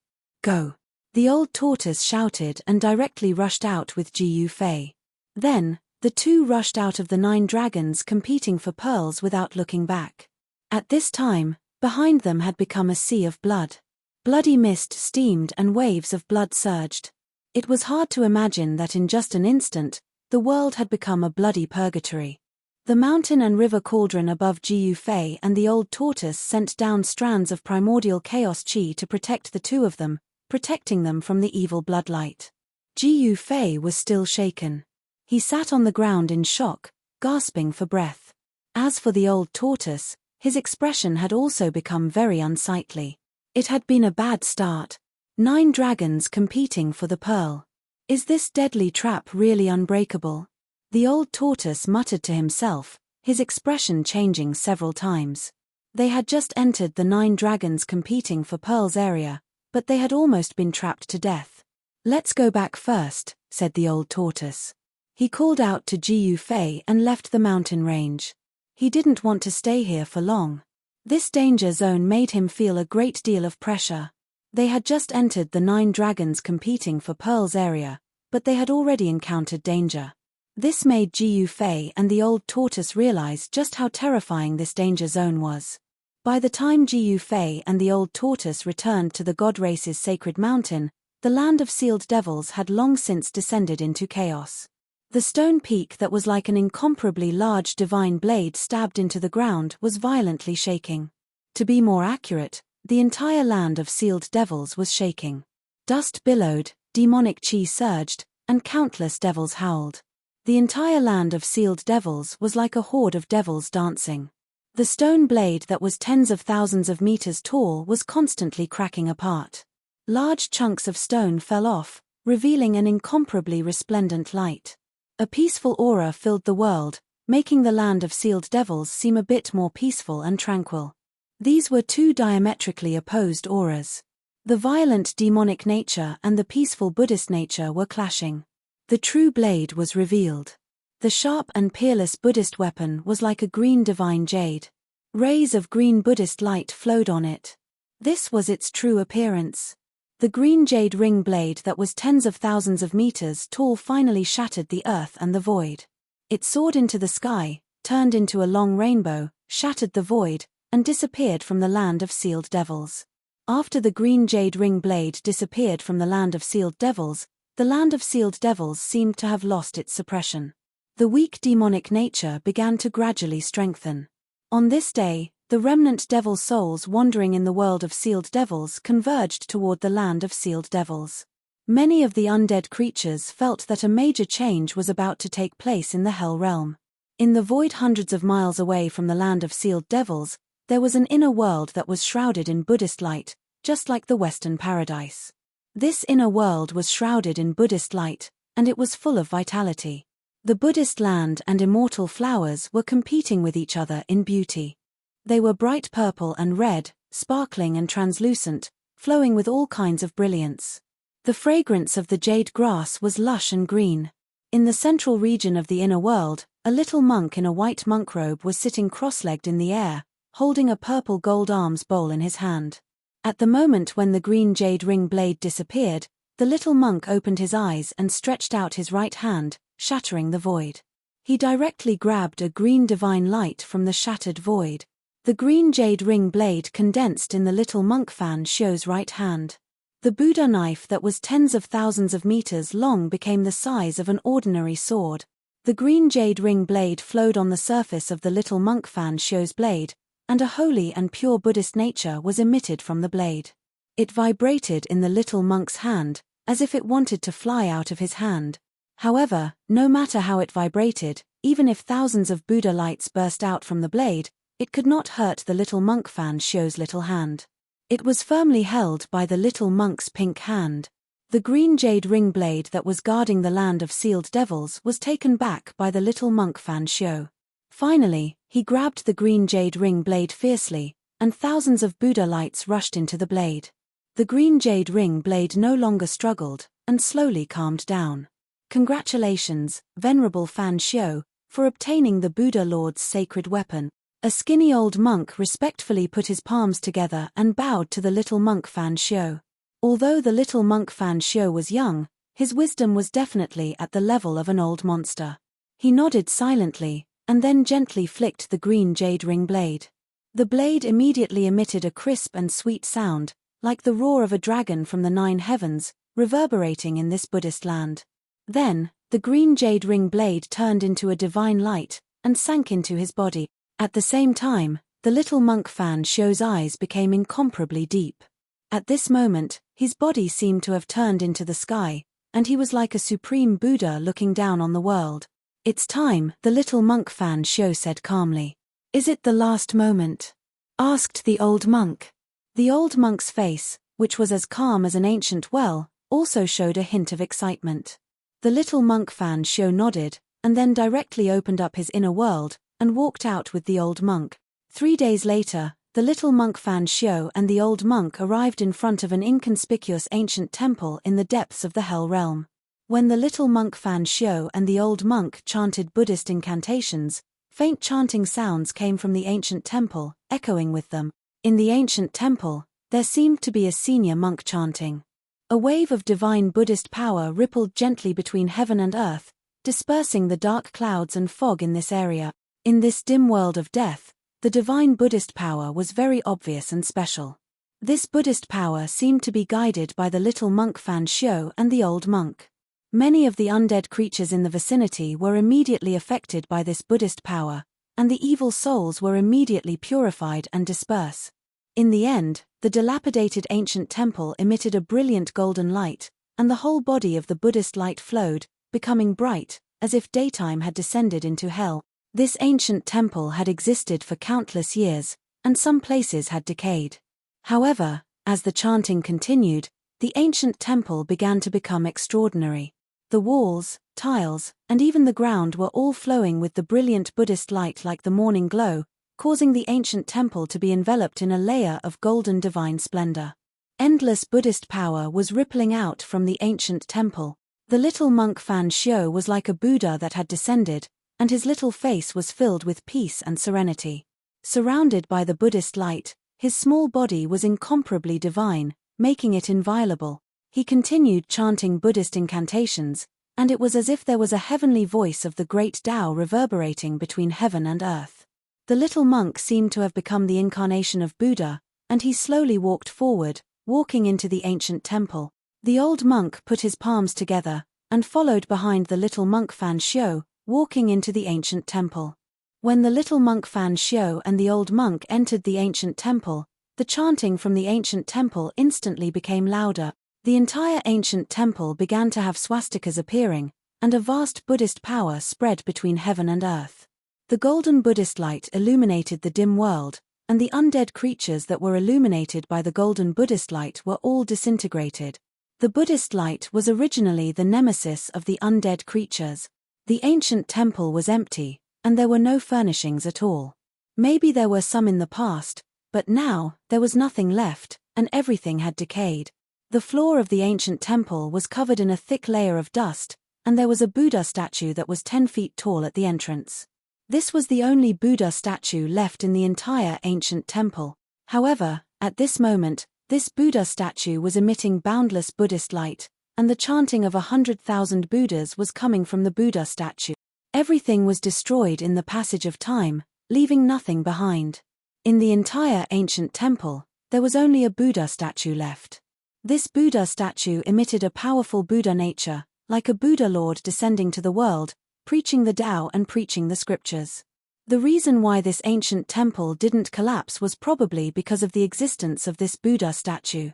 [SPEAKER 1] Go! The old tortoise shouted and directly rushed out with Jiu Fei. Then, the two rushed out of the 9 dragons competing for pearls without looking back. At this time, behind them had become a sea of blood. Bloody mist steamed and waves of blood surged. It was hard to imagine that in just an instant, the world had become a bloody purgatory. The mountain and river cauldron above Jiu Fei and the old tortoise sent down strands of primordial chaos chi to protect the two of them, protecting them from the evil bloodlight. Jiu Fei was still shaken. He sat on the ground in shock, gasping for breath. As for the old tortoise, his expression had also become very unsightly. It had been a bad start. 9 dragons competing for the pearl. Is this deadly trap really unbreakable? The old tortoise muttered to himself, his expression changing several times. They had just entered the 9 dragons competing for pearls area, but they had almost been trapped to death. Let's go back first, said the old tortoise. He called out to Jiu Fei and left the mountain range. He didn't want to stay here for long. This danger zone made him feel a great deal of pressure. They had just entered the 9 dragons competing for pearls area, but they had already encountered danger. This made Jiu Fei and the old tortoise realize just how terrifying this danger zone was. By the time Jiu Fei and the old tortoise returned to the god race's sacred mountain, the land of sealed devils had long since descended into chaos. The stone peak that was like an incomparably large divine blade stabbed into the ground was violently shaking. To be more accurate, the entire land of sealed devils was shaking. Dust billowed, demonic chi surged, and countless devils howled. The entire land of sealed devils was like a horde of devils dancing. The stone blade that was tens of thousands of meters tall was constantly cracking apart. Large chunks of stone fell off, revealing an incomparably resplendent light. A peaceful aura filled the world, making the land of sealed devils seem a bit more peaceful and tranquil. These were two diametrically opposed auras. The violent demonic nature and the peaceful Buddhist nature were clashing. The true blade was revealed. The sharp and peerless Buddhist weapon was like a green divine jade. Rays of green Buddhist light flowed on it. This was its true appearance. The green jade ring blade that was tens of thousands of meters tall finally shattered the earth and the void. It soared into the sky, turned into a long rainbow, shattered the void, and disappeared from the land of sealed devils. After the green jade ring blade disappeared from the land of sealed devils, the land of sealed devils seemed to have lost its suppression. The weak demonic nature began to gradually strengthen. On this day, the remnant devil souls wandering in the world of sealed devils converged toward the land of sealed devils. Many of the undead creatures felt that a major change was about to take place in the hell realm. In the void hundreds of miles away from the land of sealed devils, there was an inner world that was shrouded in Buddhist light, just like the Western paradise. This inner world was shrouded in Buddhist light, and it was full of vitality. The Buddhist land and immortal flowers were competing with each other in beauty. They were bright purple and red, sparkling and translucent, flowing with all kinds of brilliance. The fragrance of the jade grass was lush and green. In the central region of the inner world, a little monk in a white monk robe was sitting cross-legged in the air, holding a purple gold alms bowl in his hand. At the moment when the green jade ring blade disappeared, the little monk opened his eyes and stretched out his right hand, shattering the void. He directly grabbed a green divine light from the shattered void. The green jade ring blade condensed in the little monk Fan Shio's right hand. The Buddha knife that was tens of thousands of meters long became the size of an ordinary sword. The green jade ring blade flowed on the surface of the little monk Fan Shio's blade, and a holy and pure Buddhist nature was emitted from the blade. It vibrated in the little monk's hand, as if it wanted to fly out of his hand. However, no matter how it vibrated, even if thousands of Buddha lights burst out from the blade, it could not hurt the little monk Fan Shio's little hand. It was firmly held by the little monk's pink hand. The green jade ring blade that was guarding the land of sealed devils was taken back by the little monk Fan Shio. Finally, he grabbed the green jade ring blade fiercely, and thousands of Buddha lights rushed into the blade. The green jade ring blade no longer struggled, and slowly calmed down. Congratulations, Venerable Fan Shio, for obtaining the Buddha Lord's sacred weapon. A skinny old monk respectfully put his palms together and bowed to the little monk Fan Shio. Although the little monk Fan Shio was young, his wisdom was definitely at the level of an old monster. He nodded silently, and then gently flicked the green jade ring blade. The blade immediately emitted a crisp and sweet sound, like the roar of a dragon from the 9 heavens, reverberating in this Buddhist land. Then, the green jade ring blade turned into a divine light, and sank into his body. At the same time, the little monk Fan Shio's eyes became incomparably deep. At this moment, his body seemed to have turned into the sky, and he was like a supreme Buddha looking down on the world. "It's time," the little monk Fan Shio said calmly. "Is it the last moment?" asked the old monk. The old monk's face, which was as calm as an ancient well, also showed a hint of excitement. The little monk Fan Shio nodded, and then directly opened up his inner world, and walked out with the old monk. 3 days later, the little monk Fan Shio and the old monk arrived in front of an inconspicuous ancient temple in the depths of the hell realm. When the little monk Fan Shio and the old monk chanted Buddhist incantations, faint chanting sounds came from the ancient temple, echoing with them. In the ancient temple, there seemed to be a senior monk chanting. A wave of divine Buddhist power rippled gently between heaven and earth, dispersing the dark clouds and fog in this area. In this dim world of death, The divine Buddhist power was very obvious and special. This Buddhist power seemed to be guided by the little monk Fan Xiu and the old monk. Many of the undead creatures in the vicinity were immediately affected by this Buddhist power, and the evil souls were immediately purified and disperse. In the end, the dilapidated ancient temple emitted a brilliant golden light, and the whole body of the Buddhist light flowed, becoming bright, as if daytime had descended into hell. This ancient temple had existed for countless years, and some places had decayed. However, as the chanting continued, the ancient temple began to become extraordinary. The walls, tiles, and even the ground were all flowing with the brilliant Buddhist light like the morning glow, causing the ancient temple to be enveloped in a layer of golden divine splendor. Endless Buddhist power was rippling out from the ancient temple. The little monk Fan Xiu was like a Buddha that had descended, and his little face was filled with peace and serenity. Surrounded by the Buddhist light, his small body was incomparably divine, making it inviolable. He continued chanting Buddhist incantations, and it was as if there was a heavenly voice of the great Tao reverberating between heaven and earth. The little monk seemed to have become the incarnation of Buddha, and he slowly walked forward, walking into the ancient temple. The old monk put his palms together, and followed behind the little monk Fan Xiu, walking into the ancient temple. When the little monk Fan Xiu and the old monk entered the ancient temple, the chanting from the ancient temple instantly became louder. The entire ancient temple began to have swastikas appearing, and a vast Buddhist power spread between heaven and earth. The golden Buddhist light illuminated the dim world, and the undead creatures that were illuminated by the golden Buddhist light were all disintegrated. The Buddhist light was originally the nemesis of the undead creatures. The ancient temple was empty, and there were no furnishings at all. Maybe there were some in the past, but now, there was nothing left, and everything had decayed. The floor of the ancient temple was covered in a thick layer of dust, and there was a Buddha statue that was 10 feet tall at the entrance. This was the only Buddha statue left in the entire ancient temple. However, at this moment, this Buddha statue was emitting boundless Buddhist light, and the chanting of 100,000 Buddhas was coming from the Buddha statue. Everything was destroyed in the passage of time, leaving nothing behind. In the entire ancient temple, there was only a Buddha statue left. This Buddha statue emitted a powerful Buddha nature, like a Buddha Lord descending to the world, preaching the Tao and preaching the scriptures. The reason why this ancient temple didn't collapse was probably because of the existence of this Buddha statue.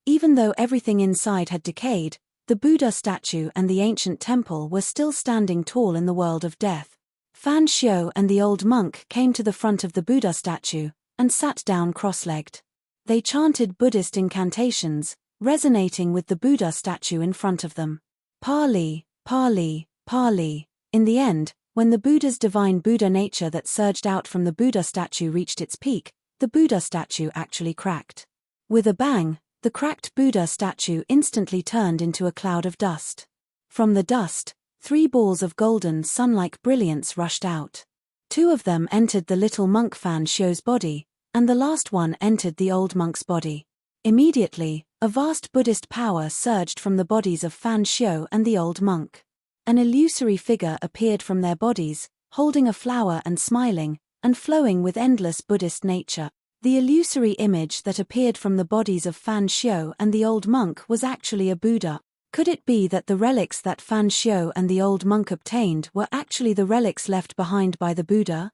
[SPEAKER 1] Even though everything inside had decayed, the Buddha statue and the ancient temple were still standing tall in the world of death. Fan Xiu and the old monk came to the front of the Buddha statue, and sat down cross-legged. They chanted Buddhist incantations, resonating with the Buddha statue in front of them. Pali, Pali, Pali. In the end, when the Buddha's divine Buddha nature that surged out from the Buddha statue reached its peak, the Buddha statue actually cracked. With a bang, the cracked Buddha statue instantly turned into a cloud of dust. From the dust, 3 balls of golden sun-like brilliance rushed out. 2 of them entered the little monk Fan Xiu's body, and the last one entered the old monk's body. Immediately, a vast Buddhist power surged from the bodies of Fan Xiu and the old monk. An illusory figure appeared from their bodies, holding a flower and smiling, and flowing with endless Buddhist nature. The illusory image that appeared from the bodies of Fan Xiu and the old monk was actually a Buddha. Could it be that the relics that Fan Xiu and the old monk obtained were actually the relics left behind by the Buddha?